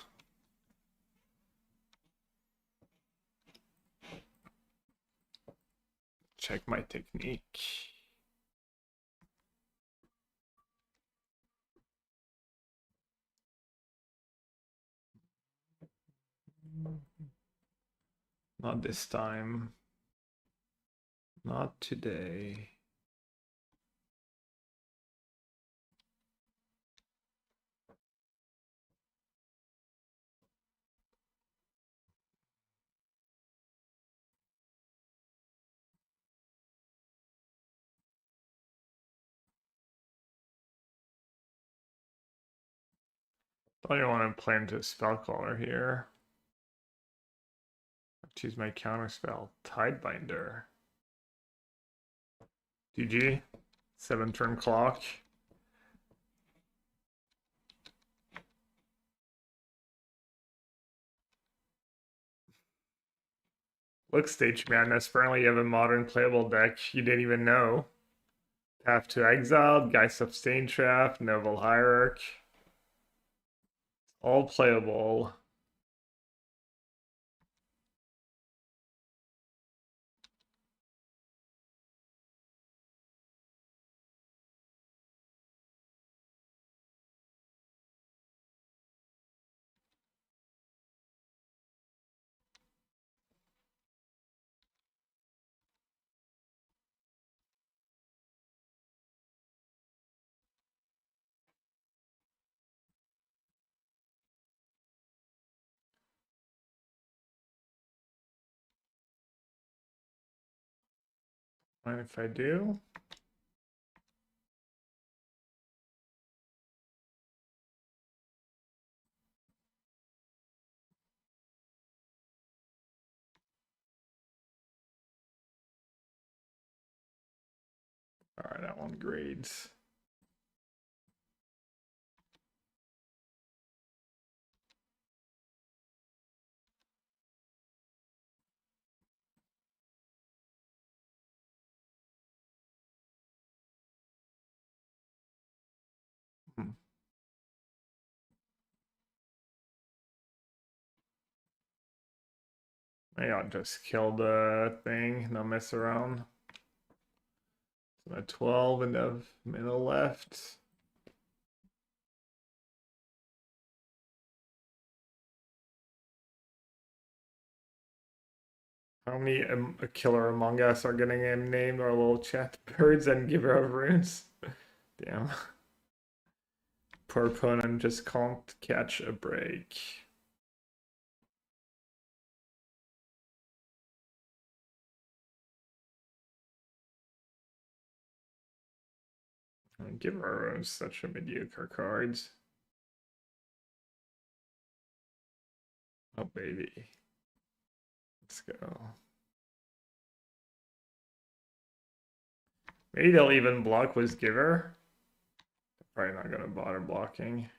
S1: Check my technique. Not this time. Not today. Thought you want to play into Spellcaller here. Choose my counterspell. Tidebinder. GG. 7-turn clock. Look, Stage Madness. Apparently you have a modern playable deck you didn't even know. Path to Exile, Geist of Staintrap, Noble Hierarch. All playable. Mind if I do? Alright, that one grades. Maybe I'll just kill the thing, not mess around. So a 12 in the middle left. How many a killer among us are getting him named our little chat birds and giver of runes? Damn. Poor opponent just can't catch a break. Giver of runes, such a mediocre card. Oh baby. Let's go. Maybe they'll even block with giver. Probably not gonna bother blocking.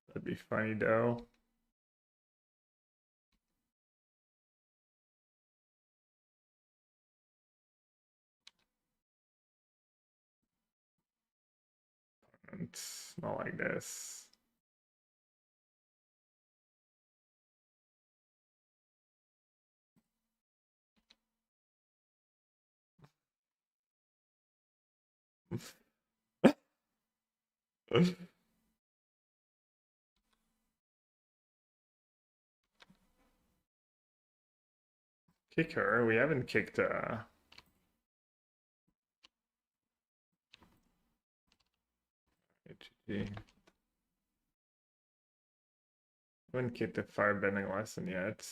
S1: That'd be funny though. It's not like this. Kick her. We haven't kicked HG. Haven't kicked a firebending lesson yet.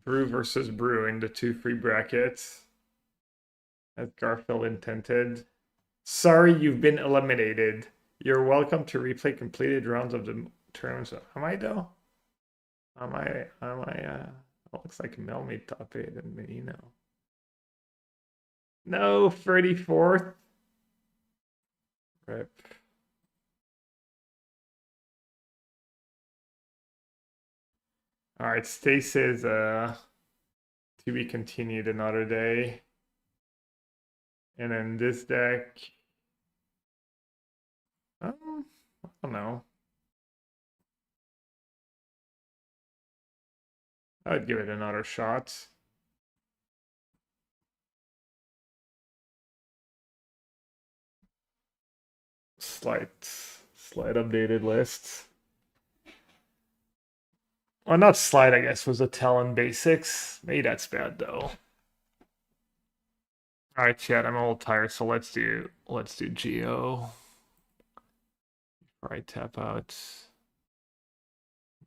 S1: Brew versus Brew into 2 free brackets. As Garfield intended. Sorry, you've been eliminated. You're welcome to replay completed rounds of the tournament. Am I though? Am I looks like Mel made top 8 and Menino. No, 34th. Rip. Alright, Stasis to be continued another day. And then this deck. I don't know. I would give it another shot. Slight updated list. Well, not slide, I guess, was a Talon basics. Maybe that's bad though. All right, chat. I'm a little tired, so let's do Geo. Before I tap out.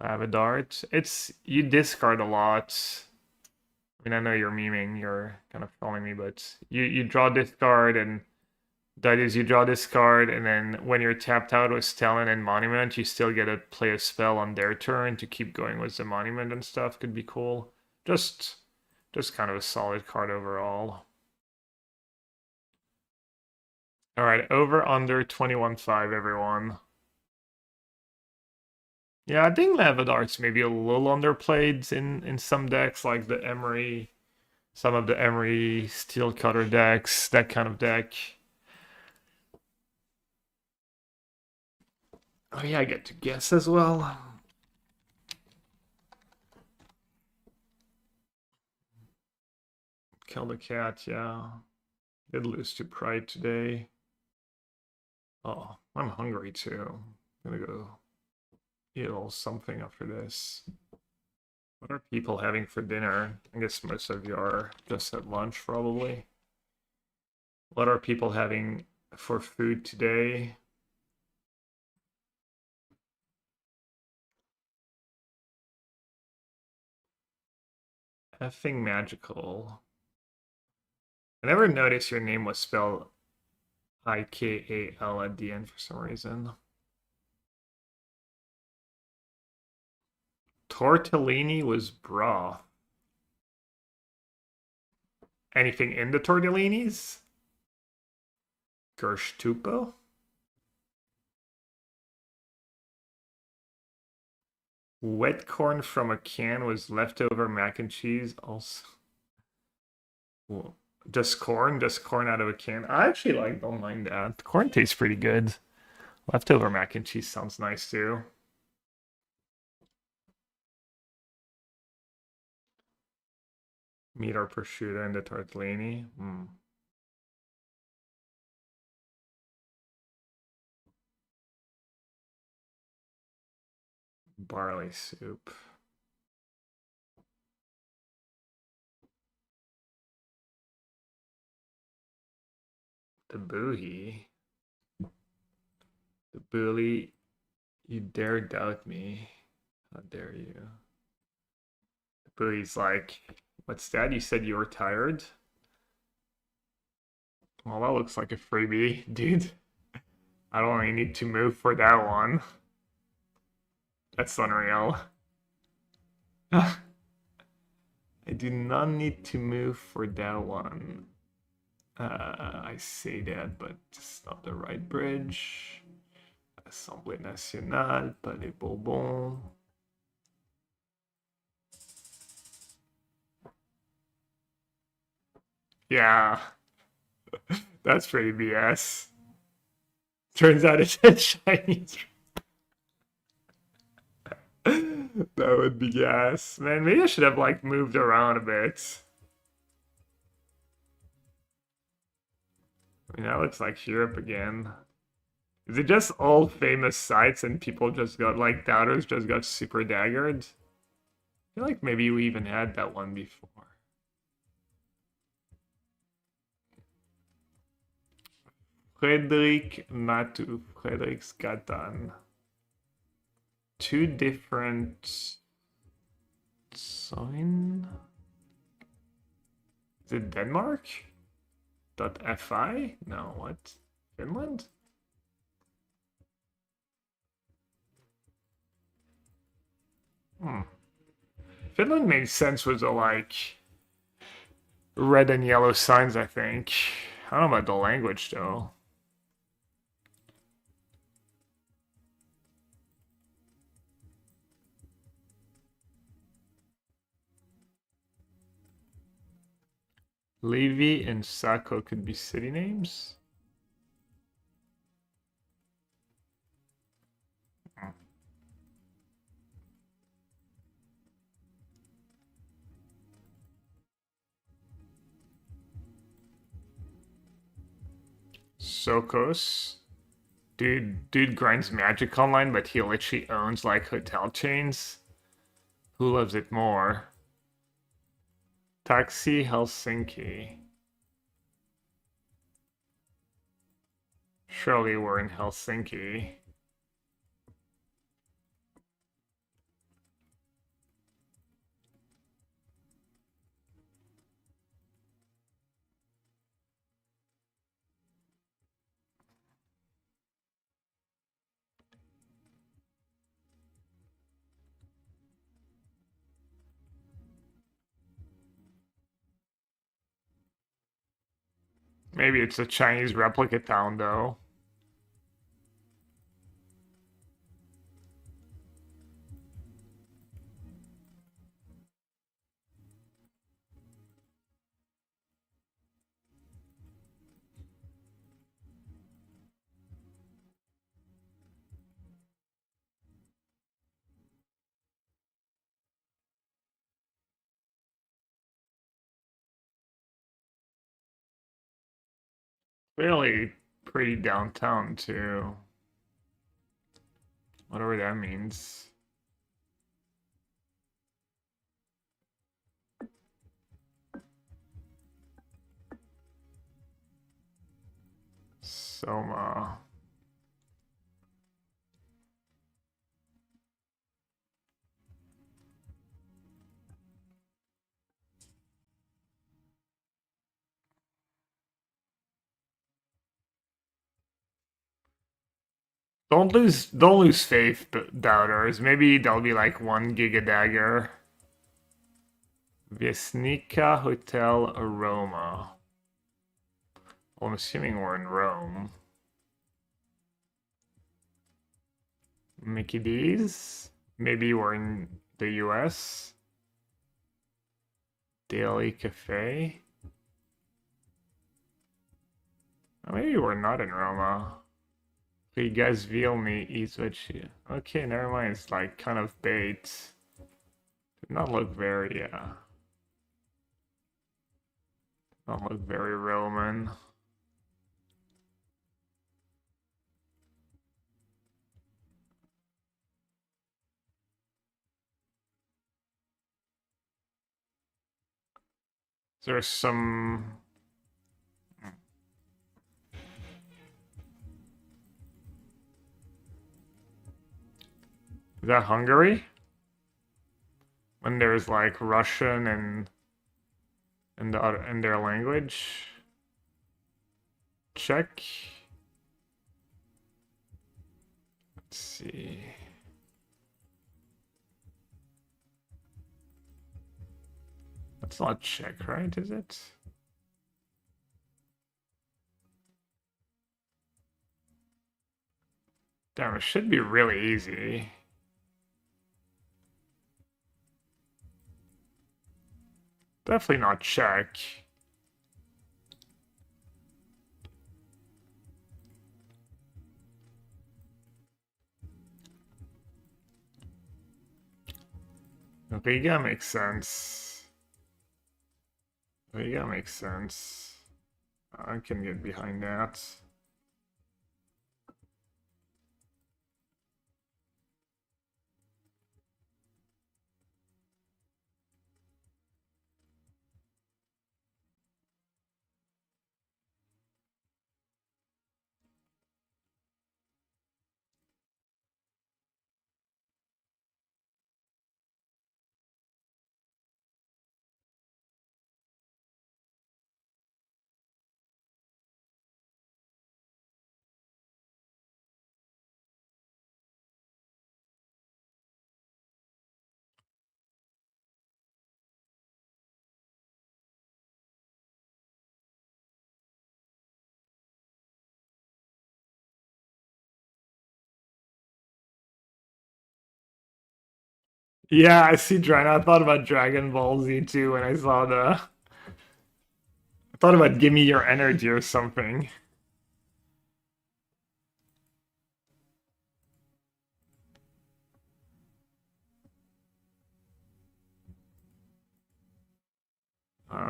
S1: Avidart. It's you discard a lot. I mean, I know you're memeing, you're kind of following me, but you draw this card, and that is you draw this card, and then when you're tapped out with Talon and Monument, you still get to play a spell on their turn to keep going with the Monument and stuff. Could be cool. Just kind of a solid card overall. All right, over under 21.5, everyone. Yeah, I think Lavadart's maybe a little underplayed in some decks, like the Emery, some of the Emery Steel Cutter decks, that kind of deck. Oh yeah, I get to guess as well. Kill the cat, yeah. Did lose to Pride today. Oh, I'm hungry too. I'm gonna go eat a little something after this. What are people having for dinner? I guess most of you are just at lunch, probably. What are people having for food today? Effing magical. I never noticed your name was spelled IKAL at the end for some reason. Tortellini was broth. Anything in the tortellinis? Gershtupo? Wet corn from a can was leftover mac and cheese. Also, well, just corn out of a can. I actually don't mind that. Corn tastes pretty good. Leftover mac and cheese sounds nice too. Meat or prosciutto and the tortellini. Barley soup. The boohie. The bully. You dare doubt me. How dare you? The boohie's like, what's that? You said you were tired? Well, that looks like a freebie, dude. I don't really need to move for that one. That's unreal. I do not need to move for that one. I say that, but it's not the right bridge. Assemblée nationale, Palais Bourbon. Yeah, that's pretty BS. Turns out it's a Chinese. That would be gas. Man, maybe I should have moved around a bit. I mean, that looks like Europe again. Is it just all famous sites and people just got doubters just got super daggered? I feel like maybe we even had that one before. Frederick Matu, Frederick Skatan. Two different sign. Is it Denmark? .fi? No, what? Finland? Finland made sense with the red and yellow signs, I think. I don't know about the language though. Levi and Sako could be city names. Sokos. Dude grinds Magic Online, but he literally owns like hotel chains. Who loves it more? Taxi Helsinki. Surely we're in Helsinki. Maybe it's a Chinese replica town though. Really pretty downtown too. Whatever that means. Soma. Don't lose faith, doubters. Maybe there'll be like 1 Giga Dagger. Vesnica Hotel Aroma. Well, I'm assuming we're in Rome. Mickey D's? Maybe we're in the US? Daily Cafe? Or maybe we're not in Roma. You guys Vilni eats what you... Okay, never mind. It's like kind of bait. Did not look very, not look very Roman. There's some... Is that Hungary? When there's like Russian and the other, in their language. Czech. Let's see. That's not Czech, right? Is it? Damn, it should be really easy. Definitely not Czech. Riga makes sense. Riga makes sense. I can get behind that. Yeah, I see Dragon. I thought about Dragon Ball Z too when I saw the. I thought about Give Me Your Energy or something.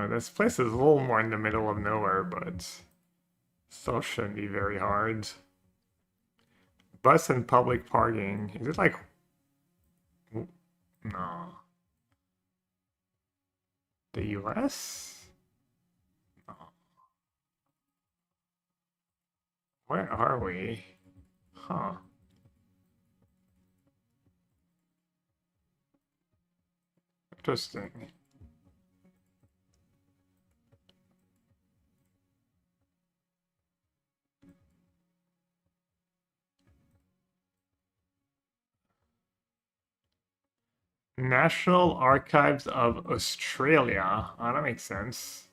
S1: This place is a little more in the middle of nowhere, but still shouldn't be very hard. Bus and public parking. Is it like... No. The US? No. Where are we? Huh. Interesting. National Archives of Australia. Oh, that makes sense.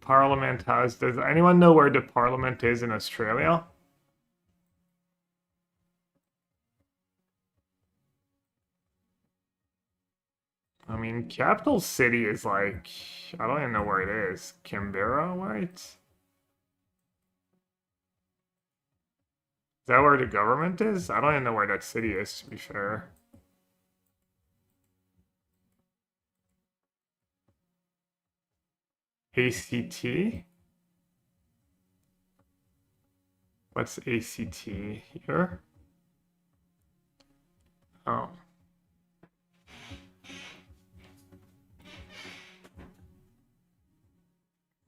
S1: Parliament House. Does anyone know where the Parliament is in Australia? I mean, capital city is like, I don't even know where it is. Canberra, right? Is that where the government is? I don't even know where that city is, to be fair. ACT? What's ACT here? Oh.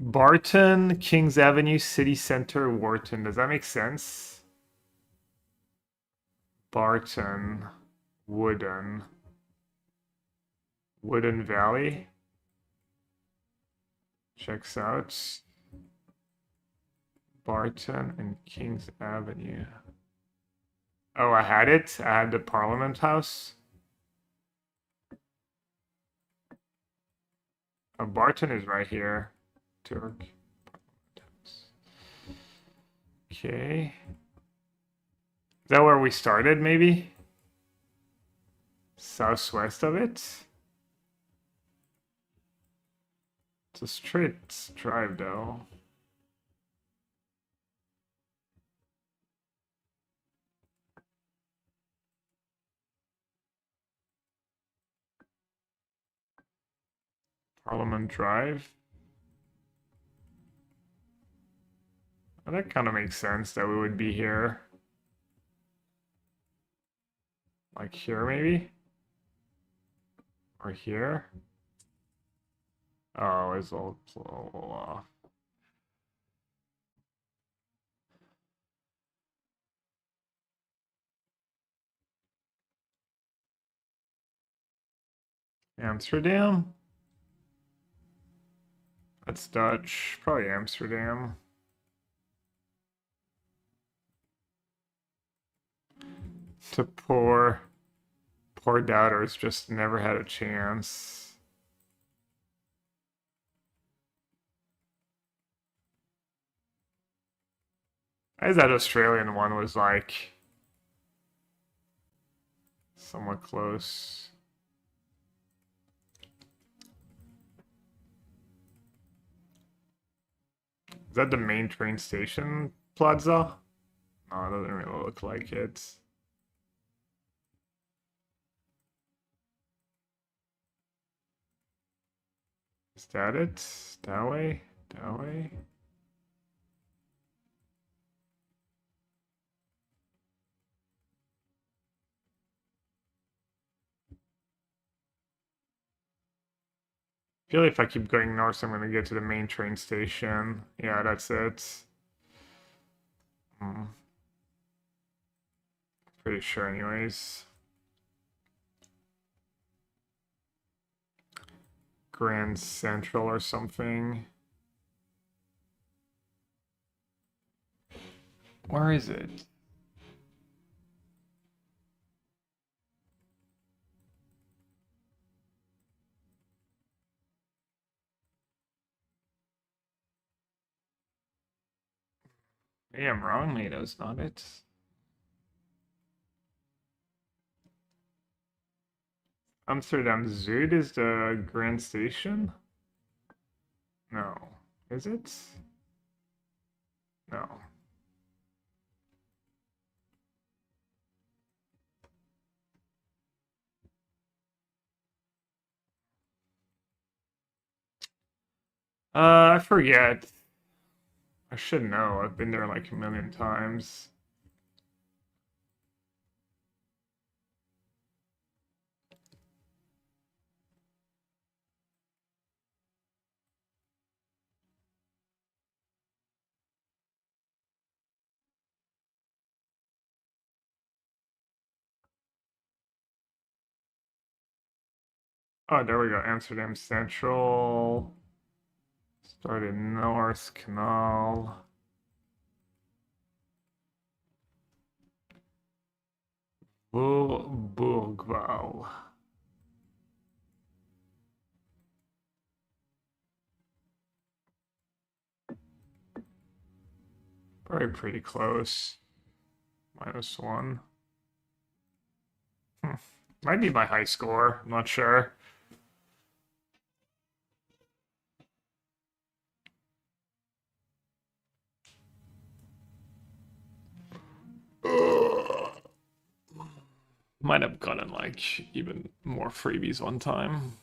S1: Barton, Kings Avenue, City Center, Wharton. Does that make sense? Barton, Wooden Valley. Checks out. Barton and Kings Avenue. Oh, I had it. I had the Parliament House. Oh, Barton is right here. Turk. Okay. Is that where we started, maybe? Southwest of it? It's a straight drive, though. Parliament Drive. Well, that kind of makes sense that we would be here. Like here, maybe? Or here? Oh, it's a little off. Amsterdam? That's Dutch. Probably Amsterdam. To poor doubters just never had a chance. As that Australian one was like somewhat close. Is that the main train station plaza? No, it doesn't really look like it. Is that it? That way? That way? I feel like if I keep going north, I'm gonna get to the main train station. Yeah, that's it. Pretty sure anyways. Grand Central or something. Where is it? Maybe I'm wrong, maybe that's not it. Amsterdam Zuid is the Grand Station? No. Is it? No. I forget. I should know. I've been there like a million times. Oh, there we go. Amsterdam Central. Started North Canal. Bourgval. Probably pretty close. -1. Might be my high score. I'm not sure. Might have gotten like even more freebies one time.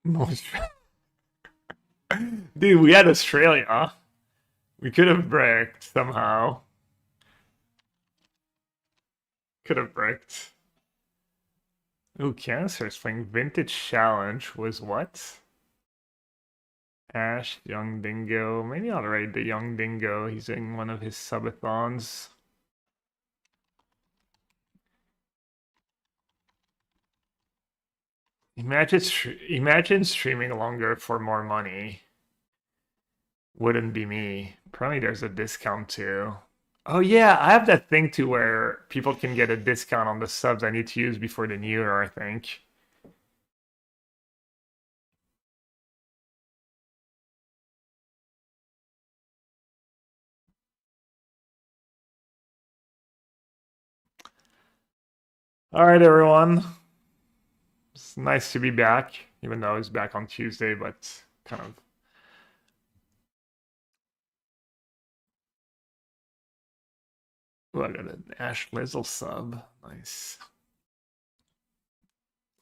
S1: Most Dude, we had Australia. We could have bricked somehow. Could have bricked. Ooh, Cancer's playing Vintage Challenge was what? Ash, Young Dingo. Maybe I'll raid the Young Dingo. He's in one of his subathons. Imagine streaming longer for more money. Wouldn't be me. Apparently there's a discount too. Oh yeah, I have that thing too where people can get a discount on the subs I need to use before the new year, I think. All right, everyone. It's nice to be back, even though I was back on Tuesday, but kind of. Ooh, I got an Ash Lizzle sub. Nice.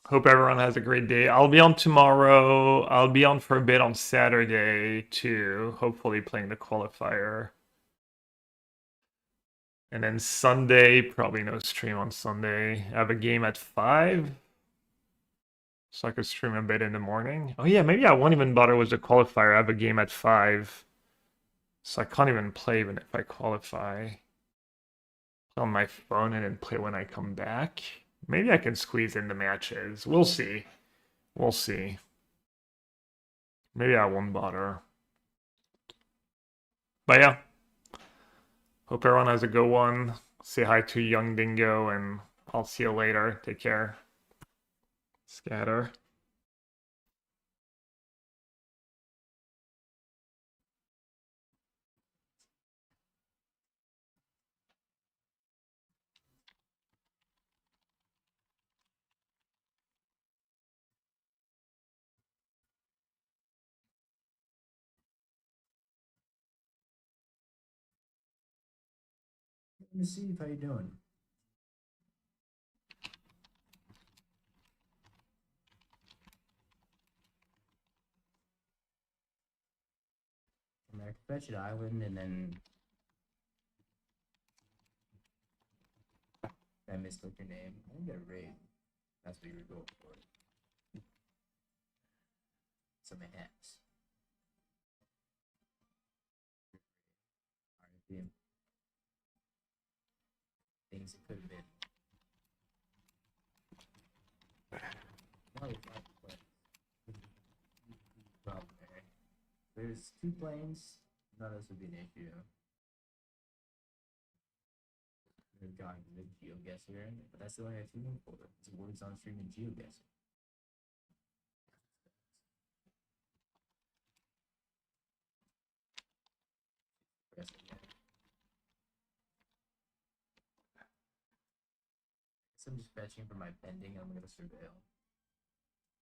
S1: Hope everyone has a great day. I'll be on tomorrow. I'll be on for a bit on Saturday too. Hopefully playing the qualifier. And then Sunday, probably no stream on Sunday. I have a game at 5. So I could stream a bit in the morning. Oh yeah, maybe I won't even bother with the qualifier. I have a game at 5. So I can't even play even if I qualify. Play on my phone and then play when I come back. Maybe I can squeeze in the matches. We'll see. We'll see. Maybe I won't bother. But yeah. Hope everyone has a good one. Say hi to Young Dingo and I'll see you later. Take care. Scatter.
S4: Let me see how you doing. American Fetched Island, and then I misspelled your name. I didn't get a raid. That's what you were going for. Some hats. RP. Things it could have been. No, it's not the plane. Problem there. There's 2 planes. None of this would be an issue. We've got the GeoGuessr, but that's the only I have to for. It's words on stream and GeoGuessr. Press it again. So I'm just fetching for my pending. I'm gonna surveil.